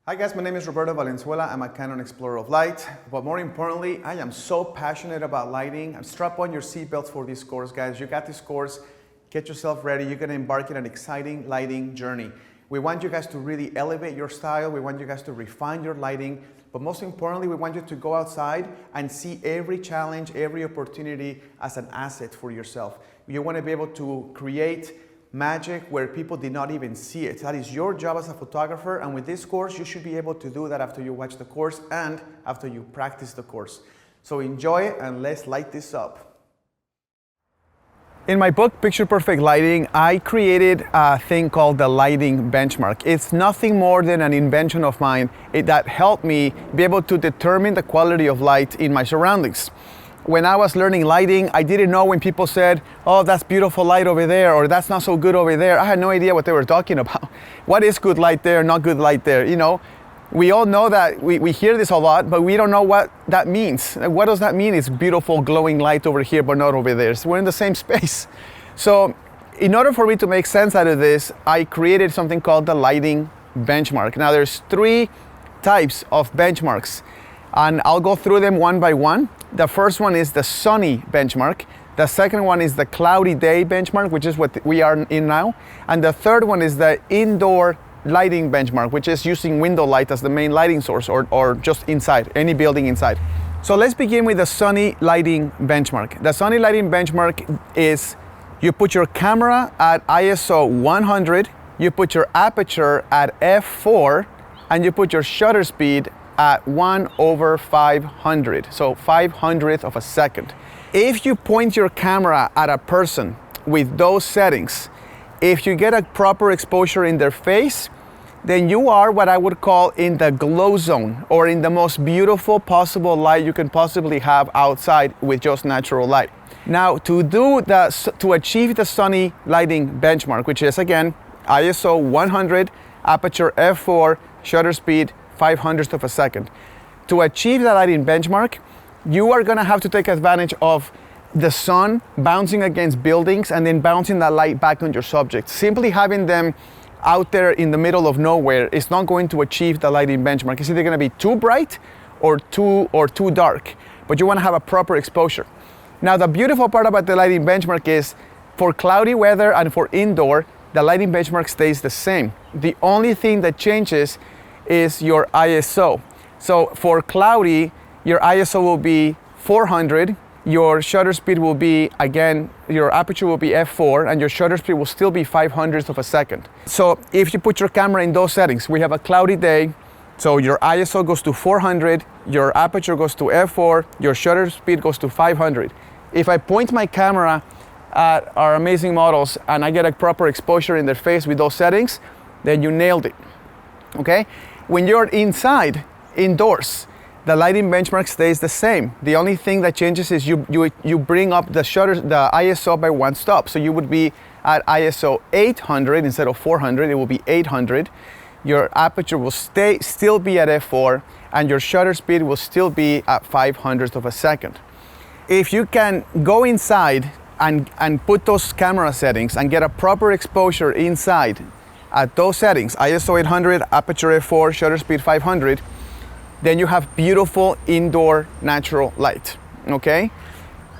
Hi guys, my name is Roberto Valenzuela. I'm a Canon Explorer of Light, but more importantly, I am so passionate about lighting. Strap on your seatbelts for this course, guys. You got this course, get yourself ready. You're gonna embark in an exciting lighting journey. We want you guys to really elevate your style. We want you guys to refine your lighting, but most importantly, we want you to go outside and see every challenge, every opportunity as an asset for yourself. You wanna be able to create magic where people did not even see it. That is your job as a photographer, and with this course you should be able to do that after you watch the course and after you practice the course. So enjoy it and let's light this up. In my book, Picture Perfect Lighting, I created a thing called the lighting benchmark. It's nothing more than an invention of mine that helped me be able to determine the quality of light in my surroundings. When I was learning lighting, I didn't know when people said, oh, that's beautiful light over there, or that's not so good over there. I had no idea what they were talking about. What is good light there, not good light there? You know, we all know that, we hear this a lot, but we don't know what that means. What does that mean? It's beautiful glowing light over here, but not over there. So we're in the same space. So in order for me to make sense out of this, I created something called the lighting benchmark. Now there's 3 types of benchmarks, and I'll go through them one by one. The first one is the sunny benchmark. The second one is the cloudy day benchmark, which is what we are in now. And the third one is the indoor lighting benchmark, which is using window light as the main lighting source, or just inside, any building inside. So let's begin with the sunny lighting benchmark. The sunny lighting benchmark is you put your camera at ISO 100, you put your aperture at f4, and you put your shutter speed at 1/500, so 500th of a second. If you point your camera at a person with those settings, if you get a proper exposure in their face, then you are what I would call in the glow zone, or in the most beautiful possible light you can possibly have outside with just natural light. Now, to achieve the sunny lighting benchmark, which is again ISO 100, aperture f4, shutter speed 500th of a second. To achieve that lighting benchmark, you are gonna have to take advantage of the sun bouncing against buildings and then bouncing that light back on your subject. Simply having them out there in the middle of nowhere is not going to achieve the lighting benchmark. It's either gonna be too bright or too dark, but you wanna have a proper exposure. Now, the beautiful part about the lighting benchmark is for cloudy weather and for indoor, the lighting benchmark stays the same. The only thing that changes is your ISO. So for cloudy, your ISO will be 400, your shutter speed will be, again, your aperture will be f4, and your shutter speed will still be 500th of a second. So if you put your camera in those settings, we have a cloudy day, so your ISO goes to 400, your aperture goes to f4, your shutter speed goes to 500. If I point my camera at our amazing models and I get a proper exposure in their face with those settings, then you nailed it, okay? When you're indoors, the lighting benchmark stays the same. The only thing that changes is you bring up the ISO by 1 stop. So you would be at ISO 800 instead of 400, it will be 800. Your aperture will still be at f4, and your shutter speed will still be at 500th of a second. If you can go inside and put those camera settings and get a proper exposure inside, at those settings, ISO 800, aperture f4, shutter speed 500, then you have beautiful indoor natural light, okay?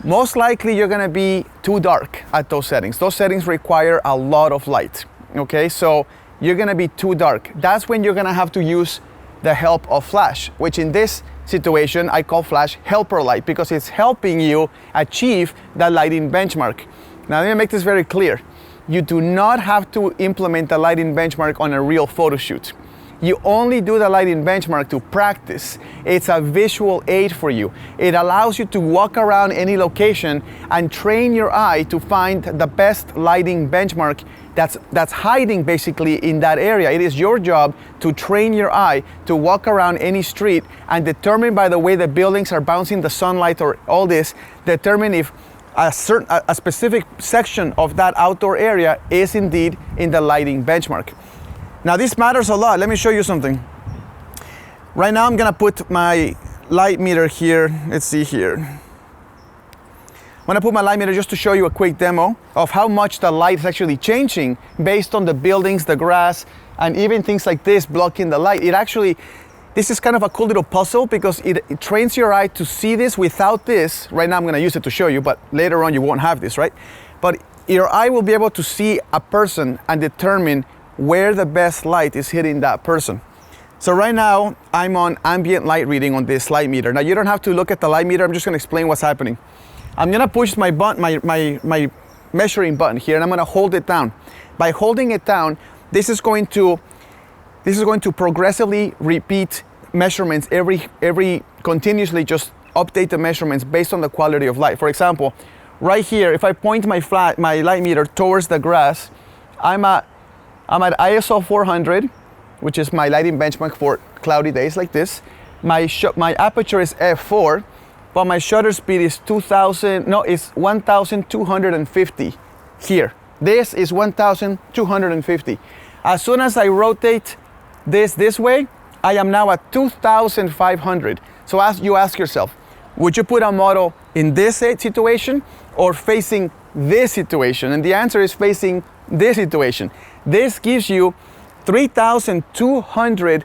Most likely you're gonna be too dark at those settings. Those settings require a lot of light, okay? So you're gonna be too dark. That's when you're gonna have to use the help of flash, which in this situation I call flash helper light, because it's helping you achieve that lighting benchmark. Now let me make this very clear. You do not have to implement the lighting benchmark on a real photo shoot. You only do the lighting benchmark to practice. It's a visual aid for you. It allows you to walk around any location and train your eye to find the best lighting benchmark that's hiding basically in that area. It is your job to train your eye to walk around any street and determine by the way the buildings are bouncing the sunlight or all this, determine if a specific section of that outdoor area is indeed in the lighting benchmark. Now this matters a lot. Let me show you something. Right now I'm gonna put my light meter here. Let's see here. I'm gonna put my light meter just to show you a quick demo of how much the light is actually changing based on the buildings, the grass, and even things like this blocking the light. This is kind of a cool little puzzle because it trains your eye to see this without this. Right now I'm gonna use it to show you, but later on you won't have this, right? But your eye will be able to see a person and determine where the best light is hitting that person. So right now I'm on ambient light reading on this light meter. Now you don't have to look at the light meter, I'm just gonna explain what's happening. I'm gonna push my measuring button here and I'm gonna hold it down. By holding it down, this is going to progressively repeat measurements every continuously, just update the measurements based on the quality of light. For example, right here, if I point my light meter towards the grass, I'm at ISO 400, which is my lighting benchmark for cloudy days like this. My aperture is f4, but my shutter speed is 1,250 here. This is 1,250. As soon as I rotate this way, I am now at 2,500. So as you ask yourself, would you put a model in this situation or facing this situation? And the answer is facing this situation. This gives you 3,200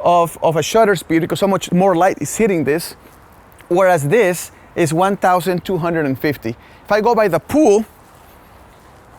of a shutter speed because so much more light is hitting this, whereas this is 1,250. If I go by the pool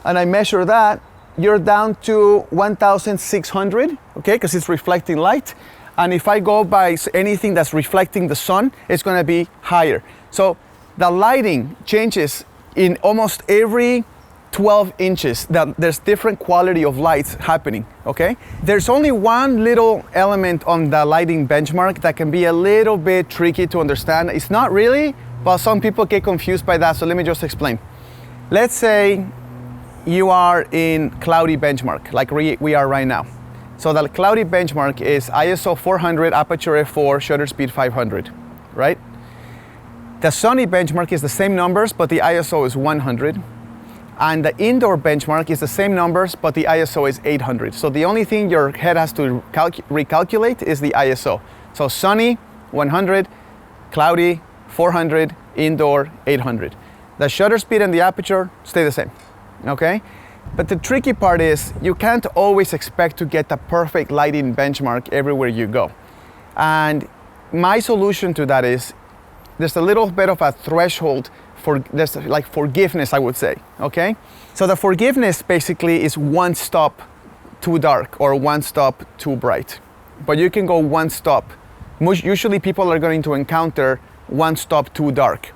and I measure that, you're down to 1,600, okay, because it's reflecting light. And if I go by anything that's reflecting the sun, it's gonna be higher. So the lighting changes in almost every 12 inches. There's different quality of lights happening, okay? There's only one little element on the lighting benchmark that can be a little bit tricky to understand. It's not really, but some people get confused by that, so let me just explain. Let's say you are in cloudy benchmark, like we are right now. So the cloudy benchmark is ISO 400, aperture f4, shutter speed 500, right? The sunny benchmark is the same numbers, but the ISO is 100. And the indoor benchmark is the same numbers, but the ISO is 800. So the only thing your head has to recalculate is the ISO. So sunny, 100, cloudy, 400, indoor, 800. The shutter speed and the aperture stay the same. Okay? But the tricky part is you can't always expect to get the perfect lighting benchmark everywhere you go. And my solution to that is there's a little bit of a threshold there's like forgiveness, I would say, okay? So the forgiveness basically is one stop too dark or one stop too bright. But you can go one stop. Usually people are going to encounter one stop too dark.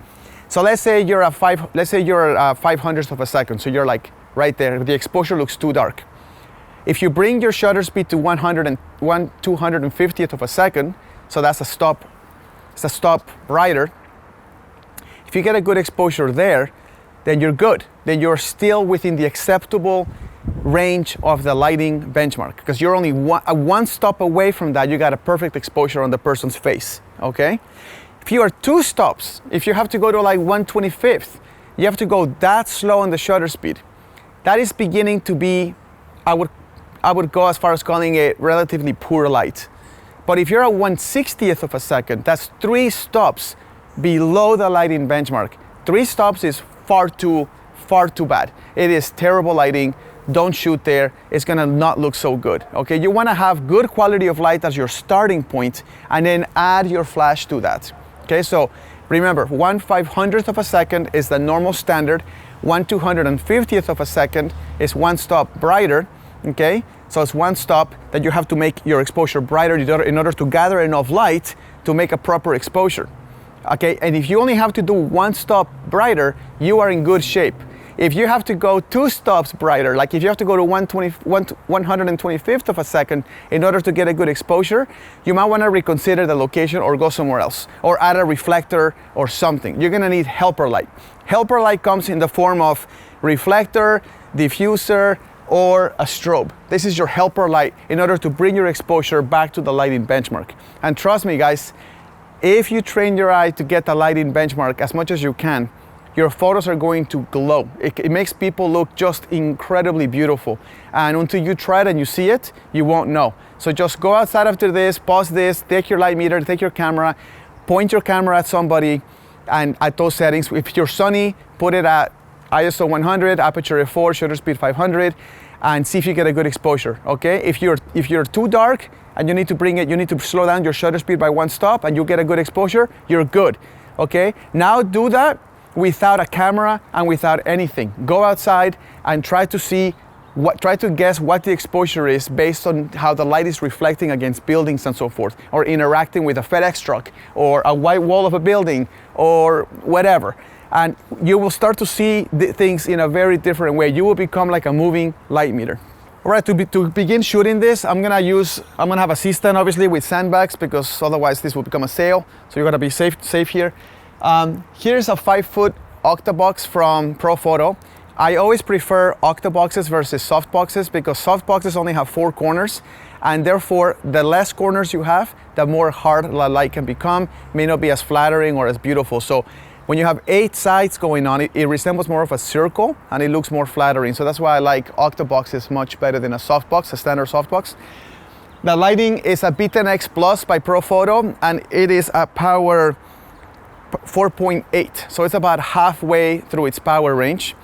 So let's say you're at 500th of a second, so you're like right there, the exposure looks too dark. If you bring your shutter speed to 250th of a second, so that's it's a stop brighter. If you get a good exposure there, then you're good. Then you're still within the acceptable range of the lighting benchmark because you're only one stop away from that. You got a perfect exposure on the person's face, okay? If you are two stops, if you have to go to like 1/25th, you have to go that slow on the shutter speed. That is beginning to be, I would go as far as calling it relatively poor light. But if you're at 1/60th of a second, that's 3 stops below the lighting benchmark. 3 stops is far too bad. It is terrible lighting. Don't shoot there. It's gonna not look so good. Okay, you wanna have good quality of light as your starting point and then add your flash to that. Okay, so remember, 1/500th of a second is the normal standard. 1/250th of a second is one stop brighter. Okay, so it's one stop that you have to make your exposure brighter in order to gather enough light to make a proper exposure. Okay, and if you only have to do one stop brighter, you are in good shape. If you have to go 2 stops brighter, like if you have to go to 125th of a second in order to get a good exposure, you might want to reconsider the location or go somewhere else, or add a reflector or something. You're gonna need helper light. Helper light comes in the form of reflector, diffuser, or a strobe. This is your helper light in order to bring your exposure back to the lighting benchmark. And trust me guys, if you train your eye to get the lighting benchmark as much as you can, your photos are going to glow. It makes people look just incredibly beautiful. And until you try it and you see it, you won't know. So just go outside after this, pause this, take your light meter, take your camera, point your camera at somebody, and at those settings, if you're sunny, put it at ISO 100, aperture f4, shutter speed 500, and see if you get a good exposure, okay? If you're too dark and you need to slow down your shutter speed by 1 stop and you get a good exposure, you're good, okay? Now do that without a camera and without anything. Go outside and try to guess what the exposure is based on how the light is reflecting against buildings and so forth, or interacting with a FedEx truck or a white wall of a building or whatever. And you will start to see things in a very different way. You will become like a moving light meter. All right, to begin shooting this, I'm gonna have a C-stand obviously with sandbags, because otherwise this will become a sail. So you gotta be safe here. Here's a 5-foot Octabox from Profoto. I always prefer Octaboxes versus softboxes, because softboxes only have 4 corners, and therefore the less corners you have, the more hard the light can become, may not be as flattering or as beautiful. So when you have 8 sides going on, it resembles more of a circle and it looks more flattering. So that's why I like Octaboxes much better than a softbox, a standard softbox. The lighting is a B10X Plus by Profoto, and it is a power 4.8. So it's about halfway through its power range.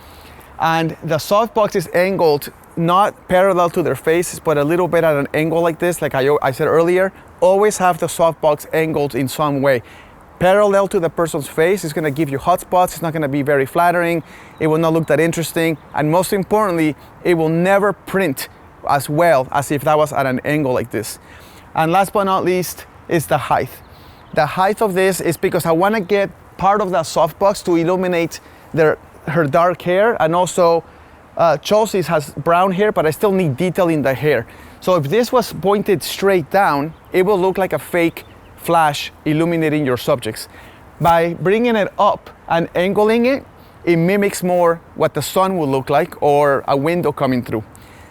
And the softbox is angled not parallel to their faces, but a little bit at an angle like this, like I said earlier. Always have the softbox angled in some way. Parallel to the person's face is gonna give you hot spots. It's not gonna be very flattering. It will not look that interesting. And most importantly, it will never print as well as if that was at an angle like this. And last but not least is the height. The height of this is because I wanna get part of that softbox to illuminate her dark hair, and also Chelsea's has brown hair, but I still need detail in the hair. So if this was pointed straight down, it will look like a fake flash illuminating your subjects. By bringing it up and angling it, it mimics more what the sun will look like, or a window coming through.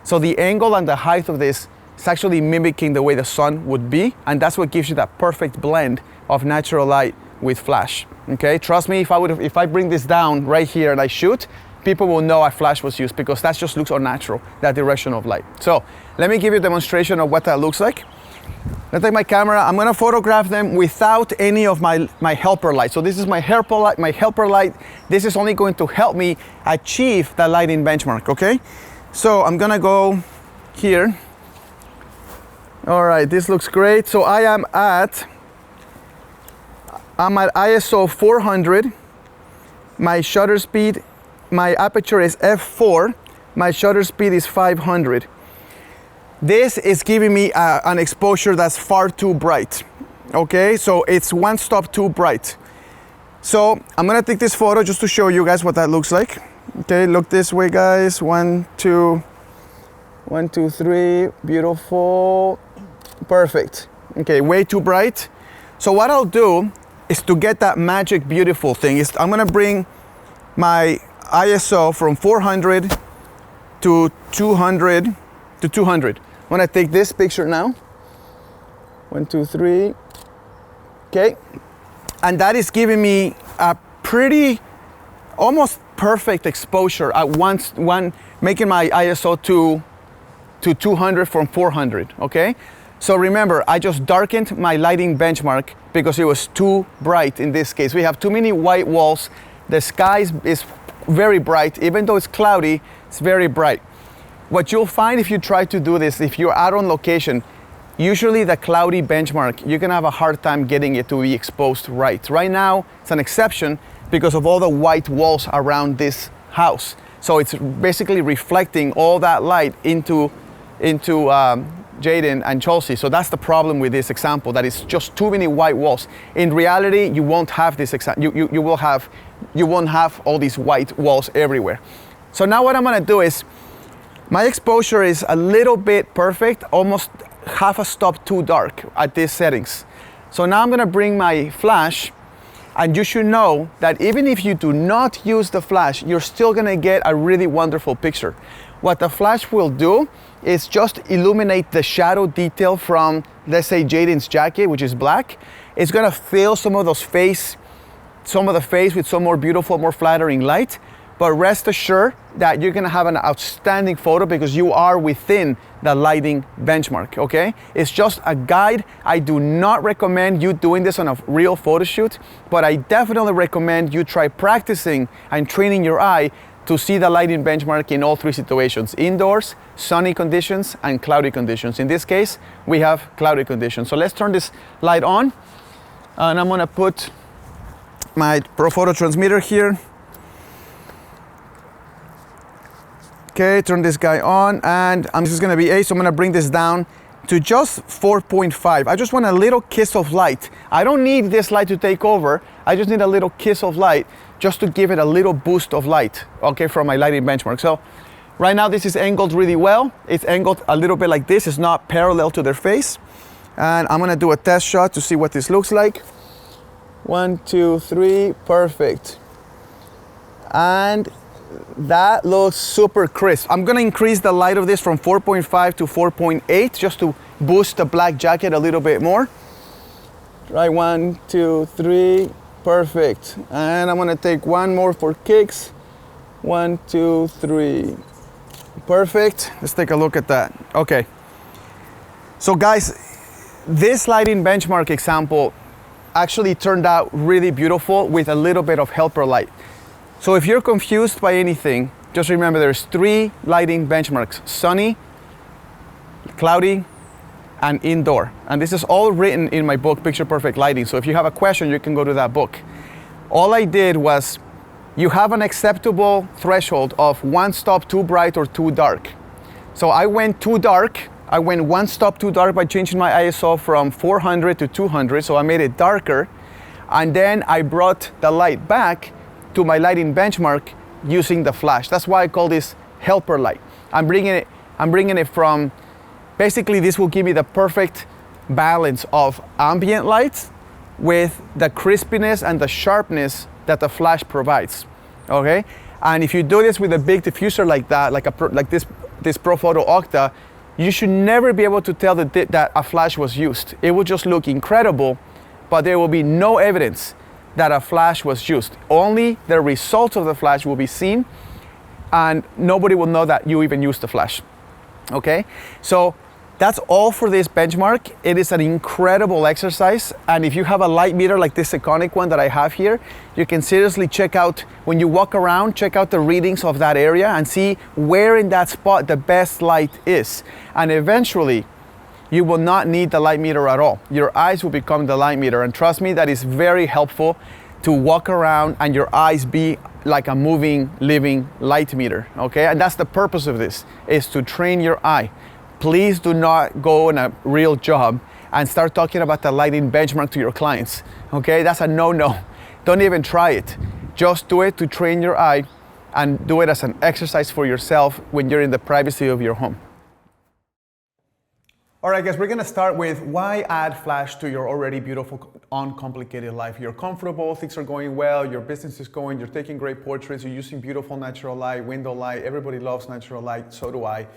So the angle and the height of this is actually mimicking the way the sun would be, and that's what gives you that perfect blend of natural light with flash. Okay, trust me, if I bring this down right here and I shoot, people will know a flash was used, because that just looks unnatural, that direction of light. So let me give you a demonstration of what that looks like. I'm gonna take my camera, I'm gonna photograph them without any of my helper light. So this is my helper light. This is only going to help me achieve the lighting benchmark, okay? So I'm gonna go here. All right, this looks great. So I'm at ISO 400. My shutter speed, my aperture is f4. My shutter speed is 500. This is giving me an exposure that's far too bright. Okay, so it's 1 stop too bright. So I'm gonna take this photo just to show you guys what that looks like. Okay, look this way, guys. 1, 2, 1, 2, 3. Beautiful. Perfect. Okay, way too bright. So what I'll do is, to get that magic beautiful thing, is I'm gonna bring my ISO from 400 to 200 to 200. I'm gonna take this picture now. 1, 2, 3. Okay, and that is giving me a pretty, almost perfect exposure at once, making my ISO to 200 from 400. Okay, so remember, I just darkened my lighting benchmark because it was too bright. In this case, we have too many white walls. The sky is very bright, even though it's cloudy. It's very bright. What you'll find if you try to do this, if you're out on location, usually the cloudy benchmark, you're gonna have a hard time getting it to be exposed right. Right now, it's an exception because of all the white walls around this house. So it's basically reflecting all that light into Jaden and Chelsea. So that's the problem with this example, that it's just too many white walls. In reality, you won't have this you won't have all these white walls everywhere. So now what I'm gonna do is, my exposure is a little bit perfect, almost half a stop too dark at these settings. So now I'm gonna bring my flash, and you should know that even if you do not use the flash, you're still gonna get a really wonderful picture. What the flash will do is just illuminate the shadow detail from, let's say, Jaden's jacket, which is black. It's gonna fill some of the face with some more beautiful, more flattering light. But rest assured that you're gonna have an outstanding photo because you are within the lighting benchmark, okay? It's just a guide. I do not recommend you doing this on a real photo shoot, but I definitely recommend you try practicing and training your eye to see the lighting benchmark in all three situations: indoors, sunny conditions, and cloudy conditions. In this case, we have cloudy conditions. So let's turn this light on, and I'm gonna put my Profoto transmitter here. Okay, turn this guy on, and this is gonna be A, so I'm gonna bring this down to just 4.5. I just want a little kiss of light. I don't need this light to take over. I just need a little kiss of light just to give it a little boost of light, okay, from my lighting benchmark. So right now this is angled really well. It's angled a little bit like this. It's not parallel to their face. And I'm gonna do a test shot to see what this looks like. 1, 2, 3, perfect. And that looks super crisp. I'm gonna increase the light of this from 4.5 to 4.8 just to boost the black jacket a little bit more. Right, 1, 2, 3, perfect. And I'm gonna take one more for kicks. 1, 2, 3, perfect. Let's take a look at that. Okay. So guys, this lighting benchmark example actually turned out really beautiful with a little bit of helper light. So if you're confused by anything, just remember there's 3 lighting benchmarks: sunny, cloudy, and indoor. And this is all written in my book, Picture Perfect Lighting. So if you have a question, you can go to that book. All I did was, you have an acceptable threshold of 1 stop too bright or too dark. So I went too dark. I went 1 stop too dark by changing my ISO from 400 to 200, so I made it darker. And then I brought the light back to my lighting benchmark using the flash. That's why I call this helper light. I'm bringing it from, basically this will give me the perfect balance of ambient light with the crispiness and the sharpness that the flash provides, okay? And if you do this with a big diffuser like that, like this Profoto Octa, you should never be able to tell that a flash was used. It will just look incredible, but there will be no evidence that a flash was used. Only the results of the flash will be seen, and nobody will know that you even used the flash, okay? So that's all for this benchmark. It is an incredible exercise, and if you have a light meter like this Iconic one that I have here, you can seriously check out, when you walk around, check out the readings of that area and see where in that spot the best light is. And eventually, you will not need the light meter at all. Your eyes will become the light meter, and trust me, that is very helpful to walk around and your eyes be like a moving, living light meter, okay? And that's the purpose of this, is to train your eye. Please do not go on a real job and start talking about the lighting benchmark to your clients, okay? That's a no-no. Don't even try it. Just do it to train your eye, and do it as an exercise for yourself when you're in the privacy of your home. All right, guys, we're gonna start with why add flash to your already beautiful, uncomplicated life. You're comfortable, things are going well, your business is going, you're taking great portraits, you're using beautiful natural light, window light, everybody loves natural light, so do I.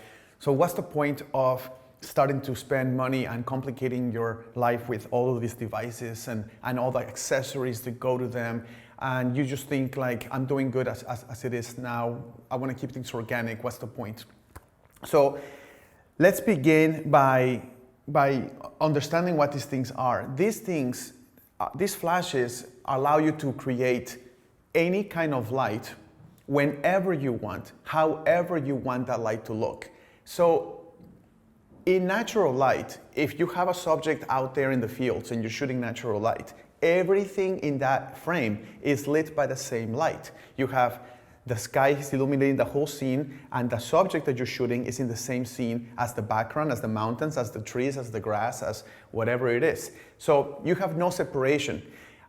So what's the point of starting to spend money and complicating your life with all of these devices and all the accessories that go to them? And you just think like, I'm doing good as it is now, I wanna keep things organic, what's the point? So, let's begin by understanding what these things are. These things, these flashes allow you to create any kind of light whenever you want, however you want that light to look. So in natural light, if you have a subject out there in the fields and you're shooting natural light, everything in that frame is lit by the same light. You have the sky is illuminating the whole scene, and the subject that you're shooting is in the same scene as the background, as the mountains, as the trees, as the grass, as whatever it is. So you have no separation.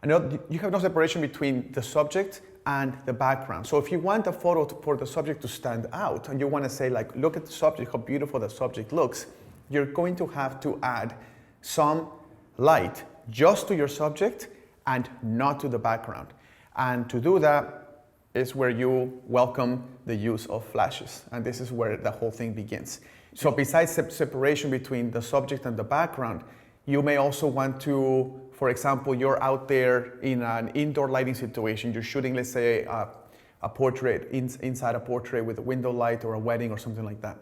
You have no separation between the subject and the background. So if you want a photo for the subject to stand out, and you want to say like, look at the subject, how beautiful the subject looks, you're going to have to add some light just to your subject and not to the background. And to do that, is where you welcome the use of flashes. And this is where the whole thing begins. So besides separation between the subject and the background, you may also want to, for example, you're out there in an indoor lighting situation, you're shooting, let's say, a portrait, inside a portrait with a window light or a wedding or something like that.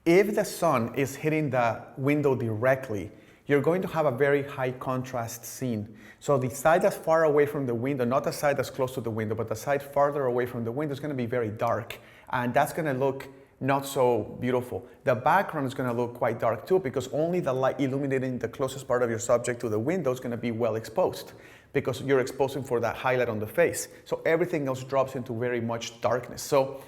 If the sun is hitting the window directly, you're going to have a very high contrast scene. So the side that's far away from the window, not the side that's close to the window, but the side farther away from the window is going to be very dark. And that's going to look not so beautiful. The background is going to look quite dark too, because only the light illuminating the closest part of your subject to the window is going to be well exposed, because you're exposing for that highlight on the face. So everything else drops into very much darkness. So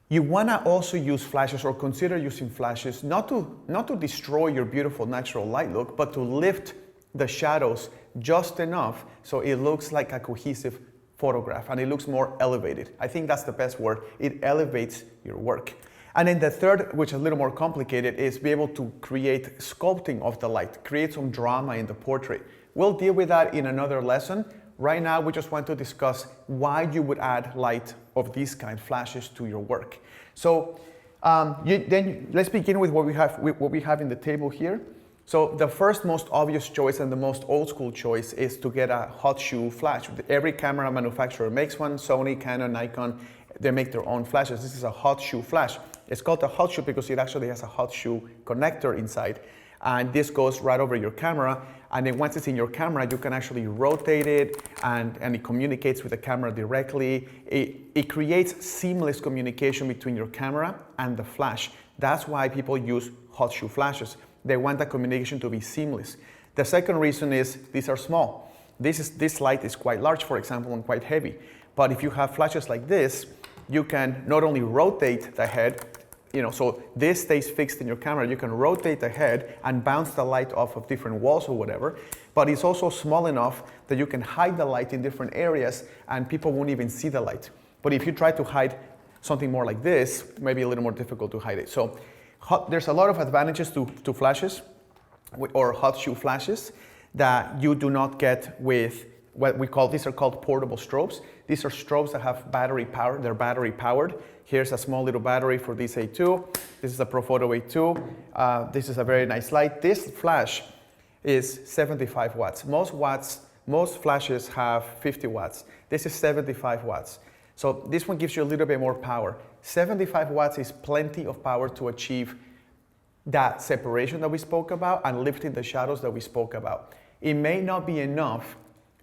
you want to also use flashes, or consider using flashes, not to destroy your beautiful natural light look, but to lift the shadows just enough so it looks like a cohesive photograph and it looks more elevated. I think that's the best word. It elevates your work. And then the third, which is a little more complicated, is be able to create sculpting of the light, create some drama in the portrait. We'll deal with that in another lesson. Right now, we just want to discuss why you would add light of these kind, flashes, to your work. So then let's begin with what we have in the table here. So the first most obvious choice and the most old school choice is to get a hot shoe flash. Every camera manufacturer makes one. Sony, Canon, Nikon, they make their own flashes. This is a hot shoe flash. It's called a hot shoe because it actually has a hot shoe connector inside. And this goes right over your camera. And then once it's in your camera, you can actually rotate it and it communicates with the camera directly. It creates seamless communication between your camera and the flash. That's why people use hot shoe flashes. They want that communication to be seamless. The second reason is these are small. This light is quite large, for example, and quite heavy. But if you have flashes like this, you can not only rotate the head, so this stays fixed in your camera. You can rotate the head and bounce the light off of different walls or whatever, but it's also small enough that you can hide the light in different areas and people won't even see the light. But if you try to hide something more like this, it may be a little more difficult to hide it. So there's a lot of advantages to flashes or hot shoe flashes that you do not get with what we call, these are called portable strobes. These are strobes that have battery power, they're battery powered. Here's a small little battery for this A2. This is a Profoto A2. This is a very nice light. This flash is 75 watts. Most flashes have 50 watts. This is 75 watts. So this one gives you a little bit more power. 75 watts is plenty of power to achieve that separation that we spoke about and lifting the shadows that we spoke about. It may not be enough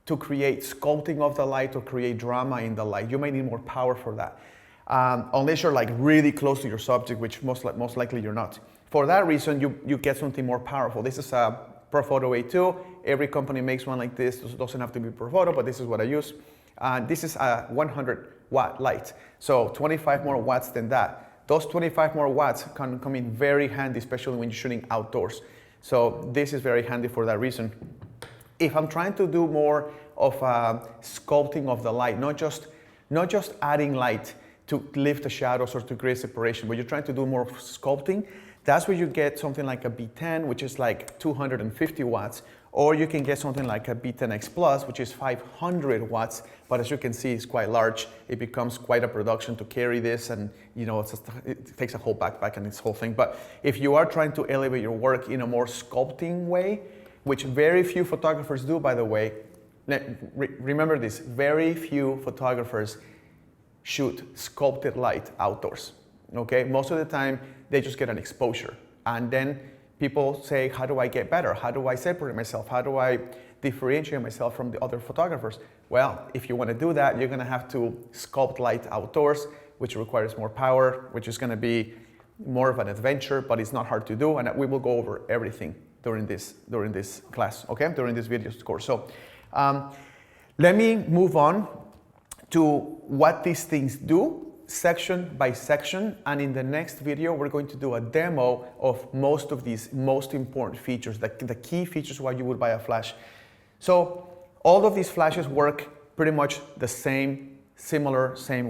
to create sculpting of the light or create drama in the light. You may need more power for that. Unless you're like really close to your subject, which most likely you're not. For that reason, you get something more powerful. This is a Profoto A2. Every company makes one like this. It doesn't have to be Profoto, but this is what I use. This is a 100 watt light. So 25 more watts than that. Those 25 more watts can come in very handy, especially when you're shooting outdoors. So this is very handy for that reason. If I'm trying to do more of sculpting of the light, not just adding light to lift the shadows or to create separation, but you're trying to do more sculpting, that's where you get something like a B10, which is like 250 watts, or you can get something like a B10X Plus, which is 500 watts, but as you can see, it's quite large. It becomes quite a production to carry this, and it takes a whole backpack and this whole thing. But if you are trying to elevate your work in a more sculpting way, which very few photographers do, by the way, remember this, very few photographers shoot sculpted light outdoors, okay? Most of the time, they just get an exposure. And then people say, how do I get better? How do I separate myself? How do I differentiate myself from the other photographers? Well, if you want to do that, you're going to have to sculpt light outdoors, which requires more power, which is going to be more of an adventure, but it's not hard to do. And we will go over everything during this class, okay? During this video course. So let me move on to what these things do, section by section, and in the next video we're going to do a demo of most of these most important features, the key features why you would buy a flash. So all of these flashes work pretty much the same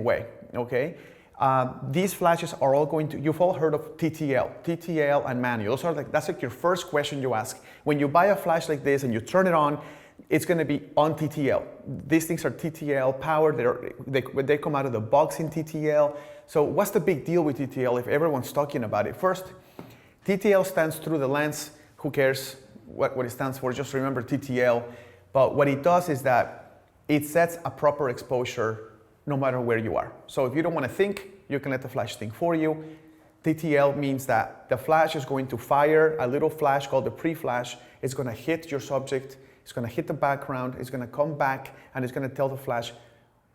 way, okay? These flashes are all going to, you've all heard of TTL and manual. That's like your first question you ask. When you buy a flash like this and you turn it on, it's going to be on TTL. These things are TTL powered. They come out of the box in TTL. So what's the big deal with TTL if everyone's talking about it? First, TTL stands through the lens. Who cares what it stands for? Just remember TTL. But what it does is that it sets a proper exposure no matter where you are. So if you don't want to think, you can let the flash think for you. TTL means that the flash is going to fire a little flash called the pre-flash. It's going to hit your subject, it's going to hit the background, it's going to come back, and it's going to tell the flash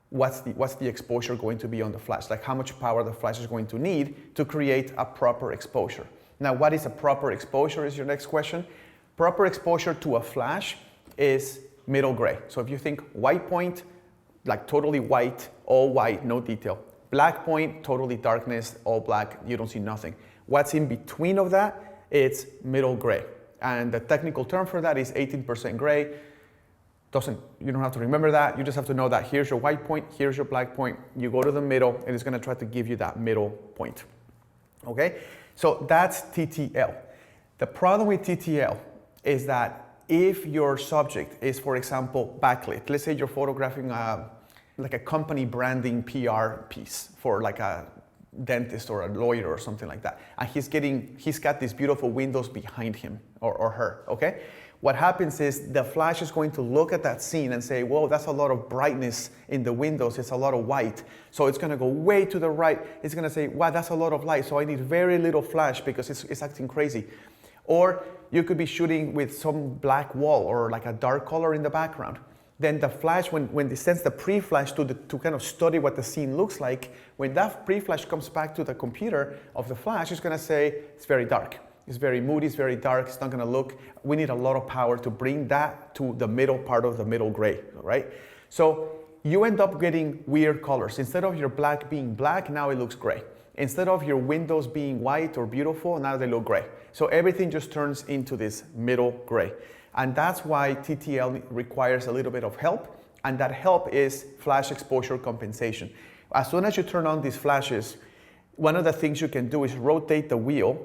what's the exposure going to be on the flash, like how much power the flash is going to need to create a proper exposure. Now, what is a proper exposure is your next question. Proper exposure to a flash is middle gray. So if you think white point, like totally white, all white, no detail. Black point, totally darkness, all black, you don't see nothing. What's in between of that, it's middle gray. And the technical term for that is 18% gray. You don't have to remember that, you just have to know that here's your white point, here's your black point, you go to the middle, and it's gonna try to give you that middle point, okay? So that's TTL. The problem with TTL is that if your subject is, for example, backlit, let's say you're photographing like a company branding PR piece for like a dentist or a lawyer or something like that, and he's got these beautiful windows behind him or her, okay? What happens is the flash is going to look at that scene and say, whoa, that's a lot of brightness in the windows, it's a lot of white. So it's gonna go way to the right, it's gonna say, wow, that's a lot of light, so I need very little flash because it's acting crazy. Or you could be shooting with some black wall or like a dark color in the background. Then the flash, when it sends the pre-flash to kind of study what the scene looks like, when that pre-flash comes back to the computer of the flash, it's gonna say, it's very dark. It's very moody, it's very dark, it's not gonna look, we need a lot of power to bring that to the middle part of the middle gray, right? So you end up getting weird colors. Instead of your black being black, now it looks gray. Instead of your windows being white or beautiful, now they look gray. So everything just turns into this middle gray. And that's why TTL requires a little bit of help, and that help is flash exposure compensation. As soon as you turn on these flashes, one of the things you can do is rotate the wheel.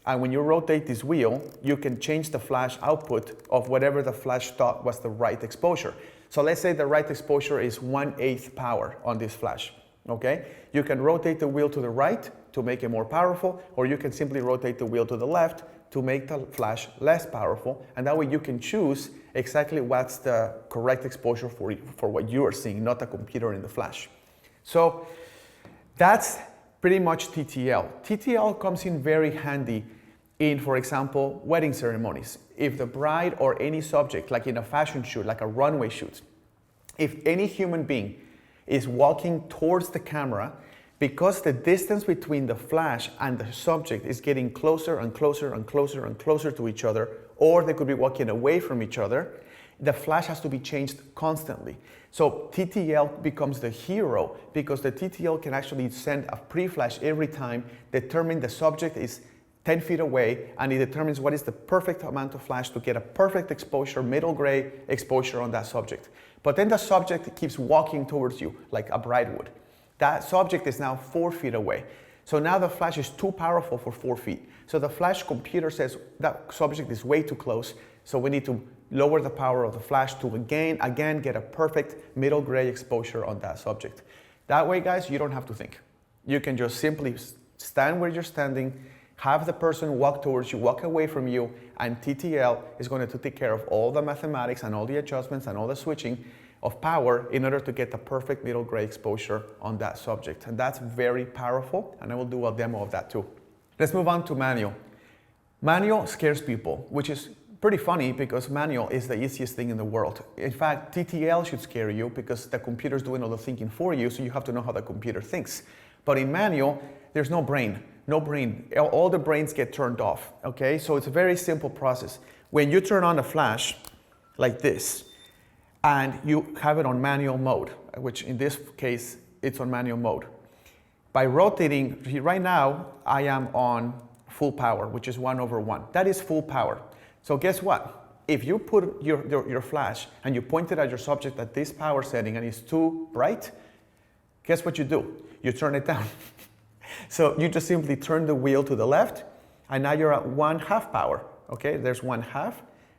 And when you rotate this wheel, you can change the flash output of whatever the flash thought was the right exposure. So let's say the right exposure is 1/8 power on this flash, okay? You can rotate the wheel to the right to make it more powerful, or you can simply rotate the wheel to the left to make the flash less powerful. And that way you can choose exactly what's the correct exposure for what you are seeing, not the computer in the flash. So that's pretty much TTL. TTL comes in very handy in, for example, wedding ceremonies. If the bride or any subject, like in a fashion shoot, like a runway shoot, if any human being is walking towards the camera, because the distance between the flash and the subject is getting closer and closer and closer and closer to each other, or they could be walking away from each other, the flash has to be changed constantly. So TTL becomes the hero because the TTL can actually send a pre-flash every time, determine the subject is 10 feet away, and it determines what is the perfect amount of flash to get a perfect exposure, middle gray exposure on that subject. But then the subject keeps walking towards you like a bride would. That subject is now 4 feet away. So now the flash is too powerful for 4 feet. So the flash computer says that subject is way too close, so we need to lower the power of the flash to again get a perfect middle gray exposure on that subject. That way, guys, you don't have to think. You can just simply stand where you're standing, have the person walk towards you, walk away from you, and TTL is going to take care of all the mathematics and all the adjustments and all the switching of power in order to get the perfect middle gray exposure on that subject. And that's very powerful, and I will do a demo of that too. Let's move on to manual. Manual scares people, which is pretty funny because manual is the easiest thing in the world. In fact, TTL should scare you because the computer's doing all the thinking for you, so you have to know how the computer thinks. But in manual, there's no brain. No brain. All the brains get turned off, okay? So it's a very simple process. When you turn on a flash like this, and you have it on manual mode, which in this case, it's on manual mode. By rotating, right now, I am on full power, which is 1/1. That is full power. So guess what? If you put your flash and you point it at your subject at this power setting and it's too bright, guess what you do? You turn it down. So you just simply turn the wheel to the left, and now you're at 1/2 power, okay? There's 1/2,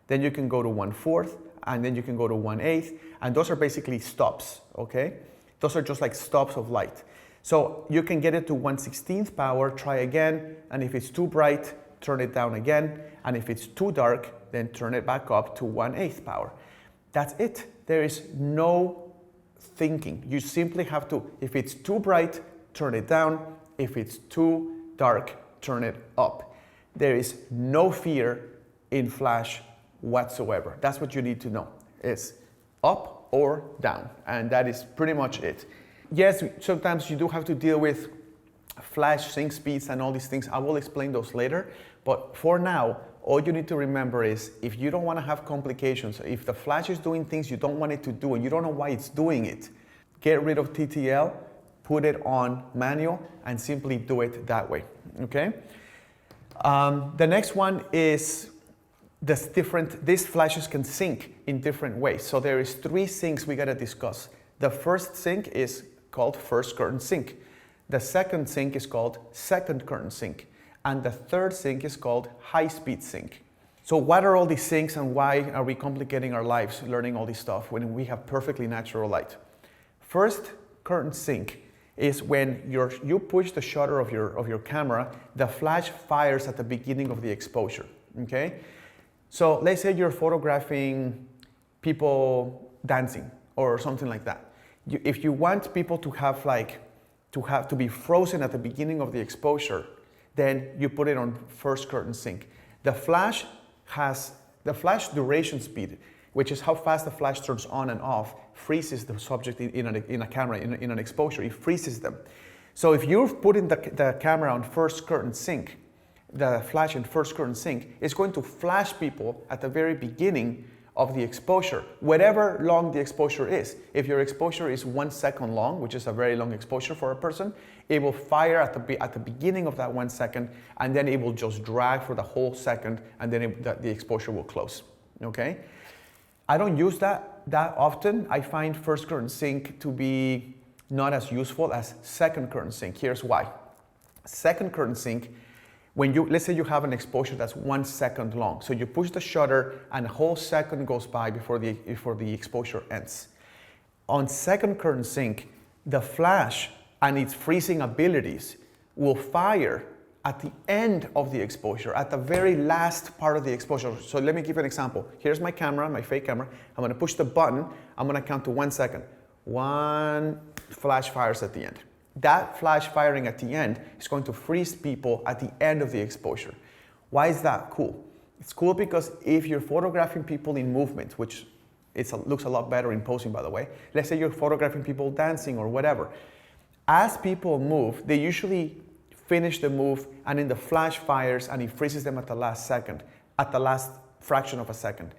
then you can go to 1/4, and then you can go to 1/8, and those are basically stops, okay? Those are just like stops of light. So you can get it to 1/16 power, try again, and if it's too bright, turn it down again, and if it's too dark, then turn it back up to 1/8 power. That's it. There is no thinking. You simply have to, if it's too bright, turn it down. If it's too dark, turn it up. There is no fear in flash whatsoever. That's what you need to know. It's up or down, and that is pretty much it. Yes, sometimes you do have to deal with flash sync speeds and all these things. I will explain those later, but for now, all you need to remember is if you don't want to have complications, if the flash is doing things you don't want it to do and you don't know why it's doing it, get rid of TTL, put it on manual, and simply do it that way, okay? The next one is these flashes can sync in different ways. So there is 3 syncs we gotta discuss. The first sync is called first current sync. The second sync is called second current sync. And the third sync is called high-speed sync. So what are all these syncs and why are we complicating our lives learning all this stuff when we have perfectly natural light? First current sync is when you push the shutter of your camera, the flash fires at the beginning of the exposure, okay? So let's say you're photographing people dancing or something like that. If you want people to have to be frozen at the beginning of the exposure, then you put it on first current sync. The flash duration speed, which is how fast the flash turns on and off, freezes the subject in a camera, in an exposure. It freezes them. So if you're putting the camera on first current sync, the flash in first current sync, it's going to flash people at the very beginning of the exposure, whatever long the exposure is. If your exposure is 1 second long, which is a very long exposure for a person, it will fire at the beginning of that 1 second, and then it will just drag for the whole second, and then the exposure will close, okay? I don't use that often. I find first current sync to be not as useful as second current sync. Here's why. Second current sync, let's say you have an exposure that's 1 second long. So you push the shutter and a whole second goes by before the exposure ends. On second current sync, the flash and its freezing abilities will fire at the end of the exposure, at the very last part of the exposure. So let me give you an example. Here's my camera, my fake camera. I'm gonna push the button. I'm gonna count to 1 second. 1, flash fires at the end. That flash firing at the end is going to freeze people at the end of the exposure. Why is that cool? It's cool because if you're photographing people in movement, which looks a lot better in posing, by the way. Let's say you're photographing people dancing or whatever. As people move, they usually finish the move and then the flash fires and it freezes them at the last second, at the last fraction of a second.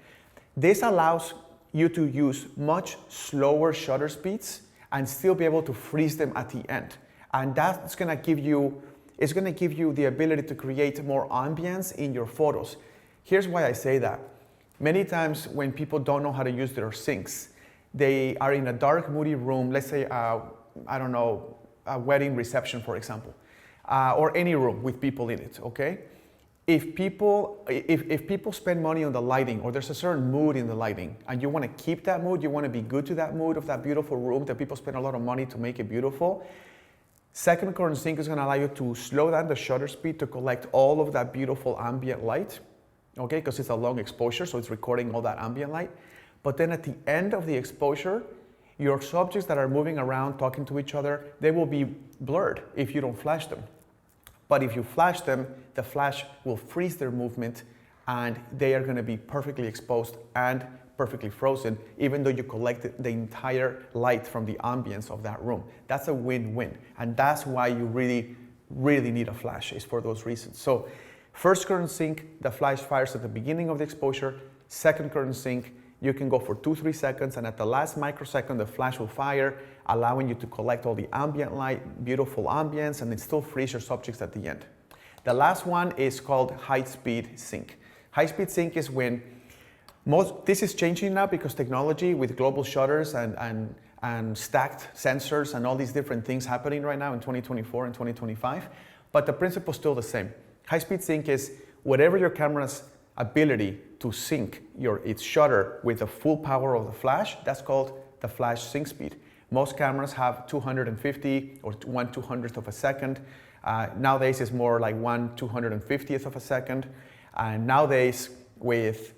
This allows you to use much slower shutter speeds and still be able to freeze them at the end. And that's gonna give you the ability to create more ambience in your photos. Here's why I say that. Many times when people don't know how to use their syncs, they are in a dark, moody room, let's say, I don't know, a wedding reception, for example, or any room with people in it, okay? If people spend money on the lighting, or there's a certain mood in the lighting, and you want to keep that mood, you want to be good to that mood of that beautiful room that people spend a lot of money to make it beautiful, second current sync is going to allow you to slow down the shutter speed to collect all of that beautiful ambient light, okay? Because it's a long exposure, so it's recording all that ambient light. But then at the end of the exposure, your subjects that are moving around, talking to each other, they will be blurred if you don't flash them. But if you flash them, the flash will freeze their movement and they are going to be perfectly exposed and perfectly frozen, even though you collected the entire light from the ambience of that room. That's a win-win. And that's why you really, really need a flash, is for those reasons. So first current sync, the flash fires at the beginning of the exposure. Second current sync, you can go for 2-3 seconds, and at the last microsecond, the flash will fire, allowing you to collect all the ambient light, beautiful ambience, and it still freeze your subjects at the end. The last one is called high-speed sync. High-speed sync is when this is changing now because technology with global shutters and stacked sensors and all these different things happening right now in 2024 and 2025, but the principle is still the same. High-speed sync is whatever your camera's ability to sync its shutter with the full power of the flash, that's called the flash sync speed. Most cameras have 250 or 1/200th of a second. Nowadays it's more like 1/250th of a second. And nowadays with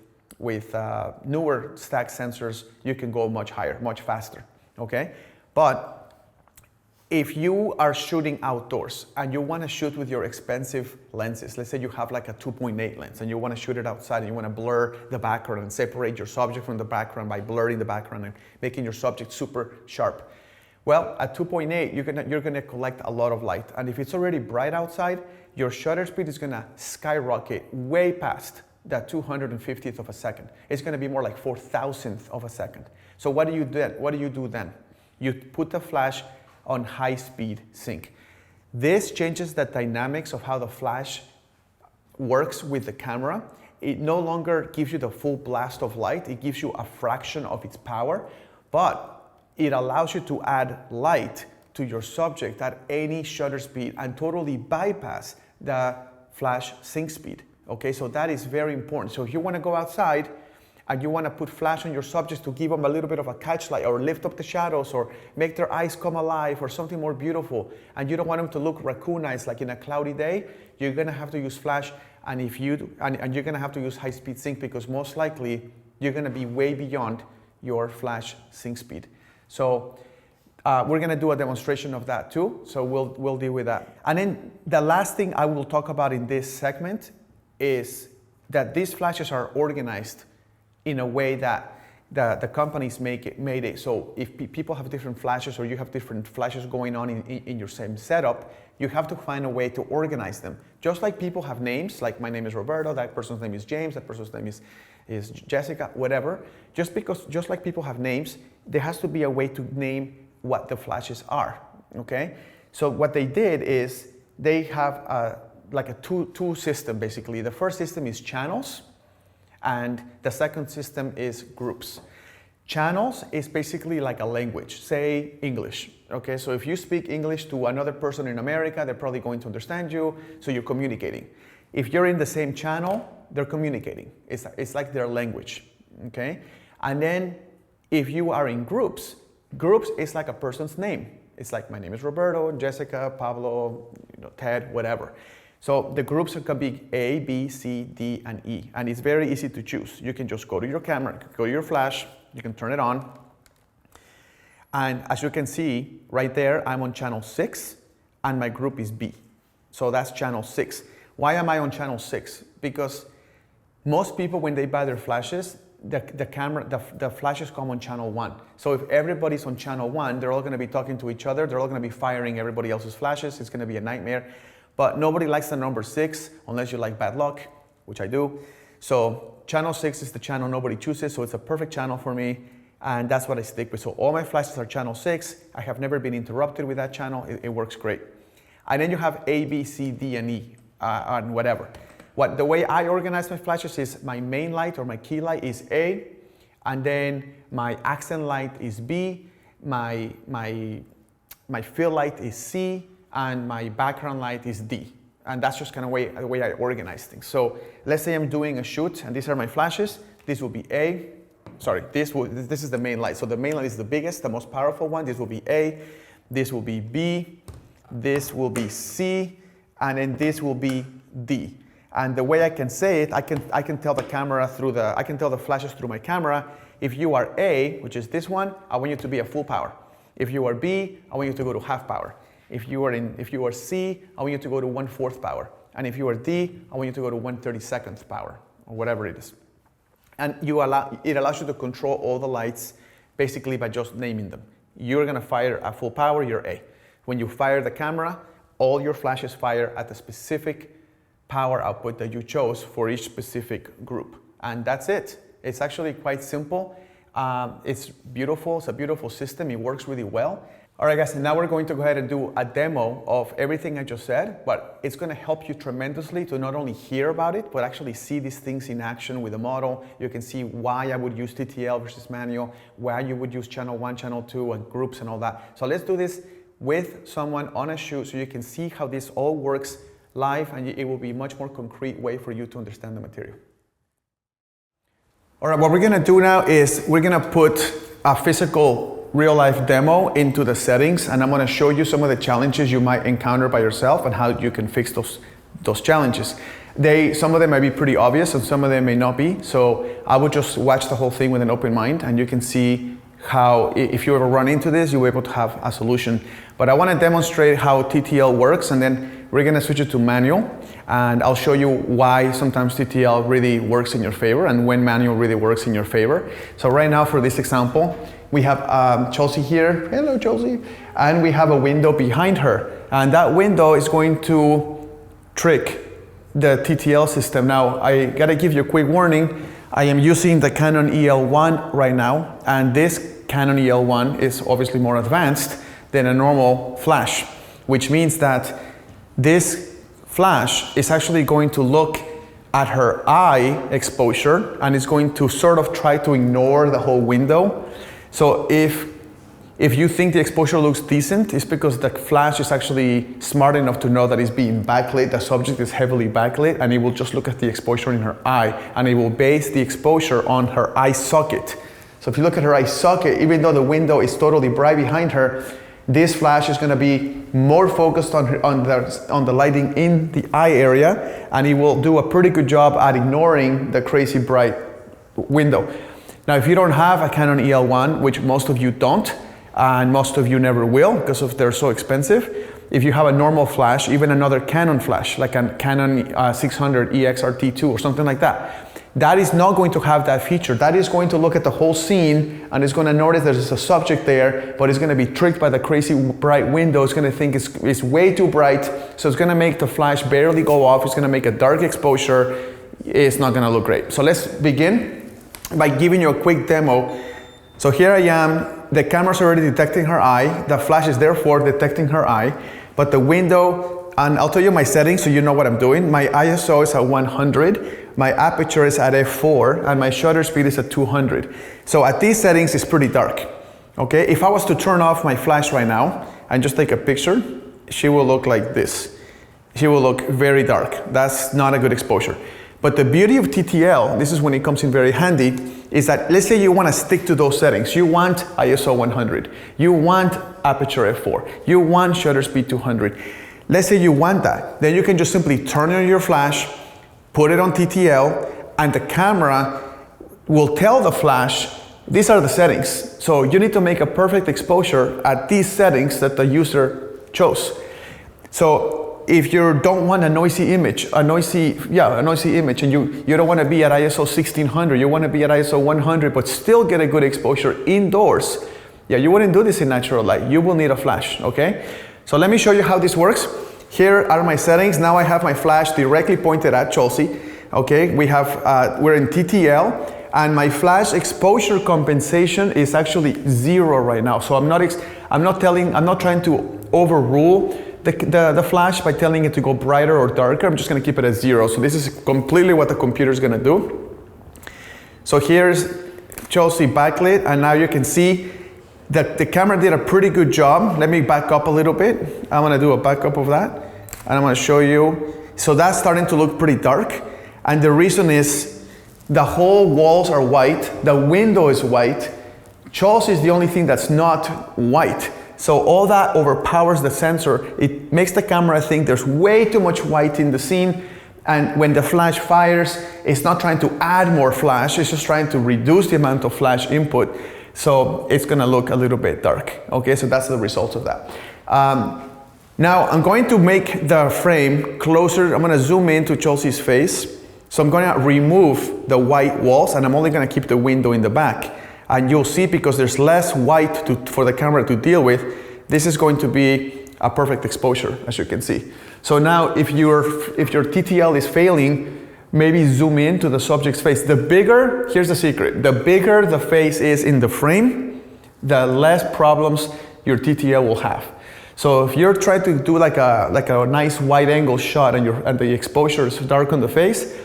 newer stack sensors, you can go much higher, much faster, okay? But if you are shooting outdoors and you want to shoot with your expensive lenses, let's say you have like a 2.8 lens and you want to shoot it outside and you want to blur the background and separate your subject from the background by blurring the background and making your subject super sharp. Well, at 2.8, you're gonna collect a lot of light. And if it's already bright outside, your shutter speed is gonna skyrocket way past that 250th of a second. It's gonna be more like 4,000th of a second. So what do you do then? You put the flash on high speed sync. This changes the dynamics of how the flash works with the camera. It no longer gives you the full blast of light, it gives you a fraction of its power, but it allows you to add light to your subject at any shutter speed and totally bypass the flash sync speed. Okay, so that is very important. So if you want to go outside and you want to put flash on your subjects to give them a little bit of a catch light or lift up the shadows or make their eyes come alive or something more beautiful, and you don't want them to look raccoonized like in a cloudy day, you're going to have to use flash, and you're going to have to use high speed sync because most likely you're going to be way beyond your flash sync speed. So we're going to do a demonstration of that too, so we'll deal with that. And then the last thing I will talk about in this segment is that these flashes are organized in a way that the companies made it. So if people have different flashes or you have different flashes going on in your same setup, you have to find a way to organize them. Just like people have names, like my name is Roberto, that person's name is James, that person's name is Jessica, whatever. Just like people have names, there has to be a way to name what the flashes are, okay? So what they did is they have like a two system basically. The first system is channels, and the second system is groups. Channels is basically like a language, say English, okay? So if you speak English to another person in America, they're probably going to understand you, so you're communicating. If you're in the same channel, they're communicating. It's like their language, okay? And then if you are in groups is like a person's name. It's like my name is Roberto, Jessica, Pablo, Ted, whatever. So the groups can be A, B, C, D, and E, and it's very easy to choose. You can just go to your camera, go to your flash, you can turn it on, and as you can see right there, I'm on channel 6, and my group is B. So that's channel 6. Why am I on channel 6? Because most people, when they buy their flashes, the flashes come on channel 1. So if everybody's on channel 1, they're all going to be talking to each other, they're all going to be firing everybody else's flashes, it's going to be a nightmare. But nobody likes the number 6 unless you like bad luck, which I do. So channel 6 is the channel nobody chooses, so it's a perfect channel for me, and that's what I stick with. So all my flashes are channel 6. I have never been interrupted with that channel. It works great. And then you have A, B, C, D, and E, and whatever. The way I organize my flashes is my main light or my key light is A, and then my accent light is B, my fill light is C, and my background light is D. And that's just kind of the way I organize things. So let's say I'm doing a shoot, and these are my flashes. This will be A. Sorry, this is the main light. So the main light is the biggest, the most powerful one. This will be A. This will be B. This will be C. And then this will be D. And the way I can say it, I can tell the camera I can tell the flashes through my camera. If you are A, which is this one, I want you to be at full power. If you are B, I want you to go to half power. If you are C, I want you to go to 1/4 power. And if you are D, I want you to go to 1/32 power, or whatever it is. And it allows you to control all the lights basically by just naming them. You're gonna fire at full power, you're A. When you fire the camera, all your flashes fire at the specific power output that you chose for each specific group. And that's it. It's actually quite simple. It's beautiful, it's a beautiful system, it works really well. All right guys, now we're going to go ahead and do a demo of everything I just said, but it's gonna help you tremendously to not only hear about it, but actually see these things in action with the model. You can see why I would use TTL versus manual, why you would use channel 1, channel 2, and groups and all that. So let's do this with someone on a shoot so you can see how this all works live, and it will be a much more concrete way for you to understand the material. All right, what we're gonna do now is we're gonna put a physical real-life demo into the settings, and I'm gonna show you some of the challenges you might encounter by yourself and how you can fix those challenges. Some of them might be pretty obvious and some of them may not be, so I would just watch the whole thing with an open mind, and you can see how, if you ever run into this, you'll be able to have a solution. But I want to demonstrate how TTL works, and then we're going to switch it to manual, and I'll show you why sometimes TTL really works in your favor and when manual really works in your favor. So right now for this example, we have Chelsea here. Hello, Chelsea. And we have a window behind her, and that window is going to trick the TTL system. Now, I gotta give you a quick warning. I am using the Canon EL1 right now, and this Canon EL1 is obviously more advanced than a normal flash, which means that this flash is actually going to look at her eye exposure, and it's going to sort of try to ignore the whole window. So if you think the exposure looks decent, it's because the flash is actually smart enough to know that it's being backlit, the subject is heavily backlit, and it will just look at the exposure in her eye, and it will base the exposure on her eye socket. So if you look at her eye socket, even though the window is totally bright behind her, this flash is going to be more focused on the lighting in the eye area, and it will do a pretty good job at ignoring the crazy bright window. Now, if you don't have a Canon EL1, which most of you don't, and most of you never will because they're so expensive, if you have a normal flash, even another Canon flash, like a Canon 600 EXRT2 or something like that, that is not going to have that feature. That is going to look at the whole scene and it's going to notice there's a subject there, but it's going to be tricked by the crazy bright window. It's going to think it's way too bright, so it's going to make the flash barely go off. It's going to make a dark exposure. It's not going to look great. So let's begin by giving you a quick demo. So here I am. The camera's already detecting her eye. The flash is therefore detecting her eye, but the window, and I'll tell you my settings so you know what I'm doing. My ISO is at 100, my aperture is at f4, and my shutter speed is at 200. So at these settings, it's pretty dark. Okay, if I was to turn off my flash right now and just take a picture, she will look like this. She will look very dark. That's not a good exposure. But the beauty of TTL, this is when it comes in very handy, is that let's say you want to stick to those settings. You want ISO 100, you want aperture f4, you want shutter speed 200. Let's say you want that, then you can just simply turn on your flash, put it on TTL, and the camera will tell the flash, these are the settings. So you need to make a perfect exposure at these settings that the user chose. So if you don't want a noisy image, and you don't want to be at ISO 1600, you want to be at ISO 100, but still get a good exposure indoors, you wouldn't do this in natural light. You will need a flash, okay? So let me show you how this works. Here are my settings. Now I have my flash directly pointed at Chelsea, okay? We're in TTL, and my flash exposure compensation is actually 0 right now. So I'm not trying to overrule the flash by telling it to go brighter or darker. I'm just going to keep it at 0. So this is completely what the computer is going to do. So here's Chelsea backlit, and now you can see that the camera did a pretty good job. Let me back up a little bit. I'm going to do a backup of that, and I'm going to show you. So that's starting to look pretty dark, and the reason is the whole walls are white, the window is white. Chelsea is the only thing that's not white. So all that overpowers the sensor. It makes the camera think there's way too much white in the scene, and when the flash fires, it's not trying to add more flash, it's just trying to reduce the amount of flash input. So it's gonna look a little bit dark. Okay, so that's the result of that. Now I'm going to make the frame closer. I'm gonna zoom into Chelsea's face. So I'm gonna remove the white walls, and I'm only gonna keep the window in the back. And you'll see, because there's less white for the camera to deal with, this is going to be a perfect exposure, as you can see. So now if your TTL is failing, maybe zoom in to the subject's face. Here's the secret, the bigger the face is in the frame, the less problems your TTL will have. So if you're trying to do like a nice wide angle shot and the exposure is dark on the face,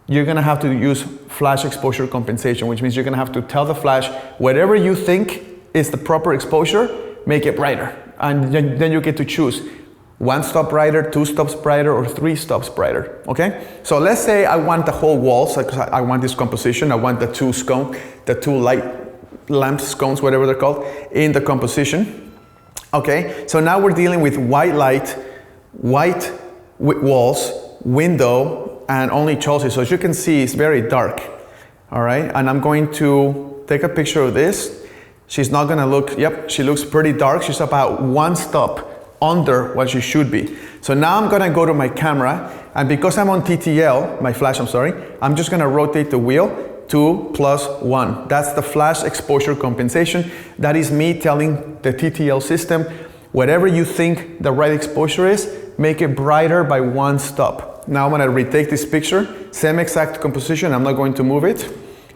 you're gonna have to use flash exposure compensation, which means you're gonna have to tell the flash, whatever you think is the proper exposure, make it brighter. And then you get to choose 1 stop brighter, 2 stops brighter, or 3 stops brighter, okay? So let's say I want the whole wall, so I want this composition, I want the two light lamp scones, whatever they're called, in the composition, okay? So now we're dealing with white light, white walls, window, and only Chelsea. So as you can see, it's very dark, all right? And I'm going to take a picture of this. She's not gonna look, yep, she looks pretty dark. She's about 1 stop under what she should be. So now I'm gonna go to my camera, and because I'm on TTL, my flash, I'm sorry, I'm just gonna rotate the wheel 2 + 1. That's the flash exposure compensation. That is me telling the TTL system, whatever you think the right exposure is, make it brighter by 1 stop. Now I'm gonna retake this picture, same exact composition, I'm not going to move it.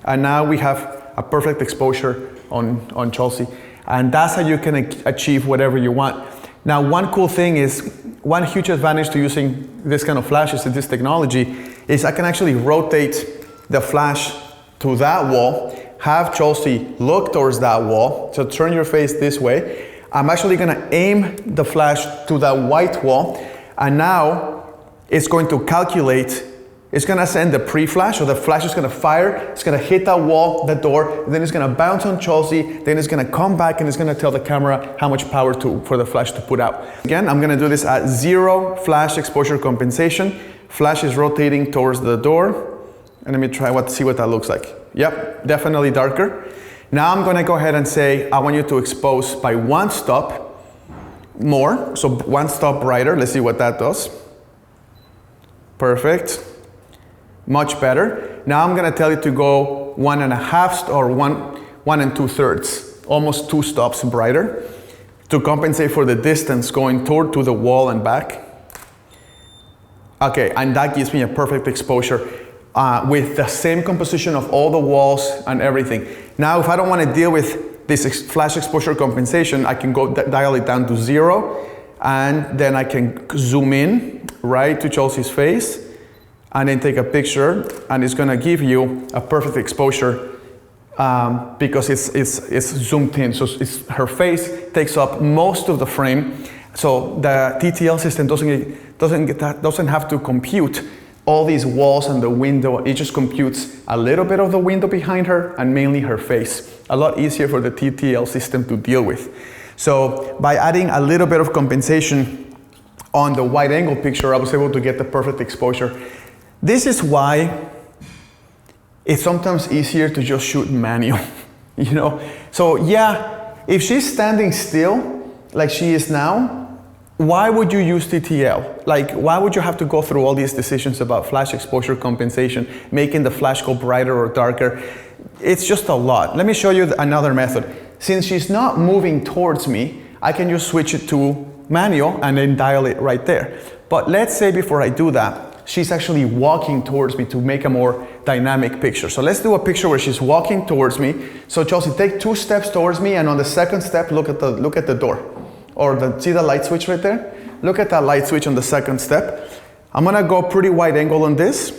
And now we have a perfect exposure on Chelsea. And that's how you can achieve whatever you want. Now, one cool thing is, one huge advantage to using this kind of flashes in this technology is I can actually rotate the flash to that wall, have Chelsea look towards that wall, so turn your face this way. I'm actually gonna aim the flash to that white wall, and now it's going to calculate, it's gonna send the pre-flash, so the flash is gonna fire, it's gonna hit that wall, the door, then it's gonna bounce on Chelsea, then it's gonna come back and it's gonna tell the camera how much power for the flash to put out. Again, I'm gonna do this at 0 flash exposure compensation. Flash is rotating towards the door, and let me try see what that looks like. Yep, definitely darker. Now I'm gonna go ahead and say, I want you to expose by 1 stop more, so 1 stop brighter. Let's see what that does. Perfect. Much better. Now I'm gonna tell you to go 1.5 or 1 2/3, almost 2 stops brighter, to compensate for the distance going to the wall and back. Okay, and that gives me a perfect exposure with the same composition of all the walls and everything. Now, if I don't want to deal with this flash exposure compensation, I can go dial it down to 0, and then I can zoom in right to Chelsea's face, and then take a picture, and it's gonna give you a perfect exposure because it's zoomed in. So her face takes up most of the frame. So the TTL system doesn't have to compute all these walls and the window. It just computes a little bit of the window behind her and mainly her face. A lot easier for the TTL system to deal with. So by adding a little bit of compensation on the wide angle picture, I was able to get the perfect exposure. This is why it's sometimes easier to just shoot manual, you know? So yeah, if she's standing still, like she is now, why would you use TTL? Like, why would you have to go through all these decisions about flash exposure compensation, making the flash go brighter or darker? It's just a lot. Let me show you another method. Since she's not moving towards me, I can just switch it to manual and then dial it right there. But let's say before I do that, she's actually walking towards me to make a more dynamic picture. So let's do a picture where she's walking towards me. So Chelsea, take 2 steps towards me, and on the second step, look at the door. Or see the light switch right there? Look at that light switch on the second step. I'm gonna go pretty wide angle on this,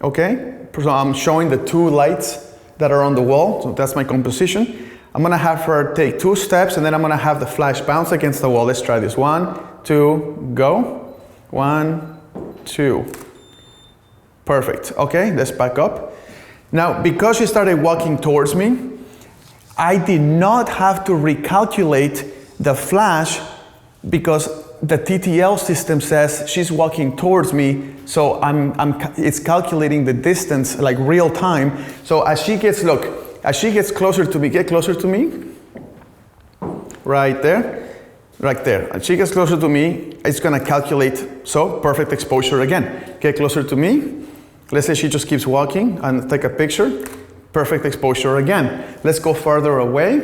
okay? So I'm showing the 2 lights that are on the wall, so that's my composition. I'm gonna have her take 2 steps, and then I'm gonna have the flash bounce against the wall. Let's try this. 1, 2, go. 1, 2. Perfect. Okay, let's back up. Now, because she started walking towards me, I did not have to recalculate the flash because the TTL system says she's walking towards me, so it's calculating the distance like real time. So as she gets closer to me, get closer to me, right there. As she gets closer to me, it's gonna calculate, so perfect exposure again. Get closer to me. Let's say she just keeps walking and take a picture. Perfect exposure again. Let's go farther away.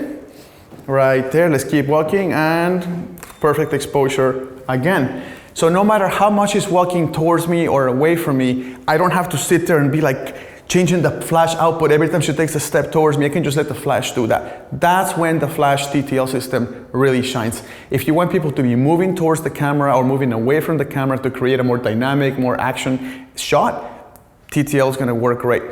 Right there, let's keep walking, and perfect exposure again. So no matter how much she's walking towards me or away from me, I don't have to sit there and be like changing the flash output every time she takes a step towards me. I can just let the flash do that. That's when the flash TTL system really shines. If you want people to be moving towards the camera or moving away from the camera to create a more dynamic, more action shot, TTL is gonna work great.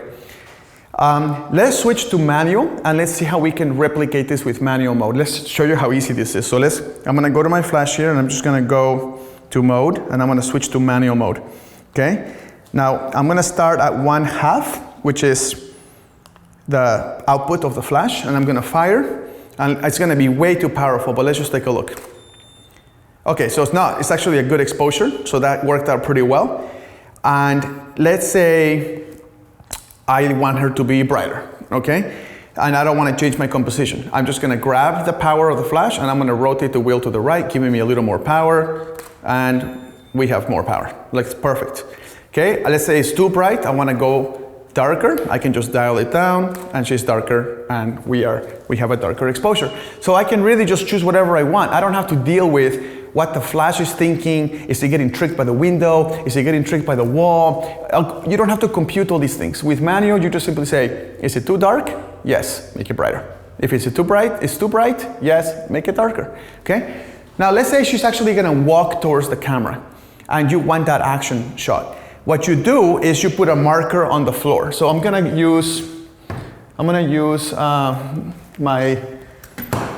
Let's switch to manual, and let's see how we can replicate this with manual mode. Let's show you how easy this is. So I'm gonna go to my flash here, and I'm just gonna go to mode, and I'm gonna switch to manual mode, okay? Now, I'm gonna start at 1/2, which is the output of the flash, and I'm gonna fire, and it's gonna be way too powerful, but let's just take a look. Okay, so it's actually a good exposure, so that worked out pretty well. And let's say I want her to be brighter, okay? and I don't want to change my composition. I'm just going to grab the power of the flash and I'm going to rotate the wheel to the right, giving me a little more power, and we have more power. Looks perfect. Okay, let's say it's too bright. I want to go darker. I can just dial it down and she's darker, and we have a darker exposure. So I can really just choose whatever I want. I don't have to deal with what the flash is thinking. Is it getting tricked by the window? Is it getting tricked by the wall? You don't have to compute all these things. With manual, you just simply say, is it too dark? Yes, make it brighter. If it's too bright, it's too bright? Yes, make it darker, okay? Now let's say she's actually gonna walk towards the camera and you want that action shot. What you do is you put a marker on the floor. So I'm gonna use my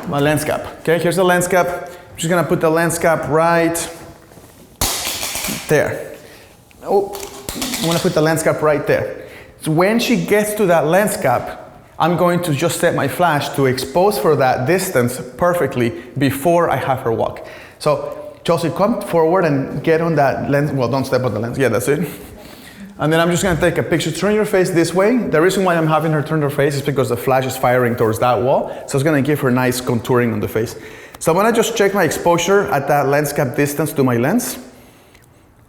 lens cap, okay? Here's the lens cap. I'm just gonna put the lens cap right there. Oh, I'm gonna put the lens cap right there. So when she gets to that lens cap, I'm going to just set my flash to expose for that distance perfectly before I have her walk. So Chelsea, come forward and get on that lens. Well, don't step on the lens. Yeah, that's it. And then I'm just gonna take a picture. Turn your face this way. The reason why I'm having her turn her face is because the flash is firing towards that wall. So it's gonna give her nice contouring on the face. So I'm gonna just check my exposure at that lens cap distance to my lens.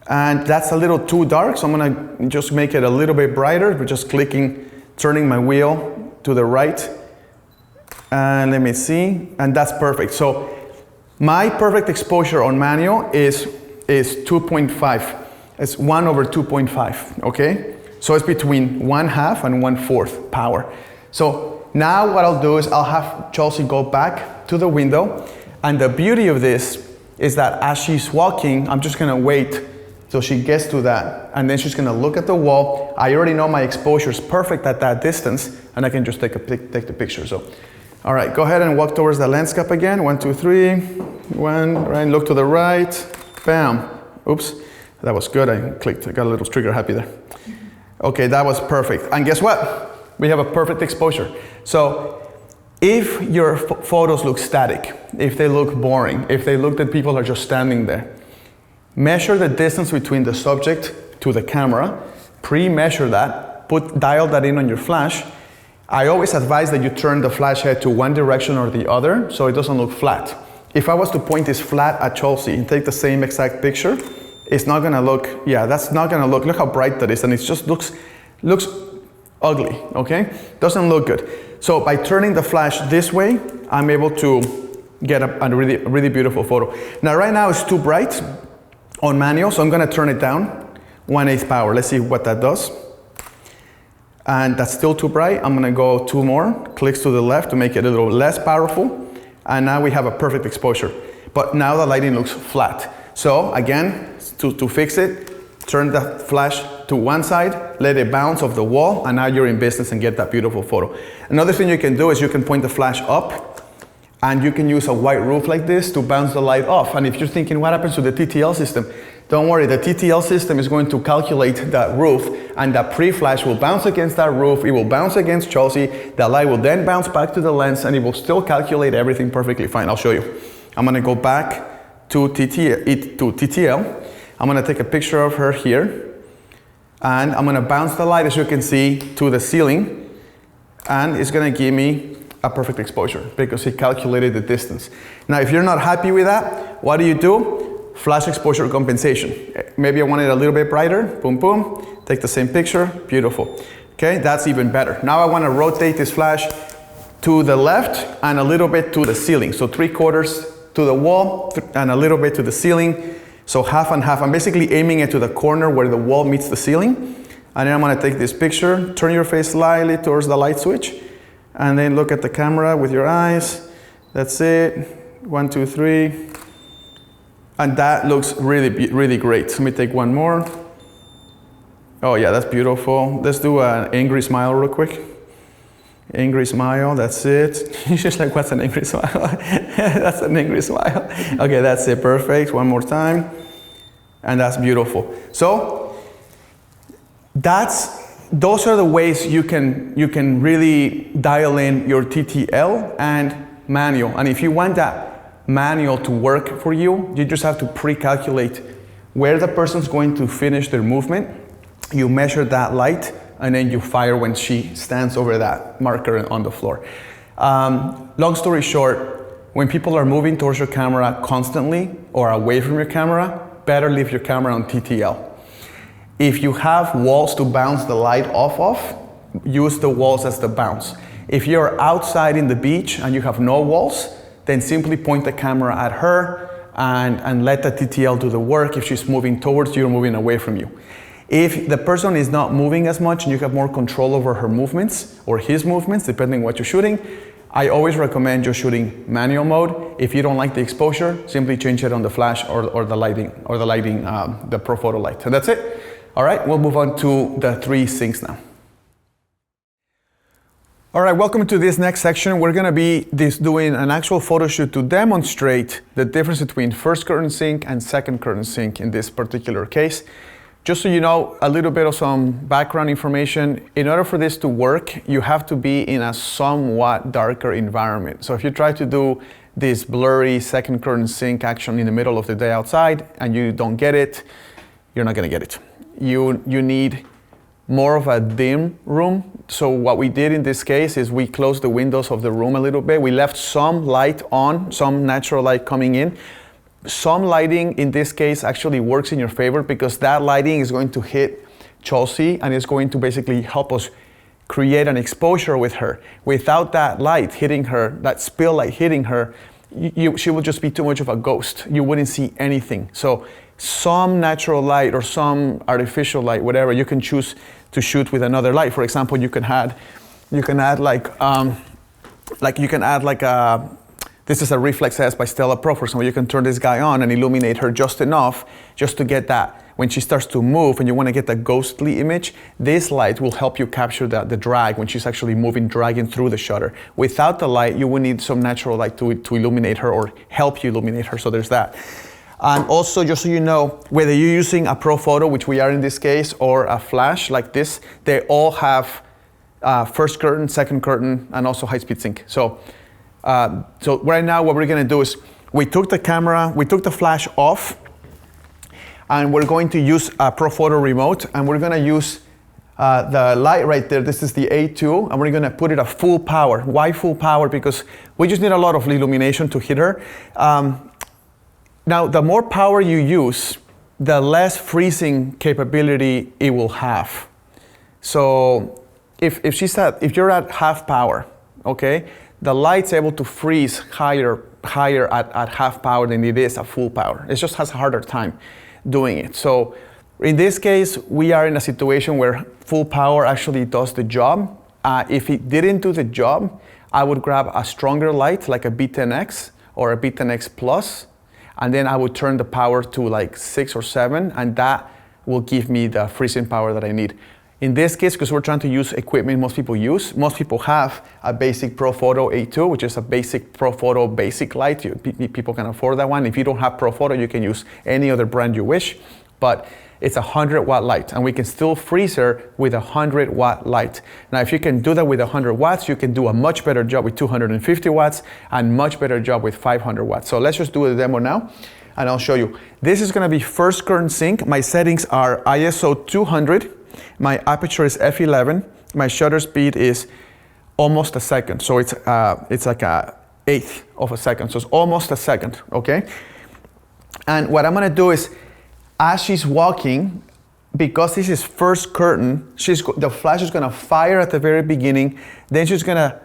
And that's a little too dark, so I'm gonna just make it a little bit brighter. We're just clicking, turning my wheel to the right. And let me see, and that's perfect. So my perfect exposure on manual is 2.5. It's 1/2.5, okay? So it's between 1/2 and 1/4 power. So now what I'll do is I'll have Chelsea go back to the window. And the beauty of this is that as she's walking, I'm just gonna wait till she gets to that. And then she's gonna look at the wall. I already know my exposure is perfect at that distance, and I can just take the picture. So, all right, go ahead and walk towards the lens cap again. 1, 2, 3, 1, right, look to the right, bam. Oops, that was good, I clicked, I got a little trigger happy there. Okay, that was perfect. And guess what? We have a perfect exposure. So if your photos look static, if they look boring, if they look that people are just standing there, measure the distance between the subject to the camera, pre-measure that, dial that in on your flash. I always advise that you turn the flash head to one direction or the other so it doesn't look flat. If I was to point this flat at Chelsea and take the same exact picture, it's not gonna look, yeah, that's not gonna look how bright that is, and it just looks ugly, okay? Doesn't look good. So by turning the flash this way, I'm able to get a really, really beautiful photo. Now right now it's too bright on manual, so I'm gonna turn it down, 1/8 power. Let's see what that does. And that's still too bright. I'm gonna go 2 more clicks to the left to make it a little less powerful. And now we have a perfect exposure. But now the lighting looks flat. So again, to fix it, turn the flash to one side, let it bounce off the wall, and now you're in business and get that beautiful photo. Another thing you can do is you can point the flash up, and you can use a white roof like this to bounce the light off. And if you're thinking, what happens to the TTL system? Don't worry, the TTL system is going to calculate that roof, and that pre-flash will bounce against that roof, it will bounce against Chelsea, the light will then bounce back to the lens, and it will still calculate everything perfectly fine. I'll show you. I'm gonna go back to TTL. I'm gonna take a picture of her here, and I'm gonna bounce the light, as you can see, to the ceiling, and it's gonna give me a perfect exposure because it calculated the distance. Now, if you're not happy with that, what do? Flash exposure compensation. Maybe I want it a little bit brighter, boom, boom, take the same picture, beautiful. Okay, that's even better. Now I wanna rotate this flash to the left and a little bit to the ceiling. So 3/4 to the wall and a little bit to the ceiling. So half and half. I'm basically aiming it to the corner where the wall meets the ceiling. And then I'm gonna take this picture, turn your face slightly towards the light switch, and then look at the camera with your eyes. That's it, 1, 2, 3. And that looks really, really great. Let me take one more. Oh yeah, that's beautiful. Let's do an angry smile real quick. Angry smile, that's it. You're just like, what's an angry smile? That's an angry smile. Okay, that's it, perfect. One more time. And that's beautiful. So, those are the ways you can really dial in your TTL and manual. And if you want that manual to work for you, you just have to pre-calculate where the person's going to finish their movement. You measure that light, and then you fire when she stands over that marker on the floor. Long story short, when people are moving towards your camera constantly or away from your camera, better leave your camera on TTL. If you have walls to bounce the light off of, use the walls as the bounce. If you're outside in the beach and you have no walls, then simply point the camera at her and let the TTL do the work. If she's moving towards you or moving away from you. If the person is not moving as much and you have more control over her movements or his movements, depending on what you're shooting, I always recommend just shooting manual mode. If you don't like the exposure, simply change it on the flash or the lighting, the ProPhoto light. And that's it. All right, we'll move on to the 3 sinks now. All right, welcome to this next section. We're gonna be doing an actual photo shoot to demonstrate the difference between first curtain sink and second curtain sink in this particular case. Just so you know, a little bit of some background information. In order for this to work, you have to be in a somewhat darker environment. So if you try to do this blurry second curtain sink action in the middle of the day outside and you don't get it, you're not gonna get it. You need more of a dim room. So what we did in this case is we closed the windows of the room a little bit. We left some light on, some natural light coming in. Some lighting in this case actually works in your favor because that lighting is going to hit Chelsea and it's going to basically help us create an exposure with her. Without that light hitting her, that spill light hitting her, she would just be too much of a ghost. You wouldn't see anything. So some natural light or some artificial light, whatever, you can choose to shoot with another light. For example, you can add like this is a Reflex S by Stella Pro, for example. You can turn this guy on and illuminate her just enough just to get that. When she starts to move and you want to get the ghostly image, this light will help you capture the drag when she's actually moving, dragging through the shutter. Without the light, you would need some natural light to illuminate her or help you illuminate her, so there's that. And also, just so you know, whether you're using a ProPhoto, which we are in this case, or a flash like this, they all have first curtain, second curtain, and also high-speed sync. So right now what we're gonna do is we took the flash off, and we're going to use a ProPhoto remote, and we're gonna use the light right there. This is the A2, and we're gonna put it at full power. Why full power? Because we just need a lot of illumination to hit her. Now, the more power you use, the less freezing capability it will have. So if you're at half power, okay, the light's able to freeze higher at half power than it is at full power. It just has a harder time doing it. So in this case, we are in a situation where full power actually does the job. If it didn't do the job, I would grab a stronger light like a B10X or a B10X Plus, and then I would turn the power to like 6 or 7, and that will give me the freezing power that I need. In this case, because we're trying to use equipment most people have a basic ProPhoto A2, which is a basic ProPhoto basic light. People can afford that one. If you don't have ProPhoto, you can use any other brand you wish, but it's a 100-watt light, and we can still freeze her with a 100-watt light. Now, if you can do that with 100 watts, you can do a much better job with 250 watts and much better job with 500 watts. So let's just do the demo now, and I'll show you. This is gonna be first curtain sync. My settings are ISO 200. My aperture is f11. My shutter speed is almost a second. So it's like a 1/8 of a second. So it's almost a second, okay? And what I'm gonna do is, as she's walking, because this is first curtain, the flash is gonna fire at the very beginning, then she's gonna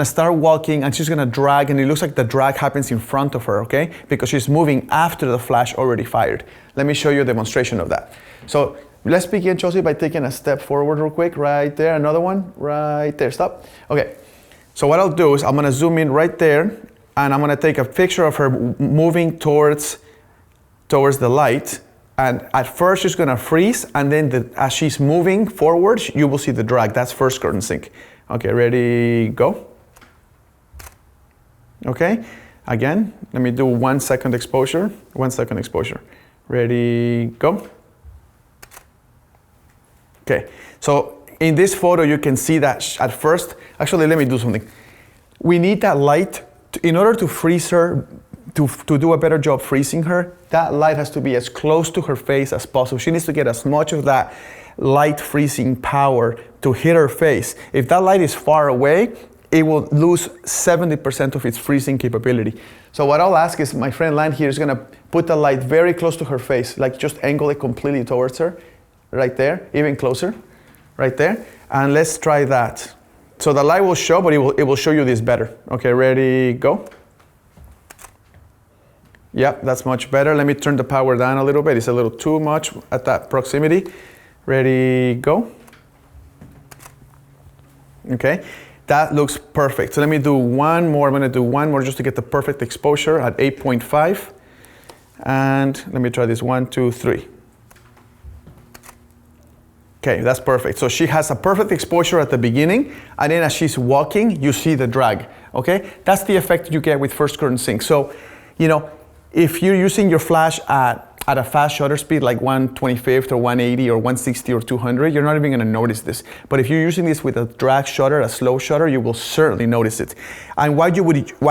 start walking and she's gonna drag, and it looks like the drag happens in front of her, okay? Because she's moving after the flash already fired. Let me show you a demonstration of that. So let's begin, Chelsea, by taking a step forward real quick, right there, another one, right there, stop. Okay, so what I'll do is I'm gonna zoom in right there, and I'm gonna take a picture of her moving towards the light. And at first she's gonna freeze, and then as she's moving forward, you will see the drag. That's first curtain sync. Okay, ready, go. Okay, again, let me do 1 second exposure. 1 second exposure. Ready, go. Okay, so in this photo, you can see that at first, actually, let me do something. We need that light in order to freeze her, to do a better job freezing her. That light has to be as close to her face as possible. She needs to get as much of that light freezing power to hit her face. If that light is far away, it will lose 70% of its freezing capability. So what I'll ask is my friend Lan here is gonna put the light very close to her face, like just angle it completely towards her, right there, even closer, right there. And let's try that. So the light will show, but it will show you this better. Okay, ready, go. Yep, that's much better. Let me turn the power down a little bit. It's a little too much at that proximity. Ready, go. Okay, that looks perfect. So let me do one more. I'm gonna do one more just to get the perfect exposure at 8.5. And let me try this, 1, 2, 3. Okay, that's perfect. So she has a perfect exposure at the beginning, and then as she's walking, you see the drag, okay? That's the effect you get with first curtain sync. So, you know, if you're using your flash at a fast shutter speed like 1/25 or 180 or 160 or 200, you're not even gonna notice this. But if you're using this with a drag shutter, a slow shutter, you will certainly notice it. And why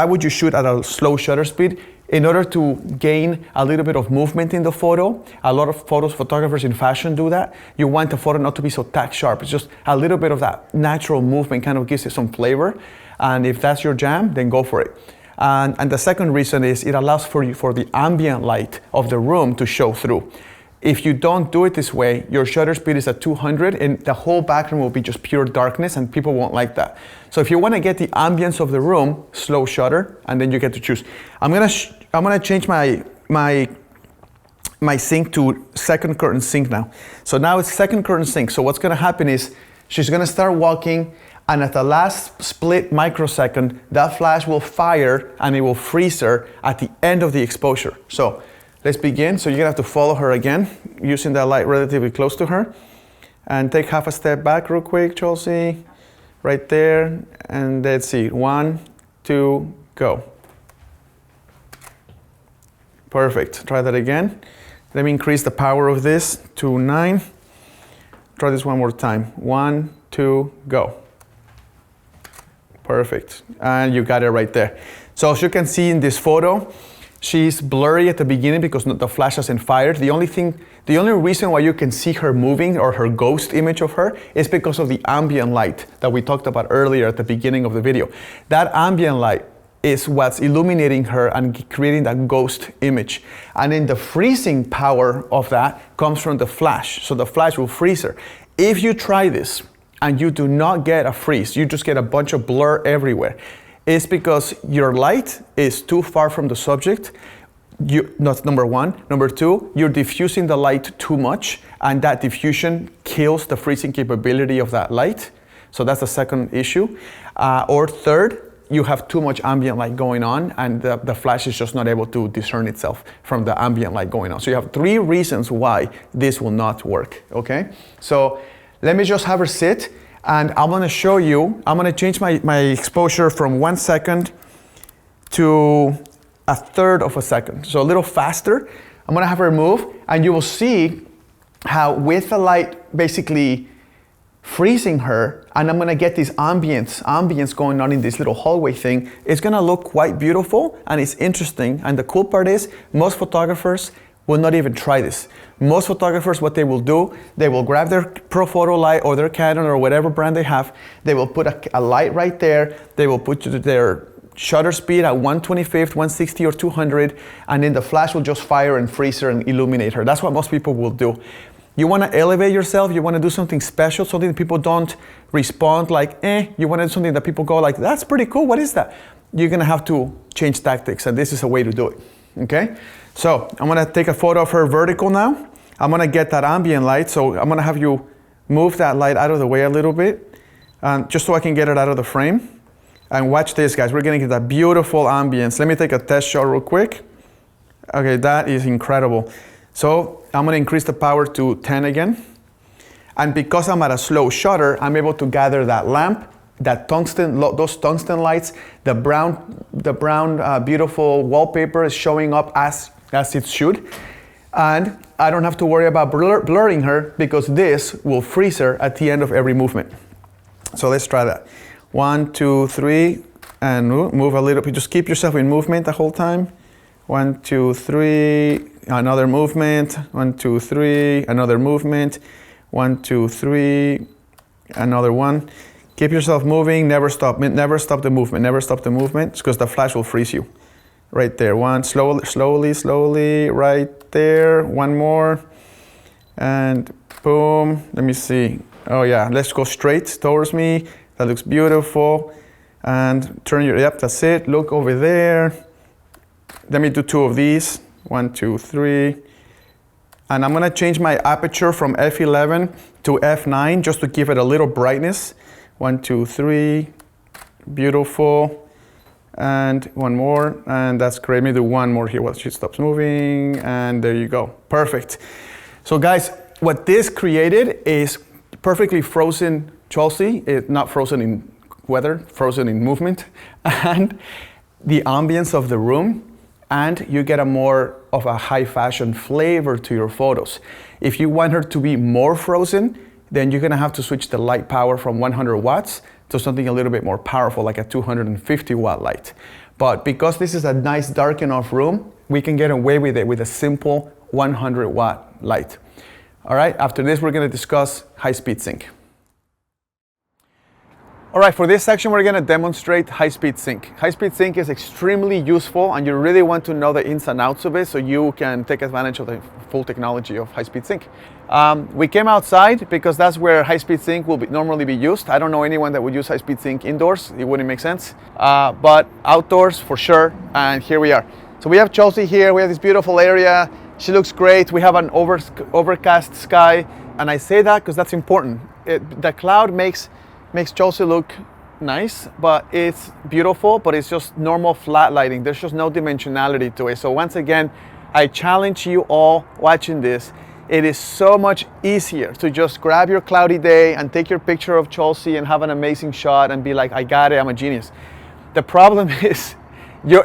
would you shoot at a slow shutter speed? In order to gain a little bit of movement in the photo. A lot of photographers in fashion do that. You want the photo not to be so tack sharp. It's just a little bit of that natural movement kind of gives it some flavor. And if that's your jam, then go for it. And the second reason is it allows for the ambient light of the room to show through. If you don't do it this way, your shutter speed is at 200 and the whole background will be just pure darkness and people won't like that. So if you want to get the ambience of the room, slow shutter, and then you get to choose. I'm gonna change my sync to second curtain sync now. So now it's second curtain sync. So what's gonna happen is she's gonna start walking, and at the last split microsecond, that flash will fire and it will freeze her at the end of the exposure. So let's begin. So you're gonna have to follow her again, using that light relatively close to her. And take half a step back real quick, Chelsea. Right there, and let's see, 1, 2, go. Perfect, try that again. Let me increase the power of this to 9. Try this one more time. 1, 2, go. Perfect, and you got it right there. So as you can see in this photo, she's blurry at the beginning because the flash hasn't fired. The only reason why you can see her moving or her ghost image of her is because of the ambient light that we talked about earlier at the beginning of the video. That ambient light is what's illuminating her and creating that ghost image. And then the freezing power of that comes from the flash. So the flash will freeze her. If you try this and you do not get a freeze, you just get a bunch of blur everywhere, it's because your light is too far from the subject. That's number one. Number two, you're diffusing the light too much, and that diffusion kills the freezing capability of that light. So that's the second issue. Or third, you have too much ambient light going on, and the flash is just not able to discern itself from the ambient light going on. So you have 3 reasons why this will not work, okay? So let me just have her sit, and I'm gonna show you, I'm gonna change my exposure from 1 second to 1/3 of a second. So a little faster. I'm gonna have her move, and you will see how with the light basically freezing her, and I'm gonna get this ambience going on in this little hallway thing. It's gonna look quite beautiful, and it's interesting. And the cool part is, most photographers will not even try this. Most photographers, what they will do, they will grab their Profoto light or their Canon or whatever brand they have. They will put a light right there. They will put their shutter speed at 1/25, 160 or 200, and then the flash will just fire and freeze her and illuminate her. That's what most people will do. You wanna elevate yourself, you wanna do something special, something that people don't respond like, you wanna do something that people go like, that's pretty cool, what is that? You're gonna have to change tactics, and this is a way to do it, okay? So I'm gonna take a photo of her vertical now. I'm gonna get that ambient light, so I'm gonna have you move that light out of the way a little bit, just so I can get it out of the frame. And watch this, guys, we're gonna get that beautiful ambience. Let me take a test shot real quick. Okay, that is incredible. So I'm gonna increase the power to 10 again. And because I'm at a slow shutter, I'm able to gather that lamp, that tungsten, those tungsten lights, the brown beautiful wallpaper is showing up as it should. And I don't have to worry about blurring her, because this will freeze her at the end of every movement. So let's try that. 1, 2, 3, and move a little bit. Just keep yourself in movement the whole time. 1, 2, 3, another movement. 1, 2, 3, another movement. 1, 2, 3, another one. Keep yourself moving, never stop the movement, never stop the movement, because the flash will freeze you. Right there, one, slowly, right there, one more, and boom, let me see. Oh yeah, let's go straight towards me, that looks beautiful. And turn your, yep, that's it, look over there. Let me do 2 of these, 1, 2, 3. And I'm gonna change my aperture from f11 to f9 just to give it a little brightness. 1, 2, 3, beautiful. And one more, and that's great. Let me do one more here while she stops moving, and there you go, perfect. So guys, what this created is perfectly frozen Chelsea, not frozen in weather, frozen in movement, and the ambience of the room, and you get a more of a high fashion flavor to your photos. If you want her to be more frozen, then you're gonna have to switch the light power from 100 watts to something a little bit more powerful, like a 250 watt light. But because this is a nice dark enough room, we can get away with it with a simple 100 watt light. All right, after this, we're gonna discuss high-speed sync. All right, for this section, we're gonna demonstrate high-speed sync. High-speed sync is extremely useful, and you really want to know the ins and outs of it so you can take advantage of the full technology of high-speed sync. We came outside because that's where high-speed sync will normally be used. I don't know anyone that would use high-speed sync indoors. It wouldn't make sense. But outdoors, for sure, and here we are. So we have Chelsea here. We have this beautiful area. She looks great. We have an overcast sky, and I say that because that's important. The cloud makes Chelsea look nice, but it's beautiful, but it's just normal flat lighting. There's just no dimensionality to it. So once again, I challenge you all watching this. It is so much easier to just grab your cloudy day and take your picture of Chelsea and have an amazing shot and be like, I got it, I'm a genius. The problem is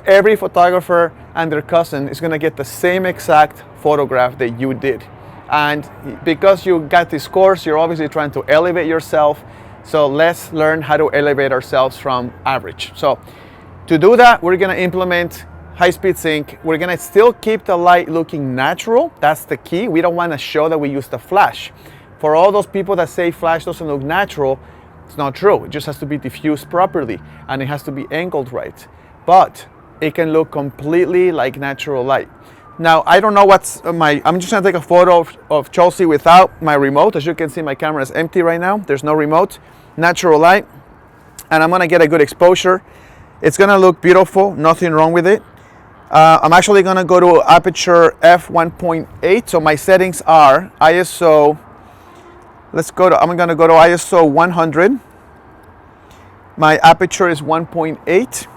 every photographer and their cousin is gonna get the same exact photograph that you did. And because you got this course, you're obviously trying to elevate yourself. So let's learn how to elevate ourselves from average. So to do that, we're gonna implement high-speed sync. We're gonna still keep the light looking natural. That's the key. We don't wanna show that we use the flash. For all those people that say flash doesn't look natural, it's not true. It just has to be diffused properly and it has to be angled right. But it can look completely like natural light. Now, I don't know I'm just gonna take a photo of Chelsea without my remote. As you can see, my camera is empty right now. There's no remote, natural light. And I'm gonna get a good exposure. It's gonna look beautiful, nothing wrong with it. I'm actually gonna go to aperture f1.8. So my settings are ISO, I'm gonna go to ISO 100. My aperture is 1.8.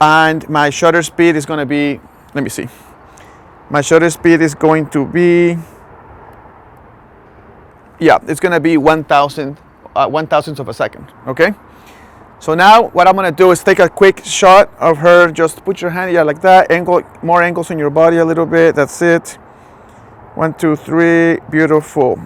And my shutter speed is gonna be, let me see. My shutter speed is going to be, it's gonna be 1,000th of a second, okay? So now what I'm gonna do is take a quick shot of her. Just put your hand, like that, more angles on your body a little bit, that's it. 1, 2, 3, beautiful.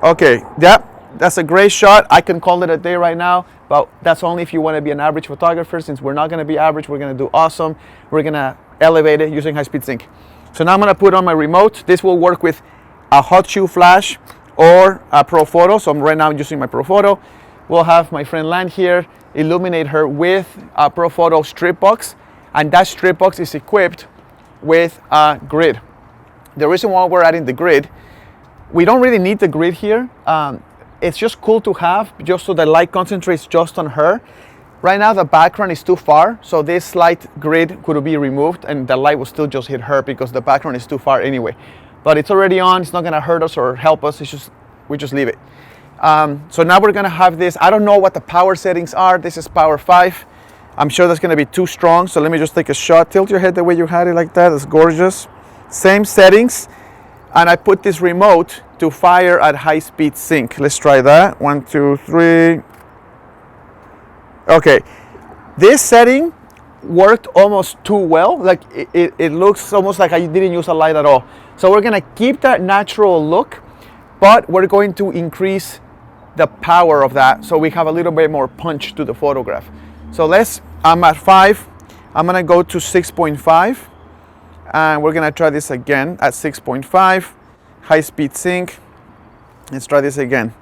Okay, that's a great shot. I can call it a day right now, but that's only if you wanna be an average photographer. Since we're not gonna be average, we're gonna do awesome. We're gonna elevate it using high-speed sync. So now I'm gonna put on my remote. This will work with a hot shoe flash or a Profoto. So right now I'm using my Profoto. We'll have my friend Lan here illuminate her with a Profoto strip box, and that strip box is equipped with a grid. The reason why we're adding the grid, we don't really need the grid here. It's just cool to have, just so the light concentrates just on her. Right now the background is too far, so this light grid could be removed and the light will still just hit her because the background is too far anyway. But it's already on, it's not gonna hurt us or help us, we just leave it. So now we're gonna have this, I don't know what the power settings are. This is power 5. I'm sure that's gonna be too strong, so let me just take a shot. Tilt your head the way you had it, like that, it's gorgeous. Same settings, and I put this remote to fire at high-speed sync. Let's try that, 1, 2, 3. Okay, this setting worked almost too well. Like it looks almost like I didn't use a light at all. So we're gonna keep that natural look, but we're going to increase the power of that so we have a little bit more punch to the photograph. So I'm at 5. I'm gonna go to 6.5, and we're gonna try this again at 6.5, high-speed sync. Let's try this again.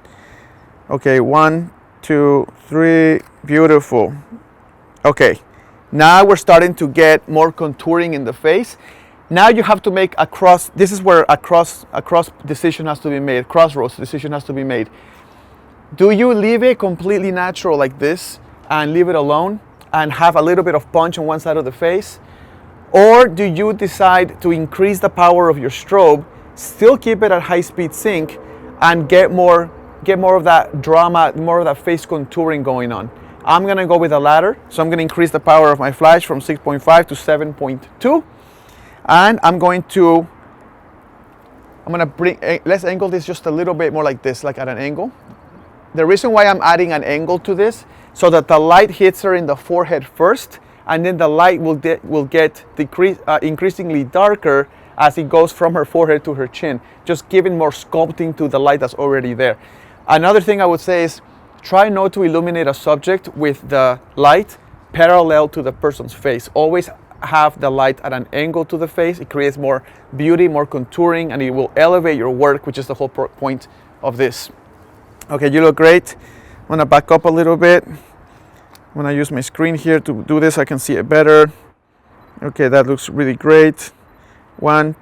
Okay, 1, 2, 3, beautiful. Okay, now we're starting to get more contouring in the face. Now you have to make a cross. This is where a cross decision has to be made. Crossroads decision has to be made. Do you leave it completely natural like this and leave it alone and have a little bit of punch on one side of the face? Or do you decide to increase the power of your strobe, still keep it at high speed sync, and get more of that drama, more of that face contouring going on? I'm gonna go with the latter. So I'm gonna increase the power of my flash from 6.5 to 7.2. And I'm gonna let's angle this just a little bit more like this, like at an angle. The reason why I'm adding an angle to this, so that the light hits her in the forehead first, and then the light will get increasingly darker as it goes from her forehead to her chin, just giving more sculpting to the light that's already there. Another thing I would say is, try not to illuminate a subject with the light parallel to the person's face. Always have the light at an angle to the face. It creates more beauty, more contouring, and it will elevate your work, which is the whole point of this. Okay, you look great. I'm gonna back up a little bit. When I use my screen here to do this, I can see it better. Okay, that looks really great. 1,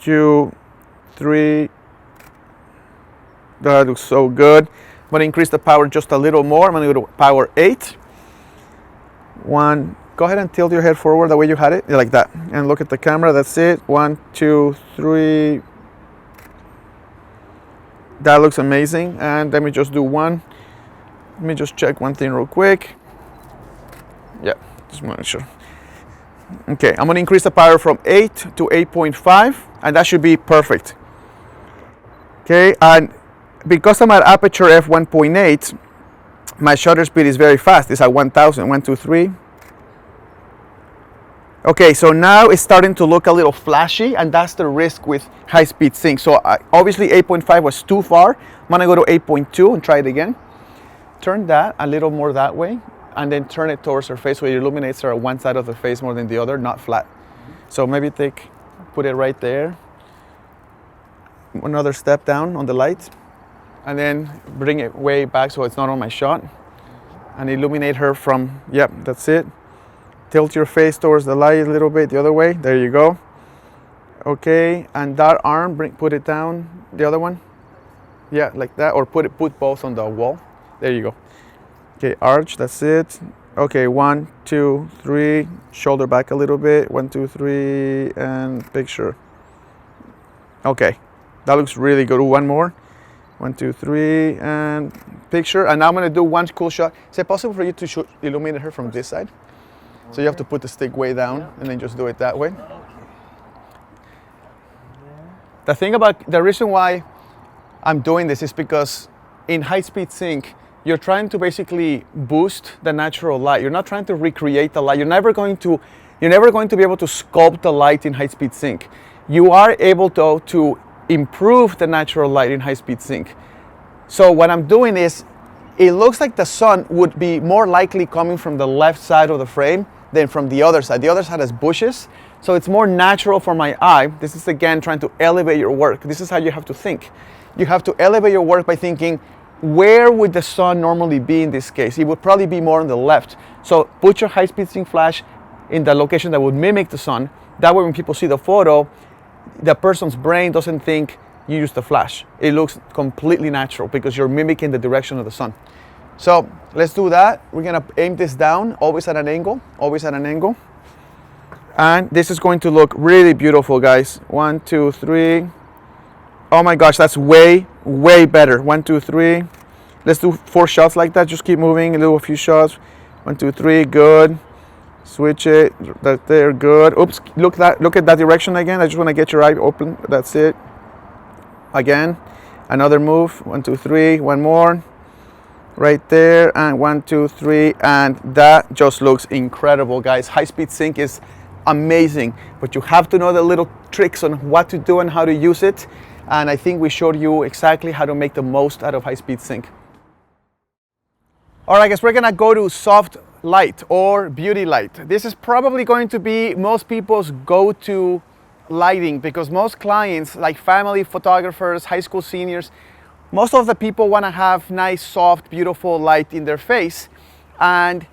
2, 3. That looks so good. I'm gonna increase the power just a little more. I'm gonna go to power 8. 1, go ahead and tilt your head forward the way you had it, like that. And look at the camera, that's it. 1, 2, 3. That looks amazing. And let me just do one. Let me just check one thing real quick. Yeah, just want to make sure. Okay, I'm gonna increase the power from 8 to 8.5, and that should be perfect. Okay, and because I'm at aperture f1.8, my shutter speed is very fast. It's at 1000. 1, 2, 3. Okay, so now it's starting to look a little flashy, and that's the risk with high-speed sync. So obviously 8.5 was too far. I'm gonna go to 8.2 and try it again. Turn that a little more that way, and then turn it towards her face, where it illuminates her on one side of the face more than the other, not flat. So maybe put it right there. Another step down on the light, and then bring it way back so it's not on my shot, and illuminate her from, yep, that's it. Tilt your face towards the light a little bit the other way. There you go. Okay, and that arm, put it down. The other one, yeah, like that, or put both on the wall. There you go. Okay, arch. That's it. Okay, 1, 2, 3. Shoulder back a little bit. 1, 2, 3, and picture. Okay, that looks really good. One more. 1, 2, 3, and picture. And now I'm gonna do one cool shot. Is it possible for you to illuminate her from this side? So you have to put the stick way down and then just do it that way. The reason why I'm doing this is because in high speed sync, you're trying to basically boost the natural light. You're not trying to recreate the light. You're never going to be able to sculpt the light in high speed sync. You are able to improve the natural light in high speed sync. So what I'm doing is, it looks like the sun would be more likely coming from the left side of the frame than from the other side. The other side has bushes, so it's more natural for my eye. This is again trying to elevate your work. This is how you have to think. You have to elevate your work by thinking, where would the sun normally be in this case? It would probably be more on the left. So put your high-speed sync flash in the location that would mimic the sun. That way when people see the photo, the person's brain doesn't think you use the flash. It looks completely natural because you're mimicking the direction of the sun. So let's do that. We're gonna aim this down, always at an angle, always at an angle. And this is going to look really beautiful, guys. 1, 2, 3. Oh my gosh, that's way, way better. 1, 2, 3. Let's do 4 shots like that. Just keep moving, a few shots. 1, 2, 3, good. Switch it, right there, good. Oops, look at that direction again. I just wanna get your eye open, that's it. Again, another move. 1, 2, 3, one more. Right there, and 1, 2, 3, and that just looks incredible, guys. High speed sync is amazing, but you have to know the little tricks on what to do and how to use it. And I think we showed you exactly how to make the most out of high speed sync. All right, guys, we're gonna go to soft light or beauty light. This is probably going to be most people's go-to lighting, because most clients, like family photographers, high school seniors, Most of the people want to have nice, soft, beautiful light in their face, and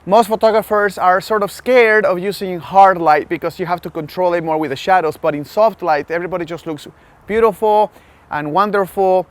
most photographers are sort of scared of using hard light because you have to control it more with the shadows. But in soft light, everybody just looks beautiful and wonderful,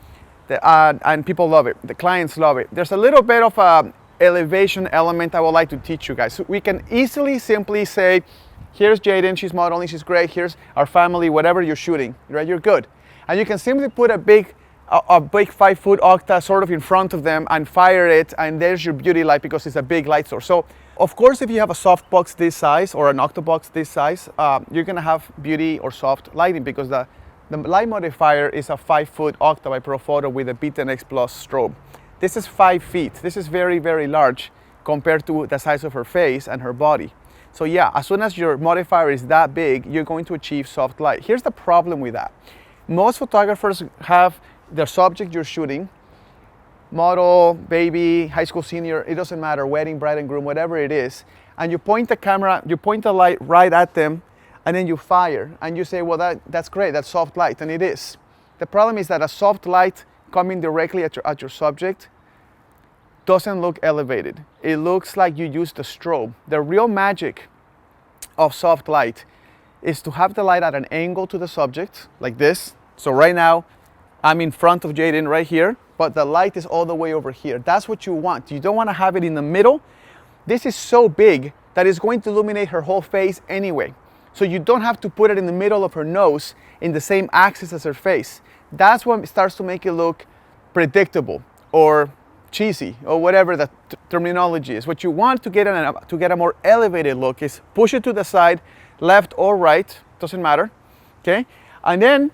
and people love it. The clients love it. There's a little bit of a elevation element I would like to teach you guys. So we can easily, simply say, here's Jaden, she's modeling, she's great. Here's our family, whatever you're shooting, right? You're good. And you can simply put a big 5-foot octa sort of in front of them and fire it, and there's your beauty light because it's a big light source. So of course, if you have a softbox this size or an octabox this size, you're gonna have beauty or soft lighting because the light modifier is a 5-foot octa by Profoto with a B10X Plus strobe. This is 5 feet. This is very, very large compared to the size of her face and her body. So yeah, as soon as your modifier is that big, you're going to achieve soft light. Here's the problem with that. Most photographers have their subject you're shooting, model, baby, high school senior, it doesn't matter, wedding, bride and groom, whatever it is, and you point the camera, you point the light right at them, and then you fire, and you say, well, that's great, that's soft light, and it is. The problem is that a soft light coming directly at your subject doesn't look elevated. It looks like you used a strobe. The real magic of soft light is to have the light at an angle to the subject, like this. So right now, I'm in front of Jaden right here, but the light is all the way over here. That's what you want. You don't want to have it in the middle. This is so big that it's going to illuminate her whole face anyway. So you don't have to put it in the middle of her nose in the same axis as her face. That's what starts to make it look predictable or cheesy or whatever the terminology is. What you want to get a more elevated look is push it to the side, left or right, doesn't matter, okay? And then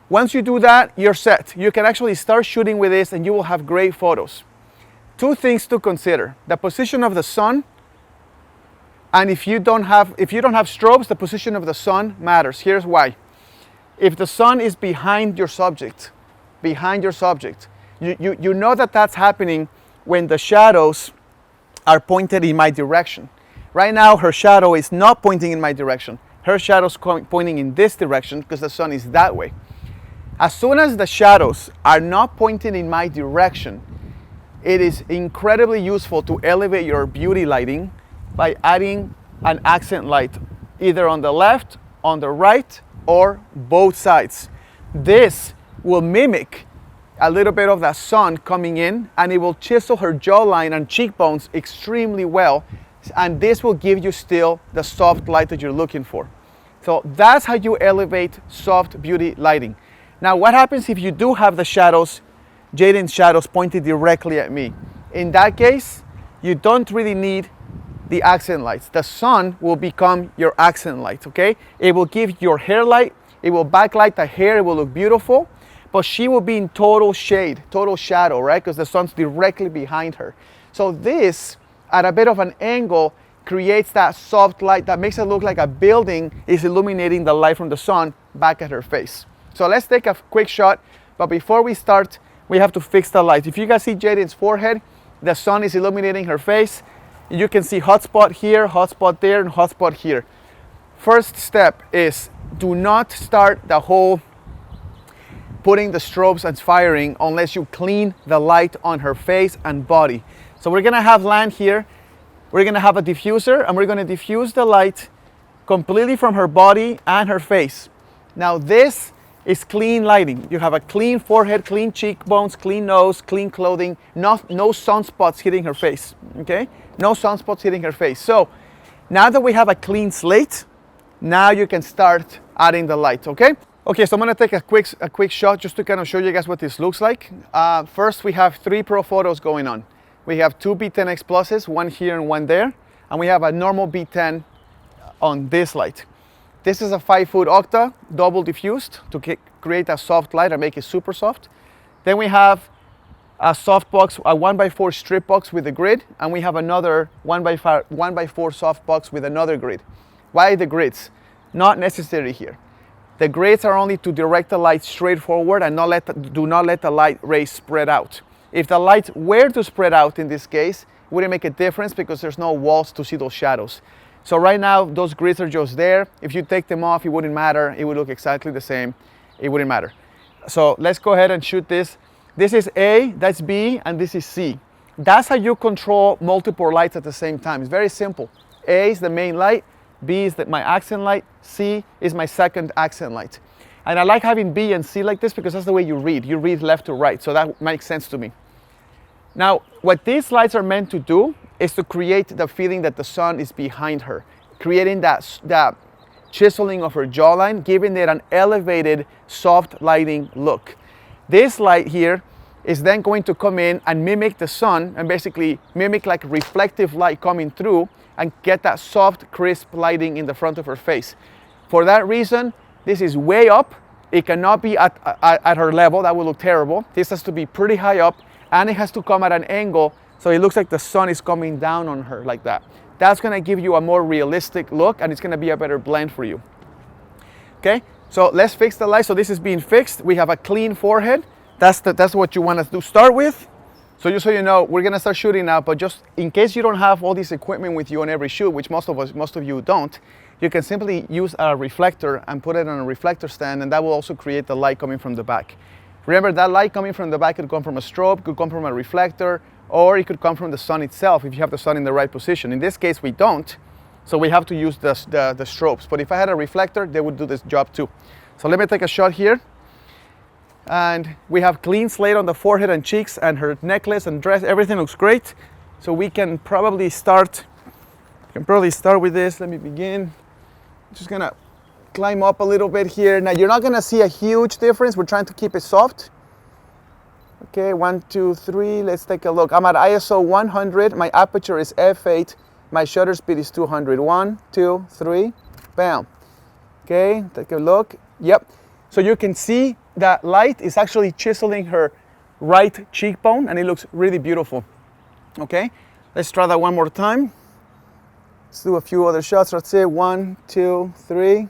once you do that, you're set. You can actually start shooting with this and you will have great photos. 2 things to consider: the position of the sun, and if you don't have strobes, the position of the sun matters. Here's why. If the sun is behind your subject, you know that that's happening when the shadows are pointed in my direction. Right now, her shadow is not pointing in my direction. Her shadow's pointing in this direction because the sun is that way. As soon as the shadows are not pointing in my direction, it is incredibly useful to elevate your beauty lighting by adding an accent light, either on the left, on the right, or both sides. This will mimic a little bit of the sun coming in, and it will chisel her jawline and cheekbones extremely well, and this will give you still the soft light that you're looking for. So that's how you elevate soft beauty lighting. Now what happens if you do have the shadows, Jaden's shadows pointed directly at me? In that case, you don't really need the accent lights. The sun will become your accent light, okay? It will give your hair light, it will backlight the hair, it will look beautiful, but she will be in total shade, total shadow, right? Because the sun's directly behind her. So this, at a bit of an angle, creates that soft light that makes it look like a building is illuminating the light from the sun back at her face. So let's take a quick shot, but before we start, we have to fix the light. If you guys see Jaden's forehead, the sun is illuminating her face. You can see hotspot here, hotspot there, and hotspot here. First step is do not start the whole putting the strobes and firing unless you clean the light on her face and body. So we're gonna have land here. We're gonna have a diffuser, and we're gonna diffuse the light completely from her body and her face. Now this is clean lighting. You have a clean forehead, clean cheekbones, clean nose, clean clothing, no sunspots hitting her face, okay? No sunspots hitting her face. So now that we have a clean slate, now you can start adding the light, okay? Okay, so I'm gonna take a quick shot just to kind of show you guys what this looks like. First, we have 3 Profotos going on. We have 2 B10X Pluses, one here and one there, and we have a normal B10 on this light. This is a 5-foot octa, double diffused to create a soft light and make it super soft. Then we have a soft box, a 1x4 strip box with a grid, and we have another 1x4 soft box with another grid. Why the grids? Not necessary here. The grids are only to direct the light straight forward and do not let the light rays spread out. If the light were to spread out in this case, it wouldn't make a difference because there's no walls to see those shadows. So right now, those grids are just there. If you take them off, it wouldn't matter. It would look exactly the same. It wouldn't matter. So let's go ahead and shoot this This is A, that's B, and this is C. That's how you control multiple lights at the same time. It's very simple. A is the main light, B is my accent light, C is my second accent light. And I like having B and C like this because that's the way you read. You read left to right, so that makes sense to me. Now, what these lights are meant to do is to create the feeling that the sun is behind her, creating that chiseling of her jawline, giving it an elevated, soft lighting look. This light here is then going to come in and mimic the sun and basically mimic like reflective light coming through and get that soft, crisp lighting in the front of her face. For that reason, this is way up. It cannot be at her level. That would look terrible. This has to be pretty high up, and it has to come at an angle so it looks like the sun is coming down on her like that. That's gonna give you a more realistic look, and it's gonna be a better blend for you. Okay, so let's fix the light. So this is being fixed. We have a clean forehead. That's what you want us to start with. So just so you know, we're gonna start shooting now, but just in case you don't have all this equipment with you on every shoot, which most of you don't, you can simply use a reflector and put it on a reflector stand, and that will also create the light coming from the back. Remember, that light coming from the back could come from a strobe, could come from a reflector, or it could come from the sun itself if you have the sun in the right position. In this case, we don't, so we have to use the strobes. But if I had a reflector, they would do this job too. So let me take a shot here. And we have clean slate on the forehead and cheeks, and her necklace and dress, everything looks great. So we can probably start with this. Let me begin. Just gonna climb up a little bit here. Now you're not gonna see a huge difference. We're trying to keep it soft. Okay, 1, 2, 3, let's take a look. I'm at ISO 100, my aperture is f8, my shutter speed is 200. 1, 2, 3, bam. Okay, take a look. Yep, so you can see that light is actually chiseling her right cheekbone, and it looks really beautiful. Okay, let's try that one more time. Let's do a few other shots. Let's say 1, 2, 3,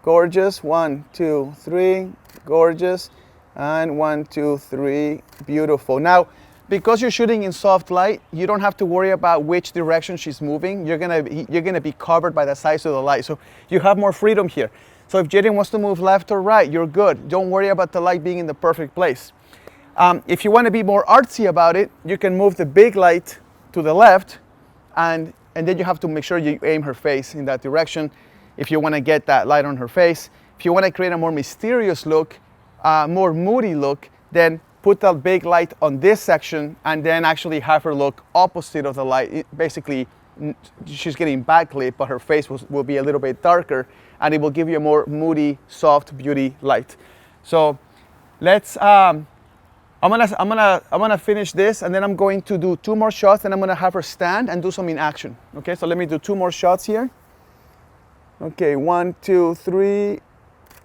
gorgeous. 1, 2, 3, gorgeous. And 1, 2, 3, beautiful. Now, because you're shooting in soft light, you don't have to worry about which direction she's moving. You're gonna be covered by the size of the light, so you have more freedom here. So if Jaden wants to move left or right, you're good. Don't worry about the light being in the perfect place. If you want to be more artsy about it, you can move the big light to the left, and then you have to make sure you aim her face in that direction if you want to get that light on her face. If you want to create a more mysterious look, more moody look, then put that big light on this section and then actually have her look opposite of the light. Basically, she's getting backlit, but her face will be a little bit darker, and it will give you a more moody, soft beauty light. So let's, I'm gonna finish this, and then I'm going to do 2 more shots, and I'm gonna have her stand and do some in action. Okay, so let me do 2 more shots here. Okay, 1, 2, 3,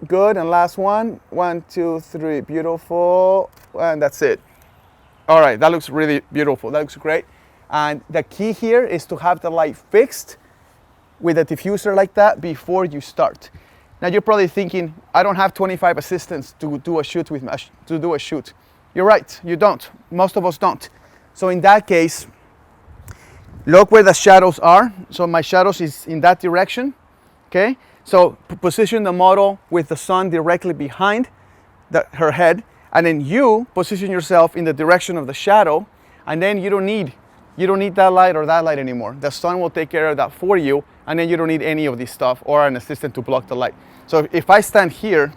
good, and last one. 1, 2, 3, beautiful, and that's it. All right, that looks really beautiful. That looks great. And the key here is to have the light fixed with a diffuser like that before you start. Now you're probably thinking, I don't have 25 assistants to do a shoot with me, You're right, you don't. Most of us don't. So in that case, look where the shadows are. So my shadows is in that direction, okay? So position the model with the sun directly behind her head, and then you position yourself in the direction of the shadow, and then you don't need that light or that light anymore. The sun will take care of that for you, and then you don't need any of this stuff or an assistant to block the light. So if I stand here,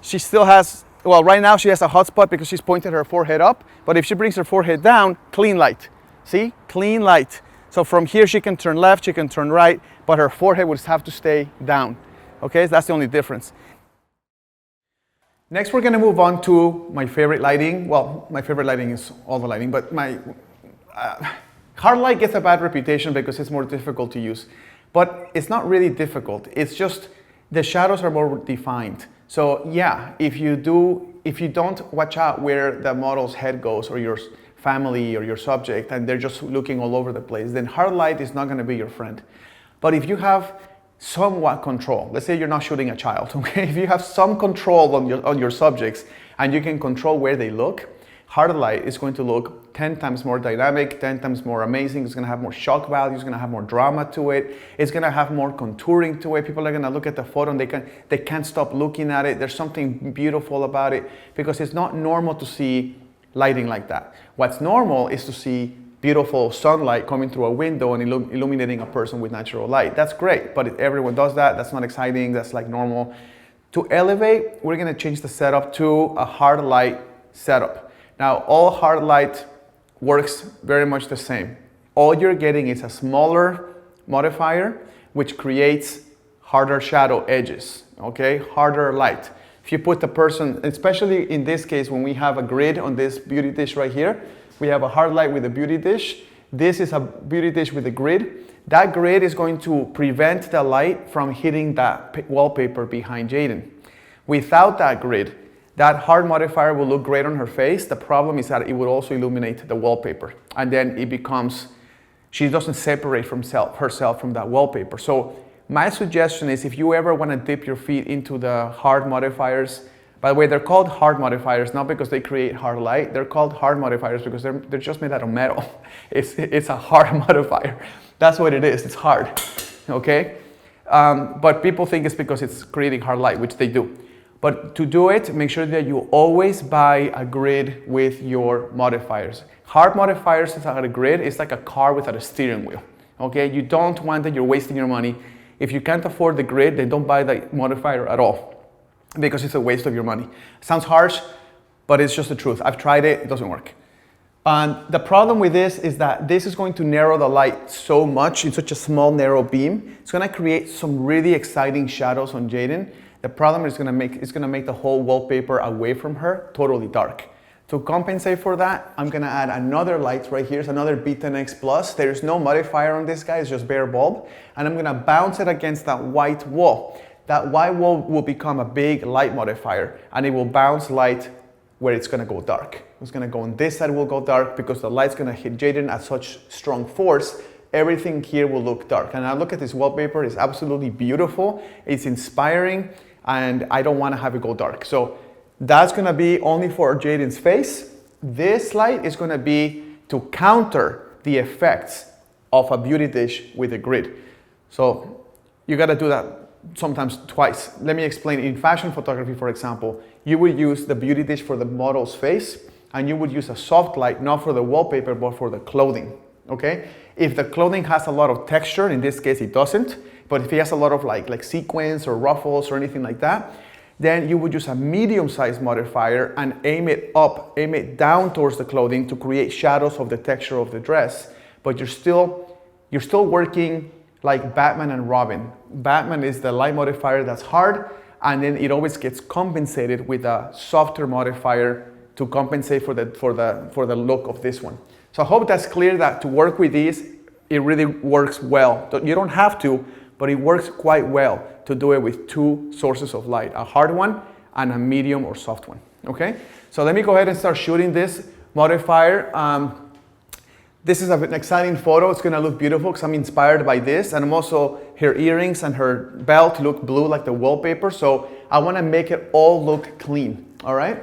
she still has, well, right now she has a hot spot because she's pointed her forehead up, but if she brings her forehead down, clean light. See, clean light. So from here she can turn left, she can turn right, but her forehead would have to stay down. Okay, so that's the only difference. Next, we're gonna move on to my favorite lighting. Well, my favorite lighting is all the lighting, but my hard light gets a bad reputation because it's more difficult to use. But it's not really difficult. It's just the shadows are more defined. So yeah, if you don't watch out where the model's head goes, or your family or your subject, and they're just looking all over the place, then hard light is not gonna be your friend. But if you have somewhat control, let's say you're not shooting a child, okay? If you have some control on your subjects and you can control where they look, hard light is going to look 10 times more dynamic, 10 times more amazing. It's going to have more shock value. It's going to have more drama to it. It's going to have more contouring to it. People are going to look at the photo and they can't stop looking at it. There's something beautiful about it because it's not normal to see lighting like that. What's normal is to see beautiful sunlight coming through a window and illuminating a person with natural light. That's great, but if everyone does that, that's not exciting. That's like normal. To elevate, we're going to change the setup to a hard light setup. Now, all hard light works very much the same. All you're getting is a smaller modifier, which creates harder shadow edges, okay? Harder light. If you put the person, especially in this case, when we have a grid on this beauty dish right here, we have a hard light with a beauty dish. This is a beauty dish with a grid. That grid is going to prevent the light from hitting that wallpaper behind Jaden. Without that grid, that hard modifier will look great on her face. The problem is that it would also illuminate the wallpaper. And then it becomes, she doesn't separate herself from that wallpaper. So my suggestion is if you ever want to dip your feet into the hard modifiers, by the way, they're called hard modifiers, not because they create hard light. They're called hard modifiers because they're just made out of metal. It's a hard modifier. That's what it is. It's hard, okay? But people think it's because it's creating hard light, which they do. But to do it, make sure that you always buy a grid with your modifiers. Hard modifiers without a grid is like a car without a steering wheel. Okay, you don't want that, you're wasting your money. If you can't afford the grid, then don't buy the modifier at all because it's a waste of your money. Sounds harsh, but it's just the truth. I've tried it, it doesn't work. And the problem with this is that this is going to narrow the light so much in such a small, narrow beam. It's going to create some really exciting shadows on Jaden. The problem is it's going to make the whole wallpaper away from her totally dark. To compensate for that, I'm going to add another light right here. It's another B10X Plus. There's no modifier on this guy, it's just bare bulb. And I'm going to bounce it against that white wall. That white wall will become a big light modifier and it will bounce light where it's going to go dark. It's going to go on this side, will go dark because the light's going to hit Jaden at such strong force. Everything here will look dark. And I look at this wallpaper, it's absolutely beautiful. It's inspiring. And I don't want to have it go dark. So that's going to be only for Jaden's face. This light is going to be to counter the effects of a beauty dish with a grid. So you got to do that sometimes twice. Let me explain. In fashion photography, for example, you would use the beauty dish for the model's face and you would use a soft light, not for the wallpaper, but for the clothing. Okay? If the clothing has a lot of texture, in this case it doesn't, but if it has a lot of like sequins or ruffles or anything like that, then you would use a medium-sized modifier and aim it down towards the clothing to create shadows of the texture of the dress. But you're still working like Batman and Robin. Batman is the light modifier that's hard, and then it always gets compensated with a softer modifier to compensate for the look of this one. So I hope that's clear that to work with these, it really works well. You don't have to, but it works quite well to do it with two sources of light, a hard one and a medium or soft one, okay? So let me go ahead and start shooting this modifier. This is an exciting photo. It's gonna look beautiful because I'm inspired by this, and I'm also, her earrings and her belt look blue like the wallpaper, so I wanna make it all look clean, all right?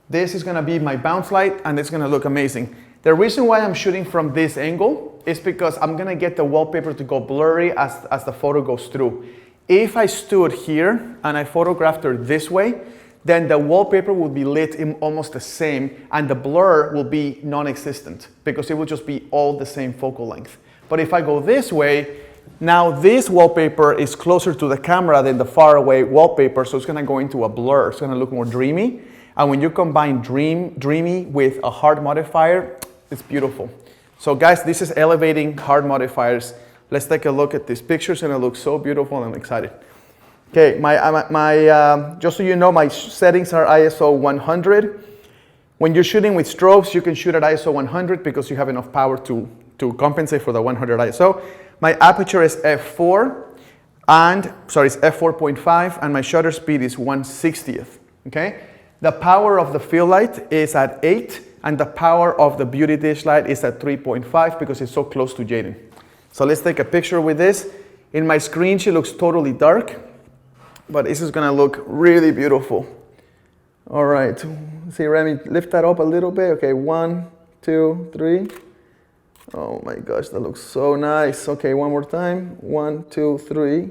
This is gonna be my bounce light and it's gonna look amazing. The reason why I'm shooting from this angle is because I'm gonna get the wallpaper to go blurry as the photo goes through. If I stood here and I photographed her this way, then the wallpaper will be lit in almost the same and the blur will be non-existent because it will just be all the same focal length. But if I go this way, now this wallpaper is closer to the camera than the far away wallpaper, so it's gonna go into a blur. It's gonna look more dreamy. And when you combine dreamy with a hard modifier, it's beautiful. So guys, this is elevating hard modifiers. Let's take a look at these pictures and it looks so beautiful and I'm excited. Okay, just so you know, my settings are ISO 100. When you're shooting with strobes, you can shoot at ISO 100 because you have enough power to compensate for the 100 ISO. My aperture is f4 and, sorry, it's f4.5 and my shutter speed is 1/60th, okay? The power of the fill light is at 8 and the power of the beauty dish light is at 3.5 because it's so close to Jaden. So let's take a picture with this. In my screen, she looks totally dark, but this is gonna look really beautiful. All right, See, Remy, lift that up a little bit. Okay, 1, 2, 3. Oh my gosh, that looks so nice. Okay, one more time. 1, 2, 3.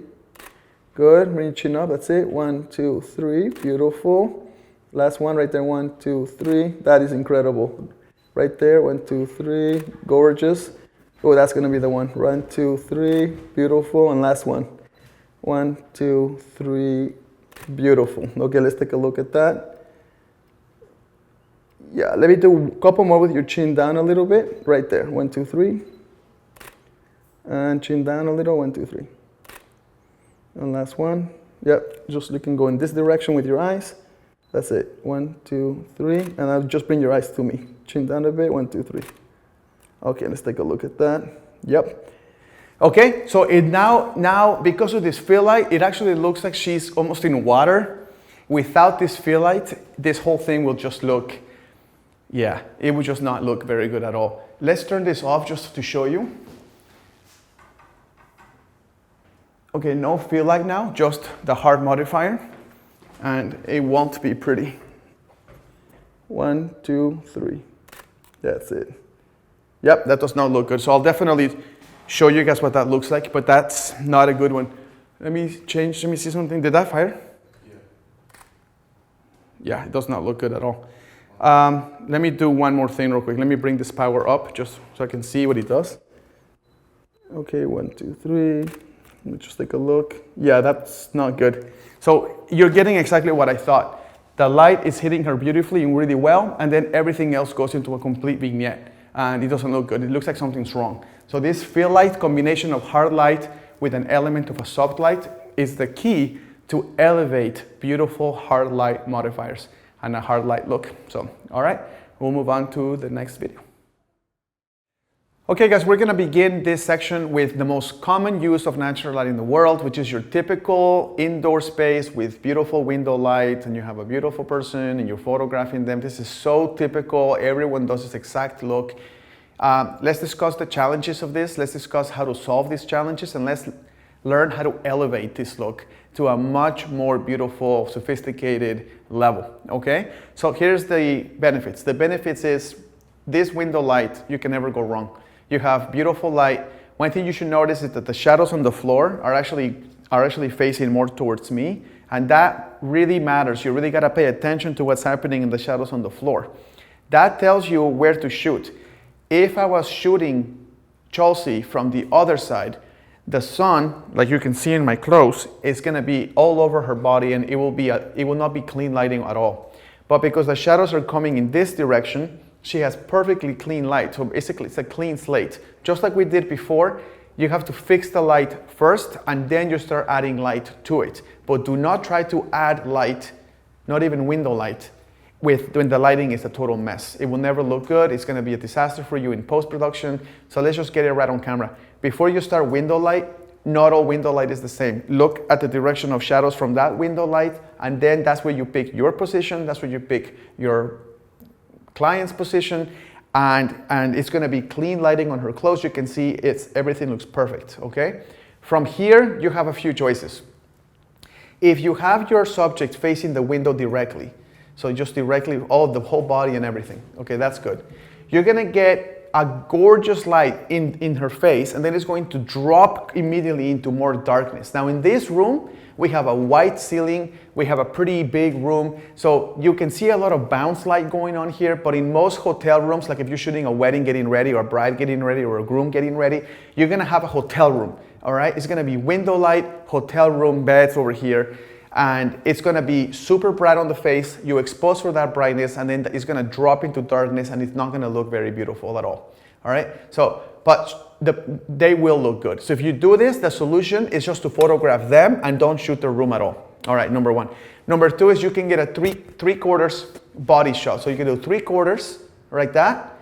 Good, bring your chin up, that's it. 1, 2, 3, beautiful. Last one right there, 1, 2, 3. That is incredible. Right there, 1, 2, 3, gorgeous. Oh, that's gonna be the one. 1, 2, 3, beautiful. And last one. 1, 2, 3, beautiful. Okay, let's take a look at that. Yeah, let me do a couple more with your chin down a little bit. Right there, 1, 2, 3. And chin down a little, 1, 2, 3. And last one. Yep, just you can go in this direction with your eyes. That's it. 1, 2, 3. And I'll just bring your eyes to me. Chin down a bit, 1, 2, 3. Okay, let's take a look at that. Yep. Okay, so it now because of this fill light, it actually looks like she's almost in water. Without this fill light, this whole thing will just look, yeah, it would just not look very good at all. Let's turn this off just to show you. Okay, no fill light now, just the hard modifier, and it won't be pretty. 1, 2, 3. That's it. Yep, that does not look good. So I'll definitely show you guys what that looks like, but that's not a good one. Let me see something. Did that fire? Yeah. Yeah, it does not look good at all. Let me do one more thing real quick. Let me bring this power up just so I can see what it does. Okay, 1, 2, 3. Let me just take a look. Yeah, that's not good. So you're getting exactly what I thought. The light is hitting her beautifully and really well, and then everything else goes into a complete vignette. And it doesn't look good. It looks like something's wrong. So this fill light combination of hard light with an element of a soft light is the key to elevate beautiful hard light modifiers and a hard light look. So, all right, we'll move on to the next video. Okay guys, we're gonna begin this section with the most common use of natural light in the world, which is your typical indoor space with beautiful window light, and you have a beautiful person and you're photographing them. This is so typical, everyone does this exact look. Let's discuss the challenges of this, let's discuss how to solve these challenges, and let's learn how to elevate this look to a much more beautiful, sophisticated level, okay? So here's the benefits. The benefits is this window light, you can never go wrong. You have beautiful light. One thing you should notice is that the shadows on the floor are actually facing more towards me, and that really matters. You really gotta pay attention to what's happening in the shadows on the floor. That tells you where to shoot. If I was shooting Chelsea from the other side, the sun, like you can see in my clothes, is gonna be all over her body, and it will not be clean lighting at all. But because the shadows are coming in this direction, she has perfectly clean light. So basically it's a clean slate. Just like we did before, you have to fix the light first and then you start adding light to it. But do not try to add light, not even window light, when the lighting is a total mess. It will never look good. It's gonna be a disaster for you in post-production. So let's just get it right on camera. Before you start window light, not all window light is the same. Look at the direction of shadows from that window light, and then that's where you pick your position, that's where you pick your client's position, and it's gonna be clean lighting on her clothes. You can see everything looks perfect, okay? From here, you have a few choices. If you have your subject facing the window directly, so just directly, the whole body and everything, okay, that's good. You're gonna get a gorgeous light in her face, and then it's going to drop immediately into more darkness. Now in this room, we have a white ceiling, we have a pretty big room, so you can see a lot of bounce light going on here, but in most hotel rooms, like if you're shooting a wedding getting ready, or a bride getting ready, or a groom getting ready, you're gonna have a hotel room, all right? It's gonna be window light, hotel room beds over here, and it's gonna be super bright on the face, you expose for that brightness, and then it's gonna drop into darkness, and it's not gonna look very beautiful at all right? So, but they will look good. So if you do this, the solution is just to photograph them and don't shoot the room at all. All right, number one. Number two is you can get a three-quarters body shot. So you can do 3/4, like that,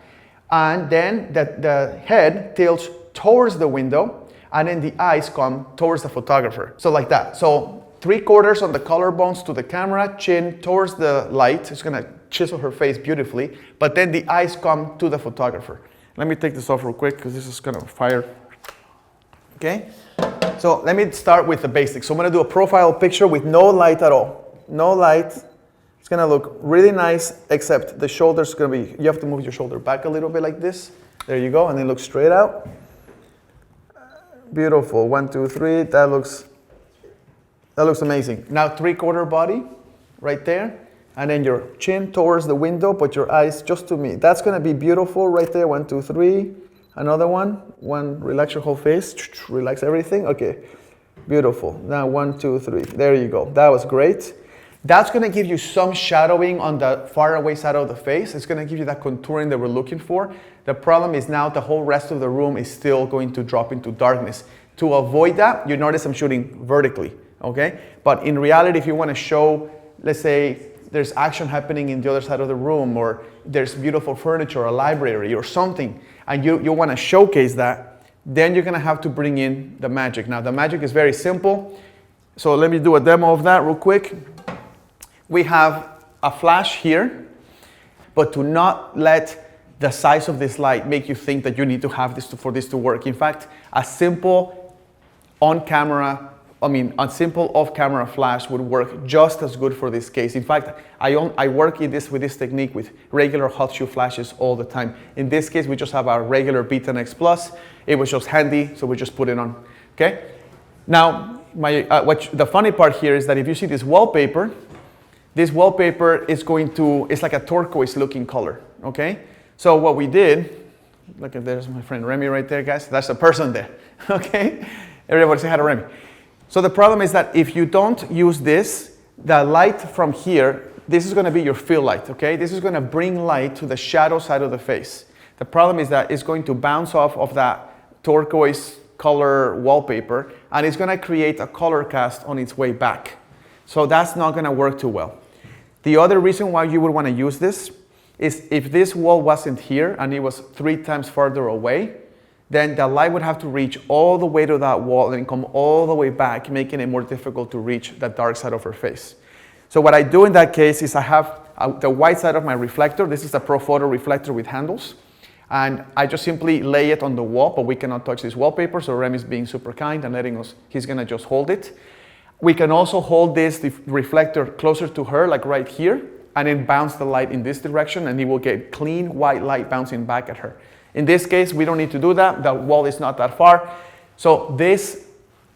and then the head tilts towards the window, and then the eyes come towards the photographer. So like that. So 3/4 on the collarbones to the camera, chin towards the light. It's gonna chisel her face beautifully, but then the eyes come to the photographer. Let me take this off real quick because this is gonna fire. Okay, so let me start with the basics. So I'm gonna do a profile picture with no light at all. No light, It's gonna look really nice, except the shoulder's gonna be, you have to move your shoulder back a little bit like this. There you go, and then look straight out. Beautiful, 1, 2, 3, that looks amazing. Now 3/4 body, right there. And then your chin towards the window, but your eyes just to me. That's gonna be beautiful right there. 1, 2, 3. Another one. Relax your whole face. Relax everything. Okay, beautiful. Now 1, 2, 3. There you go. That was great. That's gonna give you some shadowing on the far away side of the face. It's gonna give you that contouring that we're looking for. The problem is now the whole rest of the room is still going to drop into darkness. To avoid that, you notice I'm shooting vertically, okay? But in reality, if you wanna show, let's say, there's action happening in the other side of the room, or there's beautiful furniture, a library or something, and you want to showcase that, then you're going to have to bring in the magic. Now the magic is very simple. So let me do a demo of that real quick. We have a flash here, but do not let the size of this light make you think that you need to have this for this to work. In fact, a simple a simple off-camera flash would work just as good for this case. In fact, I work with this technique with regular hot shoe flashes all the time. In this case, we just have our regular Betanex Plus. It was just handy, so we just put it on, okay? Now, the funny part here is that if you see this wallpaper is it's like a turquoise looking color, okay? So what we did, look at there's my friend Remy right there, guys. That's a person there, okay? Everybody say hi to Remy. So the problem is that if you don't use this, the light from here, this is gonna be your fill light, okay? This is gonna bring light to the shadow side of the face. The problem is that it's going to bounce off of that turquoise color wallpaper, and it's gonna create a color cast on its way back. So that's not gonna work too well. The other reason why you would wanna use this is if this wall wasn't here and it was 3 times farther away, then the light would have to reach all the way to that wall and come all the way back, making it more difficult to reach the dark side of her face. So what I do in that case is I have the white side of my reflector. This is a Profoto reflector with handles. And I just simply lay it on the wall, but we cannot touch this wallpaper, so Remy's being super kind and letting us, he's gonna just hold it. We can also hold this reflector closer to her, like right here, and then bounce the light in this direction, and it will get clean white light bouncing back at her. In this case, we don't need to do that. The wall is not that far. So this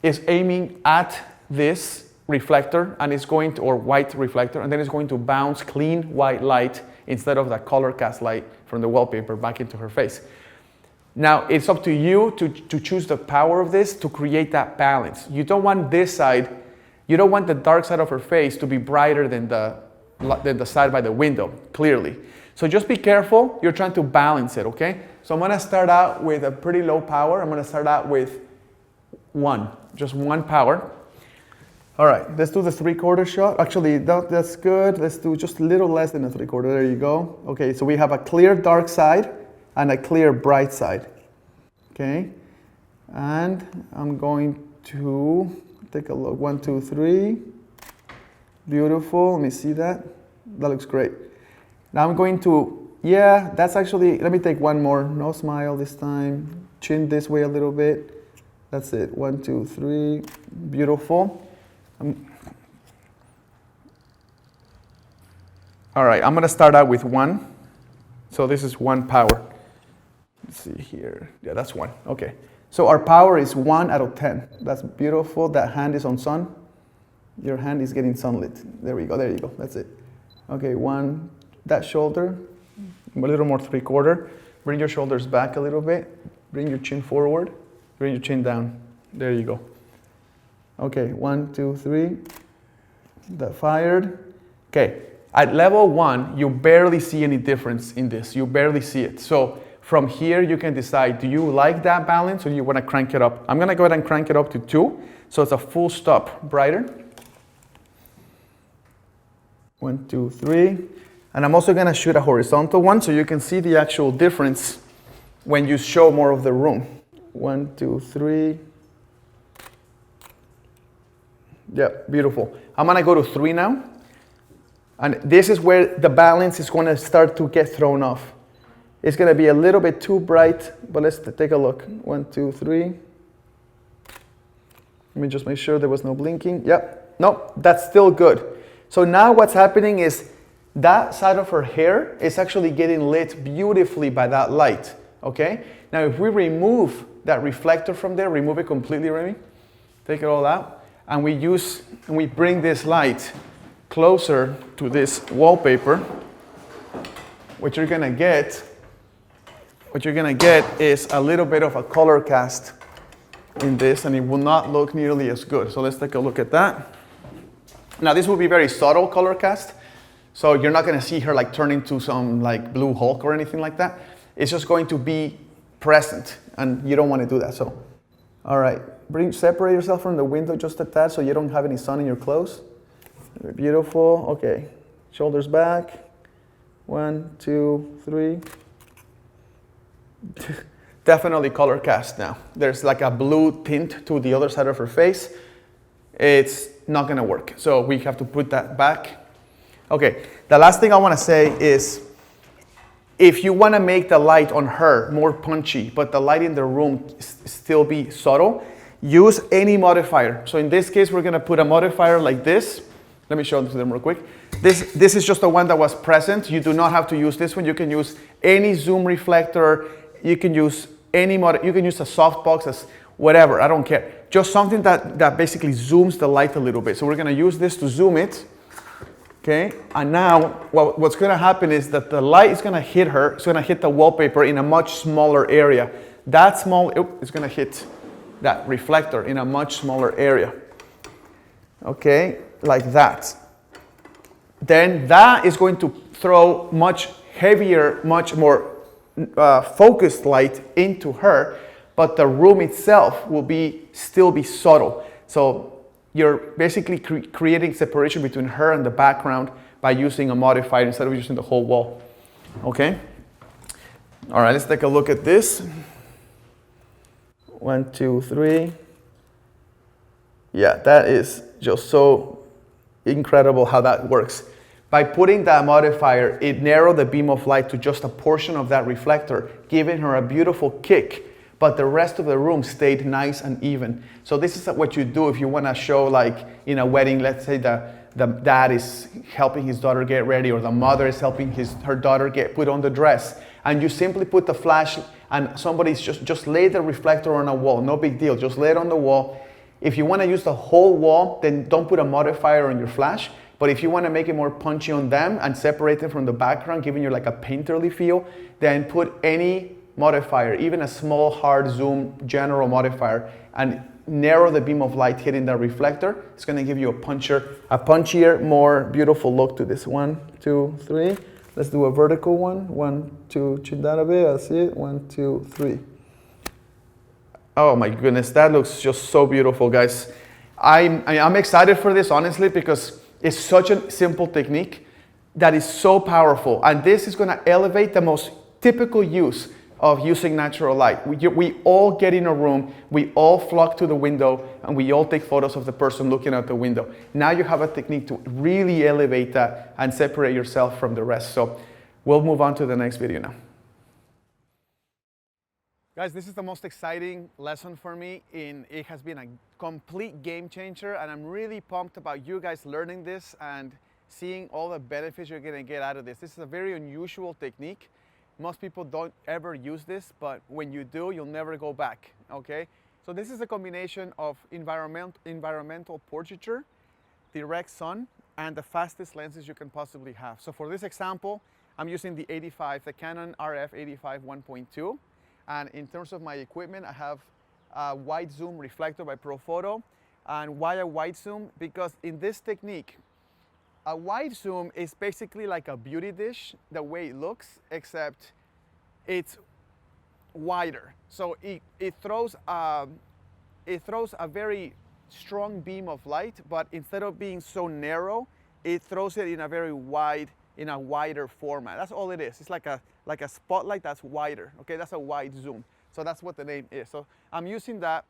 is aiming at this reflector, and it's going to, or white reflector, and then it's going to bounce clean white light instead of that color cast light from the wallpaper back into her face. Now, it's up to you to choose the power of this to create that balance. You don't want this side, you don't want the dark side of her face to be brighter than the side by the window, clearly. So just be careful, you're trying to balance it, okay? So I'm gonna start out with a pretty low power. I'm gonna start out with 1, just 1 power. All right, let's do the 3/4 shot. Actually, that's good. Let's do just a little less than a 3/4, there you go. Okay, so we have a clear dark side and a clear bright side, okay? And I'm going to take a look, 1, 2, 3. Beautiful, let me see that. That looks great. Now I'm going to, yeah, that's actually, let me take one more. No smile this time. Chin this way a little bit. That's it, 1, 2, 3, beautiful. All right, I'm gonna start out with 1. So this is 1 power. Let's see here, yeah, that's 1, okay. So our power is 1 out of 10. That's beautiful, that hand is on sun. Your hand is getting sunlit. There we go, there you go, that's it. Okay, 1, that shoulder, a little more 3/4. Bring your shoulders back a little bit. Bring your chin forward. Bring your chin down. There you go. Okay, 1, 2, 3. That fired. Okay, at level 1, you barely see any difference in this. You barely see it. So from here, you can decide, do you like that balance or do you want to crank it up? I'm going to go ahead and crank it up to 2. So it's a full stop brighter. 1, 2, 3. And I'm also going to shoot a horizontal one so you can see the actual difference when you show more of the room. 1, 2, 3. Yeah, beautiful. I'm going to go to 3 now. And this is where the balance is going to start to get thrown off. It's going to be a little bit too bright, but let's take a look. 1, 2, 3. Let me just make sure there was no blinking. Yep. Nope, that's still good. So now what's happening is that side of her hair is actually getting lit beautifully by that light, okay? Now if we remove that reflector from there, remove it completely, Remy, take it all out, and we bring this light closer to this wallpaper, what you're gonna get is a little bit of a color cast in this, and it will not look nearly as good. So let's take a look at that. Now this will be very subtle color cast, so you're not gonna see her like turn into some like blue Hulk or anything like that. It's just going to be present, and you don't wanna do that, so. All right, separate yourself from the window just a tad so you don't have any sun in your clothes. Beautiful, okay. Shoulders back, 1, 2, 3. Definitely color cast now. There's like a blue tint to the other side of her face. It's not gonna work. So we have to put that back. Okay, the last thing I wanna say is, if you wanna make the light on her more punchy, but the light in the room still be subtle, use any modifier. So in this case, we're gonna put a modifier like this. Let me show them to them real quick. This is just the one that was present. You do not have to use this one. You can use any zoom reflector. You can use you can use a softbox as whatever, I don't care. Just something that basically zooms the light a little bit. So we're gonna use this to zoom it, okay? And now what's gonna happen is that the light is gonna hit her, it's gonna hit the wallpaper in a much smaller area. That small, it's gonna hit that reflector in a much smaller area, okay? Like that. Then that is going to throw much heavier, much more focused light into her, but the room itself will still be subtle. So you're basically creating separation between her and the background by using a modifier instead of using the whole wall. Okay? All right, let's take a look at this. 1, 2, 3. Yeah, that is just so incredible how that works. By putting that modifier, it narrowed the beam of light to just a portion of that reflector, giving her a beautiful kick, but the rest of the room stayed nice and even. So this is what you do if you want to show, like in a wedding, let's say the dad is helping his daughter get ready, or the mother is helping her daughter put on the dress, and you simply put the flash, and somebody's just lay the reflector on a wall, no big deal, just lay it on the wall. If you want to use the whole wall, then don't put a modifier on your flash. But if you want to make it more punchy on them and separate them from the background, giving you like a painterly feel, then put any modifier, even a small hard zoom general modifier, and narrow the beam of light hitting the reflector. It's going to give you a punchier, more beautiful look to this. 1, 2, 3. Let's do a vertical one. 1, 2, chin that a bit. That's it. 1, 2, 3. Oh my goodness, that looks just so beautiful, guys. I'm excited for this, honestly, because it's such a simple technique that is so powerful. And this is going to elevate the most typical use of using natural light. We all get in a room, we all flock to the window, and we all take photos of the person looking out the window. Now you have a technique to really elevate that and separate yourself from the rest. So we'll move on to the next video now. Guys, this is the most exciting lesson for me. It has been a complete game changer, and I'm really pumped about you guys learning this and seeing all the benefits you're gonna get out of this. This is a very unusual technique. Most people don't ever use this, but when you do, you'll never go back, okay? So this is a combination of environmental portraiture, direct sun, and the fastest lenses you can possibly have. So for this example, I'm using the Canon RF 85 1.2. And in terms of my equipment, I have a wide zoom reflector by Profoto. And why a wide zoom? Because in this technique, a wide zoom is basically like a beauty dish, the way it looks, except it's wider. So it throws a very strong beam of light, but instead of being so narrow, it throws it in a very wide, in a wider format. That's all it is. It's like a spotlight that's wider. Okay, that's a wide zoom. So that's what the name is. So I'm using that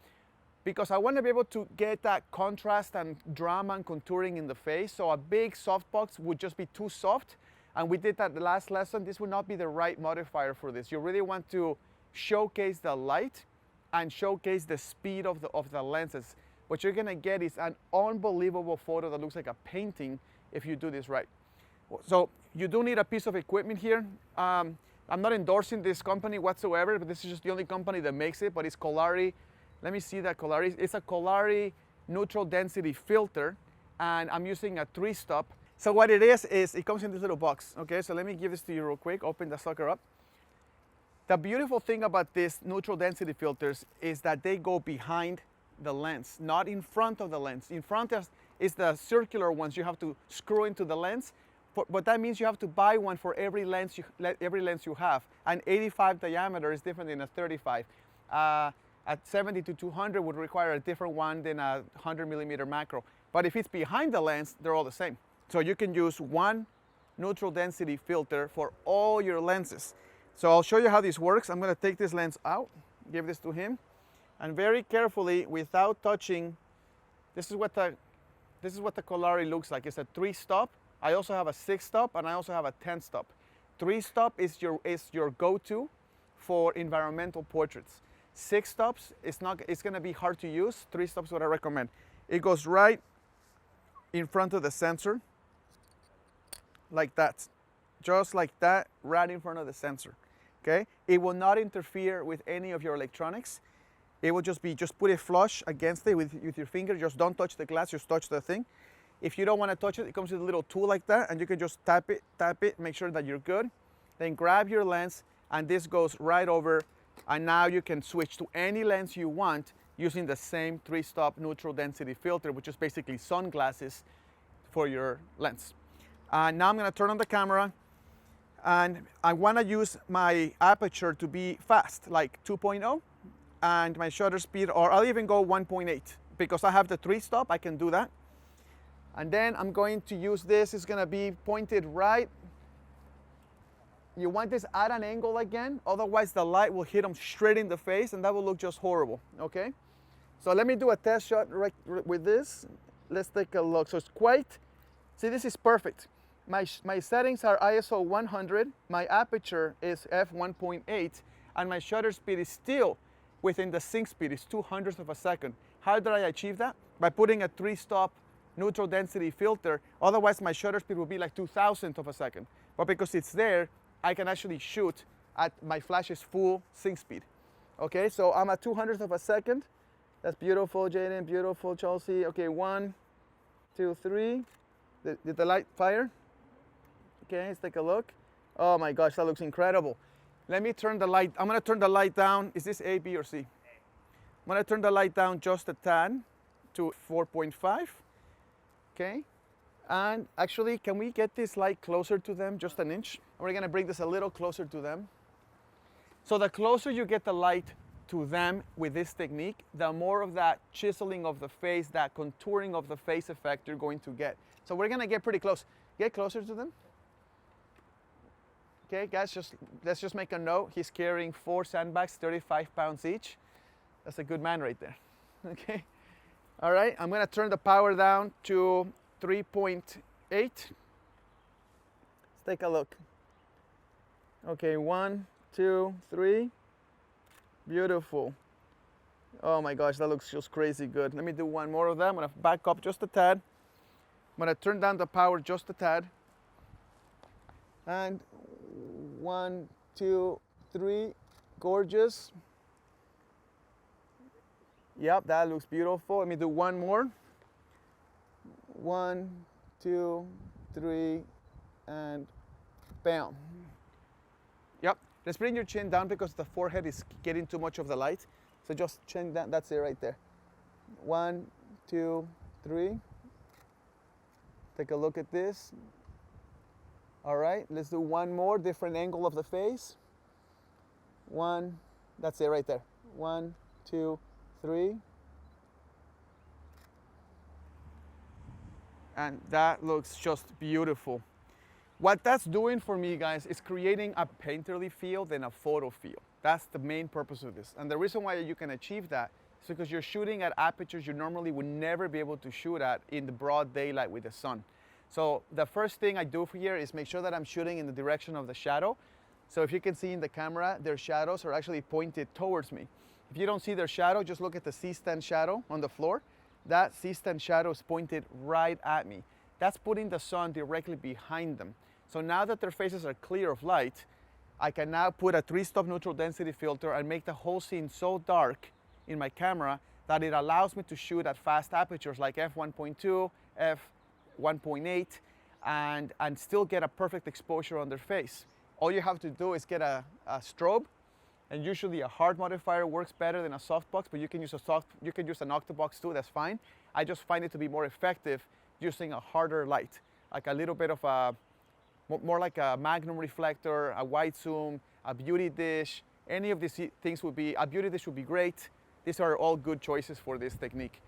because I want to be able to get that contrast and drama and contouring in the face. So a big softbox would just be too soft. And we did that the last lesson. This would not be the right modifier for this. You really want to showcase the light and showcase the speed of the lenses. What you're gonna get is an unbelievable photo that looks like a painting if you do this right. So you do need a piece of equipment here. I'm not endorsing this company whatsoever, but this is just the only company that makes it, but it's Kolari. Let me see that Kolari. It's a Kolari neutral density filter, and I'm using a 3-stop. So what it is it comes in this little box. Okay, so let me give this to you real quick. Open the sucker up. The beautiful thing about these neutral density filters is that they go behind the lens, not in front of the lens. In front is the circular ones you have to screw into the lens, but that means you have to buy one for every lens you have. An 85 diameter is different than a 35. At 70 to 200 would require a different one than a 100 millimeter macro. But if it's behind the lens, they're all the same. So you can use one neutral density filter for all your lenses. So I'll show you how this works. I'm gonna take this lens out, give this to him, and very carefully, without touching, this is what the Kolari looks like. It's a 3-stop. I also have a 6-stop, and I also have a 10-stop. 3-stop is your go-to for environmental portraits. 6 stops, it's gonna be hard to use. 3 stops is what I recommend. It goes right in front of the sensor, like that. Just like that, right in front of the sensor, okay? It will not interfere with any of your electronics. It will just put it flush against it with your finger. Just don't touch the glass, just touch the thing. If you don't want to touch it, it comes with a little tool like that, and you can just tap it, make sure that you're good. Then grab your lens, and this goes right over, and now you can switch to any lens you want using the same 3-stop neutral density filter, which is basically sunglasses for your lens. Now I'm going to turn on the camera, and I want to use my aperture to be fast, like 2.0, and my shutter speed, or I'll even go 1.8, because I have the 3-stop, I can do that. And then I'm going to use this. It's going to be pointed right. You want this at an angle again, otherwise the light will hit them straight in the face, and that will look just horrible, okay? So let me do a test shot right with this. Let's take a look. So it's quite, see, this is perfect. My settings are ISO 100, my aperture is f1.8, and my shutter speed is still within the sync speed. It's 200ths of a second. How did I achieve that? By putting a 3-stop neutral density filter. Otherwise my shutter speed would be like 2,000ths of a second. But because it's there, I can actually shoot at my flash's full sync speed. Okay, so I'm at 200ths of a second. That's beautiful, Jaden, beautiful, Chelsea. Okay, 1, 2, 3. Did the light fire? Okay, let's take a look. Oh my gosh, that looks incredible. Let me turn the light, I'm gonna turn the light down. Is this A, B, or C? I'm gonna turn the light down just a tad to 4.5. Okay, and actually, can we get this light closer to them, just an inch? We're gonna bring this a little closer to them. So the closer you get the light to them with this technique, the more of that chiseling of the face, that contouring of the face effect you're going to get. So we're gonna get pretty close. Get closer to them. Okay, guys, let's just make a note. He's carrying 4 sandbags, 35 pounds each. That's a good man right there, okay? All right, I'm gonna turn the power down to 3.8. Let's take a look. Okay, 1, 2, 3. Beautiful. Oh my gosh, that looks just crazy good. Let me do one more of that. I'm gonna back up just a tad. I'm gonna turn down the power just a tad. And 1, 2, 3, gorgeous. Yep, that looks beautiful. Let me do one more. 1, 2, 3, and bam. Yep, let's bring your chin down because the forehead is getting too much of the light. So just chin down, that's it right there. 1, 2, 3. Take a look at this. All right, let's do one more, different angle of the face. 1, that's it right there. 1, 2, 3. And that looks just beautiful. What that's doing for me, guys, is creating a painterly feel than a photo feel. That's the main purpose of this. And the reason why you can achieve that is because you're shooting at apertures you normally would never be able to shoot at in the broad daylight with the sun. So the first thing I do here is make sure that I'm shooting in the direction of the shadow. So if you can see in the camera, their shadows are actually pointed towards me. If you don't see their shadow, just look at the C-stand shadow on the floor. That C-stand shadow is pointed right at me. that's putting the sun directly behind them. So now that their faces are clear of light, I can now put a 3-stop neutral density filter and make the whole scene so dark in my camera that it allows me to shoot at fast apertures like f1.2, f1.8, and still get a perfect exposure on their face. All you have to do is get a strobe, and usually a hard modifier works better than a softbox, but you can use an octobox too, that's fine. I just find it to be more effective using a harder light, like a little bit of a, more like a magnum reflector, a wide zoom, a beauty dish. Any of these things would be, a beauty dish would be great. These are all good choices for this technique.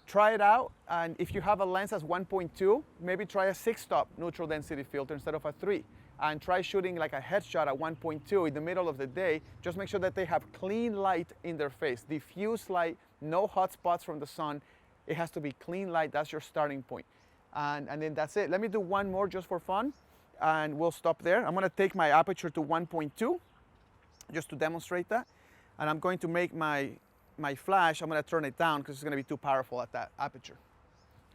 Try it out, and if you have a lens that's 1.2, maybe try a 6-stop neutral density filter instead of a 3. And try shooting like a headshot at 1.2 in the middle of the day. Just make sure that they have clean light in their face, diffuse light, no hot spots from the sun. It has to be clean light, that's your starting point. And then that's it. Let me do one more just for fun, and we'll stop there. I'm gonna take my aperture to 1.2, just to demonstrate that. And I'm going to make my flash, I'm gonna turn it down because it's gonna be too powerful at that aperture.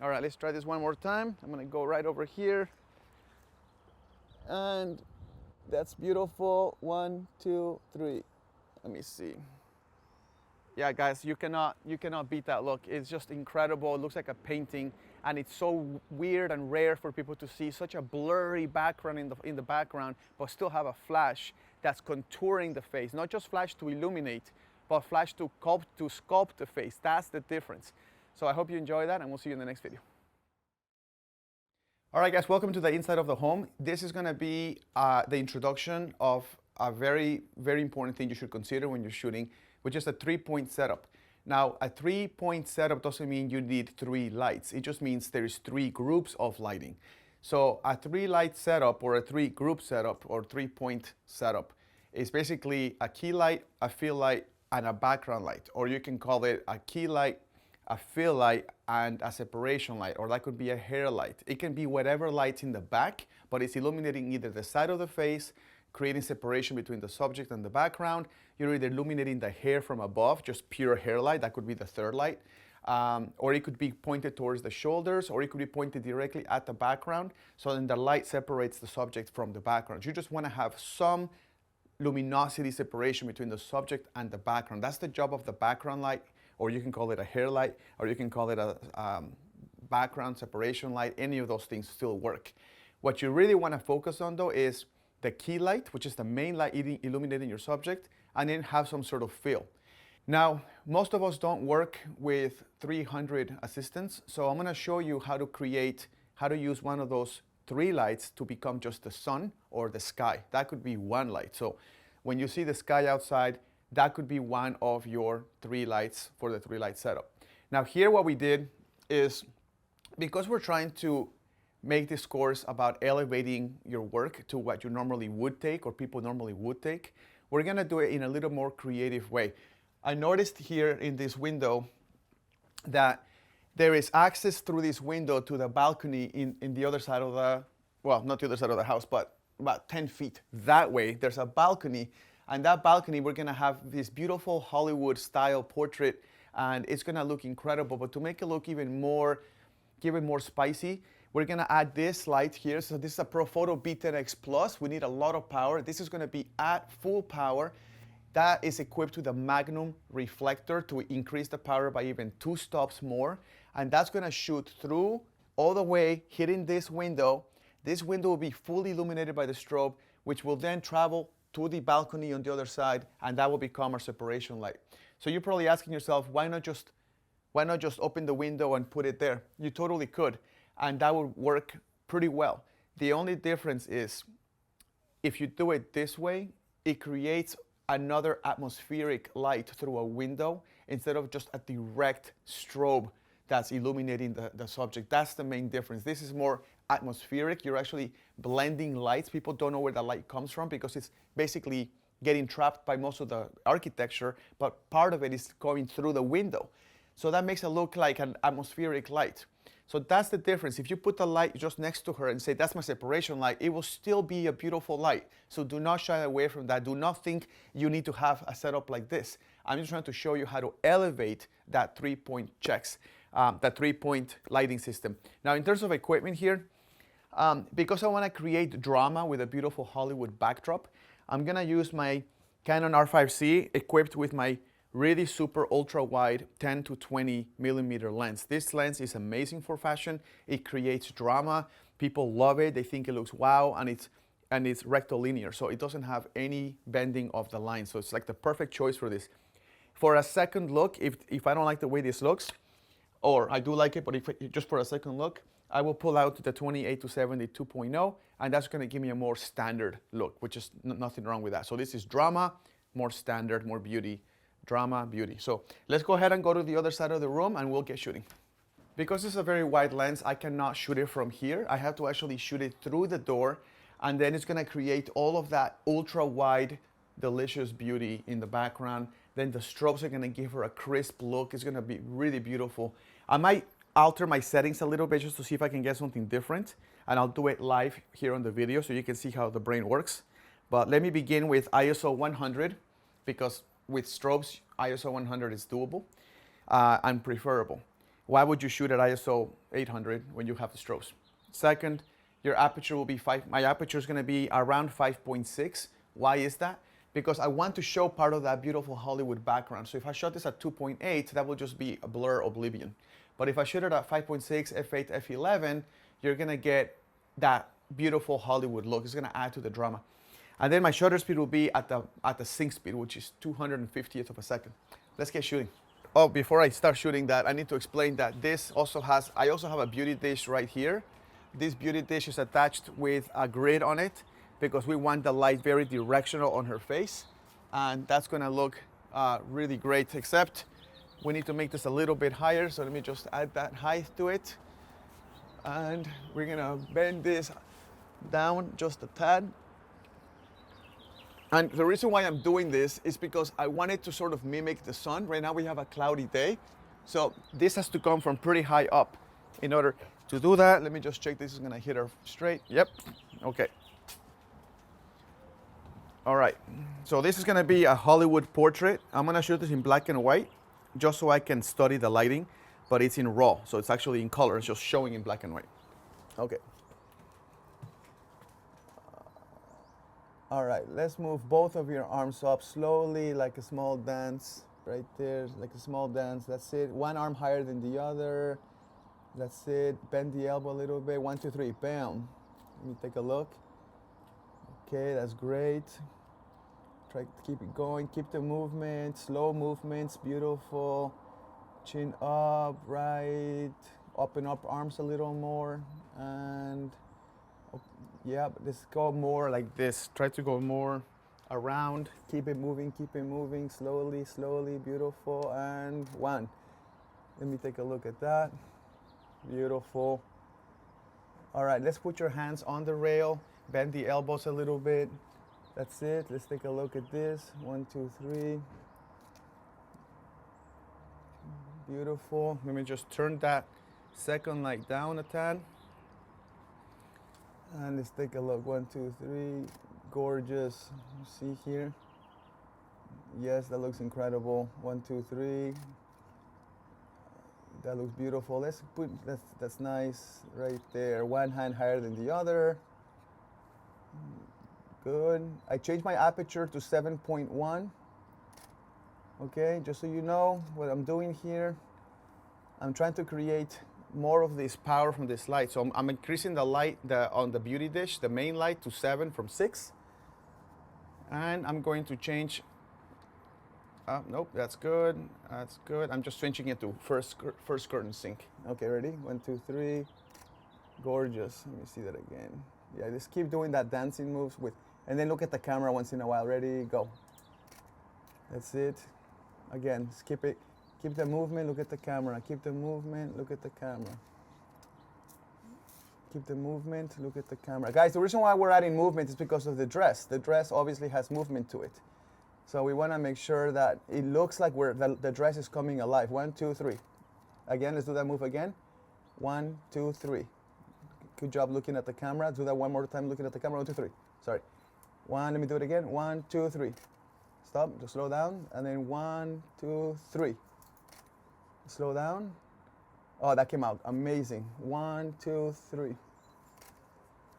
All right, let's try this one more time. I'm gonna go right over here. And that's beautiful. 1, 2, 3. Let me see. Yeah, guys, you cannot beat that look. It's just incredible. It looks like a painting, and it's so weird and rare for people to see such a blurry background in the background, but still have a flash that's contouring the face. Not just flash to illuminate, but flash to sculpt the face. That's the difference. So I hope you enjoy that, and we'll see you in the next video. All right, guys, welcome to the inside of the home. This is gonna be the introduction of a very, very important thing you should consider when you're shooting, which is a 3-point setup. Now, a 3-point setup doesn't mean you need 3 lights. It just means there's 3 groups of lighting. So a 3-light setup or a 3-group setup or 3-point setup is basically a key light, a fill light, and a background light. Or you can call it a key light, a fill light, and a separation light, or that could be a hair light. It can be whatever light's in the back, but it's illuminating either the side of the face, creating separation between the subject and the background. You're either illuminating the hair from above, just pure hair light, that could be the 3rd light, or it could be pointed towards the shoulders, or it could be pointed directly at the background, so then the light separates the subject from the background. You just want to have some luminosity separation between the subject and the background. That's the job of the background light, or you can call it a hair light, or you can call it a background separation light. Any of those things still work. What you really want to focus on though is the key light, which is the main light illuminating your subject, and then have some sort of fill. Now, most of us don't work with 300 assistants, so I'm gonna show you how to use one of those 3 lights to become just the sun or the sky. That could be one light. So when you see the sky outside, that could be one of your 3 lights for the 3-light setup. Now here what we did is, because we're trying to make this course about elevating your work to what you normally would take or people normally would take, we're gonna do it in a little more creative way. I noticed here in this window that there is access through this window to the balcony in the other side of the, well, not the other side of the house, but about 10 feet that way. There's a balcony, and that balcony, we're gonna have this beautiful Hollywood style portrait, and it's gonna look incredible. But to make it look even more, give it more spicy, we're gonna add this light here. So this is a Profoto B10X Plus. We need a lot of power. This is gonna be at full power. That is equipped with a Magnum reflector to increase the power by even 2 stops more. And that's gonna shoot through all the way, hitting this window. This window will be fully illuminated by the strobe, which will then travel to the balcony on the other side, and that will become our separation light. So you're probably asking yourself, why not just open the window and put it there? You totally could, and that would work pretty well. The only difference is, if you do it this way, it creates another atmospheric light through a window instead of just a direct strobe that's illuminating the subject. That's the main difference. This is more atmospheric. You're actually blending lights. People don't know where the light comes from because it's basically getting trapped by most of the architecture, but part of it is going through the window. So that makes it look like an atmospheric light. So that's the difference. If you put the light just next to her and say, that's my separation light, it will still be a beautiful light. So do not shy away from that. Do not think you need to have a setup like this. I'm just trying to show you how to elevate that 3-point checks. the 3-point lighting system. Now, in terms of equipment here, because I want to create drama with a beautiful Hollywood backdrop, I'm going to use my Canon R5C equipped with my really super ultra wide 10 to 20 millimeter lens. This lens is amazing for fashion. It creates drama. People love it. They think it looks wow, and it's rectilinear, so it doesn't have any bending of the line. So it's like the perfect choice for this. For a second look, if I don't like the way this looks, or I do like it, but just for a second look, I will pull out the 28 to 70 2.0, and that's going to give me a more standard look, which is nothing wrong with that. So this is drama, more standard, more beauty, drama, beauty. So let's go ahead and go to the other side of the room and we'll get shooting. Because it's a very wide lens, I cannot shoot it from here. I have to actually shoot it through the door, and then it's going to create all of that ultra wide, delicious beauty in the background. Then the strobes are going to give her a crisp look. It's going to be really beautiful. I might alter my settings a little bit just to see if I can get something different, and I'll do it live here on the video so you can see how the brain works. But let me begin with ISO 100, because with strobes, ISO 100 is doable and preferable. Why would you shoot at ISO 800 when you have the strobes? Second, your aperture will be my aperture is going to be around 5.6. Why is that? Because I want to show part of that beautiful Hollywood background. So if I shot this at 2.8, that will just be a blur oblivion. But if I shoot it at 5.6, f8, f11, you're going to get that beautiful Hollywood look. It's going to add to the drama. And then my shutter speed will be at the sync speed, which is 250th of a second. Let's get shooting. Oh, before I start shooting that, I need to explain that I also have a beauty dish right here. This beauty dish is attached with a grid on it because we want the light very directional on her face. And that's gonna look really great, except we need to make this a little bit higher. So let me just add that height to it. And we're gonna bend this down just a tad. And the reason why I'm doing this is because I wanted to sort of mimic the sun. Right now we have a cloudy day. So this has to come from pretty high up. In order to do that, let me just check this is gonna hit her straight. Yep, okay. All right, so this is gonna be a Hollywood portrait. I'm gonna shoot this in black and white just so I can study the lighting, but it's in RAW, so it's actually in color. It's just showing in black and white. Okay. All right, let's move both of your arms up slowly, like a small dance, right there, like a small dance. That's it. One arm higher than the other. That's it. Bend the elbow a little bit. 1, 2, 3. Bam. Let me take a look. Okay, that's great. Try to keep it going. Keep the movement. Slow movements. Beautiful. Chin up, right. Open up arms a little more. And yeah, let's go more like this. Try to go more around. Keep it moving, slowly, slowly, beautiful. And 1. Let me take a look at that. Beautiful. All right, let's put your hands on the rail. Bend the elbows a little bit. That's it. Let's take a look at this. 1, 2, 3. Beautiful. Let me just turn that second light down a tad. And let's take a look. 1, 2, 3. Gorgeous. See here? Yes, that looks incredible. 1, 2, 3. That looks beautiful. Let's put that's nice right there. One hand higher than the other. Good. I changed my aperture to 7.1. Okay, just so you know what I'm doing here. I'm trying to create more of this power from this light. So I'm increasing the light on the beauty dish, the main light, to 7 from 6. And I'm going to change, nope, that's good, that's good. I'm just switching it to first curtain sync. Okay, ready? 1, 2, 3, gorgeous. Let me see that again. Yeah, just keep doing that dancing moves and then look at the camera once in a while. Ready, go. That's it. Again, just keep the movement, look at the camera. Keep the movement, look at the camera. Keep the movement, look at the camera. Guys, the reason why we're adding movement is because of the dress. The dress obviously has movement to it. So we want to make sure that it looks like the dress is coming alive. 1, 2, 3. Again, let's do that move again. 1, 2, 3. Good job looking at the camera. Do that one more time looking at the camera. 1, 2, 3. Sorry. 1, let me do it again. 1, 2, 3. Stop, just slow down. And then 1, 2, 3. Slow down. Oh, that came out amazing. 1, 2, 3.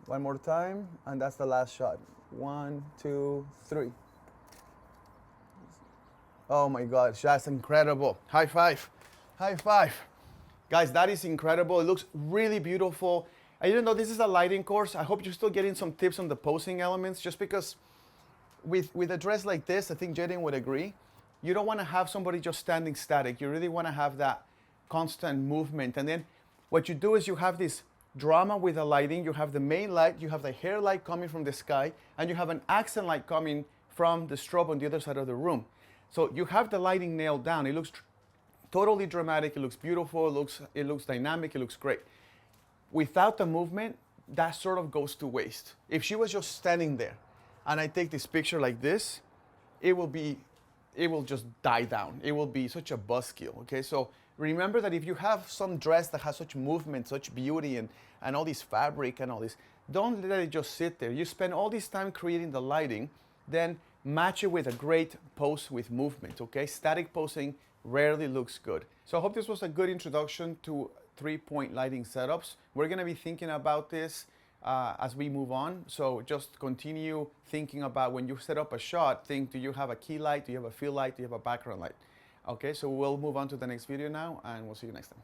One more time, and that's the last shot. 1, 2, 3. Oh my gosh, that's incredible. High five. High five. Guys, that is incredible. It looks really beautiful. And even though this is a lighting course, I hope you're still getting some tips on the posing elements, just because with a dress like this, I think Jaden would agree, you don't want to have somebody just standing static. You really want to have that constant movement. And then what you do is you have this drama with the lighting. You have the main light, you have the hair light coming from the sky, and you have an accent light coming from the strobe on the other side of the room. So you have the lighting nailed down. It looks totally dramatic. It looks beautiful. It looks dynamic. It looks great. Without the movement, that sort of goes to waste. If she was just standing there, and I take this picture like this, it will just die down. It will be such a buzzkill. Okay, so remember that if you have some dress that has such movement, such beauty, and all this fabric and all this, don't let it just sit there. You spend all this time creating the lighting, then match it with a great pose with movement, okay? Static posing rarely looks good. So I hope this was a good introduction to 3-point lighting setups. We're gonna be thinking about this as we move on. So just continue thinking about when you set up a shot, think, do you have a key light? Do you have a fill light? Do you have a background light? Okay, so we'll move on to the next video now, and we'll see you next time.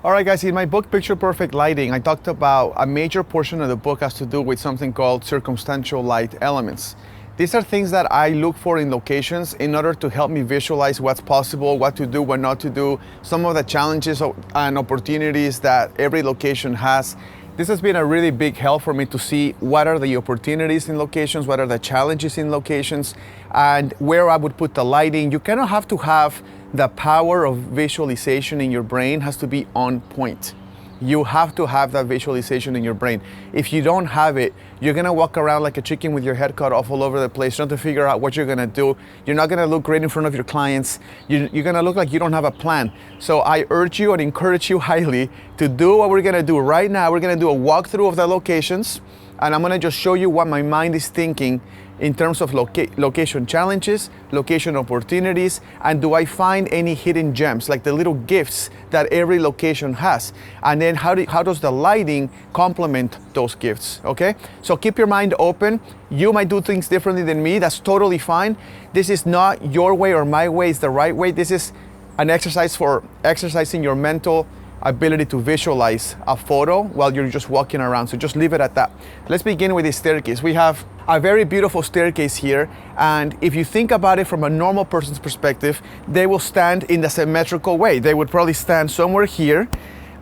All right, guys, in my book, Picture Perfect Lighting, I talked about a major portion of the book has to do with something called circumstantial light elements. These are things that I look for in locations in order to help me visualize what's possible, what to do, what not to do, some of the challenges and opportunities that every location has. This has been a really big help for me to see what are the opportunities in locations, what are the challenges in locations, and where I would put the lighting. You kind of have to have the power of visualization in your brain has to be on point. You have to have that visualization in your brain. If you don't have it, you're gonna walk around like a chicken with your head cut off all over the place, trying to figure out what you're gonna do. You're not gonna look great in front of your clients. You're gonna look like you don't have a plan. So I urge you and encourage you highly to do what we're gonna do right now. We're gonna do a walkthrough of the locations, and I'm gonna just show you what my mind is thinking in terms of location challenges, location opportunities, and do I find any hidden gems, like the little gifts that every location has? And then how does the lighting complement those gifts, okay? So keep your mind open. You might do things differently than me, that's totally fine. This is not your way or my way, it's the right way. This is an exercise for exercising your mental ability to visualize a photo while you're just walking around. So just leave it at that. Let's begin with this staircase. We have a very beautiful staircase here, and if you think about it from a normal person's perspective, they will stand in the symmetrical way. They would probably stand somewhere here,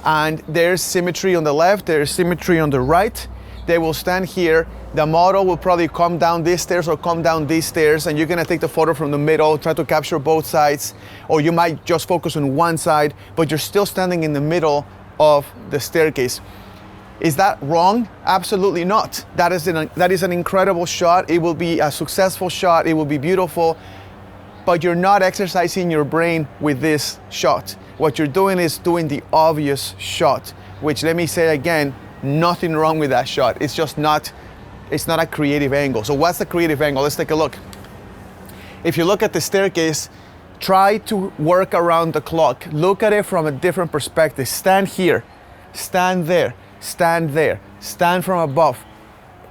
and there's symmetry on the left, there's symmetry on the right. They will stand here. The model will probably come down these stairs or come down these stairs, and you're gonna take the photo from the middle, try to capture both sides, or you might just focus on one side, but you're still standing in the middle of the staircase. Is that wrong? Absolutely not. That is an incredible shot. It will be a successful shot. It will be beautiful, but you're not exercising your brain with this shot. What you're doing is doing the obvious shot, which, let me say again, nothing wrong with that shot. It's just not, it's not a creative angle. So what's the creative angle? Let's take a look. If you look at the staircase, try to work around the clock. Look at it from a different perspective. Stand here, stand there, stand there, stand from above.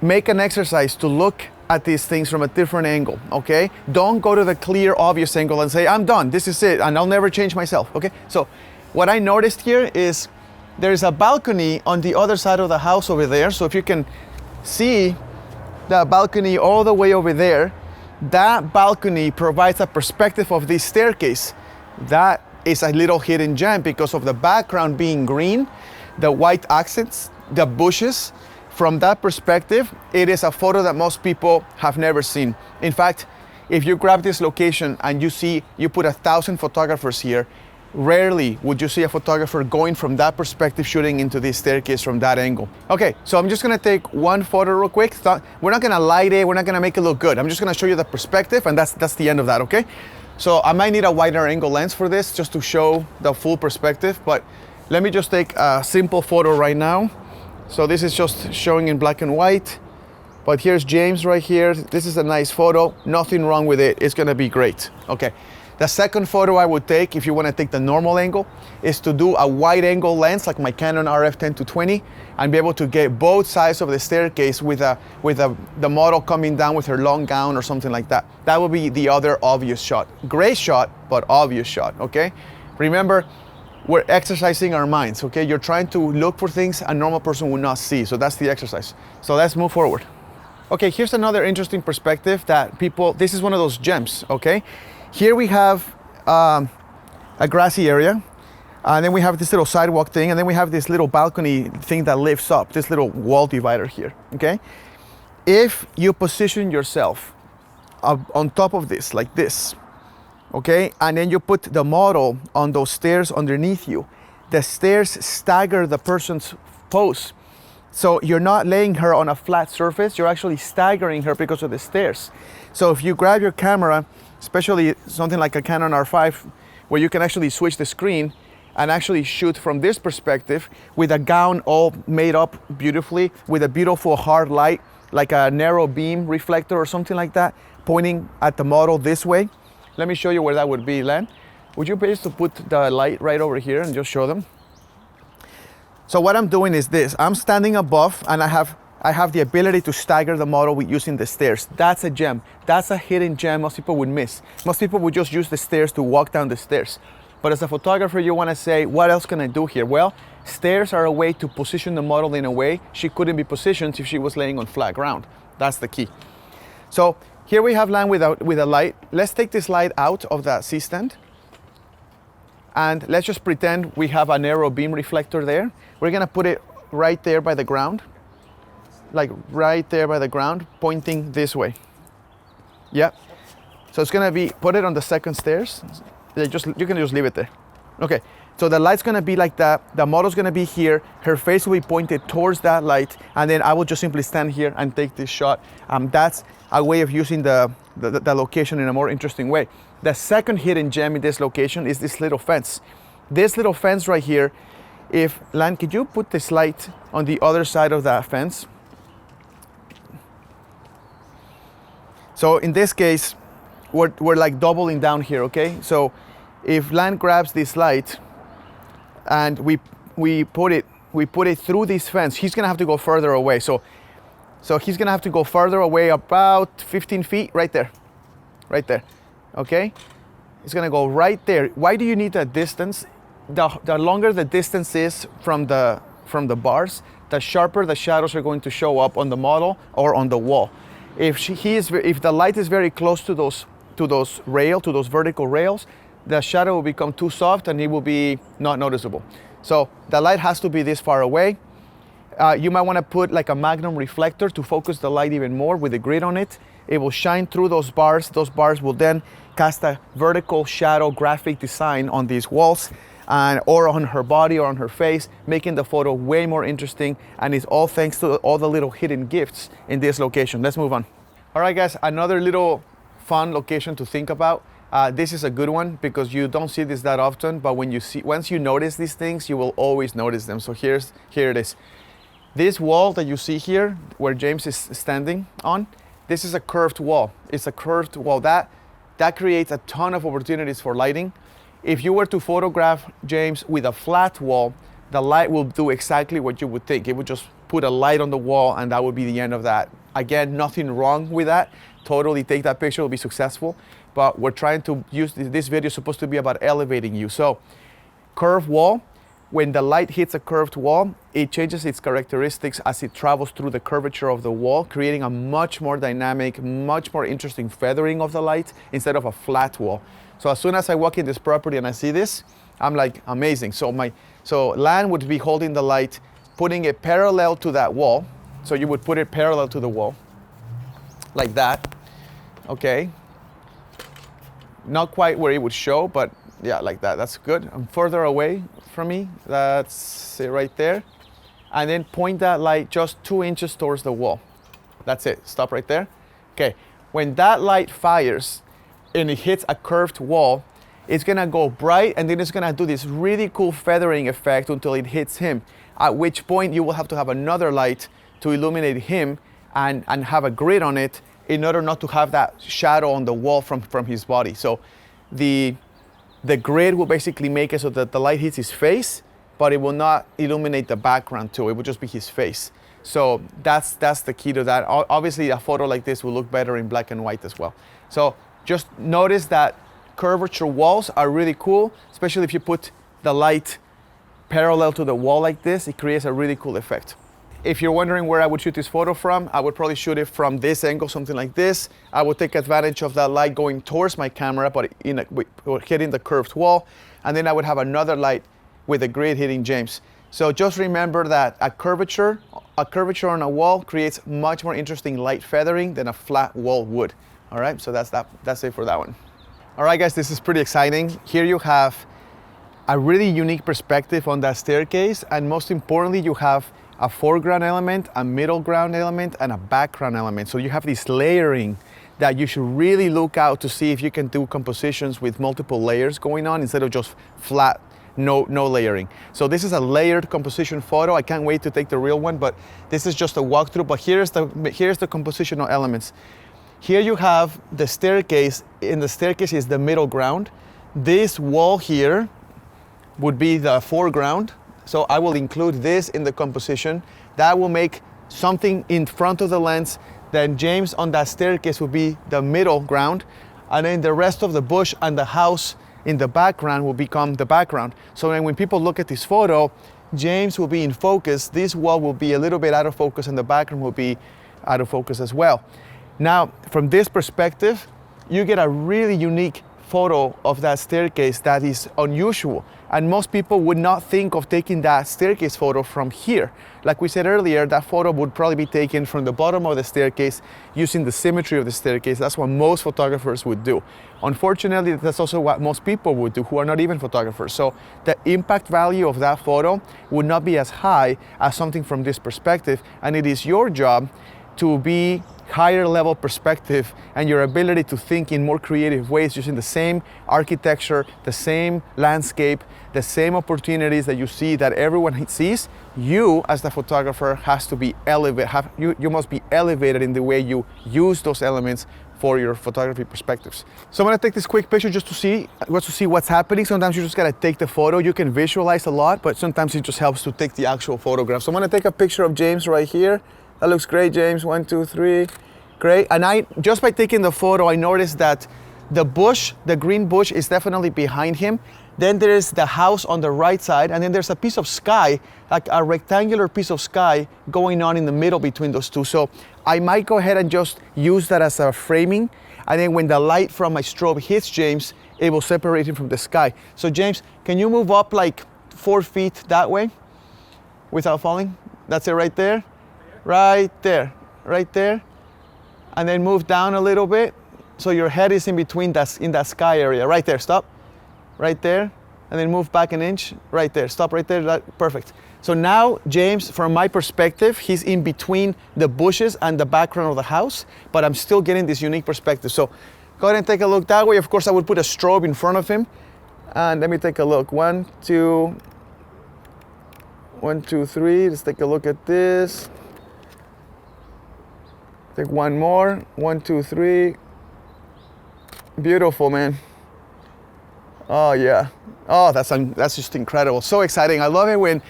Make an exercise to look at these things from a different angle, okay? Don't go to the clear, obvious angle and say, I'm done, this is it, and I'll never change myself, okay? So what I noticed here is there's a balcony on the other side of the house over there. So if you can see the balcony all the way over there, that balcony provides a perspective of this staircase. That is a little hidden gem because of the background being green, the white accents, the bushes. From that perspective, it is a photo that most people have never seen. In fact, if you grab this location and you put 1,000 photographers here, rarely would you see a photographer going from that perspective shooting into this staircase from that angle. Okay, so I'm just gonna take one photo real quick. We're not gonna light it, we're not gonna make it look good. I'm just gonna show you the perspective, and that's the end of that, okay? So I might need a wider angle lens for this just to show the full perspective, but let me just take a simple photo right now. So this is just showing in black and white, but here's James right here. This is a nice photo, nothing wrong with it. It's gonna be great, okay? The second photo I would take, if you want to take the normal angle, is to do a wide angle lens like my Canon RF10-20 and be able to get both sides of the staircase with the model coming down with her long gown or something like that. That would be the other obvious shot. Great shot, but obvious shot, okay? Remember, we're exercising our minds, okay? You're trying to look for things a normal person would not see, so that's the exercise. So let's move forward. Okay, here's another interesting perspective that this is one of those gems, okay? Here we have a grassy area, and then we have this little sidewalk thing, and then we have this little balcony thing that lifts up, this little wall divider here, okay? If you position yourself on top of this, like this, okay, and then you put the model on those stairs underneath you, the stairs stagger the person's pose. So you're not laying her on a flat surface, you're actually staggering her because of the stairs. So if you grab your camera, especially something like a Canon R5, where you can actually switch the screen and actually shoot from this perspective with a gown all made up beautifully, with a beautiful hard light, like a narrow beam reflector or something like that, pointing at the model this way. Let me show you where that would be, Len. Would you please to put the light right over here and just show them? So what I'm doing is this, I'm standing above and I have the ability to stagger the model with using the stairs. That's a gem. That's a hidden gem most people would miss. Most people would just use the stairs to walk down the stairs. But as a photographer, you want to say, what else can I do here? Well, stairs are a way to position the model in a way she couldn't be positioned if she was laying on flat ground. That's the key. So here we have Lan with a light. Let's take this light out of that C-stand. And let's just pretend we have a narrow beam reflector there. We're gonna put it right there by the ground. Like right there by the ground, pointing this way. Yeah. So it's gonna be, put it on the second stairs. You can just leave it there. Okay, so the light's gonna be like that. The model's gonna be here. Her face will be pointed towards that light. And then I will just simply stand here and take this shot. That's a way of using the location in a more interesting way. The second hidden gem in this location is this little fence. This little fence right here, Lan, could you put this light on the other side of that fence? So in this case, we're like doubling down here, okay? So if Lan grabs this light and we put it through this fence, he's gonna have to go further away. So he's gonna have to go further away about 15 feet, right there, okay? It's gonna go right there. Why do you need that distance? The longer the distance is from the bars, the sharper the shadows are going to show up on the model or on the wall. If the light is very close to those vertical rails, the shadow will become too soft and it will be not noticeable. So the light has to be this far away. You might want to put like a magnum reflector to focus the light even more with the grid on it. It will shine through those bars. Those bars will then cast a vertical shadow graphic design on these walls or on her body or on her face, making the photo way more interesting. And it's all thanks to all the little hidden gifts in this location. Let's move on. All right, guys, another little fun location to think about. This is a good one because you don't see this that often, but once you notice these things, you will always notice them. So here it is. This wall that you see here, where James is standing on, this is a curved wall. It's a curved wall. That creates a ton of opportunities for lighting. If you were to photograph James with a flat wall, the light will do exactly what you would think. It would just put a light on the wall and that would be the end of that. Again, nothing wrong with that. Totally take that picture, it'll be successful. But we're trying to use, this video is supposed to be about elevating you. So, curved wall, when the light hits a curved wall, it changes its characteristics as it travels through the curvature of the wall, creating a much more dynamic, much more interesting feathering of the light instead of a flat wall. So as soon as I walk in this property and I see this, I'm like, amazing. So Lan would be holding the light, putting it parallel to that wall. So you would put it parallel to the wall, like that, okay? Not quite where it would show, but yeah, like that, that's good. I'm further away from me, that's it right there. And then point that light just 2 inches towards the wall. That's it, stop right there. Okay, when that light fires and it hits a curved wall, it's gonna go bright and then it's gonna do this really cool feathering effect until it hits him. At which point you will have to have another light to illuminate him and have a grid on it in order not to have that shadow on the wall from his body. So the grid will basically make it so that the light hits his face, but it will not illuminate the background too. It will just be his face. So that's the key to that. Obviously, a photo like this will look better in black and white as well. So just notice that curvature walls are really cool, especially if you put the light parallel to the wall like this. It creates a really cool effect. If you're wondering where I would shoot this photo from, I would probably shoot it from this angle, something like this. I would take advantage of that light going towards my camera, but hitting the curved wall. And then I would have another light with a grid hitting James. So just remember that a curvature on a wall creates much more interesting light feathering than a flat wall would. All right, so that's it for that one. All right, guys, this is pretty exciting. Here you have a really unique perspective on that staircase, and most importantly, you have a foreground element, a middle ground element, and a background element. So you have this layering that you should really look out to see if you can do compositions with multiple layers going on instead of just flat, no layering. So this is a layered composition photo. I can't wait to take the real one, but this is just a walkthrough. But here's the compositional elements. Here you have the staircase. In the staircase is the middle ground. This wall here would be the foreground. So I will include this in the composition. That will make something in front of the lens. Then James on that staircase will be the middle ground. And then the rest of the bush and the house in the background will become the background. So then when people look at this photo, James will be in focus. This wall will be a little bit out of focus and the background will be out of focus as well. Now, from this perspective, you get a really unique photo of that staircase that is unusual. And most people would not think of taking that staircase photo from here. Like we said earlier, that photo would probably be taken from the bottom of the staircase using the symmetry of the staircase. That's what most photographers would do. Unfortunately, that's also what most people would do who are not even photographers. So the impact value of that photo would not be as high as something from this perspective. And it is your job to be higher level perspective and your ability to think in more creative ways using the same architecture, the same landscape, the same opportunities that you see that everyone sees. You as the photographer has to be elevated. You must be elevated in the way you use those elements for your photography perspectives. So I'm gonna take this quick picture just to see what's happening. Sometimes you just gotta take the photo. You can visualize a lot, but sometimes it just helps to take the actual photograph. So I'm gonna take a picture of James right here. That looks great, James. 1, 2, 3. Great. And just by taking the photo, I noticed that the bush, the green bush, is definitely behind him. Then there's the house on the right side, and then there's a piece of sky, like a rectangular piece of sky going on in the middle between those two. So I might go ahead and just use that as a framing, and then when the light from my strobe hits James, it will separate him from the sky. So James, can you move up like 4 feet that way without falling? That's it right there. Right there, right there. And then move down a little bit. So your head is in between in that sky area. Right there, stop. Right there. And then move back an inch. Right there, stop right there. Perfect. So now James, from my perspective, he's in between the bushes and the background of the house, but I'm still getting this unique perspective. So go ahead and take a look that way. Of course, I would put a strobe in front of him. And let me take a look. 1, 2, 1, 2, 3. Let's take a look at this. Take one more. 1, 2, 3. Beautiful, man. Oh yeah. Oh, that's just incredible. So exciting. I love it when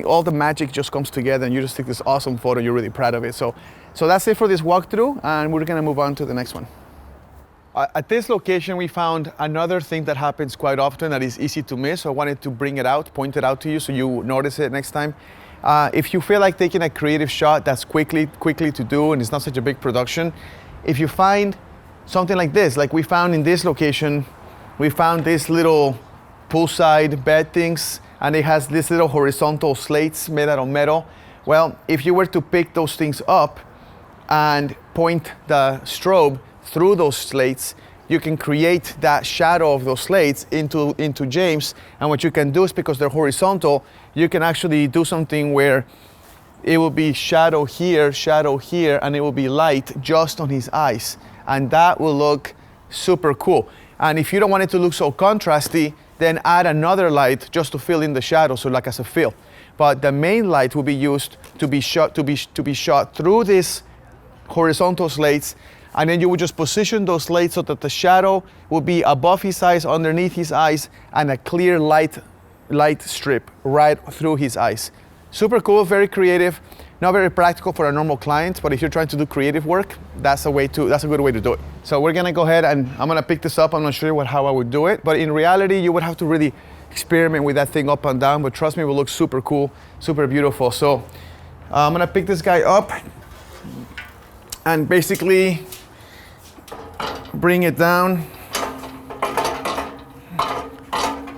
all the magic just comes together and you just take this awesome photo. You're really proud of it. So that's it for this walkthrough, and we're gonna move on to the next one. At this location, we found another thing that happens quite often that is easy to miss. So I wanted to point it out to you so you notice it next time. If you feel like taking a creative shot that's quickly to do and it's not such a big production, if you find something like this, like we found in this location, we found this little poolside bed things, and it has this little horizontal slates made out of metal. Well, if you were to pick those things up and point the strobe through those slates, you can create that shadow of those slates into James. And what you can do is, because they're horizontal, you can actually do something where it will be shadow here, and it will be light just on his eyes. And that will look super cool. And if you don't want it to look so contrasty, then add another light just to fill in the shadow, so like as a fill. But the main light will be used to be shot through these horizontal slates, And then you would just position those lights so that the shadow will be above his eyes, underneath his eyes, and a clear light strip right through his eyes. Super cool, very creative. Not very practical for a normal client, but if you're trying to do creative work, that's a good way to do it. So we're gonna go ahead and I'm gonna pick this up. I'm not sure how I would do it, but in reality, you would have to really experiment with that thing up and down, but trust me, it will look super cool, super beautiful. So I'm gonna pick this guy up and basically bring it down,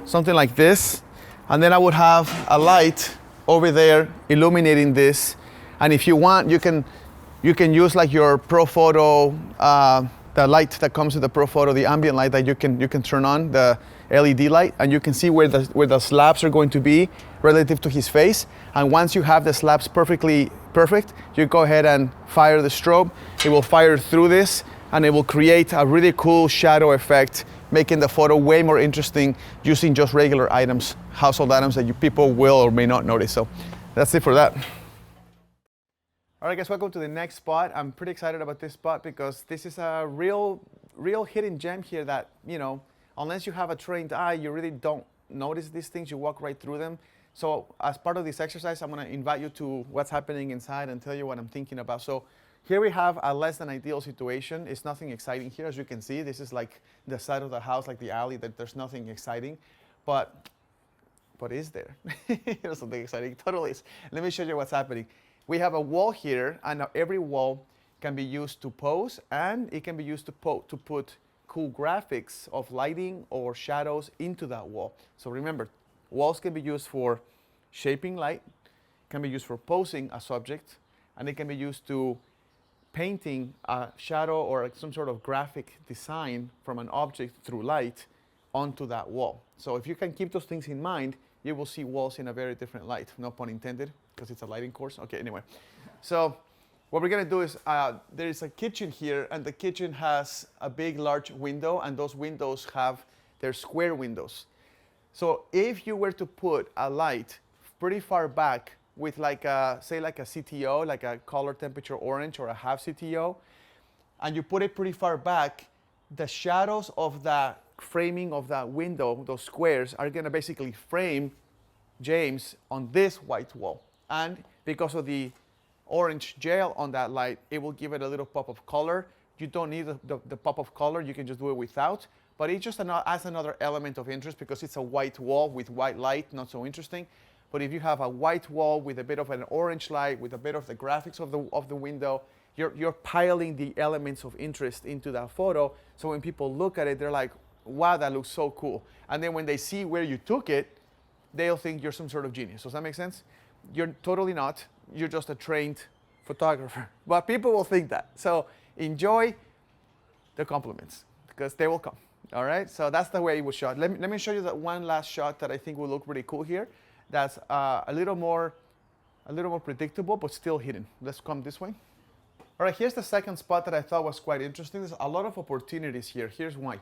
something like this. And then I would have a light over there illuminating this. And if you want, you can use like your ProPhoto, the light that comes with the ProPhoto, the ambient light that you can turn on, the LED light, and you can see where the slabs are going to be relative to his face. And once you have the slabs perfect, you go ahead and fire the strobe. It will fire through this, and it will create a really cool shadow effect, making the photo way more interesting using just regular items, household items that people will or may not notice. So that's it for that. All right, guys, welcome to the next spot. I'm pretty excited about this spot because this is a real hidden gem here that, unless you have a trained eye, you really don't notice these things. You walk right through them. So as part of this exercise, I'm gonna invite you to what's happening inside and tell you what I'm thinking about. So here we have a less than ideal situation. It's nothing exciting here, as you can see. This is like the side of the house, like the alley, that there's nothing exciting. But is there? There's something exciting, totally is. Let me show you what's happening. We have a wall here, and every wall can be used to pose, and it can be used to put cool graphics of lighting or shadows into that wall. So remember, walls can be used for shaping light, can be used for posing a subject, and it can be used to painting a shadow or some sort of graphic design from an object through light onto that wall. So if you can keep those things in mind, you will see walls in a very different light. No pun intended, because it's a lighting course. Okay, anyway. So what we're gonna do is, there is a kitchen here, and the kitchen has a big, large window, and those windows they're square windows. So if you were to put a light pretty far back with say like a CTO, like a color temperature orange or a half CTO, and you put it pretty far back, the shadows of the framing of that window, those squares, are gonna basically frame James on this white wall. And because of the orange gel on that light, it will give it a little pop of color. You don't need the pop of color, you can just do it without, but it just adds another element of interest because it's a white wall with white light, not so interesting. But if you have a white wall with a bit of an orange light, with a bit of the graphics of the window, you're piling the elements of interest into that photo. So when people look at it, they're like, wow, that looks so cool. And then when they see where you took it, they'll think you're some sort of genius. Does that make sense? You're totally not. You're just a trained photographer. But people will think that. So enjoy the compliments because they will come. All right? So that's the way it was shot. Let me show you that one last shot that I think will look really cool here. That's a little more predictable, but still hidden. Let's come this way. All right, here's the second spot that I thought was quite interesting. There's a lot of opportunities here. Here's why.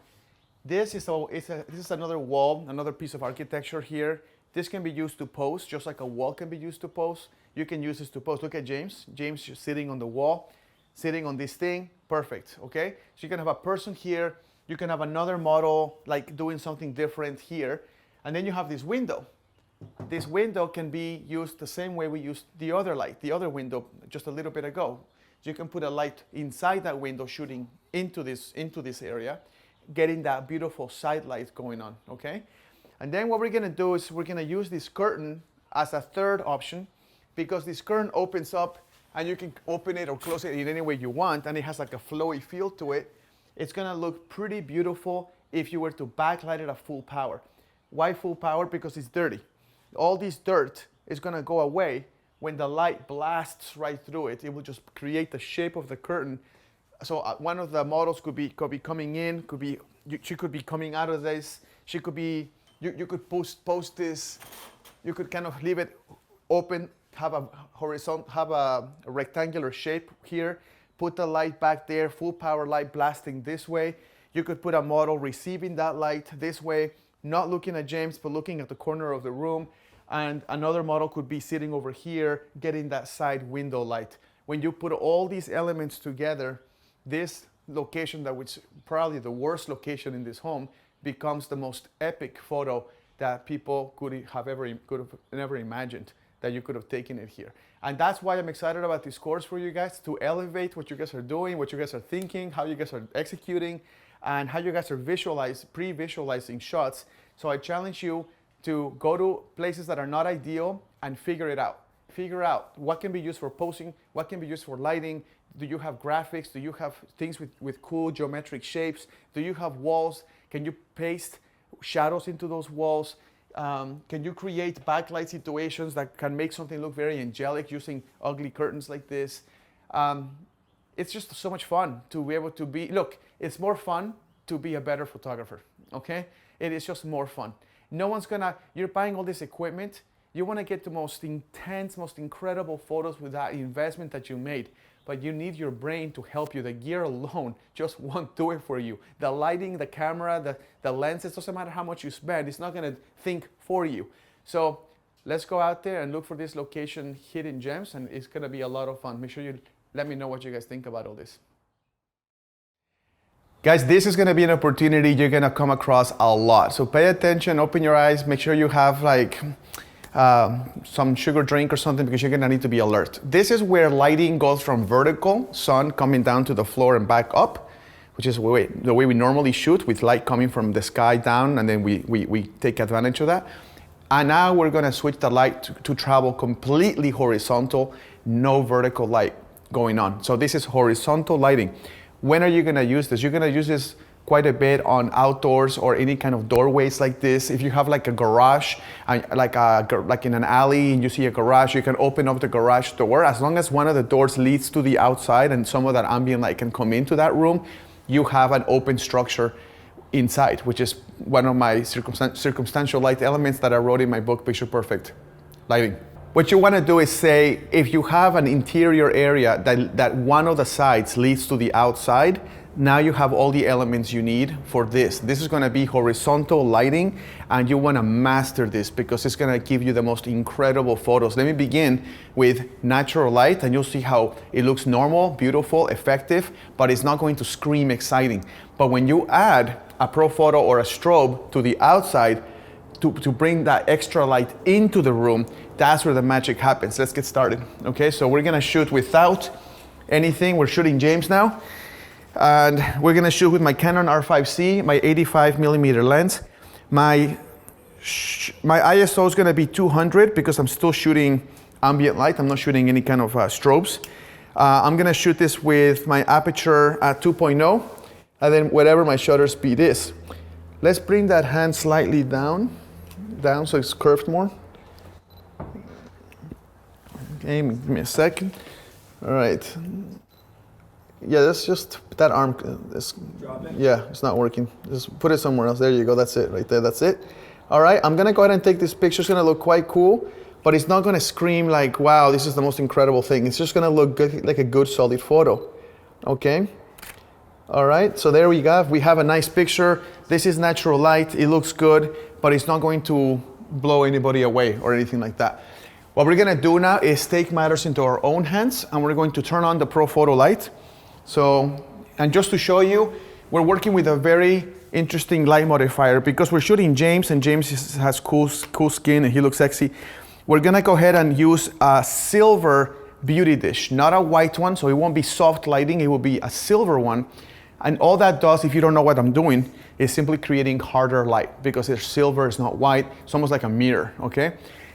This is another wall, another piece of architecture here. This can be used to pose, just like a wall can be used to pose. You can use this to pose. Look at James. James just sitting on the wall, sitting on this thing. Perfect, okay? So you can have a person here. You can have another model, like doing something different here. And then you have this window. This window can be used the same way we used the other light, the other window just a little bit ago. So you can put a light inside that window shooting into this area, getting that beautiful side light going on, okay? And then what we're gonna do is we're gonna use this curtain as a third option because this curtain opens up and you can open it or close it in any way you want, and it has like a flowy feel to it. It's gonna look pretty beautiful if you were to backlight it at full power. Why full power? Because it's dirty. All this dirt is gonna go away when the light blasts right through it. It will just create the shape of the curtain. So one of the models could be coming in, she could be coming out of this. She could be, you could post this. You could kind of leave it open, have a rectangular shape here. Put the light back there, full power light blasting this way. You could put a model receiving that light this way, not looking at James, but looking at the corner of the room. And another model could be sitting over here, getting that side window light. When you put all these elements together, this location that was probably the worst location in this home becomes the most epic photo that people could have never imagined that you could have taken it here. And that's why I'm excited about this course for you guys, to elevate what you guys are doing, what you guys are thinking, how you guys are executing, and how you guys are pre-visualizing shots. So I challenge you to go to places that are not ideal and figure it out. Figure out what can be used for posing, what can be used for lighting. Do you have graphics? Do you have things with cool geometric shapes? Do you have walls? Can you paste shadows into those walls? Can you create backlight situations that can make something look very angelic using ugly curtains like this? It's just so much fun to be able to be, look, it's more fun to be a better photographer, okay? It is just more fun. No one's gonna, you're buying all this equipment, you wanna get the most intense, most incredible photos with that investment that you made, but you need your brain to help you. The gear alone just won't do it for you. The lighting, the camera, the lenses, doesn't matter how much you spend, it's not gonna think for you. So let's go out there and look for this location, hidden gems, and it's gonna be a lot of fun. Make sure you let me know what you guys think about all this. Guys, this is gonna be an opportunity you're gonna come across a lot. So pay attention, open your eyes, make sure you have like some sugar drink or something, because you're gonna need to be alert. This is where lighting goes from vertical, sun coming down to the floor and back up, which is the way we normally shoot, with light coming from the sky down, and then we take advantage of that. And now we're gonna switch the light to travel completely horizontal, no vertical light going on. So this is horizontal lighting. When are you gonna use this? You're gonna use this quite a bit on outdoors or any kind of doorways like this. If you have like a garage, like in an alley and you see a garage, you can open up the garage door. As long as one of the doors leads to the outside and some of that ambient light can come into that room, you have an open structure inside, which is one of my circumstantial light elements that I wrote in my book, Picture Perfect Lighting. What you want to do is say, if you have an interior area that one of the sides leads to the outside, now you have all the elements you need for this. This is going to be horizontal lighting, and you want to master this because it's going to give you the most incredible photos. Let me begin with natural light, and you'll see how it looks normal, beautiful, effective, but it's not going to scream exciting. But when you add a ProPhoto or a strobe to the outside, to bring that extra light into the room, that's where the magic happens. Let's get started. Okay, so we're gonna shoot without anything. We're shooting James now. And we're gonna shoot with my Canon R5C, my 85mm lens. My ISO is gonna be 200 because I'm still shooting ambient light. I'm not shooting any kind of strobes. I'm gonna shoot this with my aperture at 2.0, and then whatever my shutter speed is. Let's bring that hand slightly down so it's curved more. Okay, give me a second. All right. Yeah, that's just that arm. Yeah, it's not working. Just put it somewhere else. There you go. That's it right there. That's it. All right, I'm gonna go ahead and take this picture. It's gonna look quite cool, but it's not gonna scream like, wow, this is the most incredible thing. It's just gonna look good, like a good solid photo. Okay. All right, so there we go. We have a nice picture. This is natural light. It looks good, but it's not going to blow anybody away or anything like that. What we're gonna do now is take matters into our own hands, and we're going to turn on the ProPhoto light. So, and just to show you, we're working with a very interesting light modifier because we're shooting James, and James has cool skin and he looks sexy. We're gonna go ahead and use a silver beauty dish, not a white one, so it won't be soft lighting, it will be a silver one. And all that does, if you don't know what I'm doing, is simply creating harder light because it's silver, it's not white, it's almost like a mirror, okay?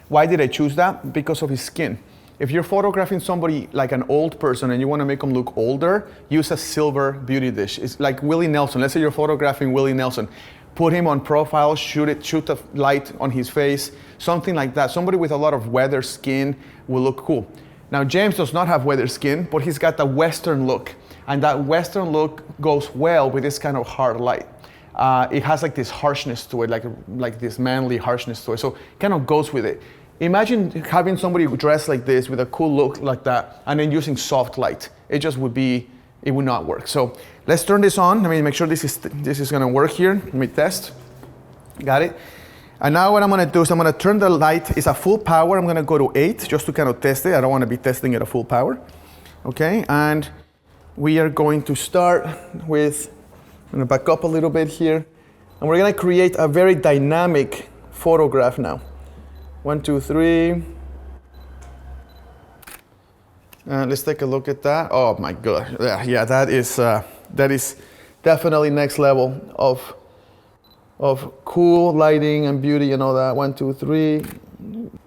Why did I choose that? Because of his skin. If you're photographing somebody like an old person and you want to make them look older, use a silver beauty dish. It's like Willie Nelson. Let's say you're photographing Willie Nelson. Put him on profile, shoot the light on his face, something like that. Somebody with a lot of weathered skin will look cool. Now, James does not have weathered skin, but he's got the Western look. And that Western look goes well with this kind of hard light. It has like this harshness to it, like this manly harshness to it. So it kind of goes with it. Imagine having somebody dressed like this with a cool look like that and then using soft light. It just would not work. So let's turn this on. Let me make sure this is gonna work here. Let me test. Got it? And now what I'm gonna do is I'm gonna turn the light. It's a full power. I'm gonna go to 8 just to kind of test it. I don't wanna be testing it at full power. Okay, and we are going to start with, I'm gonna back up a little bit here, and we're gonna create a very dynamic photograph now. 1, 2, 3. Let's take a look at that. Oh my God, yeah, that is definitely next level of cool lighting and beauty and all that. 1, 2, 3.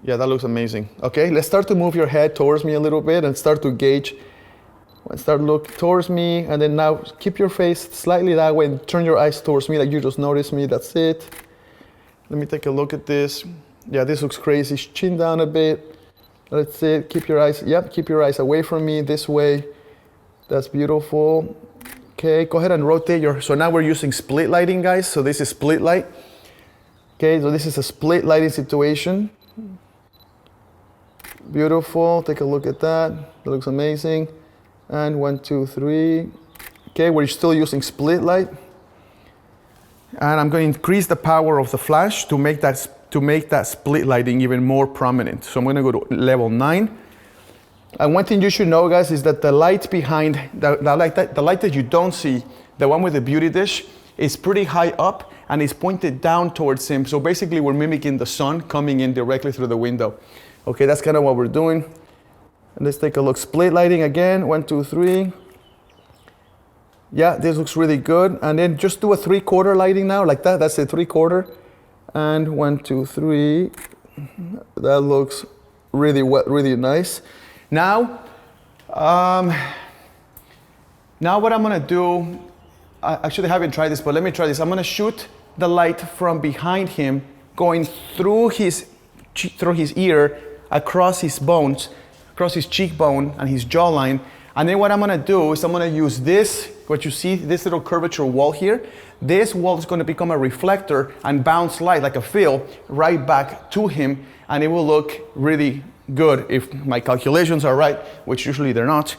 Yeah, that looks amazing. Okay, let's start to move your head towards me a little bit and start to gauge. Start look towards me, and then now keep your face slightly that way and turn your eyes towards me like you just noticed me. That's it. Let me take a look at this. Yeah, this looks crazy. Chin down a bit. That's it. Keep your eyes, yep, keep your eyes away from me this way. That's beautiful. Okay, go ahead and rotate your, so now we're using split lighting, guys. So this is split light. Okay, so this is a split lighting situation. Beautiful, take a look at that. That looks amazing. And 1, 2, 3. Okay, we're still using split light. And I'm going to increase the power of the flash to make that split lighting even more prominent. So I'm going to go to level 9. And one thing you should know, guys, is that the light behind, the light that you don't see, the one with the beauty dish, is pretty high up and is pointed down towards him. So basically we're mimicking the sun coming in directly through the window. Okay, that's kind of what we're doing. And let's take a look. Split lighting again, 1, 2, 3. Yeah, this looks really good. And then just do a 3/4 lighting now, like that. That's a 3/4. And 1, 2, 3. That looks really nice. Now what I'm gonna do, I actually haven't tried this, but let me try this. I'm gonna shoot the light from behind him, going through his ear, across his bones, across his cheekbone and his jawline. And then what I'm gonna do is I'm gonna use this, what you see, this little curvature wall here. This wall is gonna become a reflector and bounce light like a fill right back to him, and it will look really good if my calculations are right, which usually they're not,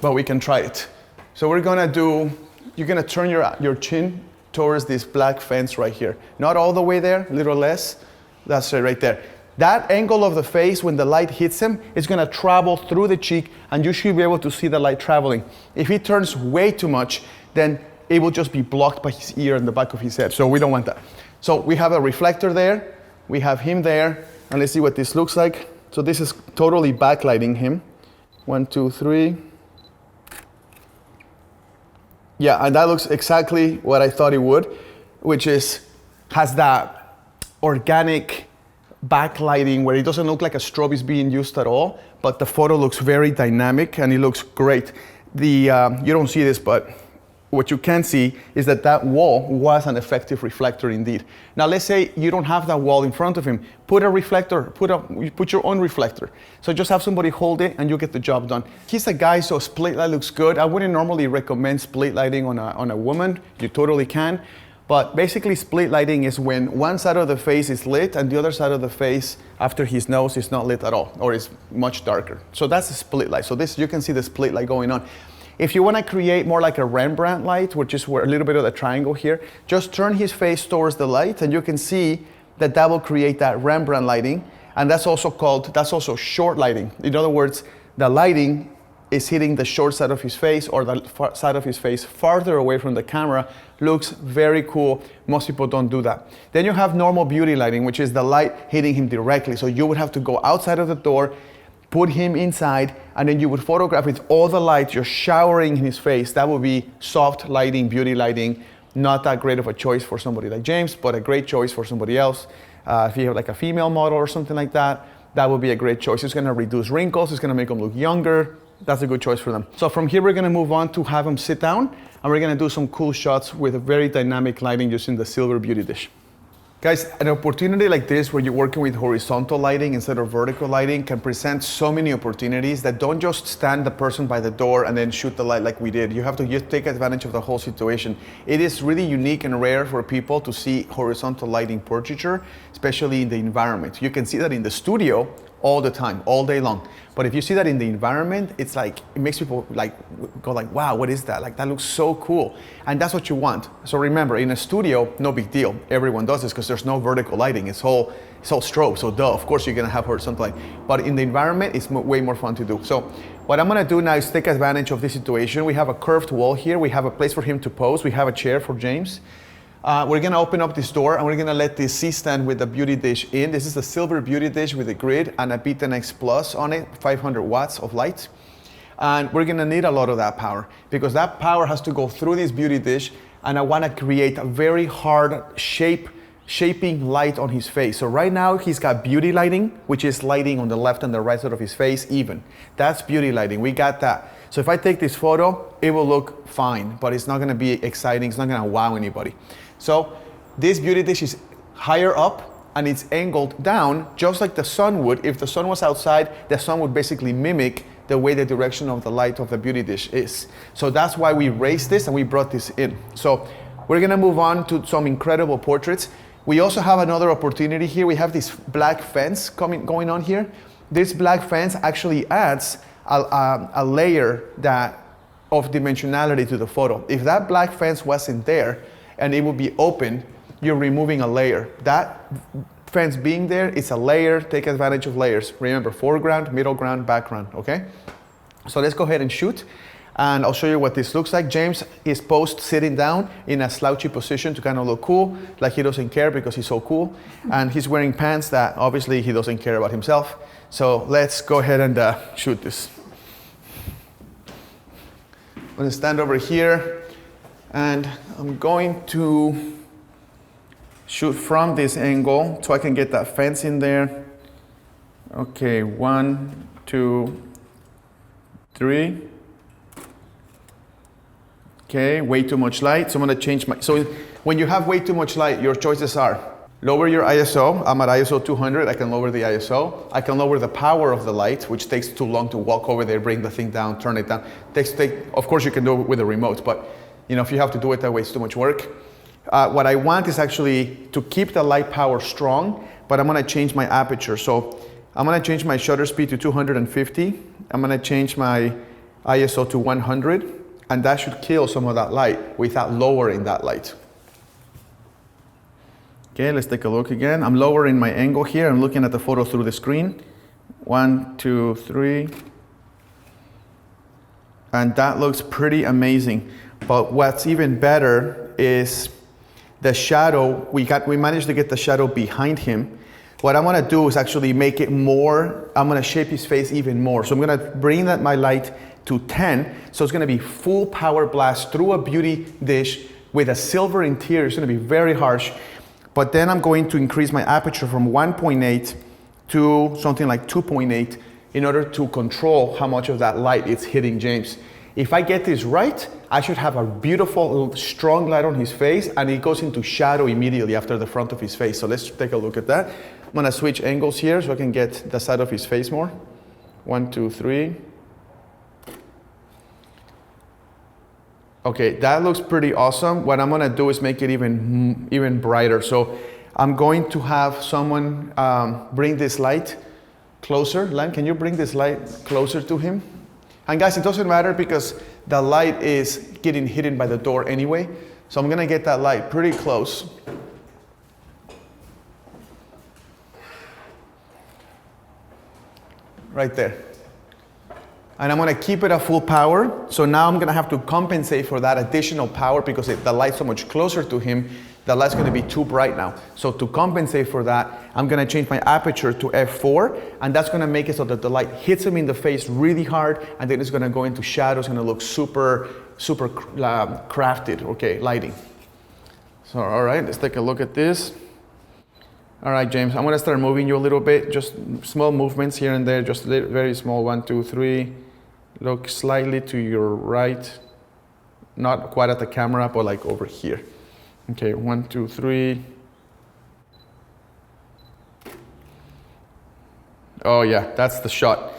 but we can try it. So we're gonna do, you're gonna turn your chin towards this black fence right here. Not all the way there, a little less. That's it right there. That angle of the face, when the light hits him, is gonna travel through the cheek, and you should be able to see the light traveling. If he turns way too much, then it will just be blocked by his ear and the back of his head. So we don't want that. So we have a reflector there, we have him there, and let's see what this looks like. So this is totally backlighting him. 1, 2, 3. Yeah, and that looks exactly what I thought it would, which has that organic backlighting where it doesn't look like a strobe is being used at all, but the photo looks very dynamic and it looks great. You don't see this, but what you can see is that wall was an effective reflector indeed. Now let's say you don't have that wall in front of him. Put a reflector, put your own reflector. So just have somebody hold it and you get the job done. He's a guy, so split light looks good. I wouldn't normally recommend split lighting on a woman. You totally can. But basically split lighting is when one side of the face is lit and the other side of the face after his nose is not lit at all, or is much darker. So that's a split light. So this, you can see the split light going on. If you want to create more like a Rembrandt light, which is where a little bit of the triangle here, just turn his face towards the light and you can see that will create that Rembrandt lighting. And that's also short lighting. In other words, the lighting is hitting the short side of his face, or the side of his face farther away from the camera. Looks very cool. Most people don't do that. Then you have normal beauty lighting, which is the light hitting him directly. So you would have to go outside of the door, put him inside, and then you would photograph with all the light just showering in his face. That would be soft lighting, beauty lighting. Not that great of a choice for somebody like James, but a great choice for somebody else. If you have like a female model or something like that, that would be a great choice. It's gonna reduce wrinkles, it's gonna make them look younger. That's a good choice for them. So from here, we're gonna move on to have them sit down, and we're gonna do some cool shots with a very dynamic lighting using the silver beauty dish. Guys, an opportunity like this where you're working with horizontal lighting instead of vertical lighting can present so many opportunities that don't just stand the person by the door and then shoot the light like we did. You have to just take advantage of the whole situation. It is really unique and rare for people to see horizontal lighting portraiture, especially in the environment. You can see that in the studio all the time, all day long. But if you see that in the environment, it's like, it makes people like go like, wow, what is that? Like, that looks so cool. And that's what you want. So remember, in a studio, no big deal. Everyone does this because there's no vertical lighting. It's all strobe, so duh, of course you're gonna have horizontal light. But in the environment, it's way more fun to do. So what I'm gonna do now is take advantage of this situation. We have a curved wall here. We have a place for him to pose. We have a chair for James. We're gonna open up this door and we're gonna let this C-stand with the beauty dish in. This is the silver beauty dish with a grid and a B10X Plus on it, 500 watts of light. And we're gonna need a lot of that power because that power has to go through this beauty dish, and I wanna create a very hard shaping light on his face. So right now he's got beauty lighting, which is lighting on the left and the right side of his face even. That's beauty lighting, we got that. So if I take this photo, it will look fine, but it's not gonna be exciting, it's not gonna wow anybody. So this beauty dish is higher up and it's angled down just like the sun would. If the sun was outside, the sun would basically mimic the way the direction of the light of the beauty dish is. So that's why we raised this and we brought this in. So we're gonna move on to some incredible portraits. We also have another opportunity here. We have this black fence going on here. This black fence actually adds a layer of dimensionality to the photo. If that black fence wasn't there, and it will be open, you're removing a layer. That fence being there, it's a layer, take advantage of layers. Remember, foreground, middle ground, background, okay? So let's go ahead and shoot, and I'll show you what this looks like. James is posed sitting down in a slouchy position to kind of look cool, like he doesn't care because he's so cool. And he's wearing pants that obviously he doesn't care about himself. So let's go ahead and shoot this. I'm gonna stand over here, and I'm going to shoot from this angle so I can get that fence in there. Okay, 1, 2, 3. Okay, way too much light, so I'm gonna change so when you have way too much light, your choices are lower your ISO. I'm at ISO 200, I can lower the ISO. I can lower the power of the light, which takes too long to walk over there, bring the thing down, turn it down. Of course you can do it with a remote, but you know, if you have to do it that way, it's too much work. What I want is actually to keep the light power strong, but I'm gonna change my aperture. So I'm gonna change my shutter speed to 250. I'm gonna change my ISO to 100, and that should kill some of that light without lowering that light. Okay, let's take a look again. I'm lowering my angle here. I'm looking at the photo through the screen. 1, 2, 3. And that looks pretty amazing. But what's even better is the shadow. We managed to get the shadow behind him. What I'm gonna do is actually make it more, I'm gonna shape his face even more. So I'm gonna bring my light to 10. So it's gonna be full power blast through a beauty dish with a silver interior. It's gonna be very harsh. But then I'm going to increase my aperture from 1.8 to something like 2.8 in order to control how much of that light is hitting James. If I get this right, I should have a beautiful, strong light on his face, and it goes into shadow immediately after the front of his face. So let's take a look at that. I'm gonna switch angles here so I can get the side of his face more. 1, 2, 3. Okay, that looks pretty awesome. What I'm gonna do is make it even brighter. So I'm going to have someone bring this light closer. Len, can you bring this light closer to him? And guys, it doesn't matter because the light is getting hidden by the door anyway. So I'm gonna get that light pretty close. Right there. And I'm gonna keep it at full power. So now I'm gonna have to compensate for that additional power because the light's so much closer to him, the light's gonna be too bright now. So to compensate for that, I'm gonna change my aperture to f4, and that's gonna make it so that the light hits him in the face really hard, and then it's gonna go into shadow. It's gonna look super crafted, okay, lighting. So, all right, let's take a look at this. All right, James, I'm gonna start moving you a little bit, just small movements here and there, just very small, 1, 2, 3. Look slightly to your right, not quite at the camera, but like over here. Okay, 1, 2, 3. Oh yeah, that's the shot.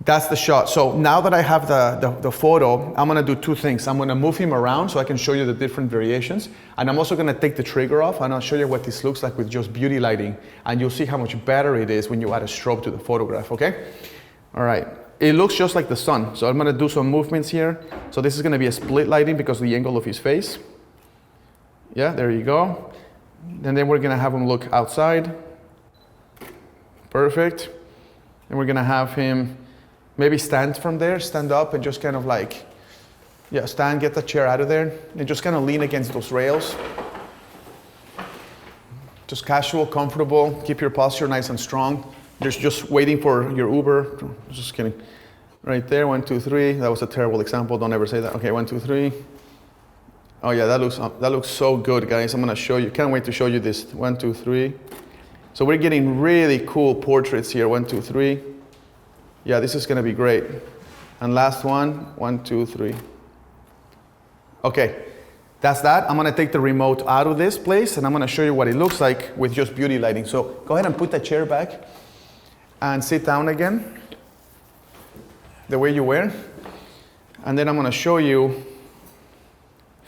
That's the shot. So now that I have the photo, I'm gonna do two things. I'm gonna move him around so I can show you the different variations. And I'm also gonna take the trigger off and I'll show you what this looks like with just beauty lighting. And you'll see how much better it is when you add a strobe to the photograph, okay? All right, it looks just like the sun. So I'm gonna do some movements here. So this is gonna be a split lighting because of the angle of his face. Yeah, there you go. And then we're gonna have him look outside. Perfect. And we're gonna have him maybe stand from there, stand up and just kind of like, yeah, stand, get the chair out of there, and just kind of lean against those rails. Just casual, comfortable, keep your posture nice and strong. You're just waiting for your Uber. Just kidding. Right there, 1, 2, 3. That was a terrible example, don't ever say that. Okay, 1, 2, 3. Oh yeah, that looks so good, guys. I'm gonna show you, can't wait to show you this. 1, 2, 3. So we're getting really cool portraits here, 1, 2, 3. Yeah, this is gonna be great. And last one, 1, 2, 3. Okay, that's that. I'm gonna take the remote out of this place and I'm gonna show you what it looks like with just beauty lighting. So go ahead and put that chair back and sit down again, the way you were. And then I'm gonna show you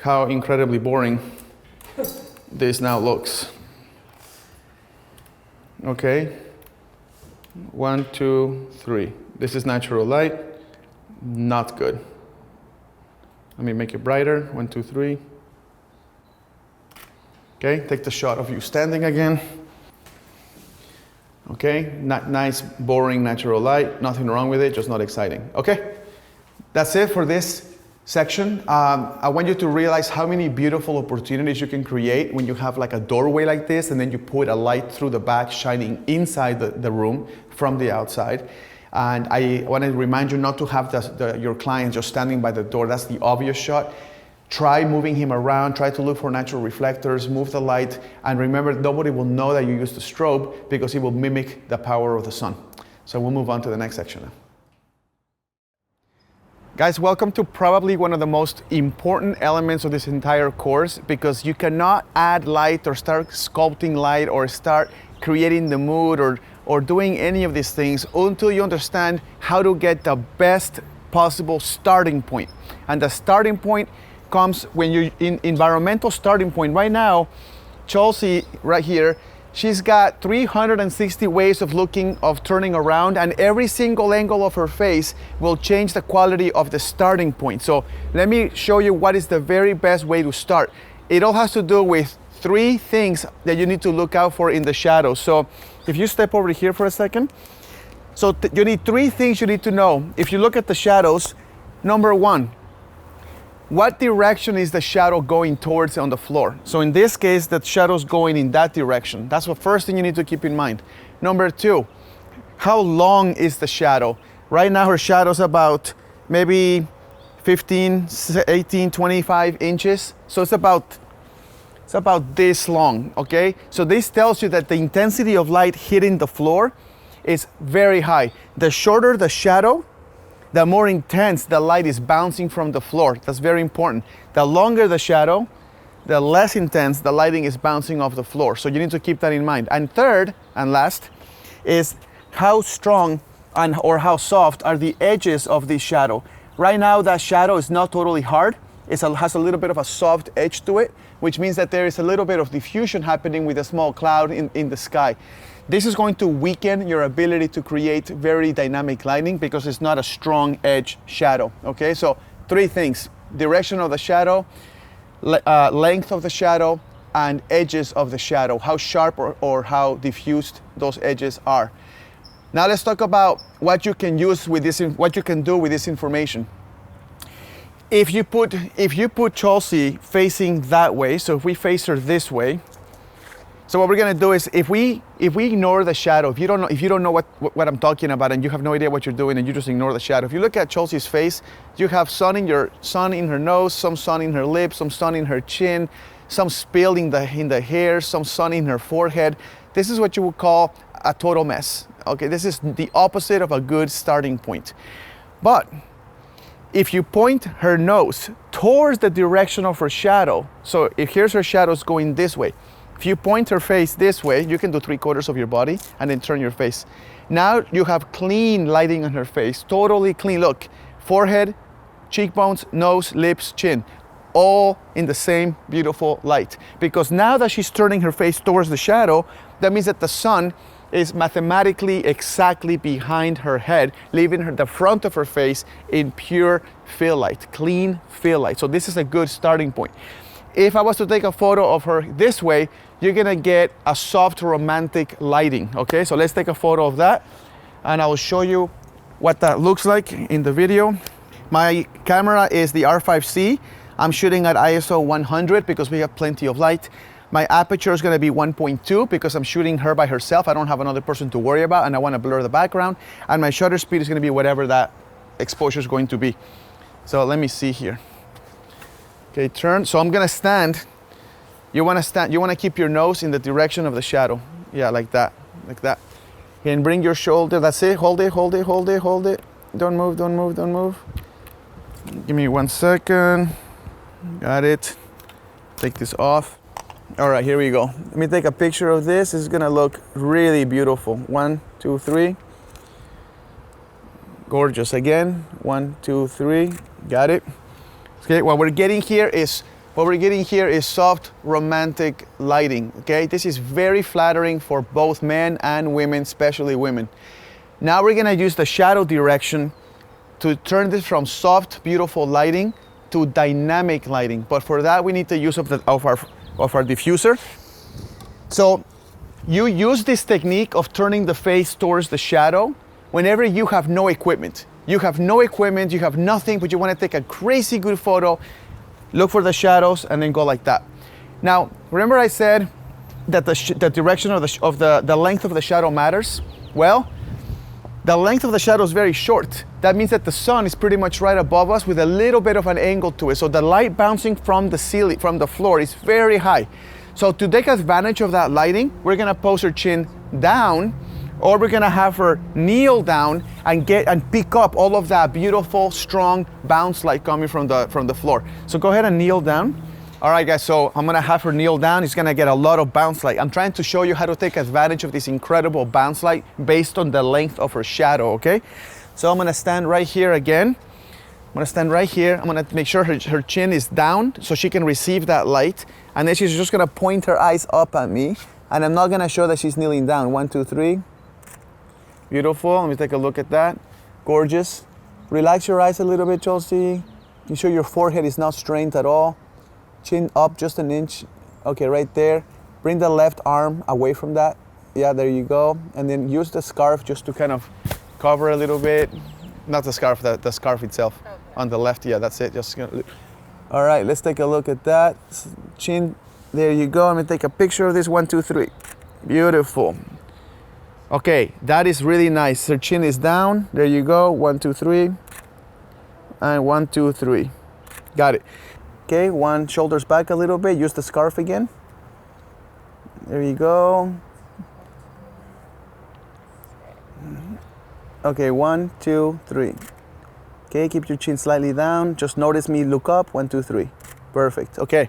how incredibly boring this now looks. Okay, 1, 2, 3. This is natural light, not good. Let me make it brighter, 1, 2, 3. Okay, take the shot of you standing again. Okay, nice, boring, natural light, nothing wrong with it, just not exciting. Okay, that's it for this section. I want you to realize how many beautiful opportunities you can create when you have like a doorway like this and then you put a light through the back shining inside the room from the outside. And I want to remind you not to have your client just standing by the door. That's the obvious shot. Try moving him around, try to look for natural reflectors, move the light, and remember nobody will know that you used the strobe because it will mimic the power of the sun. So we'll move on to the next section now. Guys, welcome to probably one of the most important elements of this entire course, because you cannot add light or start sculpting light or start creating the mood or doing any of these things until you understand how to get the best possible starting point. And the starting point comes when you're in environmental starting point. Right now, Chelsea right here, she's got 360 ways of turning around, and every single angle of her face will change the quality of the starting point. So let me show you what is the very best way to start. It all has to do with 3 things that you need to look out for in the shadows. So if you step over here for a second, so you need 3 things you need to know. If you look at the shadows, number 1, what direction is the shadow going towards on the floor? So in this case, the shadow's going in that direction. That's the first thing you need to keep in mind. Number 2, how long is the shadow? Right now her shadow's about maybe 15, 18, 25 inches. So it's about this long, okay? So this tells you that the intensity of light hitting the floor is very high. The shorter the shadow, the more intense the light is bouncing from the floor. That's very important. The longer the shadow, the less intense the lighting is bouncing off the floor. So you need to keep that in mind. And third and last is how strong or how soft are the edges of this shadow. Right now that shadow is not totally hard. It has a little bit of a soft edge to it, which means that there is a little bit of diffusion happening with a small cloud in the sky. This is going to weaken your ability to create very dynamic lighting because it's not a strong edge shadow, okay? So 3 things: direction of the shadow, length of the shadow, and edges of the shadow, how sharp or how diffused those edges are. Now let's talk about what you can use with this, what you can do with this information. If you put Chelsea facing that way, so if we face her this way, so what we're gonna do is if we ignore the shadow, if you don't know what I'm talking about and you have no idea what you're doing and you just ignore the shadow, if you look at Chelsea's face, you have sun in her nose, some sun in her lips, some sun in her chin, some spill in the hair, some sun in her forehead. This is what you would call a total mess. Okay, this is the opposite of a good starting point. But if you point her nose towards the direction of her shadow, so if here's her shadow's going this way, If you point her face this way, you can do 3/4 of your body and then turn your face. Now you have clean lighting on her face, totally clean. Look, forehead, cheekbones, nose, lips, chin, all in the same beautiful light. Because now that she's turning her face towards the shadow, that means that the sun is mathematically exactly behind her head, leaving her the front of her face in pure fill light, clean fill light. So this is a good starting point. If I was to take a photo of her this way, you're gonna get a soft romantic lighting, okay? So let's take a photo of that and I will show you what that looks like in the video. My camera is the R5C. I'm shooting at ISO 100 because we have plenty of light. My aperture is gonna be 1.2 because I'm shooting her by herself. I don't have another person to worry about and I wanna blur the background. And my shutter speed is gonna be whatever that exposure is going to be. So let me see here. Okay, turn. So I'm gonna stand. You wanna keep your nose in the direction of the shadow. Yeah, like that, like that. And bring your shoulder, that's it. Hold it, hold it, hold it, hold it. Don't move, don't move, don't move. Give me 1 second. Got it. Take this off. All right, here we go. Let me take a picture of this. This is gonna look really beautiful. 1, 2, 3. Gorgeous again. 1, 2, 3. Got it. Okay, what we're getting here is soft romantic lighting. Okay, this is very flattering for both men and women, especially women. Now we're gonna use the shadow direction to turn this from soft, beautiful lighting to dynamic lighting. But for that, we need the use of our diffuser. So you use this technique of turning the face towards the shadow whenever you have no equipment. You have no equipment, you have nothing, but you want to take a crazy good photo. Look for the shadows and then go like that. Now, remember I said that the direction of the length of the shadow matters? Well, the length of the shadow is very short. That means that the sun is pretty much right above us with a little bit of an angle to it. So the light bouncing from the ceiling, from the floor is very high. So to take advantage of that lighting, we're gonna pose her chin down, or we're gonna have her kneel down and pick up all of that beautiful, strong bounce light coming from the floor. So go ahead and kneel down. All right, guys, so I'm gonna have her kneel down. It's gonna get a lot of bounce light. I'm trying to show you how to take advantage of this incredible bounce light based on the length of her shadow, okay? So I'm gonna stand right here again. I'm gonna stand right here. I'm gonna make sure her chin is down so she can receive that light. And then she's just gonna point her eyes up at me. And I'm not gonna show that she's kneeling down. 1, 2, 3. Beautiful, let me take a look at that. Gorgeous. Relax your eyes a little bit, Chelsea. Make sure your forehead is not strained at all. Chin up just an inch. Okay, right there. Bring the left arm away from that. Yeah, there you go. And then use the scarf just to kind of cover a little bit. Not the scarf, the scarf itself. Okay. On the left, yeah, that's it. Just gonna. All right, let's take a look at that. Chin, there you go. I'm gonna take a picture of this. 1, 2, 3. Beautiful. Okay, that is really nice. Her chin is down. There you go. 1, 2, 3. And 1, 2, 3. Got it. Okay, one shoulders back a little bit. Use the scarf again. There you go. Okay, 1, 2, 3. Okay, keep your chin slightly down. Just notice me look up. 1, 2, 3. Perfect. Okay.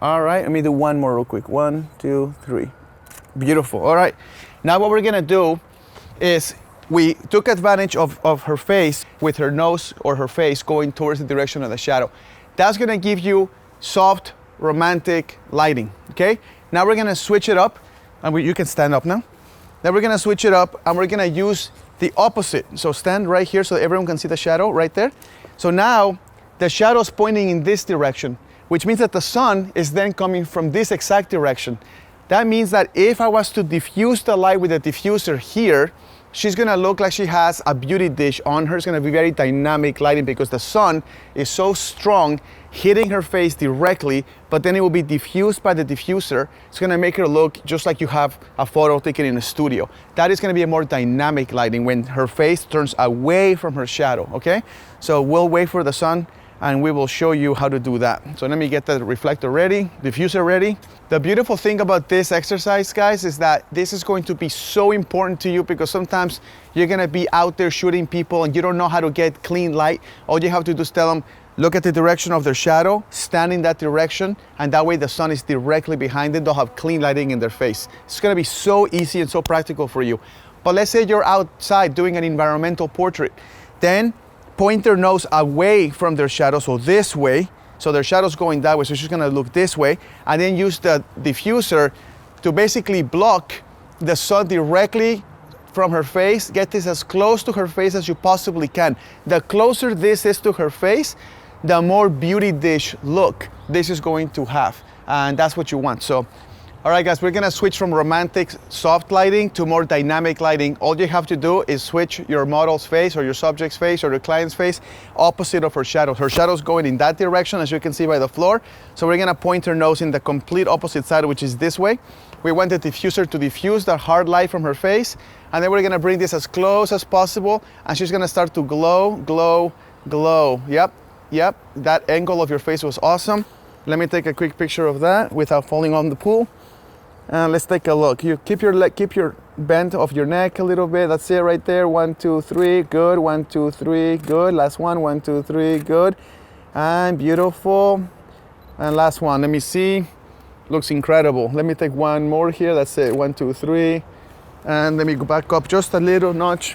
All right, let me do one more real quick. 1, 2, 3. Beautiful. All right. Now what we're gonna do is we took advantage of her face with her nose or her face going towards the direction of the shadow. That's gonna give you soft, romantic lighting, okay? Now we're gonna switch it up, and you can stand up now. Then we're gonna switch it up, and we're gonna use the opposite. So stand right here so that everyone can see the shadow right there. So now the shadow's pointing in this direction, which means that the sun is then coming from this exact direction. That means that if I was to diffuse the light with a diffuser here, she's gonna look like she has a beauty dish on her. It's gonna be very dynamic lighting because the sun is so strong, hitting her face directly, but then it will be diffused by the diffuser. It's gonna make her look just like you have a photo taken in a studio. That is gonna be a more dynamic lighting when her face turns away from her shadow, okay? So we'll wait for the sun and we will show you how to do that. So let me get the reflector ready, diffuser ready. The beautiful thing about this exercise, guys, is that this is going to be so important to you because sometimes you're gonna be out there shooting people and you don't know how to get clean light. All you have to do is tell them, Look at the direction of their shadow, stand in that direction, and that way the sun is directly behind them. They'll have clean lighting in their face. It's gonna be so easy and so practical for you. But let's say you're outside doing an environmental portrait. Then point their nose away from their shadow, so this way. So their shadow's going that way, so she's gonna look this way. And then use the diffuser to basically block the sun directly from her face. Get this as close to her face as you possibly can. The closer this is to her face, the more beauty dish look this is going to have, and that's what you want. So, all right guys, we're gonna switch from romantic soft lighting to more dynamic lighting. All you have to do is switch your model's face or your subject's face or your client's face opposite of her shadow. Her shadow's going in that direction, as you can see by the floor. So we're gonna point her nose in the complete opposite side, which is this way. We want the diffuser to diffuse the hard light from her face, and then we're gonna bring this as close as possible, and she's gonna start to glow, glow, glow. Yep, that angle of your face was awesome. Let me take a quick picture of that without falling on the pool. And let's take a look. You keep your bend of your neck a little bit. That's it right there. 1, 2, 3, good. 1, 2, 3, good. Last one. 1, 2, 3, good. And beautiful. And last one. Let me see. Looks incredible. Let me take one more here. That's it. 1, 2, 3. And let me go back up just a little notch.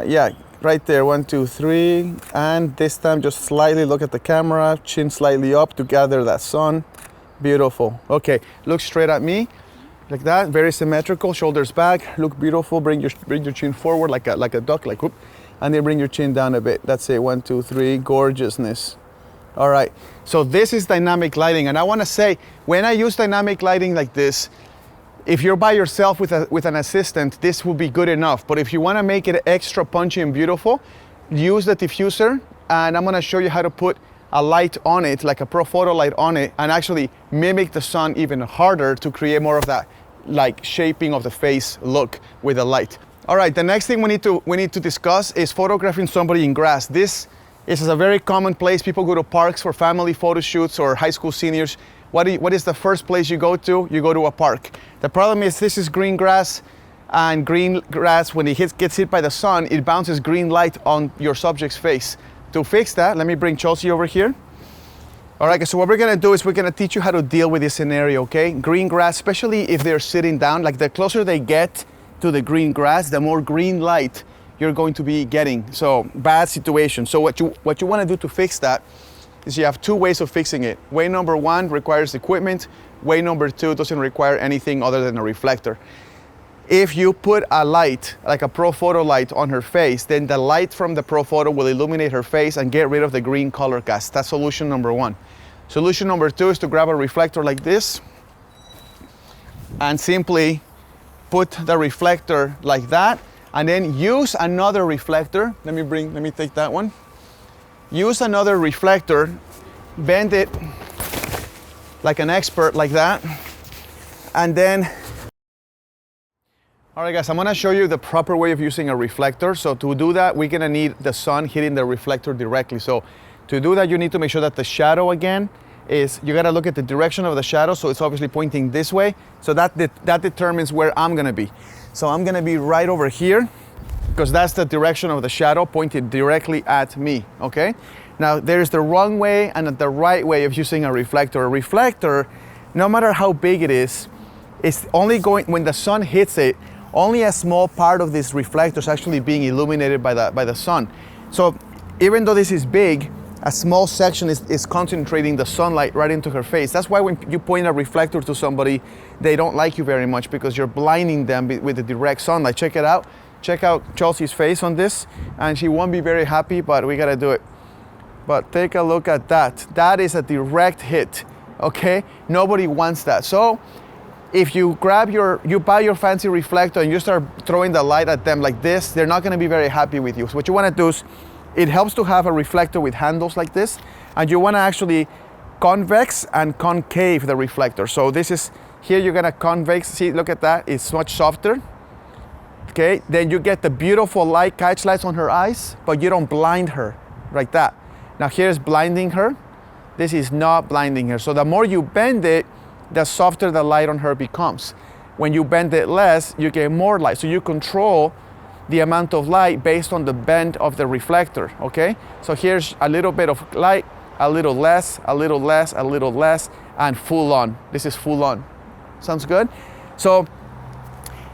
Yeah. Right there, 1, 2, 3, and this time just slightly look at the camera, chin slightly up to gather that sun. Beautiful. Okay, look straight at me, like that, very symmetrical, shoulders back, look beautiful, bring your chin forward like a duck, like whoop, and then bring your chin down a bit. That's it, 1, 2, 3, gorgeousness. All right, so this is dynamic lighting, and I wanna say, when I use dynamic lighting like this, if you're by yourself with an assistant, this will be good enough. But if you want to make it extra punchy and beautiful, use the diffuser, and I'm going to show you how to put a light on it, like a Profoto light on it, and actually mimic the sun even harder to create more of that like shaping of the face look with the light. All right, the next thing we need to discuss is photographing somebody in grass. This is a very common place. People go to parks for family photo shoots or high school seniors. What is the first place you go to? You go to a park. The problem is this is green grass, and green grass, when it gets hit by the sun, it bounces green light on your subject's face. To fix that, let me bring Chelsea over here. All right, so what we're gonna do is we're gonna teach you how to deal with this scenario, okay? Green grass, especially if they're sitting down, like the closer they get to the green grass, the more green light you're going to be getting. So bad situation. So what you wanna do to fix that is you have two ways of fixing it. Way number one requires equipment. Way number two doesn't require anything other than a reflector. If you put a light, like a Profoto light on her face, then the light from the Profoto will illuminate her face and get rid of the green color cast. That's solution number one. Solution number two is to grab a reflector like this and simply put the reflector like that, and then use another reflector. Let me take that one. Use another reflector, bend it like an expert like that, and then, all right guys, I'm gonna show you the proper way of using a reflector. So to do that, we're gonna need the sun hitting the reflector directly. So to do that, you need to make sure that the shadow again is, you gotta look at the direction of the shadow, so it's obviously pointing this way. So that determines where I'm gonna be. So I'm gonna be right over here, because that's the direction of the shadow pointed directly at me, okay? Now there's the wrong way and the right way of using a reflector. A reflector, no matter how big it is, it's only going, when the sun hits it, only a small part of this reflector is actually being illuminated by the sun. So even though this is big, a small section is concentrating the sunlight right into her face. That's why when you point a reflector to somebody, they don't like you very much, because you're blinding them with the direct sunlight. Check it out. Check out Chelsea's face on this, and she won't be very happy, but we gotta do it. But take a look at that. That is a direct hit, okay? Nobody wants that. So if you buy your fancy reflector and you start throwing the light at them like this, they're not gonna be very happy with you. So what you wanna do is, it helps to have a reflector with handles like this, and you wanna actually convex and concave the reflector. So this is, here you're gonna convex, see, look at that, it's much softer. Okay, then you get the beautiful light, catch lights on her eyes, but you don't blind her like that. Now here's blinding her. This is not blinding her. So the more you bend it, the softer the light on her becomes. When you bend it less, you get more light. So you control the amount of light based on the bend of the reflector, okay? So here's a little bit of light, a little less, a little less, a little less, and full on. This is full on. Sounds good? So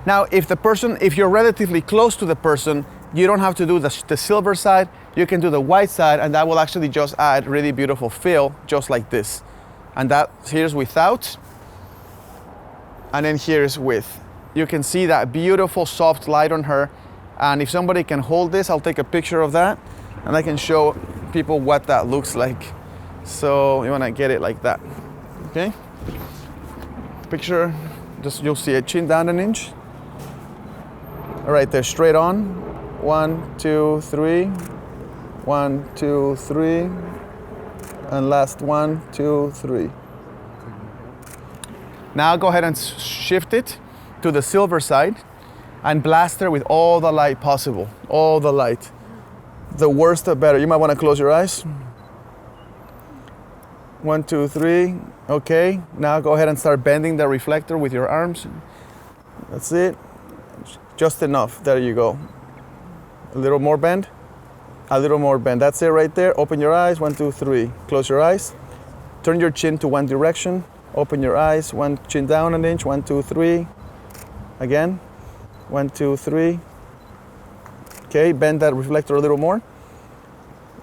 now if you're relatively close to the person, you don't have to do the silver side, you can do the white side, and that will actually just add really beautiful feel, just like this. And that here's without, and then here's with. You can see that beautiful soft light on her. And if somebody can hold this, I'll take a picture of that and I can show people what that looks like. So you wanna get it like that, okay? Picture, just you'll see it, chin down an inch. All right, there, straight on. 1, 2, 3. 1, 2, 3. And last 1, 2, 3. Now go ahead and shift it to the silver side and blast her with all the light possible, all the light. The worse the better. You might want to close your eyes. 1, 2, 3. Okay, now go ahead and start bending the reflector with your arms. That's it. Just enough. There you go. A little more bend. A little more bend. That's it right there. Open your eyes. 1, 2, 3. Close your eyes. Turn your chin to one direction. Open your eyes. One chin down an inch. 1, 2, 3. Again. 1, 2, 3. Okay, bend that reflector a little more.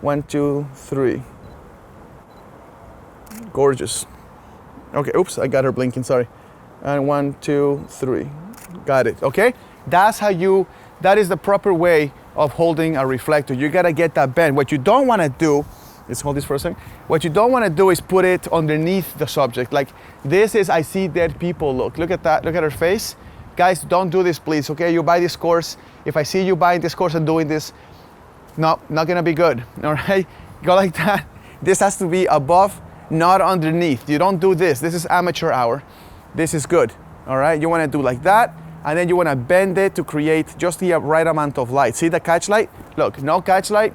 1, 2, 3. Gorgeous. Okay, oops, I got her blinking, sorry. And 1, 2, 3. Got it, okay? That is the proper way of holding a reflector. You gotta get that bend. What you don't wanna do, let's hold this for a second. What you don't wanna do is put it underneath the subject. Like this is, I see dead people look. Look at that, look at her face. Guys, don't do this, please, okay? You buy this course. If I see you buying this course and doing this, no, not gonna be good, all right? Go like that. This has to be above, not underneath. You don't do this. This is amateur hour. This is good, all right? You wanna do like that, and then you wanna bend it to create just the right amount of light. See the catch light? Look, no catch light,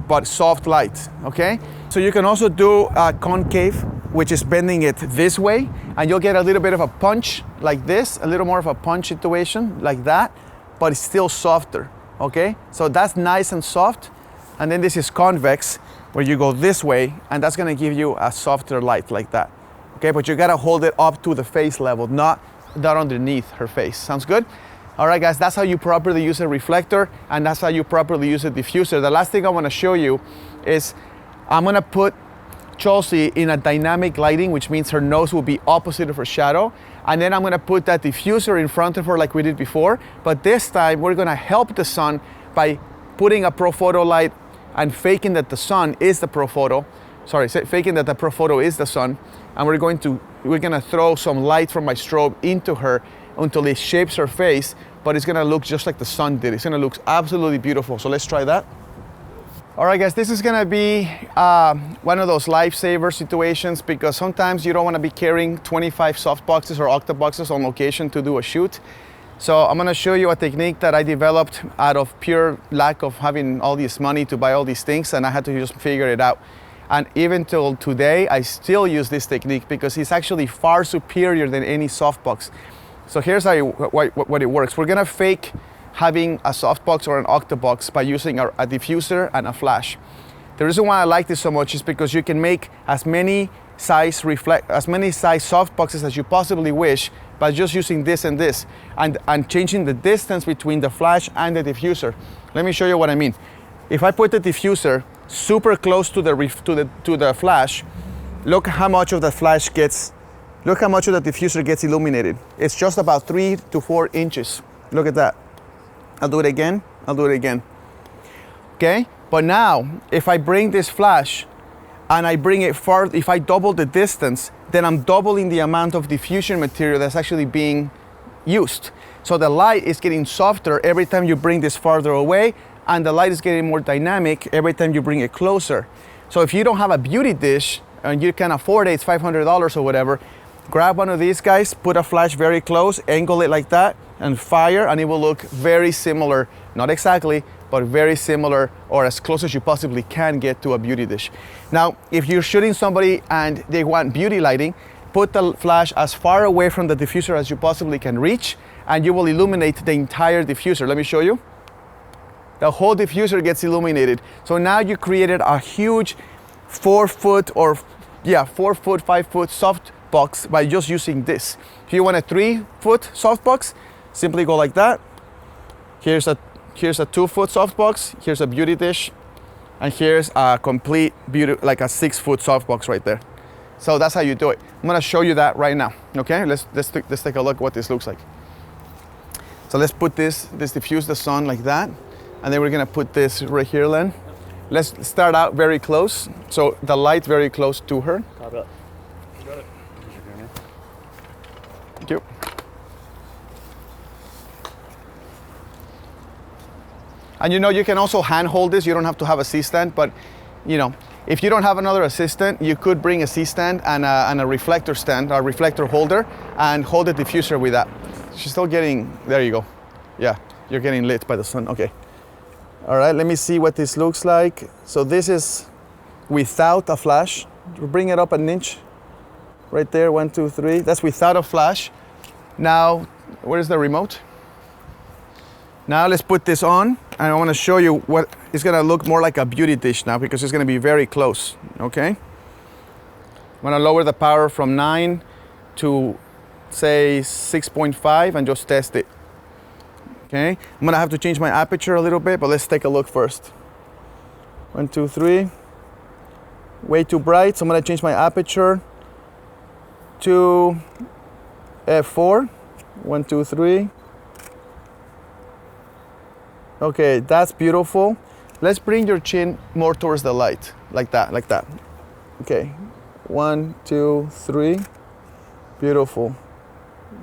but soft light, okay? So you can also do a concave, which is bending it this way, and you'll get a little bit of a punch like this, a little more of a punch situation like that, but it's still softer, okay? So that's nice and soft. And then this is convex, where you go this way, and that's gonna give you a softer light like that, okay? But you gotta hold it up to the face level, not underneath her face. Sounds good? All right, guys, that's how you properly use a reflector, and that's how you properly use a diffuser. The last thing I wanna show you is I'm gonna put Chelsea in a dynamic lighting, which means her nose will be opposite of her shadow. And then I'm gonna put that diffuser in front of her like we did before. But this time we're gonna help the sun by putting a Profoto light and faking that the sun is the Profoto. Sorry, faking that the Profoto is the sun. And we're gonna throw some light from my strobe into her until it shapes her face, but it's gonna look just like the sun did. It's gonna look absolutely beautiful. So let's try that. All right, guys, this is gonna be one of those lifesaver situations because sometimes you don't wanna be carrying 25 softboxes or octaboxes on location to do a shoot. So I'm gonna show you a technique that I developed out of pure lack of having all this money to buy all these things, and I had to just figure it out. And even till today, I still use this technique because it's actually far superior than any softbox. So here's how what it works. We're gonna fake having a softbox or an octabox by using a diffuser and a flash. The reason why I like this so much is because you can make as many size softboxes as you possibly wish by just using this and this and changing the distance between the flash and the diffuser. Let me show you what I mean. If I put the diffuser super close to the flash, look how much of the flash gets, look how much of the diffuser gets illuminated. It's just about 3 to 4 inches. Look at that. I'll do it again, okay? But now, if I bring this flash and I bring it far, if I double the distance, then I'm doubling the amount of diffusion material that's actually being used. So the light is getting softer every time you bring this farther away, and the light is getting more dynamic every time you bring it closer. So if you don't have a beauty dish and you can afford it, it's $500 or whatever, grab one of these guys, put a flash very close, angle it like that, and fire, and it will look very similar, not exactly, but very similar or as close as you possibly can get to a beauty dish. Now, if you're shooting somebody and they want beauty lighting, put the flash as far away from the diffuser as you possibly can reach, and you will illuminate the entire diffuser. Let me show you. The whole diffuser gets illuminated. So now you created a huge 4 foot or 4 foot, 5 foot soft box by just using this. If you want a 3 foot soft box, simply go like that. Here's a 2 foot soft box. Here's a beauty dish, and here's a complete beauty, like a 6 foot soft box right there. So that's how you do it. I'm gonna show you that right now. Okay, let's take a look at what this looks like. So let's put this diffuse the sun like that, and then we're gonna put this right here, Len. Let's start out very close, so the light very close to her. Copy that. Got it. Thank you. And you know, you can also hand hold this. You don't have to have a C-stand, but you know, if you don't have another assistant, you could bring a C-stand and a reflector stand, a reflector holder, and hold the diffuser with that. She's still getting, there you go. Yeah, you're getting lit by the sun, okay. All right, let me see what this looks like. So this is without a flash. Bring it up an inch. Right there, 1, 2, 3. That's without a flash. Now, where's the remote? Now let's put this on, and I want to show you what it's going to look more like a beauty dish now, because it's going to be very close, okay? I'm going to lower the power from 9 to, say, 6.5 and just test it, okay? I'm going to have to change my aperture a little bit, but let's take a look first. 1, 2, 3. Way too bright, so I'm going to change my aperture to f4. 1, 2, 3. Okay, that's beautiful. Let's bring your chin more towards the light, like that, like that. Okay, 1, 2, 3. Beautiful.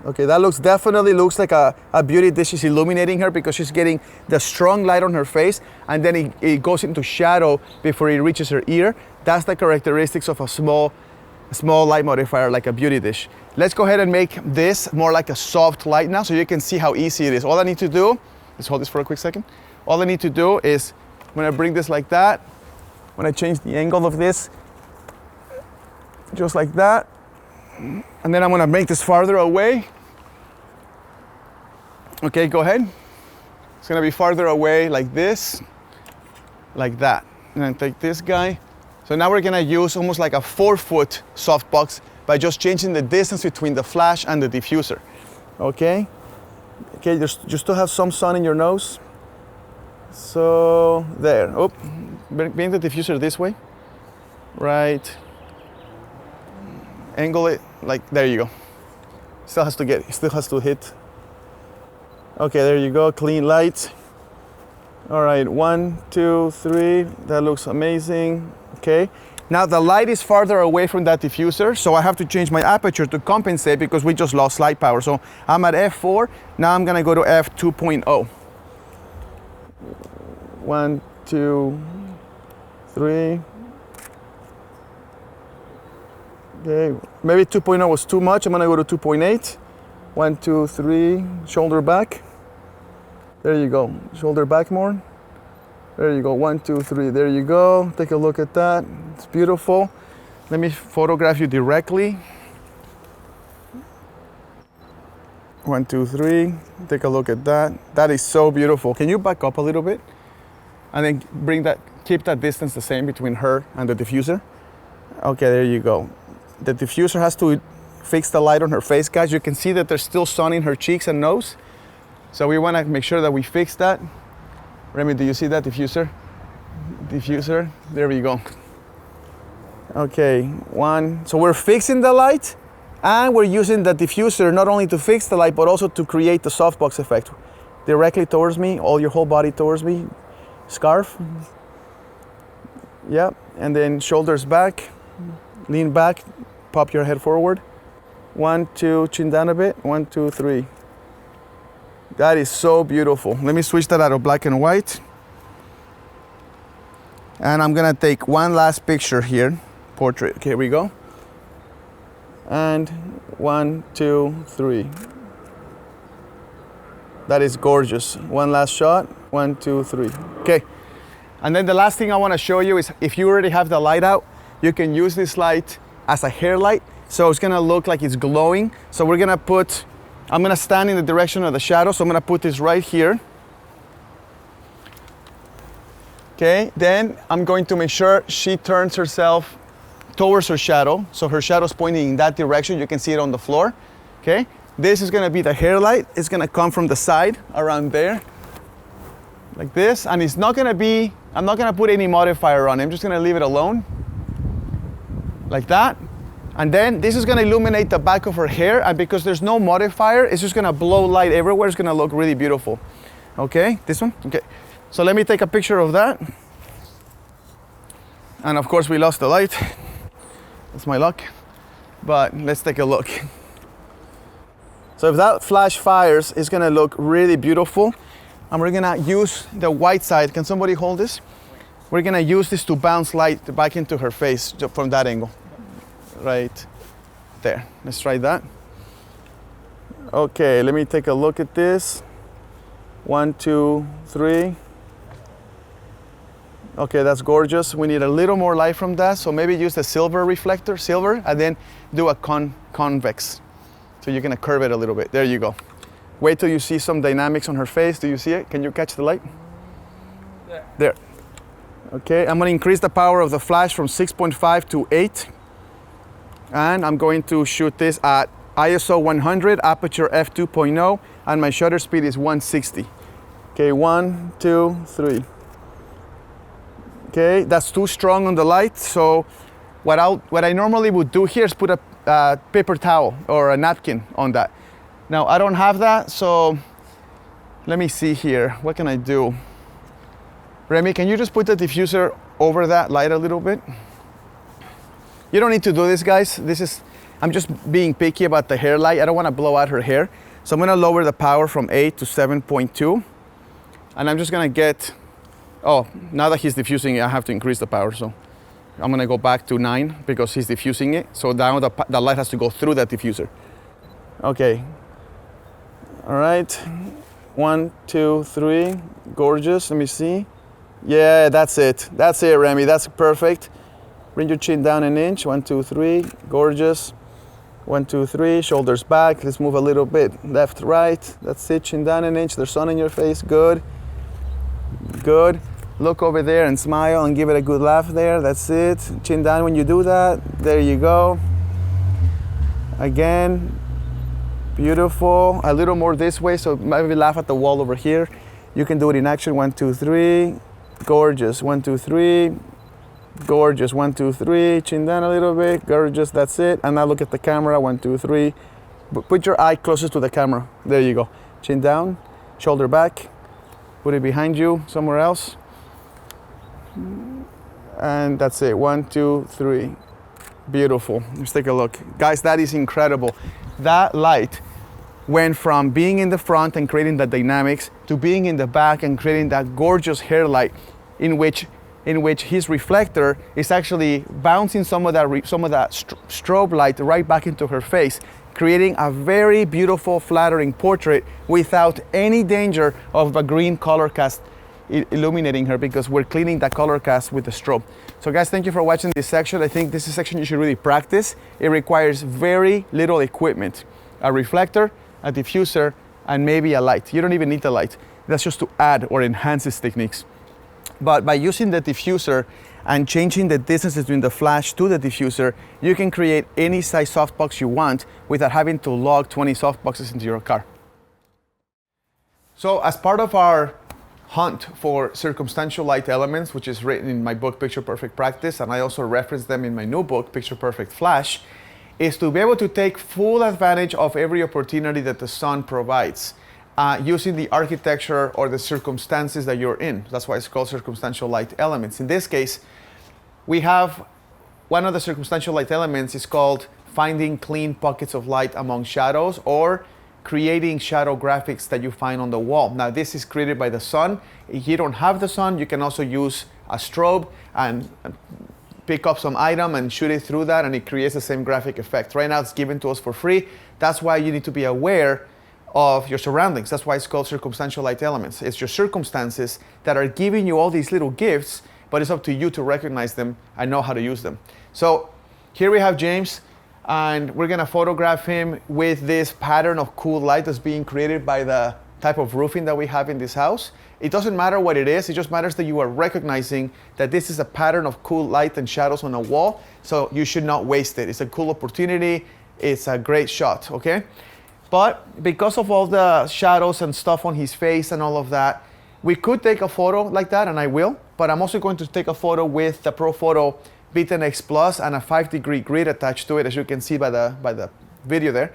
Okay, that definitely looks like a beauty dish is illuminating her, because she's getting the strong light on her face, and then it goes into shadow before it reaches her ear. That's the characteristics of a small light modifier like a beauty dish. Let's go ahead and make this more like a soft light now, so you can see how easy it is. All I need to do, let's hold this for a quick second. All I need to do is, when I bring this like that, when I change the angle of this, just like that, and then I'm gonna make this farther away. Okay, go ahead. It's gonna be farther away like this, like that. And then take this guy. So now we're gonna use almost like a 4 foot softbox by just changing the distance between the flash and the diffuser. Okay? Okay, you still have some sun in your nose. So, there. Oh, bring the diffuser this way. Right. Angle it, like, there you go. Still has to hit. Okay, there you go, clean light. All right, 1, 2, 3, that looks amazing. Okay, now the light is farther away from that diffuser, so I have to change my aperture to compensate, because we just lost light power. So I'm at f4, now I'm gonna go to f2.0. 1, 2, 3. Okay, maybe 2.0 was too much. I'm gonna go to 2.8. 1, 2, 3, shoulder back. There you go, shoulder back more. There you go, 1, 2, 3, there you go. Take a look at that, it's beautiful. Let me photograph you directly. 1, 2, 3, take a look at that. That is so beautiful. Can you back up a little bit? And then keep that distance the same between her and the diffuser. Okay, there you go. The diffuser has to fix the light on her face, guys. You can see that there's still sun in her cheeks and nose. So we want to make sure that we fix that. Remy, do you see that diffuser? Diffuser, there we go. Okay, 1. So we're fixing the light, and we're using the diffuser not only to fix the light, but also to create the softbox effect. Directly towards me, all your whole body towards me. Scarf. Yeah, and then shoulders back, lean back, pop your head forward. 1, 2, chin down a bit. 1, 2, 3. That is so beautiful. Let me switch that out of black and white. And I'm gonna take one last picture here. Portrait, okay, here we go. And 1, 2, 3. That is gorgeous. One last shot. 1, 2, 3. Okay. And then the last thing I wanna show you is, if you already have the light out, you can use this light as a hair light. So it's gonna look like it's glowing. So we're gonna put I'm gonna stand in the direction of the shadow, so I'm gonna put this right here. Okay, then I'm going to make sure she turns herself towards her shadow, so her shadow's pointing in that direction. You can see it on the floor. Okay, this is gonna be the hair light. It's gonna come from the side around there, like this, and it's not gonna be, I'm not gonna put any modifier on it. I'm just gonna leave it alone, like that. And then this is gonna illuminate the back of her hair, and because there's no modifier, it's just gonna blow light everywhere. It's gonna look really beautiful. Okay, this one? Okay, so let me take a picture of that. And of course we lost the light. That's my luck. But let's take a look. So if that flash fires, it's gonna look really beautiful. And we're gonna use the white side. Can somebody hold this? We're gonna use this to bounce light back into her face from that angle. Right there. Let's try that. Okay, let me take a look at this. 1, 2, 3. Okay, that's gorgeous. We need a little more light from that, so maybe use the silver reflector, and then do a convex. So you're gonna curve it a little bit. There you go. Wait till you see some dynamics on her face. Do you see it? Can you catch the light? Yeah. There. Okay, I'm gonna increase the power of the flash from 6.5 to 8. And I'm going to shoot this at ISO 100, aperture f2.0, and my shutter speed is 160. Okay, 1, 2, 3. Okay, that's too strong on the light, so what I normally would do here is put a paper towel or a napkin on that. Now, I don't have that, so let me see here. What can I do? Remy, can you just put the diffuser over that light a little bit? You don't need to do this, guys. I'm just being picky about the hair light. I don't want to blow out her hair. So I'm going to lower the power from 8 to 7.2. And I'm just going to get, now that he's diffusing it, I have to increase the power. So I'm going to go back to 9 because he's diffusing it. So now the light has to go through that diffuser. Okay. All right. 1, 2, 3. Gorgeous. Let me see. Yeah, that's it. That's it, Remy. That's perfect. Bring your chin down an inch. 1, 2, 3. Gorgeous. 1, 2, 3. Shoulders back. Let's move a little bit left, right. That's it. Chin down an inch. There's sun in your face. Good. Good. Look over there and smile and give it a good laugh there. That's it. Chin down when you do that. There you go. Again. Beautiful. A little more this way. So maybe laugh at the wall over here. You can do it in action. 1, 2, 3. Gorgeous. 1, 2, 3. Gorgeous. 1, 2, 3. Chin down a little bit. Gorgeous. That's it. And now look at the camera. 1, 2, 3. Put your eye closest to the camera. There you go. Chin down. Shoulder back. Put it behind you somewhere else. And that's it. 1, 2, 3. Beautiful. Let's take a look. Guys, that is incredible. That light went from being in the front and creating the dynamics to being in the back and creating that gorgeous hair light in which his reflector is actually bouncing some of that strobe light right back into her face, creating a very beautiful, flattering portrait without any danger of a green color cast illuminating her, because we're cleaning that color cast with the strobe. So guys, thank you for watching this section. I think this is a section you should really practice. It requires very little equipment. A reflector, a diffuser, and maybe a light. You don't even need the light. That's just to add or enhance these techniques. But by using the diffuser and changing the distance between the flash to the diffuser, you can create any size softbox you want without having to log 20 softboxes into your car. So as part of our hunt for circumstantial light elements, which is written in my book, Picture Perfect Practice, and I also reference them in my new book, Picture Perfect Flash, is to be able to take full advantage of every opportunity that the sun provides. Using the architecture or the circumstances that you're in. That's why it's called circumstantial light elements. In this case, we have one of the circumstantial light elements is called finding clean pockets of light among shadows, or creating shadow graphics that you find on the wall. Now, this is created by the sun. If you don't have the sun, you can also use a strobe and pick up some item and shoot it through that, and it creates the same graphic effect. Right now, it's given to us for free. That's why you need to be aware of your surroundings. That's why it's called circumstantial light elements. It's your circumstances that are giving you all these little gifts, but it's up to you to recognize them and know how to use them. So here we have James And we're gonna photograph him with this pattern of cool light that's being created by the type of roofing that we have in this house. It doesn't matter what it is, it just matters that you are recognizing that this is a pattern of cool light and shadows on a wall, so you should not waste it. It's a cool opportunity, it's a great shot, okay? But because of all the shadows and stuff on his face and all of that, we could take a photo like that, and I will, but I'm also going to take a photo with the ProPhoto V10X Plus and a 5-degree grid attached to it, as you can see by the video there.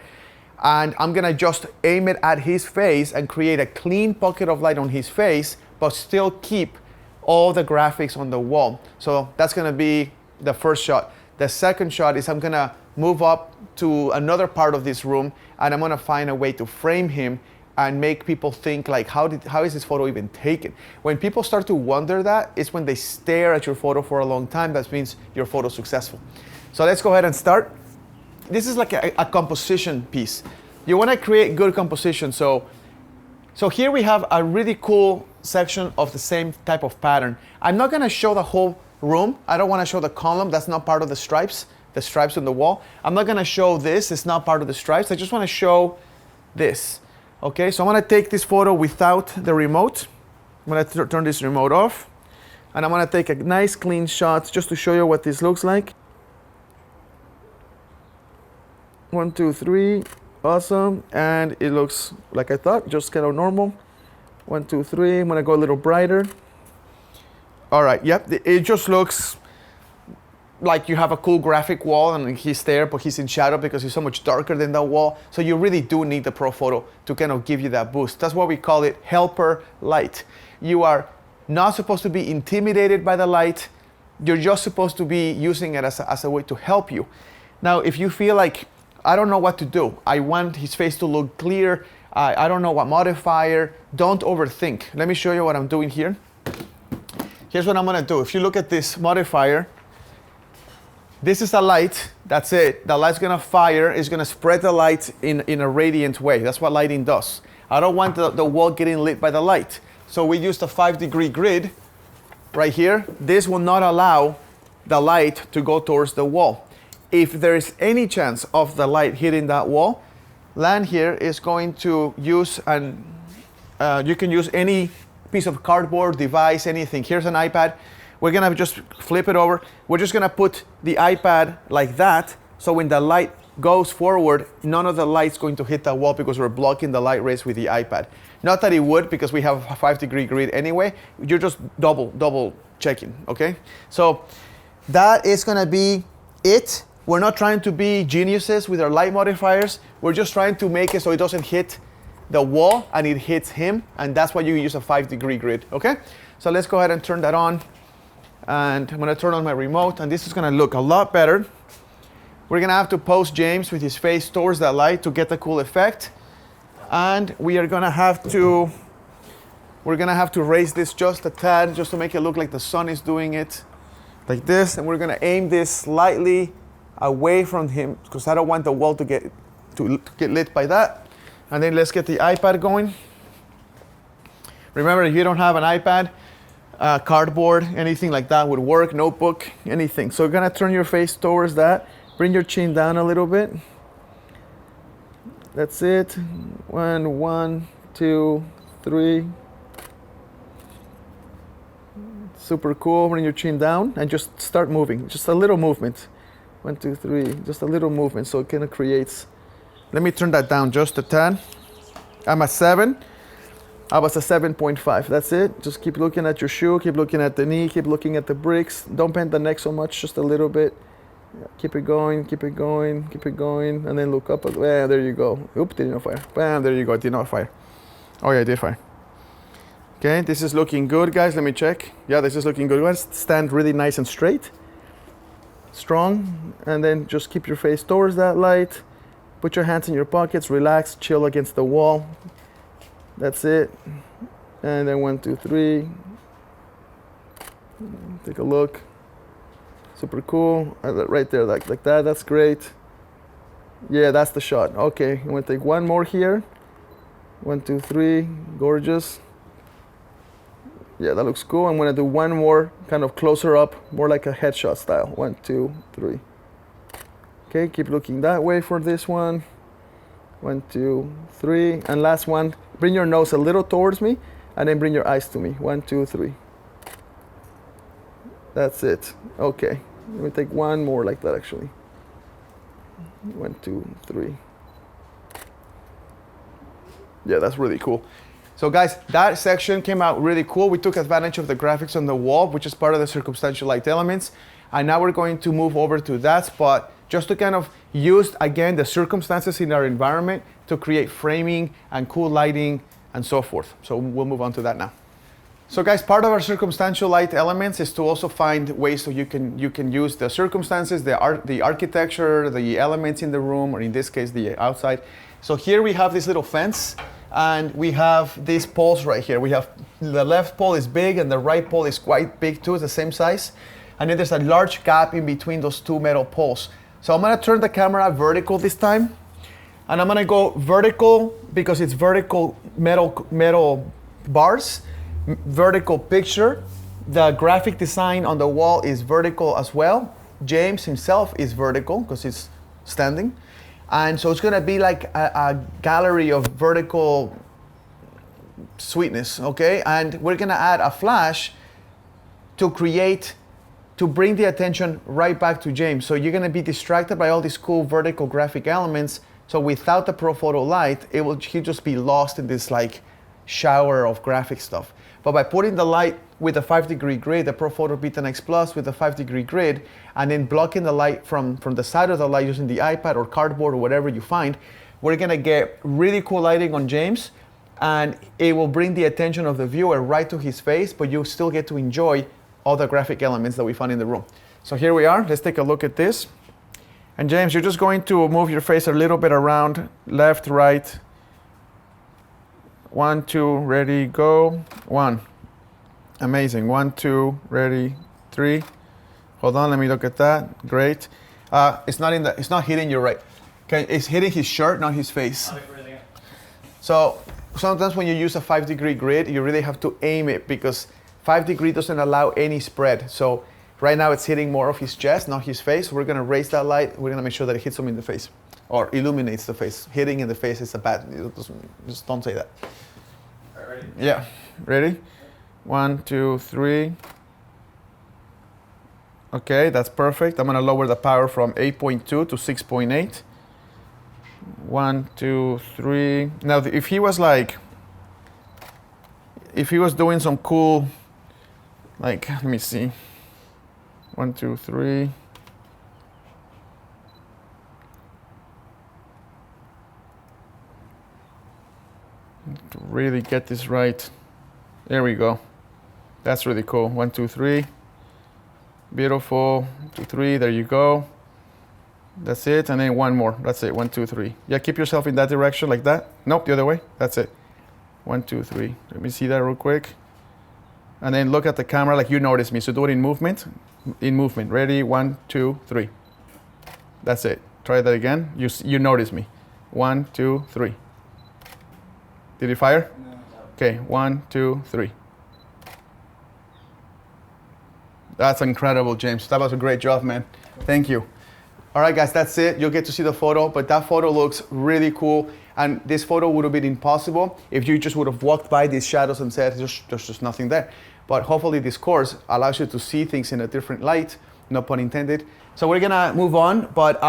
And I'm gonna just aim it at his face and create a clean pocket of light on his face, but still keep all the graphics on the wall. So that's gonna be the first shot. The second shot is I'm gonna move up to another part of this room, and I'm gonna find a way to frame him and make people think like, how is this photo even taken? When people start to wonder that, it's when they stare at your photo for a long time, that means your photo's successful. So let's go ahead and start. This is like a composition piece. You wanna create good composition. So here we have a really cool section of the same type of pattern. I'm not gonna show the whole room. I don't wanna show the column, that's not part of the stripes on the wall. I'm not gonna show this, it's not part of the stripes. I just wanna show this. Okay, so I'm gonna take this photo without the remote. I'm gonna turn this remote off. And I'm gonna take a nice clean shot just to show you what this looks like. 1, 2, 3, awesome. And it looks like I thought, just kind of normal. 1, 2, 3, I'm gonna go a little brighter. All right, yep, it just looks like you have a cool graphic wall and he's there, but he's in shadow because he's so much darker than that wall. So you really do need the ProPhoto to kind of give you that boost. That's why we call it helper light. You are not supposed to be intimidated by the light. You're just supposed to be using it as a way to help you. Now, if you feel like, I don't know what to do, I want his face to look clear, I don't know what modifier, don't overthink. Let me show you what I'm doing here. Here's what I'm gonna do. If you look at this modifier, this is a light, that's it. The light's gonna fire, it's gonna spread the light in a radiant way. That's what lighting does. I don't want the wall getting lit by the light. So we used a 5-degree grid right here. This will not allow the light to go towards the wall. If there is any chance of the light hitting that wall, Lan here is going to use, you can use any piece of cardboard, device, anything. Here's an iPad. We're gonna just flip it over. We're just gonna put the iPad like that, so when the light goes forward, none of the light's going to hit the wall because we're blocking the light rays with the iPad. Not that it would, because we have a 5-degree grid anyway. You're just double checking, okay? So that is gonna be it. We're not trying to be geniuses with our light modifiers. We're just trying to make it so it doesn't hit the wall and it hits him, and that's why you use a 5-degree grid, okay? So let's go ahead and turn that on. And I'm gonna turn on my remote, and this is gonna look a lot better. We're gonna have to pose James with his face towards that light to get the cool effect. And we're gonna have to raise this just a tad, just to make it look like the sun is doing it, like this. And we're gonna aim this slightly away from him, because I don't want the wall to get lit by that. And then let's get the iPad going. Remember, if you don't have an iPad, cardboard, anything like that would work, notebook, anything. So you're gonna turn your face towards that, bring your chin down a little bit. That's it. 1, 2, 3. Super cool. Bring your chin down and just start moving. Just a little movement. 1, 2, 3. Just a little movement, so it kind of creates. Let me turn that down just a tad. I'm at 7. I was a 7.5. That's it. Just keep looking at your shoe, keep looking at the knee, keep looking at the bricks. Don't bend the neck so much, just a little bit. Yeah, keep it going, keep it going, keep it going, and then look up. Bam, there you go. Oop, did not fire. Bam, there you go. Did not fire. Oh yeah, it did fire. Okay, this is looking good, guys. Let me check. Yeah, this is looking good. Let's stand really nice and straight, strong, and then just keep your face towards that light. Put your hands in your pockets, relax, chill against the wall. That's it. And then 1, 2, 3. Take a look. Super cool. Right there, like that. That's great. Yeah, that's the shot. Okay, I'm gonna take one more here. 1, 2, 3. Gorgeous. Yeah, that looks cool. I'm gonna do one more, kind of closer up, more like a headshot style. 1, 2, 3. Okay, keep looking that way for this one. 1, 2, 3, and last one. Bring your nose a little towards me, and then bring your eyes to me. 1, 2, 3. That's it. Okay, let me take one more like that actually. 1, 2, 3. Yeah, that's really cool. So guys, that section came out really cool. We took advantage of the graphics on the wall, which is part of the circumstantial light elements. And now we're going to move over to that spot just to kind of use, again, the circumstances in our environment to create framing and cool lighting and so forth. So we'll move on to that now. So guys, part of our circumstantial light elements is to also find ways so you can use the circumstances, the architecture, the elements in the room, or in this case, the outside. So here we have this little fence, and we have these poles right here. We have the left pole is big, and the right pole is quite big too, it's the same size. And then there's a large gap in between those two metal poles. So I'm gonna turn the camera vertical this time, and I'm gonna go vertical because it's vertical metal bars, vertical picture. The graphic design on the wall is vertical as well. James himself is vertical because he's standing. And so it's gonna be like a gallery of vertical sweetness, okay? And we're gonna add a flash to bring the attention right back to James. So you're gonna be distracted by all these cool vertical graphic elements. So without the ProPhoto light, he'll just be lost in this like shower of graphic stuff. But by putting the light with a 5-degree grid, the ProPhoto Beta-X Plus with a 5-degree grid, and then blocking the light from the side of the light using the iPad or cardboard or whatever you find, we're gonna get really cool lighting on James, and it will bring the attention of the viewer right to his face, but you still get to enjoy all the graphic elements that we found in the room. So here we are, let's take a look at this. And James, you're just going to move your face a little bit around, left, right. 1, 2, ready, go. 1. Amazing. 1, 2, ready, 3. Hold on, let me look at that. Great. It's not hitting you right. Okay, it's hitting his shirt, not his face. So sometimes when you use a 5-degree grid, you really have to aim it because 5-degree doesn't allow any spread. So right now it's hitting more of his chest, not his face. We're gonna raise that light. We're gonna make sure that it hits him in the face or illuminates the face. Hitting in the face is a bad, just don't say that. All right, ready? Yeah, ready? 1, 2, 3. Okay, that's perfect. I'm gonna lower the power from 8.2 to 6.8. 1, 2, 3. Now, if he was doing some cool, like, let me see. 1, 2, 3. To really get this right. There we go. That's really cool. 1, 2, 3. Beautiful. 1, 2, 3. There you go. That's it. And then one more. That's it. 1, 2, 3. Yeah, keep yourself in that direction like that. Nope, the other way. That's it. 1, 2, 3. Let me see that real quick. And then look at the camera like you notice me. So do it in movement. In movement. Ready? 1, 2, 3. That's it. Try that again. You notice me. 1, 2, 3. Did it fire? No. Okay. 1, 2, 3. That's incredible, James. That was a great job, man. Thank you. All right, guys, that's it. You'll get to see the photo, but that photo looks really cool. And this photo would have been impossible if you just would have walked by these shadows and said, there's just nothing there. But hopefully this course allows you to see things in a different light, no pun intended. So we're gonna move on, but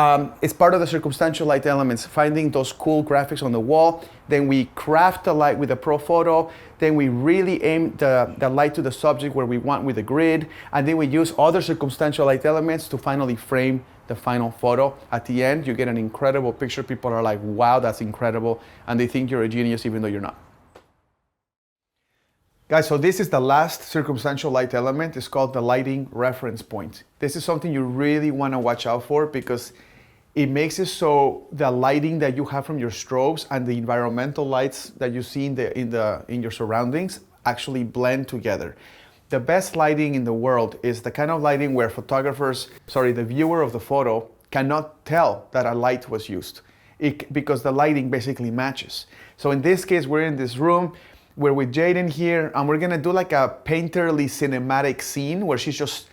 it's part of the circumstantial light elements, finding those cool graphics on the wall. Then we craft the light with a ProPhoto. Then we really aim the light to the subject where we want with the grid. And then we use other circumstantial light elements to finally frame the final photo. At the end, you get an incredible picture. People are like, wow, that's incredible. And they think you're a genius even though you're not. Guys, so this is the last circumstantial light element. It's called the lighting reference point. This is something you really want to watch out for because it makes it so the lighting that you have from your strobes and the environmental lights that you see in your surroundings actually blend together. The best lighting in the world is the kind of lighting where the viewer of the photo cannot tell that a light was used because the lighting basically matches. So in this case, we're in this room. We're with Jaden here, and we're gonna do like a painterly cinematic scene where she just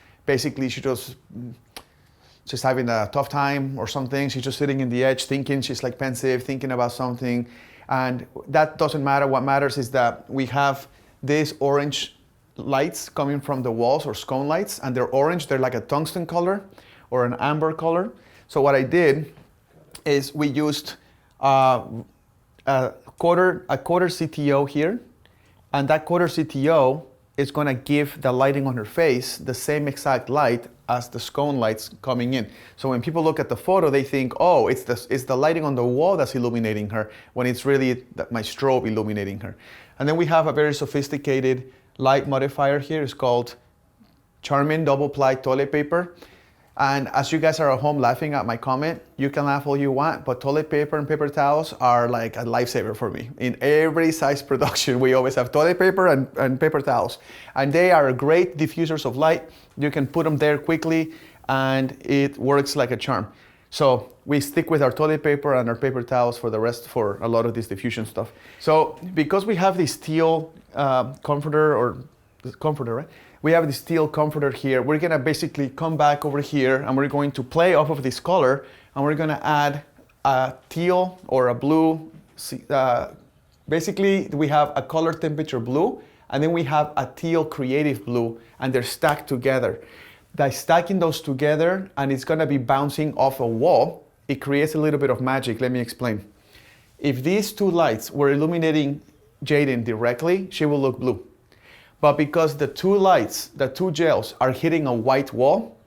she's having a tough time or something. She's just sitting in the edge thinking, she's like pensive, thinking about something. And that doesn't matter. What matters is that we have these orange lights coming from the walls, or scone lights, and they're orange. They're like a tungsten color or an amber color. So what I did is we used a quarter CTO here, and that quarter CTO is going to give the lighting on her face the same exact light as the scone lights coming in. So when people look at the photo, they think, oh, it's the lighting on the wall that's illuminating her, when it's really my strobe illuminating her. And then we have a very sophisticated light modifier here. It's called Charmin double ply toilet paper. And as you guys are at home laughing at my comment, you can laugh all you want, but toilet paper and paper towels are like a lifesaver for me. In every size production, we always have toilet paper and paper towels. And they are great diffusers of light. You can put them there quickly, and it works like a charm. So we stick with our toilet paper and our paper towels for a lot of this diffusion stuff. So because we have this teal comforter, right? We have this teal comforter here. We're gonna basically come back over here, and we're going to play off of this color, and we're gonna add a teal or a blue. Basically, we have a color temperature blue, and then we have a teal creative blue, and they're stacked together. By stacking those together, and it's gonna be bouncing off a wall, it creates a little bit of magic. Let me explain. If these two lights were illuminating Jaden directly, she will look blue. But because the two lights, the two gels are hitting a white wall,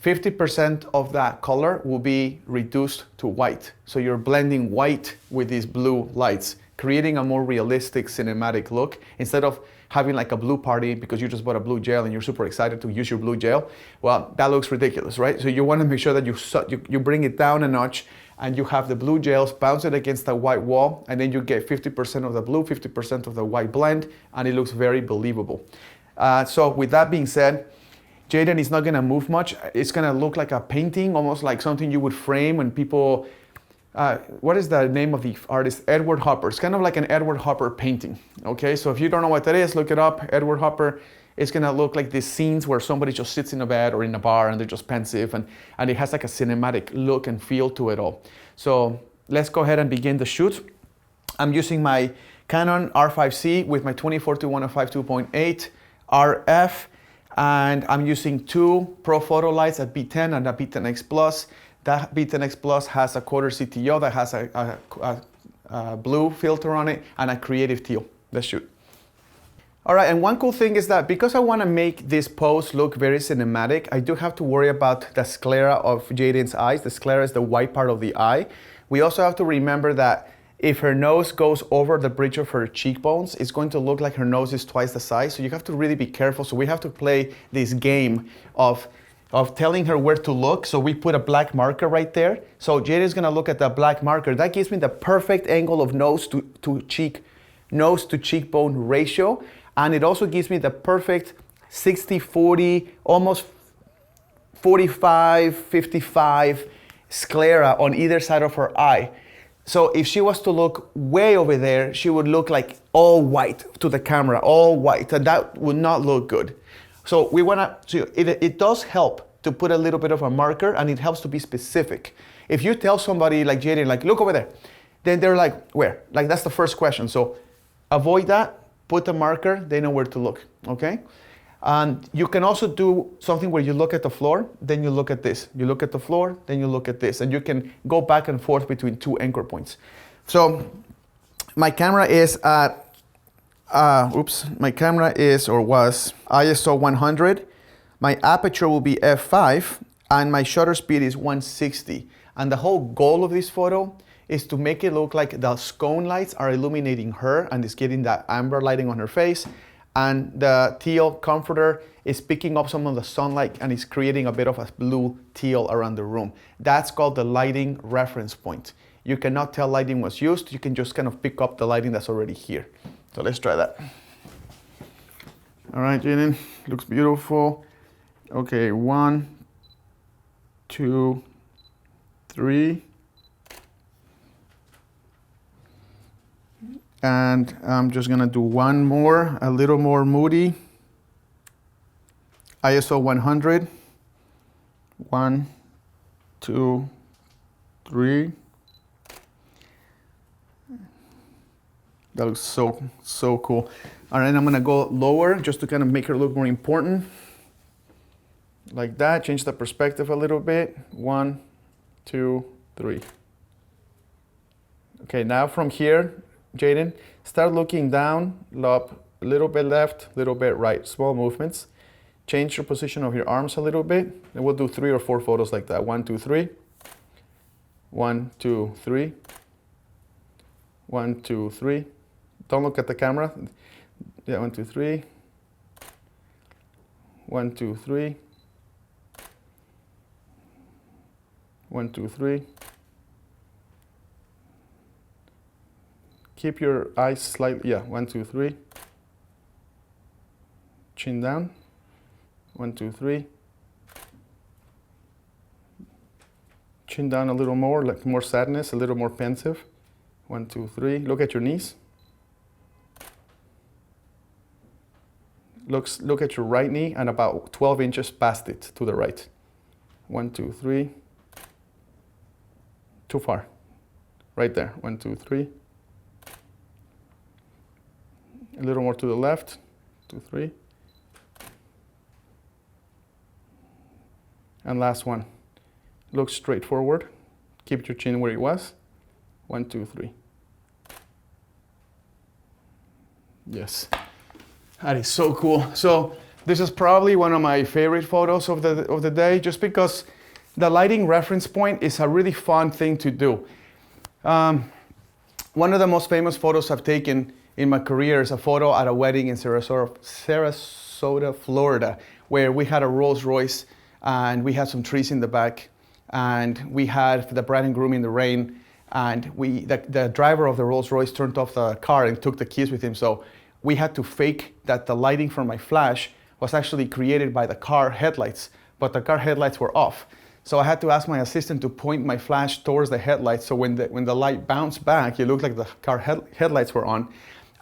50% of that color will be reduced to white. So you're blending white with these blue lights, creating a more realistic cinematic look. Instead of having like a blue party because you just bought a blue gel and you're super excited to use your blue gel, well, that looks ridiculous, right? So you want to make sure that you bring it down a notch, and you have the blue gels bounce it against the white wall, and then you get 50% of the blue, 50% of the white blend, and it looks very believable. So with that being said, Jaden is not gonna move much. It's gonna look like a painting, almost like something you would frame when people, what is the name of the artist? Edward Hopper. It's kind of like an Edward Hopper painting, okay? So if you don't know what that is, look it up, Edward Hopper. It's gonna look like these scenes where somebody just sits in a bed or in a bar and they're just pensive, and it has like a cinematic look and feel to it all. So let's go ahead and begin the shoot. I'm using my Canon R5C with my 24-105 2.8 RF, and I'm using two Pro Photo lights at B10 and a B10X Plus. That B10X Plus has a quarter CTO that has a blue filter on it and a creative teal. Let's shoot. All right, and one cool thing is that because I want to make this pose look very cinematic, I do have to worry about the sclera of Jaden's eyes. The sclera is the white part of the eye. We also have to remember that if her nose goes over the bridge of her cheekbones, it's going to look like her nose is twice the size. So you have to really be careful. So we have to play this game of telling her where to look. So we put a black marker right there. So Jaden's gonna look at the black marker. That gives me the perfect angle of nose to cheekbone ratio. And it also gives me the perfect 60-40, almost 45-55 sclera on either side of her eye. So if she was to look way over there, she would look like all white to the camera, all white, and that would not look good. So we wanna, it does help to put a little bit of a marker, and it helps to be specific. If you tell somebody like Jaden, like, look over there, then they're like, where? Like, that's the first question. So avoid that. Put a marker, they know where to look, okay? And you can also do something where you look at the floor, then you look at this. You look at the floor, then you look at this. And you can go back and forth between two anchor points. So my camera is at, my camera is or was ISO 100. My aperture will be f5, and my shutter speed is 160. And the whole goal of this photo is to make it look like the scone lights are illuminating her and is getting that amber lighting on her face. And the teal comforter is picking up some of the sunlight and is creating a bit of a blue teal around the room. That's called the lighting reference point. You cannot tell lighting was used. You can just kind of pick up the lighting that's already here. So let's try that. All right, Jaden, looks beautiful. Okay, 1, 2, 3. And I'm just gonna do one more, a little more moody. ISO 100. 1, 2, 3. That looks so cool. All right, I'm gonna go lower just to kind of make her look more important. Like that, change the perspective a little bit. 1, 2, 3. Okay, now from here, Jaden, start looking down, up, a little bit left, a little bit right, small movements. Change your position of your arms a little bit, and we'll do 3 or 4 photos like that. 1, 2, 3. 1, 2, 3. 1, 2, 3. Don't look at the camera. Yeah, 1, 2, 3. 1, 2, 3. 1, 2, 3. Keep your eyes slightly, yeah, 1, 2, 3. Chin down. 1, 2, 3. Chin down a little more, like more sadness, a little more pensive. 1, 2, 3. Look at your knees. Look at your right knee and about 12 inches past it to the right. 1, 2, 3. Too far. Right there. 1, 2, 3. A little more to the left. 2, 3. And last one. Look straight forward. Keep your chin where it was. 1, 2, 3. Yes. That is so cool. So this is probably one of my favorite photos of the day, just because the lighting reference point is a really fun thing to do. One of the most famous photos I've taken in my career is a photo at a wedding in Sarasota, Florida, where we had a Rolls Royce and we had some trees in the back, and we had the bride and groom in the rain, and the driver of the Rolls Royce turned off the car and took the keys with him. So we had to fake that the lighting from my flash was actually created by the car headlights, but the car headlights were off. So I had to ask my assistant to point my flash towards the headlights, so when the light bounced back, it looked like the car headlights were on,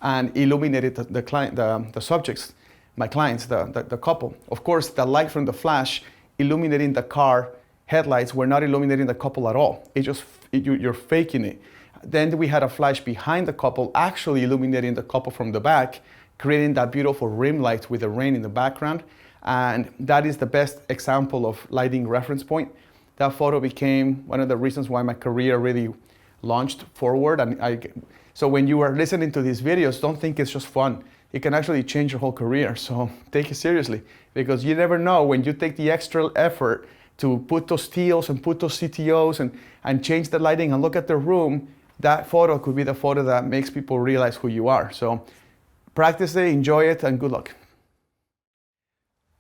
and illuminated the subjects, my clients, the couple. Of course, the light from the flash illuminating the car headlights were not illuminating the couple at all. You're faking it. Then we had a flash behind the couple, actually illuminating the couple from the back, creating that beautiful rim light with the rain in the background. And that is the best example of lighting reference point. That photo became one of the reasons why my career really launched forward. And so when you are listening to these videos, don't think it's just fun. It can actually change your whole career. So take it seriously, because you never know when you take the extra effort to put those TOs and put those CTOs and change the lighting and look at the room. That photo could be the photo that makes people realize who you are. So practice it, enjoy it, and good luck.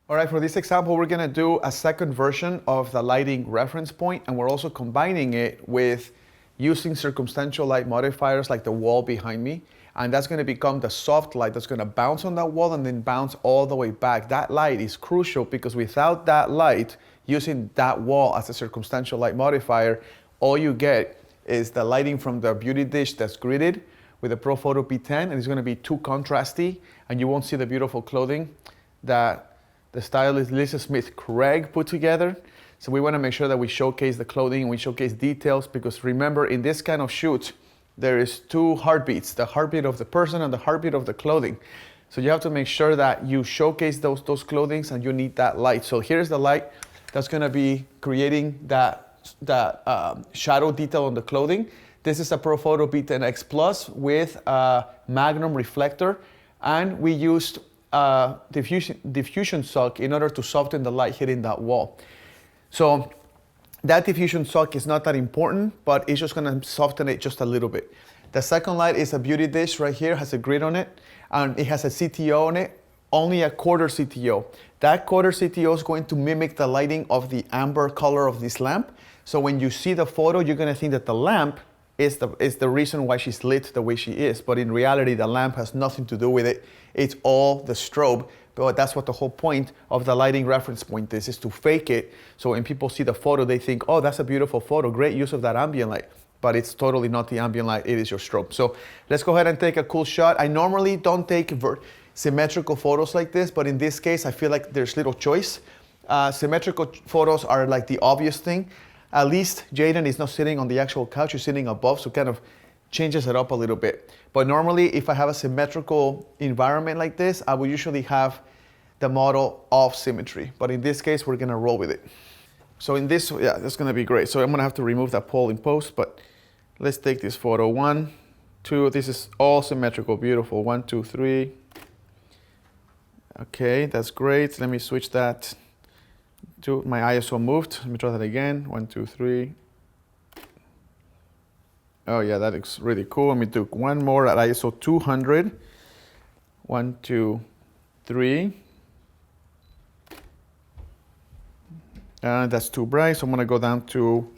All right, for this example, we're gonna do a second version of the lighting reference point, and we're also combining it with using circumstantial light modifiers like the wall behind me. And that's gonna become the soft light that's gonna bounce on that wall and then bounce all the way back. That light is crucial, because without that light, using that wall as a circumstantial light modifier, all you get is the lighting from the beauty dish that's gridded with the ProPhoto P10, and it's gonna be too contrasty, and you won't see the beautiful clothing that the stylist Lisa Smith Craig put together. So we wanna make sure that we showcase the clothing and we showcase details, because remember, in this kind of shoot, there is 2 heartbeats, the heartbeat of the person and the heartbeat of the clothing. So you have to make sure that you showcase those clothings, and you need that light. So here's the light that's gonna be creating that shadow detail on the clothing. This is a ProPhoto P10X Plus with a Magnum reflector, and we used diffusion sock in order to soften the light hitting that wall. So that diffusion sock is not that important, but it's just gonna soften it just a little bit. The second light is a beauty dish right here, has a grid on it, and it has a CTO on it, only a quarter CTO. That quarter CTO is going to mimic the lighting of the amber color of this lamp. So when you see the photo, you're gonna think that the lamp is the reason why she's lit the way she is. But in reality, the lamp has nothing to do with it. It's all the strobe. But that's what the whole point of the lighting reference point is to fake it. So when people see the photo, they think, oh, that's a beautiful photo, great use of that ambient light. But it's totally not the ambient light, it is your strobe. So let's go ahead and take a cool shot. I normally don't take symmetrical photos like this, but in this case, I feel like there's little choice. Symmetrical photos are like the obvious thing. At least Jaden is not sitting on the actual couch, he's sitting above, so kind of changes it up a little bit. But normally, if I have a symmetrical environment like this, I will usually have the model off symmetry. But in this case, we're gonna roll with it. So in this, yeah, that's gonna be great. So I'm gonna have to remove that pole in post, but let's take this photo. 1, 2, this is all symmetrical, beautiful. 1, 2, 3. Okay, that's great. Let me switch that to my ISO moved. Let me try that again. 1, 2, 3. Oh yeah, that looks really cool. Let me do one more at ISO 200. 1, 2, 3. That's too bright, so I'm gonna go down to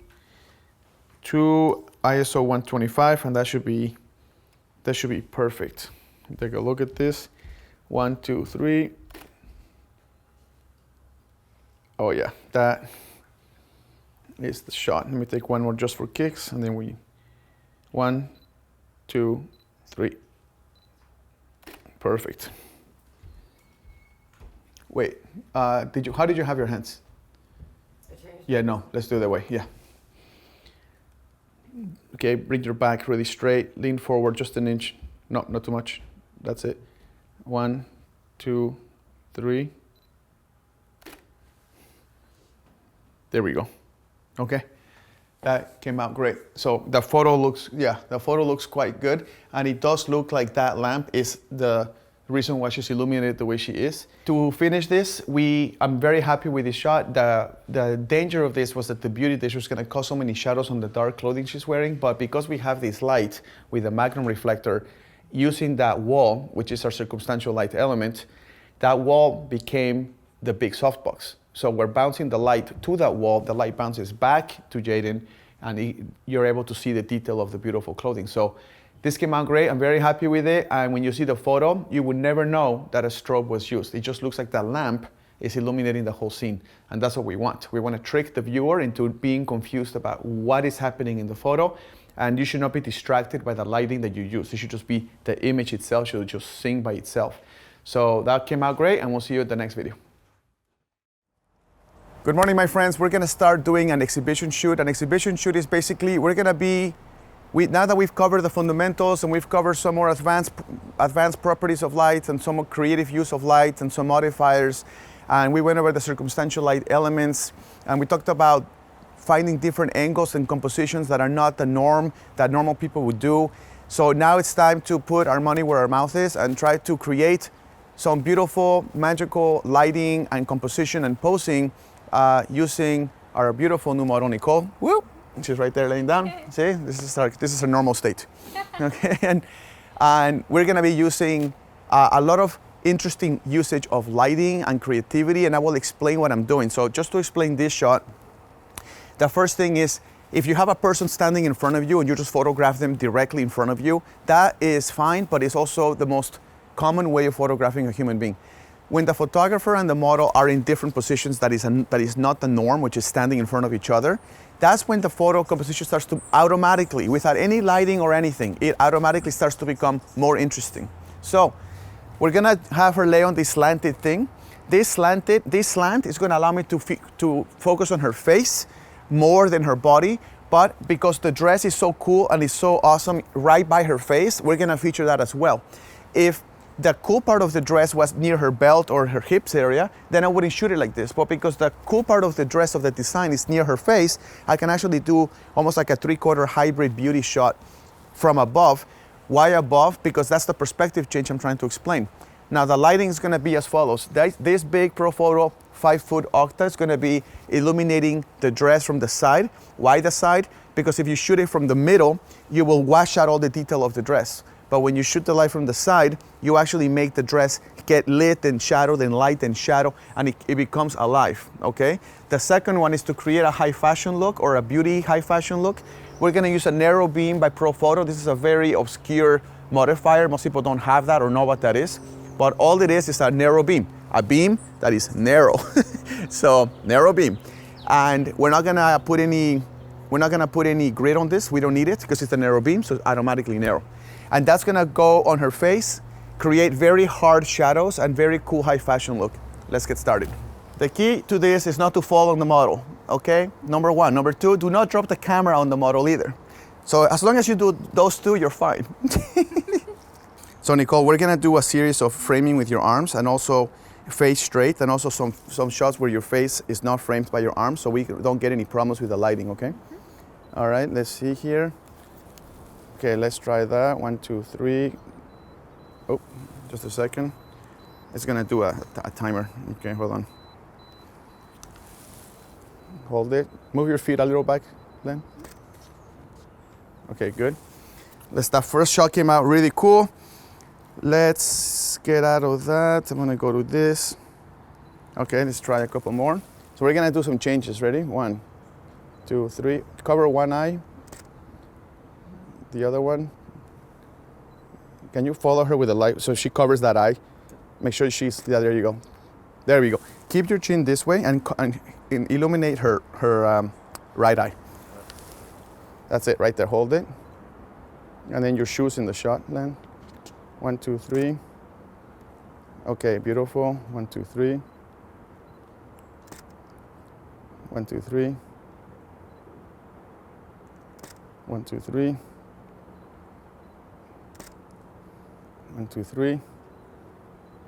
ISO 125, and that should be perfect. Take a look at this. 1, 2, 3. Oh yeah, that is the shot. Let me take one more just for kicks, and then 1, 2, 3. Perfect. Wait, how did you have your hands? Yeah, no, let's do it that way, yeah. Okay, bring your back really straight, lean forward just an inch. No, not too much, that's it. 1, 2, 3. There we go, okay. That came out great. So the photo looks quite good. And it does look like that lamp is the reason why she's illuminated the way she is. To finish this, I'm very happy with this shot. The danger of this was that the beauty dish was gonna cause so many shadows on the dark clothing she's wearing, but because we have this light with a Magnum reflector, using that wall, which is our circumstantial light element, that wall became the big softbox. So we're bouncing the light to that wall, the light bounces back to Jaden, and you're able to see the detail of the beautiful clothing. So this came out great, I'm very happy with it, and when you see the photo, you would never know that a strobe was used. It just looks like that lamp is illuminating the whole scene, and that's what we want. We want to trick the viewer into being confused about what is happening in the photo, and you should not be distracted by the lighting that you use. It should just be the image itself, should just sing by itself. So that came out great, and we'll see you at the next video. Good morning, my friends. We're gonna start doing an exhibition shoot. An exhibition shoot is basically, now that we've covered the fundamentals and we've covered some more advanced properties of light and some more creative use of light and some modifiers, and we went over the circumstantial light elements, and we talked about finding different angles and compositions that are not the norm that normal people would do. So now it's time to put our money where our mouth is and try to create some beautiful, magical lighting and composition and posing using our beautiful new model, Nicole. Whoop! She's right there laying down. See, this is her normal state. Okay, and we're gonna be using a lot of interesting usage of lighting and creativity, and I will explain what I'm doing. So just to explain this shot, the first thing is, if you have a person standing in front of you and you just photograph them directly in front of you, that is fine, but it's also the most common way of photographing a human being. When the photographer and the model are in different positions that is not the norm, which is standing in front of each other, that's when the photo composition starts to automatically, without any lighting or anything, it automatically starts to become more interesting. So we're gonna have her lay on this slanted thing. This slant is gonna allow me to focus on her face more than her body, but because the dress is so cool and is so awesome right by her face, we're gonna feature that as well. If the cool part of the dress was near her belt or her hips area, then I wouldn't shoot it like this. But because the cool part of the dress of the design is near her face, I can actually do almost like a 3/4 hybrid beauty shot from above. Why above? Because that's the perspective change I'm trying to explain. Now the lighting is gonna be as follows. This big Profoto 5-foot octa is gonna be illuminating the dress from the side. Why the side? Because if you shoot it from the middle, you will wash out all the detail of the dress. But when you shoot the light from the side, you actually make the dress get lit and shadowed and light and shadow, and it becomes alive, okay? The second one is to create a high fashion look or a beauty high fashion look. We're gonna use a narrow beam by Profoto. This is a very obscure modifier. Most people don't have that or know what that is. But all it is a narrow beam. A beam that is narrow. So, narrow beam. And we're not gonna put any grid on this. We don't need it because it's a narrow beam, so it's automatically narrow. And that's gonna go on her face, create very hard shadows and very cool high fashion look. Let's get started. The key to this is not to fall on the model. okay? Number one. Number two, do not drop the camera on the model either. So as long as you do those two, you're fine. So Nicole, we're gonna do a series of framing with your arms and also face straight, and also some shots where your face is not framed by your arms, so we don't get any problems with the lighting, okay? All right, let's see here. Okay, let's try that. 1, 2, 3. Oh, just a second. It's gonna do a timer. Okay, hold on. Hold it. Move your feet a little back, Glenn. Okay, good. That first shot came out really cool. Let's get out of that. I'm gonna go to this. Okay, let's try a couple more. So we're gonna do some changes. Ready? 1, 2, 3. Cover one eye. The other one. Can you follow her with the light so she covers that eye? Make sure she's, yeah, there you go. There we go. Keep your chin this way and illuminate her right eye. That's it, right there, hold it. And then your shoes in the shot, then. 1, 2, 3. Okay, beautiful. 1, 2, 3. 1, 2, 3. 1, 2, 3. 1, 2, 3.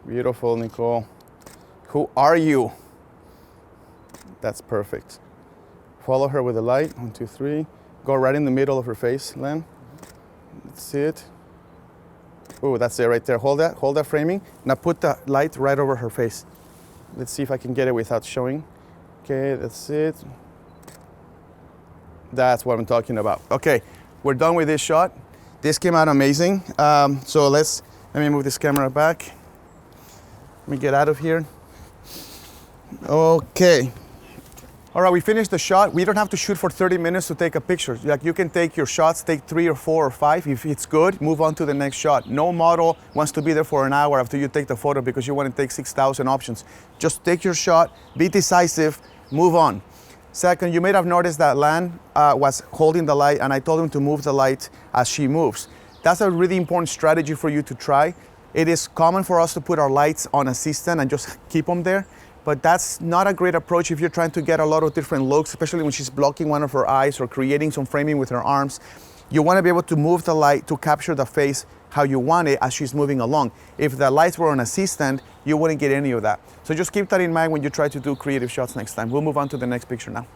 Beautiful, Nicole. Who are you? That's perfect. Follow her with the light. 1, 2, 3. Go right in the middle of her face, Len. That's it. Oh, that's it right there. Hold that framing. Now put the light right over her face. Let's see if I can get it without showing. Okay, that's it. That's what I'm talking about. Okay, we're done with this shot. This came out amazing. So let me move this camera back. Let me get out of here. Okay. All right, we finished the shot. We don't have to shoot for 30 minutes to take a picture. Like, you can take your shots, take 3 or 4 or 5. If it's good, move on to the next shot. No model wants to be there for an hour after you take the photo because you want to take 6,000 options. Just take your shot, be decisive, move on. Second, you may have noticed that Lan was holding the light, and I told him to move the light as she moves. That's a really important strategy for you to try. It is common for us to put our lights on assistant and just keep them there. But that's not a great approach if you're trying to get a lot of different looks, especially when she's blocking one of her eyes or creating some framing with her arms. You want to be able to move the light to capture the face how you want it as she's moving along. If the lights were on assistant, you wouldn't get any of that. So just keep that in mind when you try to do creative shots next time. We'll move on to the next picture now.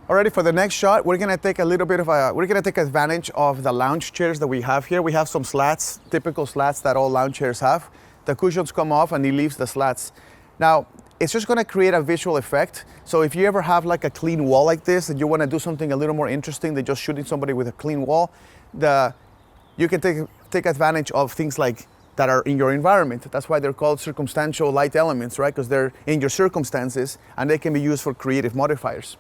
Alrighty, for the next shot, we're gonna take advantage of the lounge chairs that we have here. We have some slats, typical slats that all lounge chairs have. The cushions come off and it leaves the slats. Now, it's just gonna create a visual effect. So if you ever have like a clean wall like this and you wanna do something a little more interesting than just shooting somebody with a clean wall, you can take advantage of things like that are in your environment. That's why they're called circumstantial light elements, right? Because they're in your circumstances and they can be used for creative modifiers.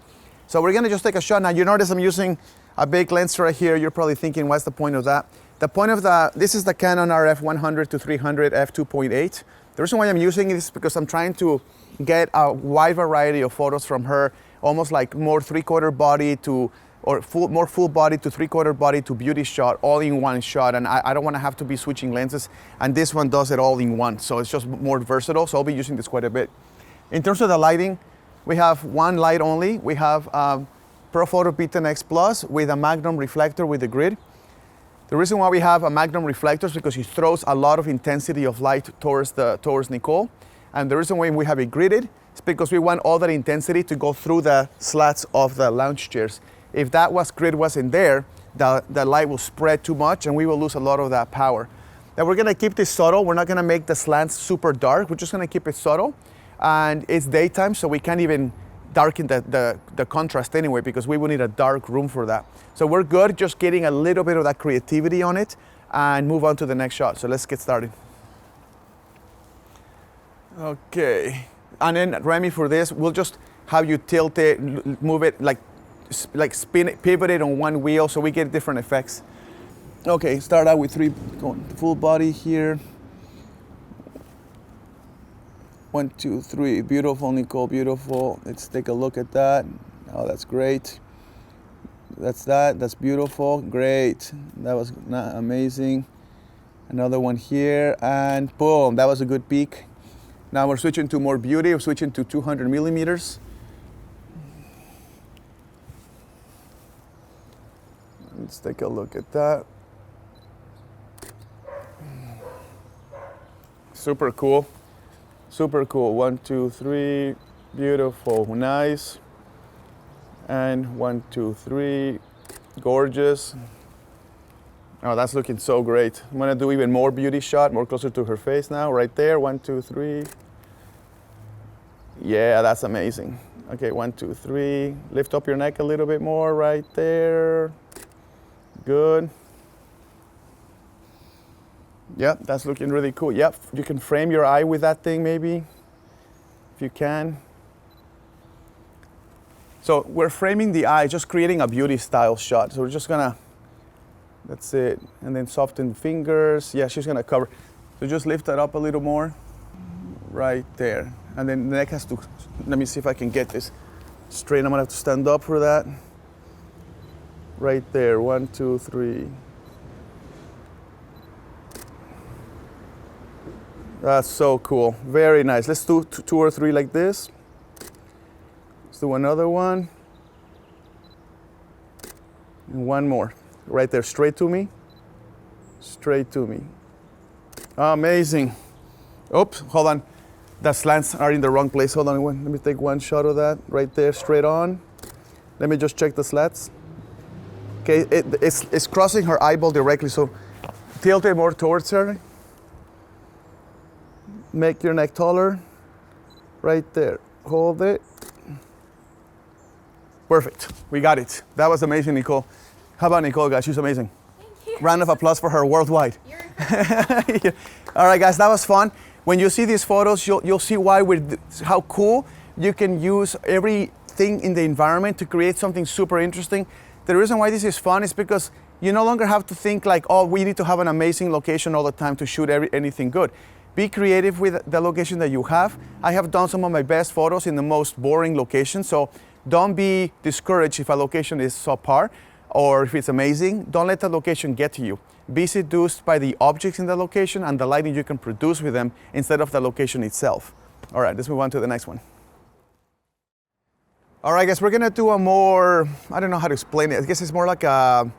So we're gonna just take a shot. Now you notice I'm using a big lens right here. You're probably thinking, what's the point of that? The point of this is the Canon RF 100-300 f2.8. The reason why I'm using it is because I'm trying to get a wide variety of photos from her, almost like more three-quarter body to, or more full body to three-quarter body to beauty shot, all in one shot. And I don't wanna have to be switching lenses. And this one does it all in one. So it's just more versatile. So I'll be using this quite a bit. In terms of the lighting, we have one light only. We have ProPhoto B10X Plus with a Magnum reflector with the grid. The reason why we have a Magnum reflector is because it throws a lot of intensity of light towards Nicole. And the reason why we have it gridded is because we want all that intensity to go through the slats of the lounge chairs. If that grid wasn't there, the light will spread too much and we will lose a lot of that power. Now we're gonna keep this subtle. We're not gonna make the slants super dark. We're just gonna keep it subtle. And it's daytime, so we can't even darken the contrast anyway, because we will need a dark room for that. So we're good just getting a little bit of that creativity on it and move on to the next shot. So let's get started. Okay, and then Remy, for this, we'll just have you tilt it, move it, like spin it, pivot it on one wheel so we get different effects. Okay, start out with 3, going full body here. 1, 2, 3, beautiful, Nicole, beautiful. Let's take a look at that. Oh, that's great. That's beautiful, great. That was amazing. Another one here, and boom, that was a good peek. Now we're switching to more beauty. We're switching to 200 millimeters. Let's take a look at that. Super cool. Super cool. 1, 2, 3. Beautiful. Nice. And 1, 2, 3. Gorgeous. Oh, that's looking so great. I'm gonna do even more beauty shot, more closer to her face now. Right there. 1, 2, 3. Yeah, that's amazing. Okay, 1, 2, 3. Lift up your neck a little bit more right there. Good. Yep, that's looking really cool. Yep, you can frame your eye with that thing maybe, if you can. So we're framing the eye, just creating a beauty style shot. So we're just gonna, that's it. And then soften the fingers. Yeah, she's gonna cover. So just lift that up a little more. Right there. And then the neck has to, let me see if I can get this straight. I'm gonna have to stand up for that. Right there, 1, 2, 3. That's so cool, very nice. Let's do 2 or 3 like this. Let's do another one. And one more, right there, straight to me. Straight to me. Amazing. Oops, hold on. The slants are in the wrong place. Hold on, let me take one shot of that. Right there, straight on. Let me just check the slats. Okay, it's crossing her eyeball directly, so tilt it more towards her. Make your neck taller. Right there, hold it. Perfect, we got it. That was amazing, Nicole. How about Nicole, guys? She's amazing. Thank you. Round of applause for her worldwide. You're All right, guys, that was fun. When you see these photos, you'll see why how cool you can use everything in the environment to create something super interesting. The reason why this is fun is because you no longer have to think like, oh, we need to have an amazing location all the time to shoot anything good. Be creative with the location that you have. I have done some of my best photos in the most boring locations, so don't be discouraged if a location is subpar or if it's amazing. Don't let the location get to you. Be seduced by the objects in the location and the lighting you can produce with them instead of the location itself. All right, let's move on to the next one. All right, guys, we're gonna do a more, I don't know how to explain it. I guess it's more like a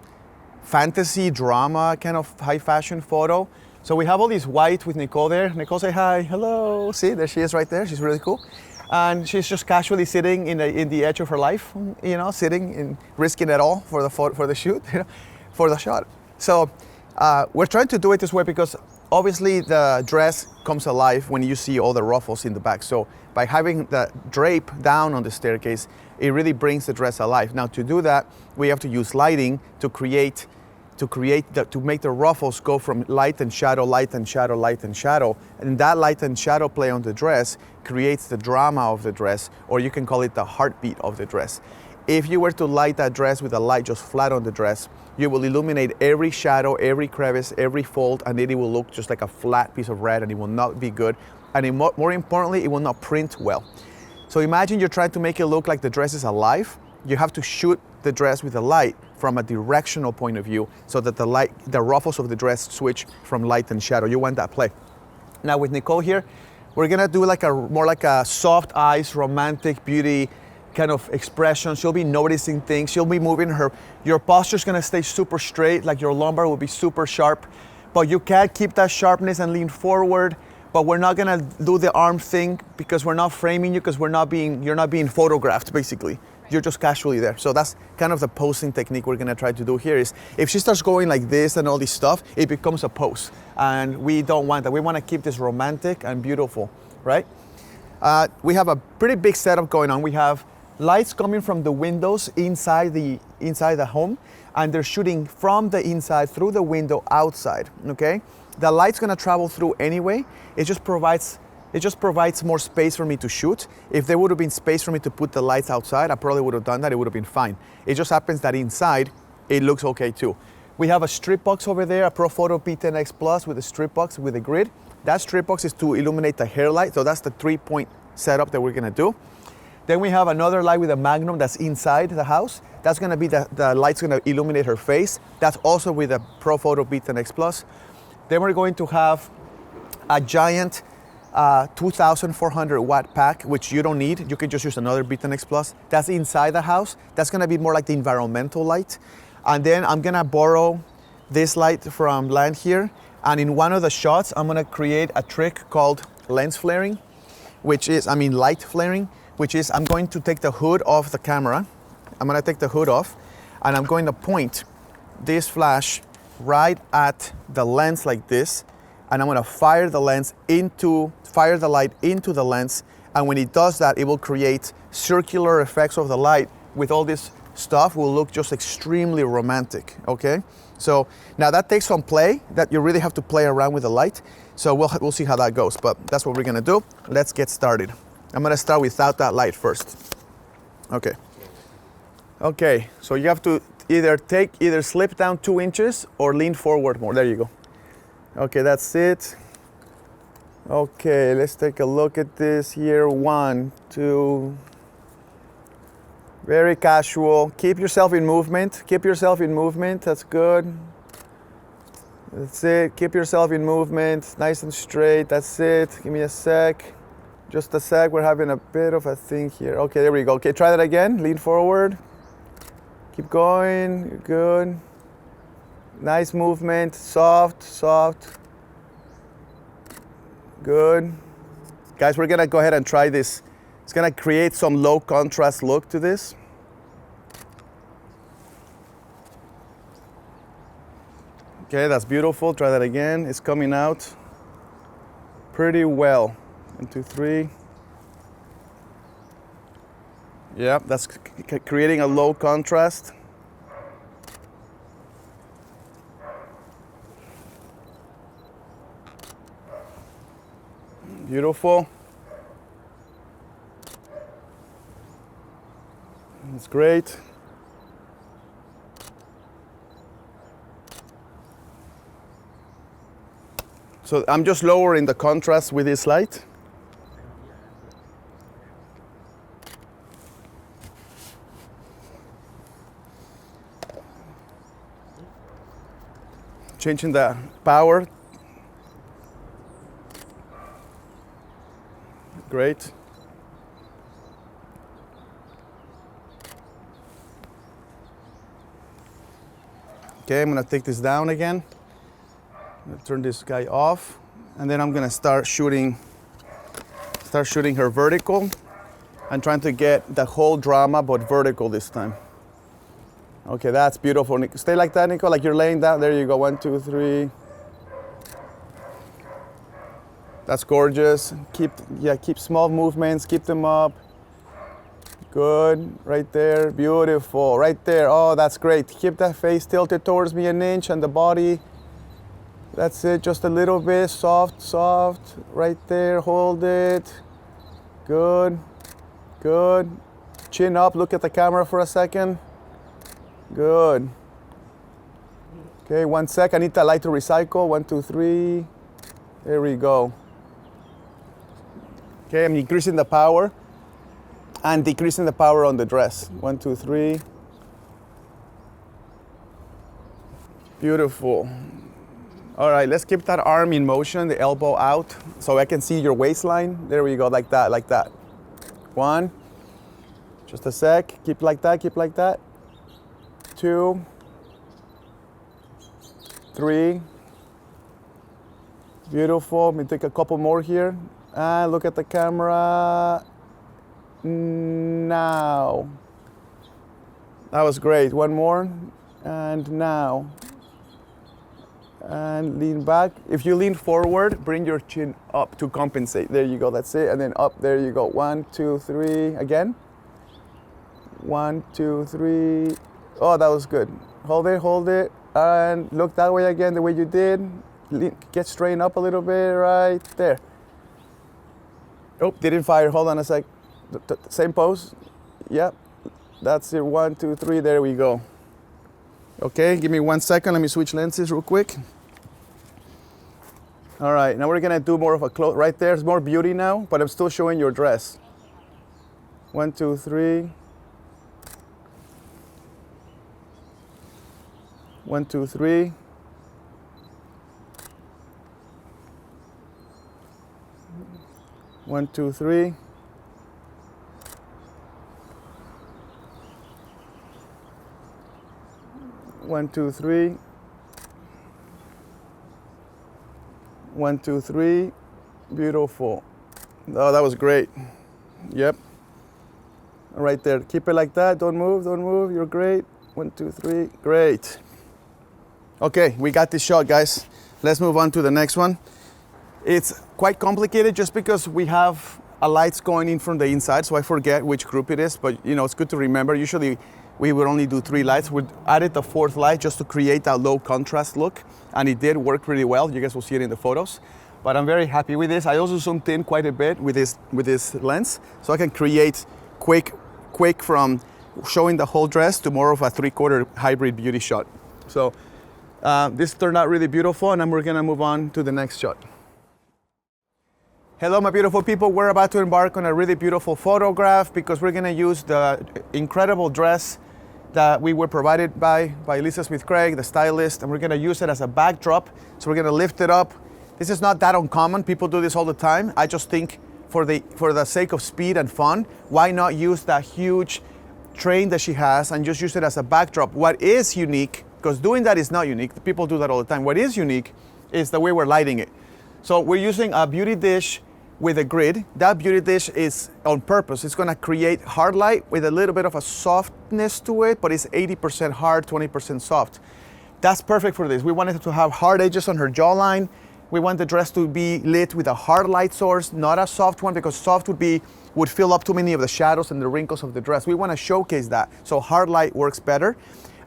fantasy drama kind of high fashion photo. So we have all these white with Nicole there. Nicole, say hi, hello. See, there she is right there. She's really cool. And she's just casually sitting in the edge of her life, you know, sitting and risking it all for the shoot, you know, for the shot. So we're trying to do it this way because obviously the dress comes alive when you see all the ruffles in the back. So by having the drape down on the staircase, it really brings the dress alive. Now to do that, we have to use lighting to make the ruffles go from light and shadow, light and shadow, light and shadow. And that light and shadow play on the dress creates the drama of the dress, or you can call it the heartbeat of the dress. If you were to light that dress with a light just flat on the dress, you will illuminate every shadow, every crevice, every fold, and then it will look just like a flat piece of red and it will not be good. And more importantly, it will not print well. So imagine you're trying to make it look like the dress is alive. You have to shoot the dress with a light from a directional point of view so that the ruffles of the dress switch from light and shadow. You want that play. Now with Nicole here, we're gonna do more like a soft eyes, romantic beauty kind of expression. She'll be noticing things. She'll be moving your posture's gonna stay super straight, like your lumbar will be super sharp, but you can keep that sharpness and lean forward. But we're not gonna do the arm thing because we're not framing you, because you're not being photographed basically. You're just casually there. So that's kind of the posing technique we're gonna try to do here is if she starts going like this and all this stuff, it becomes a pose. And we don't want that. We wanna keep this romantic and beautiful, right? We have a pretty big setup going on. We have lights coming from the windows inside the home, and they're shooting from the inside through the window outside, okay? The light's gonna travel through anyway. It just provides more space for me to shoot. If there would have been space for me to put the lights outside, I probably would have done that. It would have been fine. It just happens that inside, it looks okay too. We have a strip box over there, a Profoto P10X Plus with a strip box with a grid. That strip box is to illuminate the hair light. So that's the 3-point setup that we're gonna do. Then we have another light with a Magnum that's inside the house. That's gonna be the light's gonna illuminate her face. That's also with a Profoto P10X Plus. Then we're going to have a giant 2,400 watt pack, which you don't need. You can just use another Vitanex Plus. That's inside the house. That's gonna be more like the environmental light. And then I'm gonna borrow this light from Land here. And in one of the shots, I'm gonna create a trick called lens flaring, light flaring, which is I'm going to take the hood off the camera. I'm gonna take the hood off, and I'm going to point this flash right at the lens like this, and I'm gonna fire the light into the lens, and when it does that, it will create circular effects of the light with all this stuff. Will look just extremely romantic, okay? So now that takes some play, that you really have to play around with the light. So we'll see how that goes, but that's what we're gonna do. Let's get started. I'm gonna start without that light first. Okay. Okay, so you have to either slip down 2 inches or lean forward more. There you go. Okay, that's it. Okay, let's take a look at this here. 1, 2. Very casual. Keep yourself in movement. Keep yourself in movement. That's good. That's it. Keep yourself in movement. Nice and straight. That's it. Give me a sec. Just a sec. We're having a bit of a thing here. Okay, there we go. Okay, try that again. Lean forward. Keep going. You're good. Nice movement. Soft, soft. Good. Guys, we're gonna go ahead and try this. It's gonna create some low contrast look to this. Okay, that's beautiful. Try that again. It's coming out pretty well. 1, 2, 3. Yeah, that's creating a low contrast. Beautiful. That's great. So I'm just lowering the contrast with this light. Changing the power. Great. Okay, I'm gonna take this down again. I'm gonna turn this guy off, and then I'm gonna start shooting her vertical. I'm trying to get the whole drama, but vertical this time. Okay, that's beautiful. Stay like that, Nico, like you're laying down. There you go, 1, 2, 3. That's gorgeous. Keep small movements, keep them up. Good, right there, beautiful, right there. Oh, that's great. Keep that face tilted towards me 1 inch and the body. That's it, just a little bit, soft, soft, right there, hold it. Good, good. Chin up, look at the camera for a second. Good. Okay, 1 sec, I need that light to recycle. 1, 2, 3, there we go. Okay, I'm increasing the power and decreasing the power on the dress. 1, 2, 3. Beautiful. All right, let's keep that arm in motion, the elbow out, so I can see your waistline. There we go, like that, like that. 1, just a sec, keep like that, keep like that. 2, 3. Beautiful, let me take a couple more here. And look at the camera. Now. That was great. 1 more. And now. And lean back. If you lean forward, bring your chin up to compensate. There you go. That's it. And then up. There you go. 1, 2, 3. Again. 1, 2, 3. Oh, that was good. Hold it, hold it. And look that way again, the way you did. Get straightened up a little bit right there. Oh, didn't fire. Hold on a sec. Same pose. Yep. That's it. 1, 2, 3. There we go. Okay, give me 1 second. Let me switch lenses real quick. All right, now we're gonna do more of a close. Right there's more beauty now, but I'm still showing your dress. 1, 2, 3. 1, 2, 3. 1, 2, 3. One, two, three. 1, 2, 3. Beautiful. Oh, that was great. Yep. Right there. Keep it like that. Don't move, don't move. You're great. 1, 2, 3. Great. Okay, we got this shot, guys. Let's move on to the next one. It's quite complicated just because we have a lights going in from the inside, so I forget which group it is, but you know, it's good to remember. Usually we would only do 3 lights. We added the 4th light just to create that low contrast look, and it did work pretty well. You guys will see it in the photos. But I'm very happy with this. I also zoomed in quite a bit with this lens, so I can create quick from showing the whole dress to more of a 3/4 hybrid beauty shot. So this turned out really beautiful, and then we're gonna move on to the next shot. Hello, my beautiful people. We're about to embark on a really beautiful photograph because we're gonna use the incredible dress that we were provided by Lisa Smith Craig, the stylist, and we're gonna use it as a backdrop. So we're gonna lift it up. This is not that uncommon. People do this all the time. I just think for the sake of speed and fun, why not use that huge train that she has and just use it as a backdrop? What is unique, because doing that is not unique. People do that all the time. What is unique is the way we're lighting it. So we're using a beauty dish with a grid. That beauty dish is on purpose. It's gonna create hard light with a little bit of a softness to it, but it's 80% hard, 20% soft. That's perfect for this. We wanted to have hard edges on her jawline. We want the dress to be lit with a hard light source, not a soft one, because soft would fill up too many of the shadows and the wrinkles of the dress. We wanna showcase that, so hard light works better.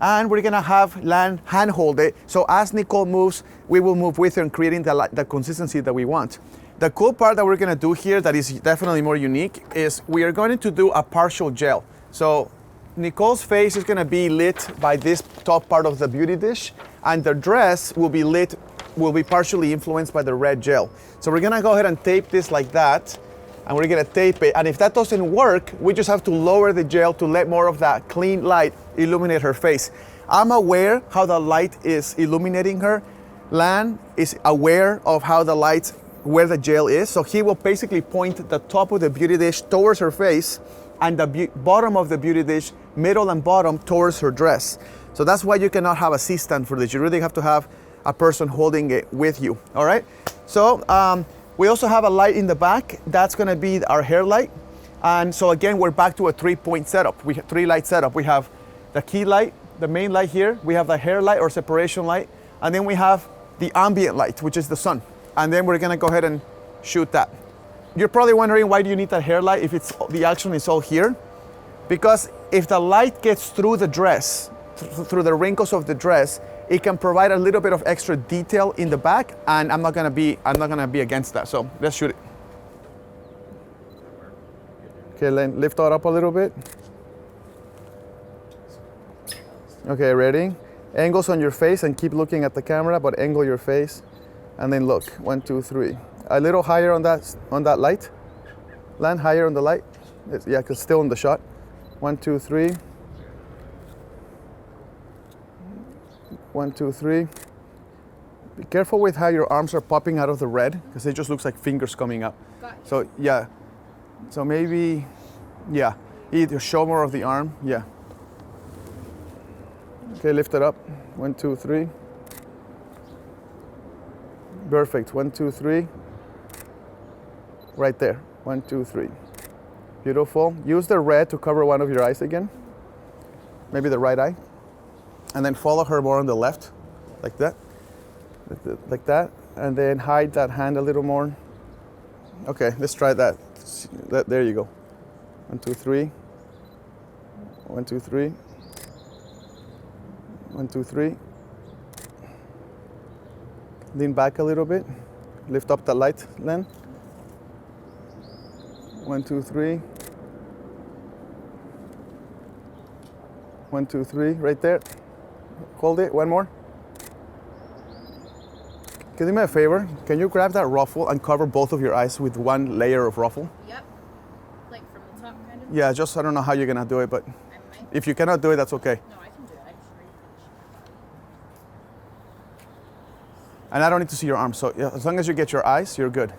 And we're gonna have Lan hand hold it, so as Nicole moves, we will move with her in creating the consistency that we want. The cool part that we're gonna do here that is definitely more unique is we are going to do a partial gel. So Nicole's face is gonna be lit by this top part of the beauty dish, and the dress will be partially influenced by the red gel. So we're gonna go ahead and tape this like that, and we're gonna tape it. And if that doesn't work, we just have to lower the gel to let more of that clean light illuminate her face. I'm aware how the light is illuminating her. Lan is aware of how the light, where the gel is, so he will basically point the top of the beauty dish towards her face and the bottom of the beauty dish, middle and bottom, towards her dress. So that's why you cannot have a C-stand for this. You really have to have a person holding it with you, all right? So we also have a light in the back. That's gonna be our hair light. And so again, we're back to a 3-point setup. We have 3-light setup. We have the key light, the main light here. We have the hair light or separation light. And then we have the ambient light, which is the sun. And then we're gonna go ahead and shoot that. You're probably wondering, why do you need that hair light if the action is all here? Because if the light gets through the dress, through the wrinkles of the dress, it can provide a little bit of extra detail in the back, and I'm not gonna be against that. So let's shoot it. Okay, lift that up a little bit. Okay, ready? Angles on your face and keep looking at the camera, but angle your face. And then look, 1, 2, 3. A little higher on that light. Land higher on the light. Yeah, because still in the shot. 1, 2, 3. 1, 2, 3. Be careful with how your arms are popping out of the red, because it just looks like fingers coming up. Gotcha. So yeah, so maybe, yeah, either show more of the arm, yeah. Okay, lift it up. 1, 2, 3. Perfect. 1, 2, 3. Right there. 1, 2, 3. Beautiful. Use the red to cover one of your eyes again. Maybe the right eye. And then follow her more on the left, like that. Like that. And then hide that hand a little more. Okay, let's try that. There you go. 1, 2, 3. 1, 2, 3. 1, 2, 3. Lean back a little bit. Lift up the light, Len. 1, 2, 3. 1, 2, 3. Right there. Hold it. One more. Can you do me a favor? Can you grab that ruffle and cover both of your eyes with one layer of ruffle? Yep. Like from the top, kind of? Yeah, just I don't know how you're gonna do it, but if you cannot do it, that's okay. No, I can do it. I just ready And I don't need to see your arms, so yeah, as long as you get your eyes, you're good.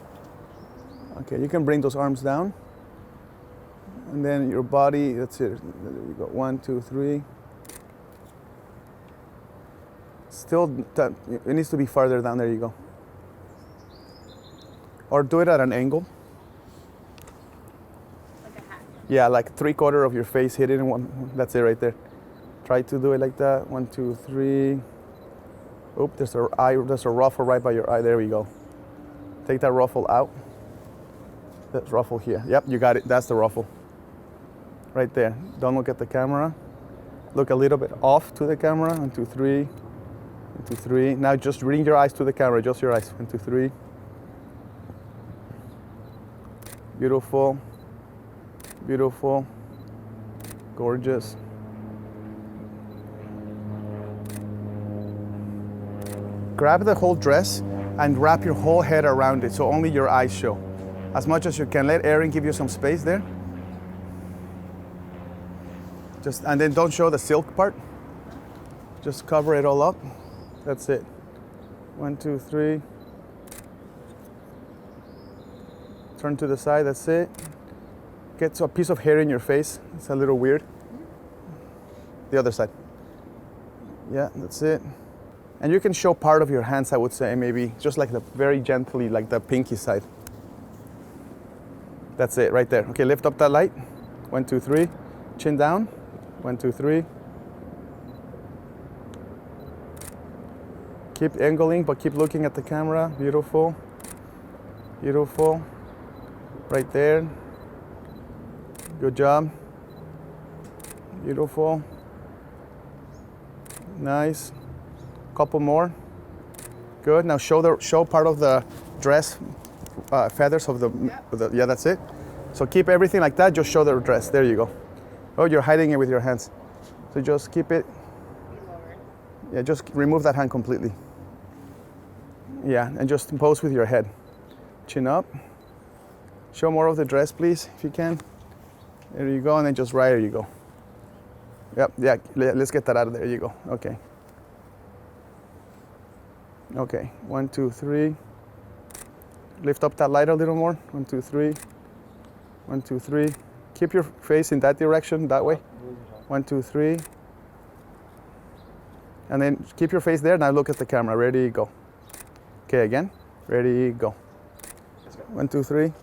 Okay, you can bring those arms down. And then your body, that's it. There you go, 1, 2, 3. Still, it needs to be farther down, there you go. Or do it at an angle. Like a hat. Yeah, like 3/4 of your face hit it in one, that's it right there. Try to do it like that, 1, 2, 3. Oop, there's a ruffle right by your eye, there we go. Take that ruffle out. That ruffle here, yep, you got it, that's the ruffle. Right there, don't look at the camera. Look a little bit off to the camera, 1, 2, 3. 1, 2, 3. Now just bring your eyes to the camera, just your eyes, 1, 2, 3. Beautiful, beautiful, gorgeous. Grab the whole dress and wrap your whole head around it so only your eyes show. As much as you can. Let Erin give you some space there. And then don't show the silk part. Just cover it all up. That's it. 1, 2, 3. Turn to the side, that's it. Get a piece of hair in your face. It's a little weird. The other side. Yeah, that's it. And you can show part of your hands, I would say, maybe, just like very gently, like the pinky side. That's it, right there. Okay, lift up that light. 1, 2, 3. Chin down. 1, 2, 3. Keep angling, but keep looking at the camera. Beautiful. Beautiful. Right there. Good job. Beautiful. Nice. Couple more. Good. Now show part of the dress feathers of the, yeah, that's it. So keep everything like that. Just show the dress. There you go. Oh, you're hiding it with your hands. So just keep it. Yeah, just remove that hand completely. Yeah, and just pose with your head. Chin up. Show more of the dress, please, if you can. There you go, and then just right, there you go. Yep, yeah, let's get that out of there. There you go, okay. Okay, 1, 2, 3. Lift up that light a little more. 1, 2, 3. 1, 2, 3. Keep your face in that direction, that way. 1, 2, 3. And then keep your face there. Now look at the camera. Ready, go. Okay, again. Ready, go. 1, 2, 3.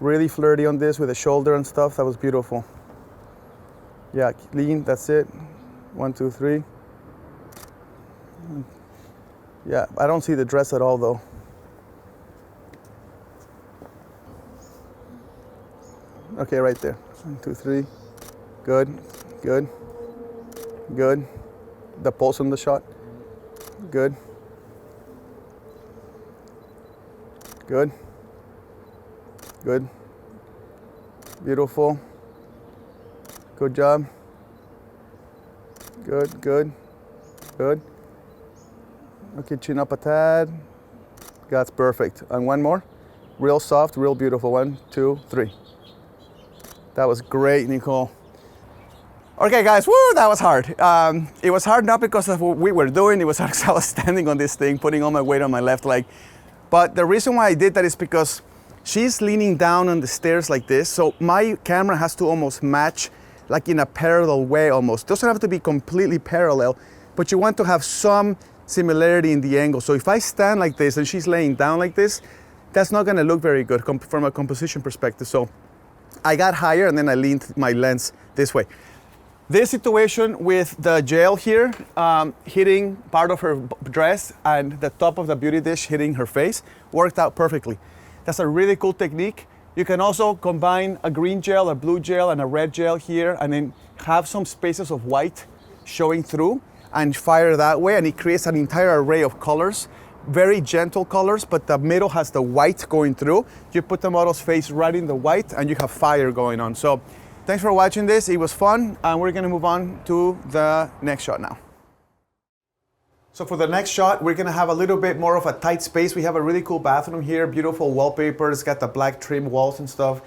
Really flirty on this with the shoulder and stuff. That was beautiful. Yeah, lean. That's it. 1, 2, 3. Yeah, I don't see the dress at all, though. Okay, right there. 1, 2, 3. Good, good, good. The pulse on the shot. Good. Good. Good. Beautiful. Good job. Good, good, good. Okay, chin up a tad. That's perfect. And one more. Real soft, real beautiful. 1, 2, 3. That was great, Nicole. Okay, guys, woo, that was hard. It was hard not because of what we were doing. It was hard because I was standing on this thing, putting all my weight on my left leg. But the reason why I did that is because she's leaning down on the stairs like this, so my camera has to almost match, like in a parallel way almost. Doesn't have to be completely parallel, but you want to have some similarity in the angle. So if I stand like this and she's laying down like this, that's not gonna look very good from a composition perspective. So I got higher and then I leaned my lens this way. This situation with the gel here hitting part of her dress and the top of the beauty dish hitting her face worked out perfectly. That's a really cool technique. You can also combine a green gel, a blue gel, and a red gel here, and then have some spaces of white showing through and fire that way, and it creates an entire array of colors. Very gentle colors, but the middle has the white going through. You put the model's face right in the white and you have fire going on. So thanks for watching this. It was fun, and we're gonna move on to the next shot now. So for the next shot, we're gonna have a little bit more of a tight space. We have a really cool bathroom here, beautiful wallpaper. It's got the black trim walls and stuff.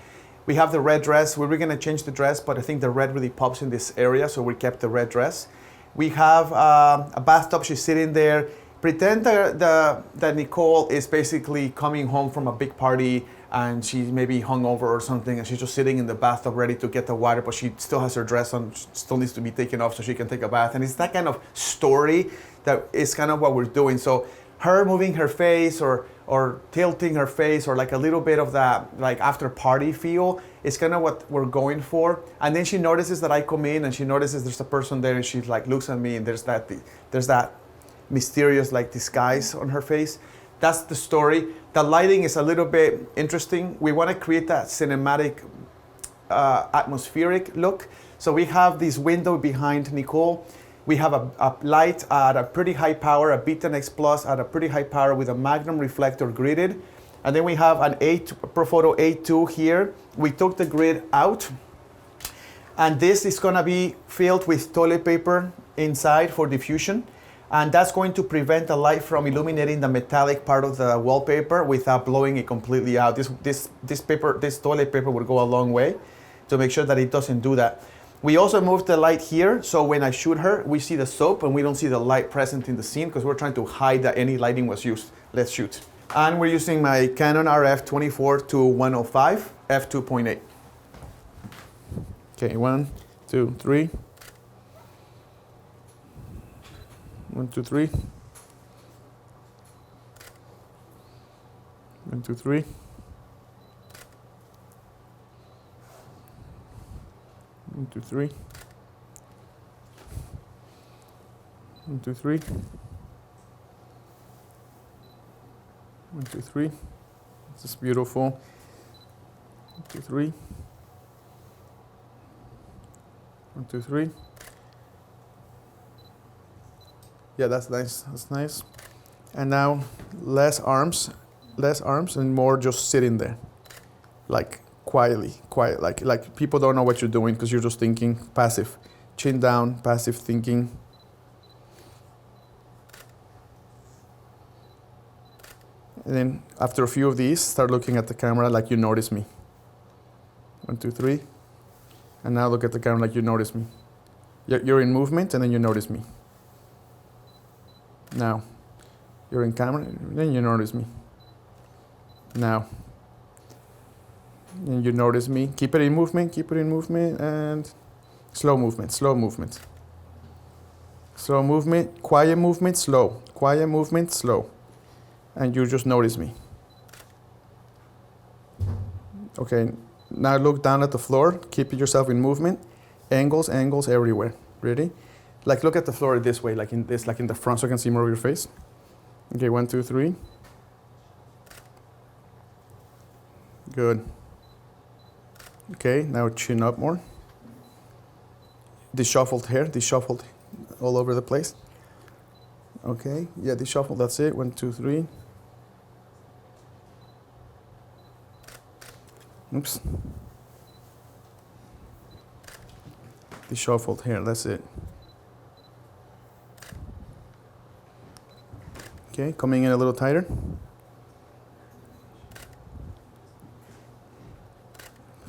We have the red dress. We were gonna change the dress, but I think the red really pops in this area, so we kept the red dress. We have a bathtub. She's sitting there. Pretend that Nicole is basically coming home from a big party and she's maybe hungover or something, and she's just sitting in the bathtub ready to get the water, but she still has her dress on, still needs to be taken off so she can take a bath. And it's that kind of story that is kind of what we're doing. So her moving her face or tilting her face, or like a little bit of that like after party feel, is kind of what we're going for. And then she notices that I come in, and she notices there's a person there, and she like looks at me, and there's that mysterious like disguise on her face. That's the story. The lighting is a little bit interesting. We want to create that cinematic, atmospheric look. So we have this window behind Nicole. We have a light at a pretty high power, a Betanex Plus at a pretty high power with a Magnum reflector gridded. And then we have an Profoto A2 here. We took the grid out. And this is gonna be filled with toilet paper inside for diffusion. And that's going to prevent the light from illuminating the metallic part of the wallpaper without blowing it completely out. This toilet paper will go a long way to make sure that it doesn't do that. We also moved the light here, so when I shoot her, we see the soap and we don't see the light present in the scene because we're trying to hide that any lighting was used. Let's shoot. And we're using my Canon RF 24-105 f2.8. Okay, 1, 2, 3. 1, 2, 3. 1, 2, 3. 1, 2, 3. 1, 2, 3. 1, 2, 3. This is beautiful. 1, 2, 3. 1, 2, 3. Yeah, that's nice. That's nice. And now less arms, and more just sitting there, like quiet, like people don't know what you're doing because you're just thinking, passive, chin down, passive thinking. And then after a few of these, start looking at the camera like you notice me. 1, 2, 3. And now look at the camera like you notice me. You're in movement and then you notice me. Now, you're in camera, then you notice me. Now, and you notice me. Keep it in movement, and slow movement. Slow movement, quiet movement, slow. And you just notice me. Okay, now look down at the floor, keep yourself in movement. Angles everywhere. Ready? Like look at the floor this way, like in the front, so I can see more of your face. Okay, 1, 2, 3. Good. Okay, now chin up more. Disheveled hair, disheveled all over the place. Okay, yeah, disheveled, that's it. 1, 2, 3. Oops. Disheveled hair, that's it. Okay, coming in a little tighter.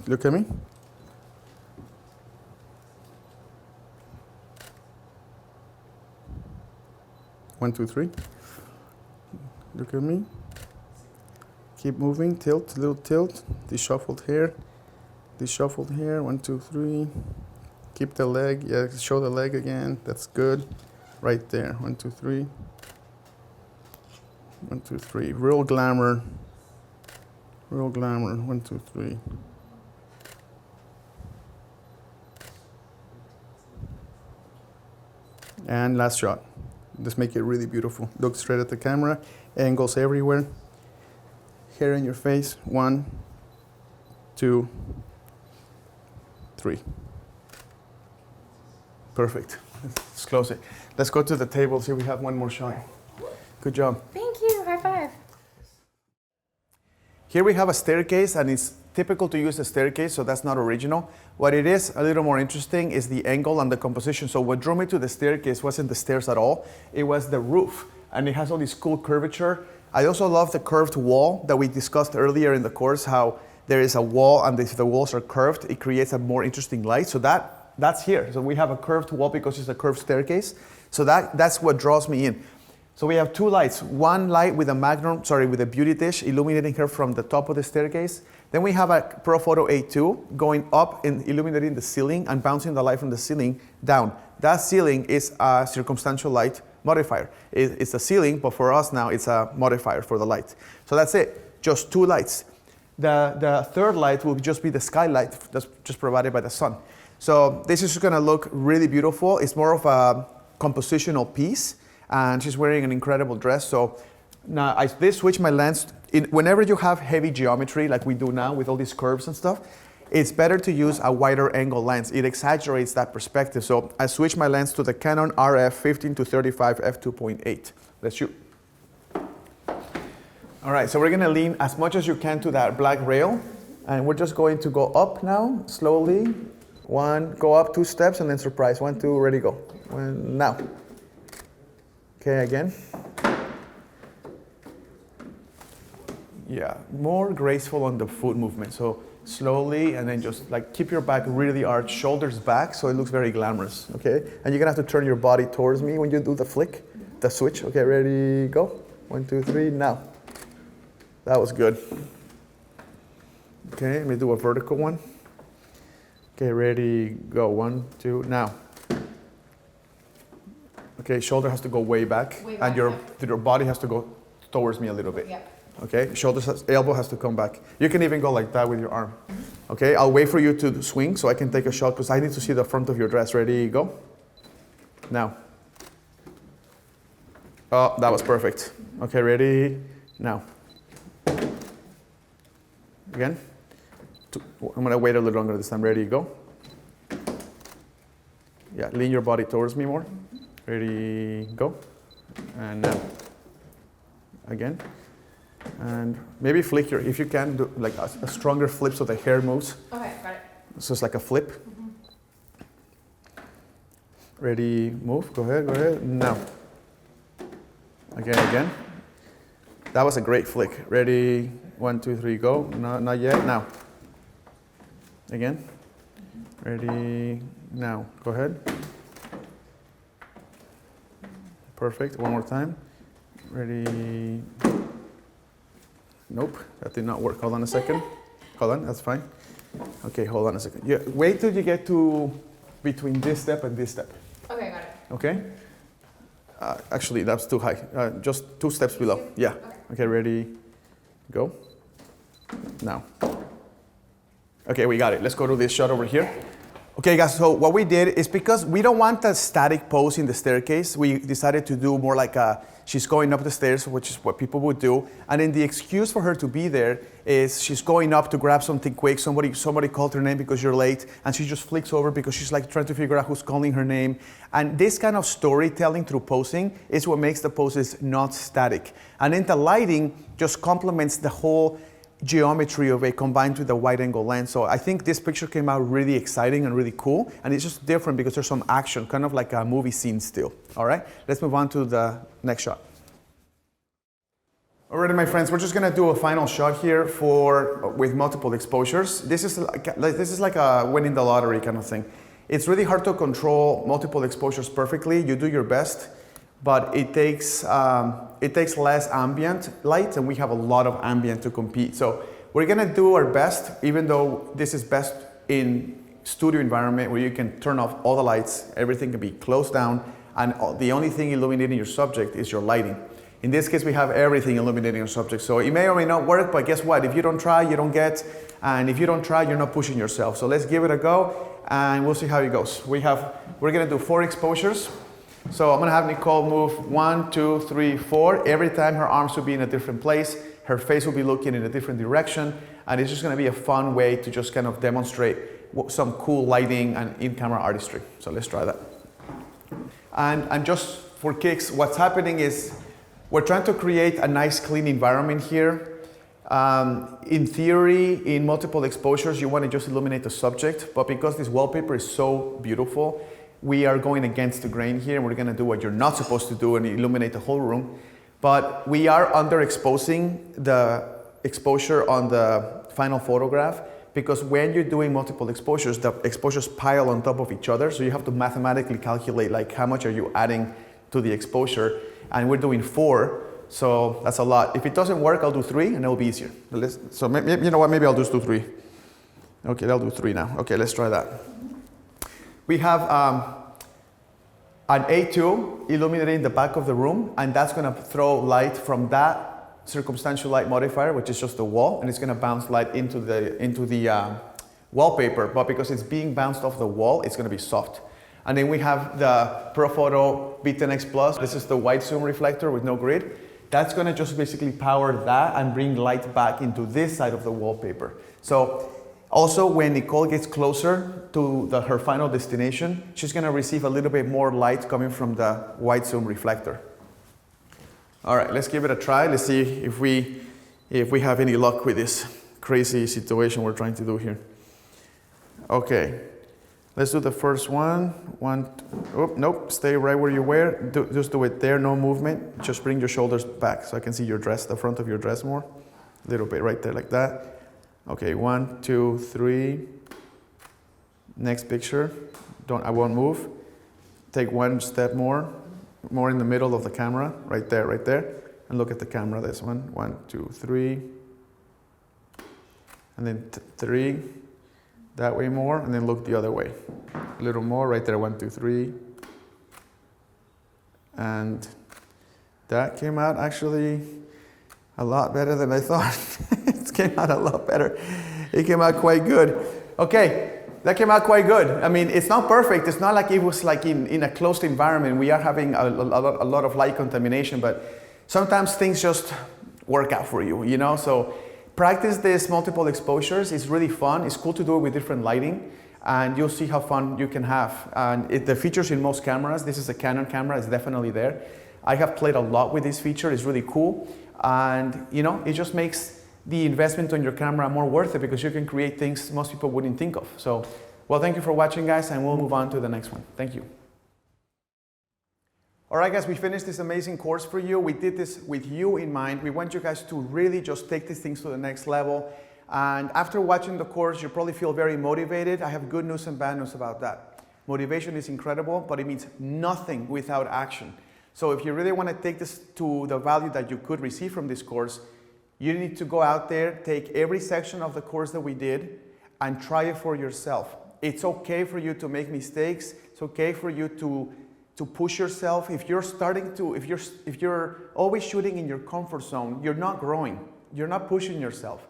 Look at me. One, two, three. Look at me. Keep moving, tilt, little tilt. Disheveled hair. 1, 2, 3. Keep the leg, yeah, show the leg again. That's good. Right there. 1, 2, 3. 1, 2, 3. Real glamour. 1, 2, 3. And last shot. Just make it really beautiful. Look straight at the camera. Angles everywhere. Hair in your face. 1, 2, 3. Perfect. Let's close it. Let's go to the table, see if we have one more shot. Good job. Thank you. High five. Here we have a staircase, and it's typical to use a staircase, so that's not original. What it is a little more interesting is the angle and the composition. So what drew me to the staircase wasn't the stairs at all. It was the roof, and it has all this cool curvature. I also love the curved wall that we discussed earlier in the course, how there is a wall, and if the walls are curved, it creates a more interesting light. So that's here. So we have a curved wall because it's a curved staircase. So that's what draws me in. So we have two lights. One light with with a beauty dish illuminating her from the top of the staircase. Then we have a Profoto A2 going up and illuminating the ceiling and bouncing the light from the ceiling down. That ceiling is a circumstantial light modifier. It's a ceiling, but for us now it's a modifier for the light. So that's it, just two lights. The third light will just be the skylight that's just provided by the sun. So this is gonna look really beautiful. It's more of a compositional piece, and she's wearing an incredible dress. So now I did switch my lens. Whenever you have heavy geometry like we do now with all these curves and stuff, it's better to use a wider angle lens. It exaggerates that perspective. So I switched my lens to the Canon RF 15-35 f2.8. Let's shoot. All right, so we're gonna lean as much as you can to that black rail, and we're just going to go up now, slowly. One, go up 2 steps, and then surprise. 1, 2, ready, go. Now. Okay, again. Yeah, more graceful on the foot movement. So slowly, and then just like keep your back really arched, shoulders back, so it looks very glamorous, okay? And you're gonna have to turn your body towards me when you do the flick, the switch. Okay, ready, go. 1, 2, 3, now. That was good. Okay, let me do a vertical one. Okay, ready, go. 1, 2, now. Okay, shoulder has to go way back, and your body has to go towards me a little bit. Yeah. Okay, elbow has to come back. You can even go like that with your arm. Okay, I'll wait for you to swing so I can take a shot because I need to see the front of your dress. Ready, go. Now. Oh, that was perfect. Okay, ready, now. Again. I'm gonna wait a little longer this time. Ready, go. Yeah, lean your body towards me more. Ready, go. And now. Again. And maybe flick if you can, do like a stronger flip so the hair moves. Okay, got it. So it's like a flip. Ready, move, go ahead, now. Again. That was a great flick. Ready, 1, 2, 3, go. No, not yet, now. Again. Ready, now, go ahead. Perfect, one more time. Ready. Nope, that did not work. Hold on a second. Hold on, that's fine. Okay, hold on a second. Yeah, wait till you get to between this step and this step. Okay, got it. Okay? Actually, that's too high. Just 2 steps below. Yeah. Okay, ready, go. Now. Okay, we got it. Let's go to this shot over here. Okay, guys, so what we did is because we don't want a static pose in the staircase, we decided to do more like she's going up the stairs, which is what people would do. And then the excuse for her to be there is she's going up to grab something quick. Somebody called her name because you're late, and she just flicks over because she's like trying to figure out who's calling her name. And this kind of storytelling through posing is what makes the poses not static. And then the lighting just complements the whole geometry of it combined with the wide angle lens. So I think this picture came out really exciting and really cool, and it's just different because there's some action, kind of like a movie scene still. All right, let's move on to the next shot. Alrighty, my friends, we're just gonna do a final shot here with multiple exposures. This is like a winning the lottery kind of thing. It's really hard to control multiple exposures perfectly. You do your best, but it takes less ambient light, and we have a lot of ambient to compete. So we're gonna do our best, even though this is best in studio environment where you can turn off all the lights, everything can be closed down, and the only thing illuminating your subject is your lighting. In this case, we have everything illuminating our subject. So it may or may not work, but guess what? If you don't try, you don't get, and if you don't try, you're not pushing yourself. So let's give it a go, and we'll see how it goes. We're gonna do 4 exposures. So I'm gonna have Nicole move 1, 2, 3, 4. Every time her arms will be in a different place, her face will be looking in a different direction, and it's just gonna be a fun way to just kind of demonstrate some cool lighting and in-camera artistry. So let's try that. And just for kicks, what's happening is we're trying to create a nice clean environment here. In theory, in multiple exposures, you wanna just illuminate the subject, but because this wallpaper is so beautiful, we are going against the grain here, and we're gonna do what you're not supposed to do and illuminate the whole room. But we are underexposing the exposure on the final photograph, because when you're doing multiple exposures, the exposures pile on top of each other, so you have to mathematically calculate like how much are you adding to the exposure. and we're doing 4, so that's a lot. If it doesn't work, I'll do 3, and it'll be easier. So maybe, you know what, maybe I'll just do 3. Okay, I'll do 3 now. Okay, let's try that. We have an A2 illuminating the back of the room, and that's gonna throw light from that circumstantial light modifier, which is just the wall, and it's gonna bounce light into the wallpaper, but because it's being bounced off the wall, it's gonna be soft. And then we have the Profoto B10X Plus. This is the wide zoom reflector with no grid. That's gonna just basically power that and bring light back into this side of the wallpaper. So also when Nicole gets closer to her final destination, she's gonna receive a little bit more light coming from the wide zoom reflector. All right, let's give it a try. Let's see if we have any luck with this crazy situation we're trying to do here. Okay, let's do the first one. Oh, nope, stay right where you were. Just do it there, no movement. Just bring your shoulders back so I can see your dress, the front of your dress more. A little bit right there like that. Okay, 1, 2, 3. Next picture. I won't move. Take one step more in the middle of the camera, right there, and look at the camera. This one, 1, 2, 3, and then 3. That way more, and then look the other way. A little more, right there, 1, 2, 3. And that came out actually a lot better than I thought. It came out a lot better. It came out quite good. Okay, that came out quite good. I mean, it's not perfect. It's not like it was like in a closed environment. We are having a lot of light contamination, but sometimes things just work out for you, you know? So practice this multiple exposures. It's really fun. It's cool to do it with different lighting, and you'll see how fun you can have. And the features in most cameras, this is a Canon camera, it's definitely there. I have played a lot with this feature. It's really cool. And you know, it just makes the investment on your camera more worth it because you can create things most people wouldn't think of. So, well, thank you for watching, guys, and we'll move on to the next one. Thank you. All right, guys, we finished this amazing course for you. We did this with you in mind. We want you guys to really just take these things to the next level. And after watching the course, you probably feel very motivated. I have good news and bad news about that. Motivation is incredible, but it means nothing without action. So if you really want to take this to the value that you could receive from this course, you need to go out there, take every section of the course that we did, and try it for yourself. It's okay for you to make mistakes. It's okay for you to push yourself. If you're always shooting in your comfort zone, you're not growing. You're not pushing yourself.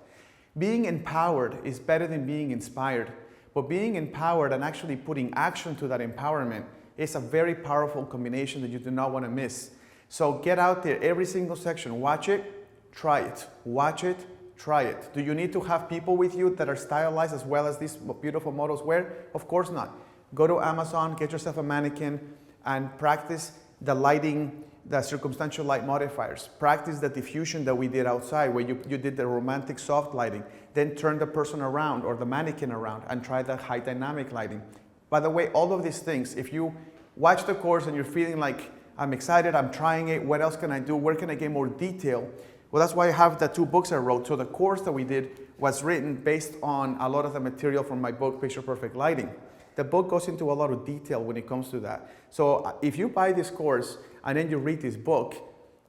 Being empowered is better than being inspired. But being empowered and actually putting action to that empowerment is a very powerful combination that you do not want to miss. So get out there, every single section, watch it, try it. Watch it, try it. Do you need to have people with you that are stylized as well as these beautiful models wear? Of course not. Go to Amazon, get yourself a mannequin, and practice the lighting, the circumstantial light modifiers. Practice the diffusion that we did outside, where you did the romantic soft lighting. Then turn the person around or the mannequin around and try the high dynamic lighting. By the way, all of these things, if you watch the course and you're feeling like, I'm excited, I'm trying it, what else can I do? Where can I get more detail? Well, that's why I have the 2 books I wrote. So the course that we did was written based on a lot of the material from my book, Picture Perfect Lighting. The book goes into a lot of detail when it comes to that. So if you buy this course and then you read this book,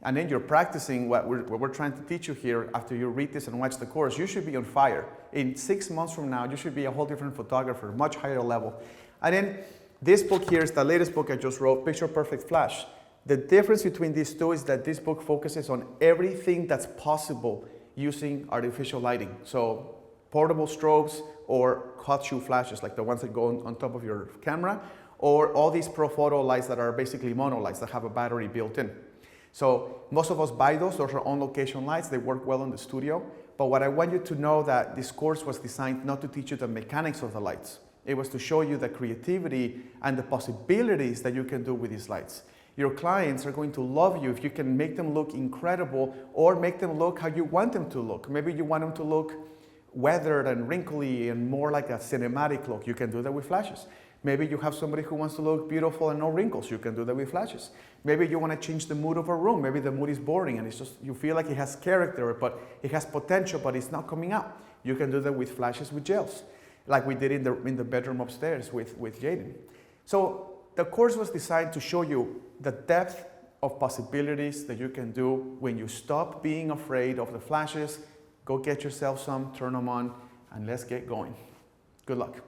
and then you're practicing what we're trying to teach you here after you read this and watch the course, you should be on fire. In 6 months from now, you should be a whole different photographer, much higher level. And then this book here is the latest book I just wrote, Picture Perfect Flash. The difference between these two is that this book focuses on everything that's possible using artificial lighting. So portable strobes or hot shoe flashes, like the ones that go on top of your camera, or all these Profoto lights that are basically mono lights that have a battery built in. So most of us buy those. Those are on-location lights. They work well in the studio. But what I want you to know that this course was designed not to teach you the mechanics of the lights. It was to show you the creativity and the possibilities that you can do with these lights. Your clients are going to love you if you can make them look incredible or make them look how you want them to look. Maybe you want them to look weathered and wrinkly and more like a cinematic look. You can do that with flashes. Maybe you have somebody who wants to look beautiful and no wrinkles. You can do that with flashes. Maybe you want to change the mood of a room. Maybe the mood is boring and it's just, you feel like it has character, but it has potential, but it's not coming out. You can do that with flashes with gels, like we did in the bedroom upstairs with Jaden. So the course was designed to show you the depth of possibilities that you can do when you stop being afraid of the flashes. Go get yourself some, turn them on, and let's get going. Good luck.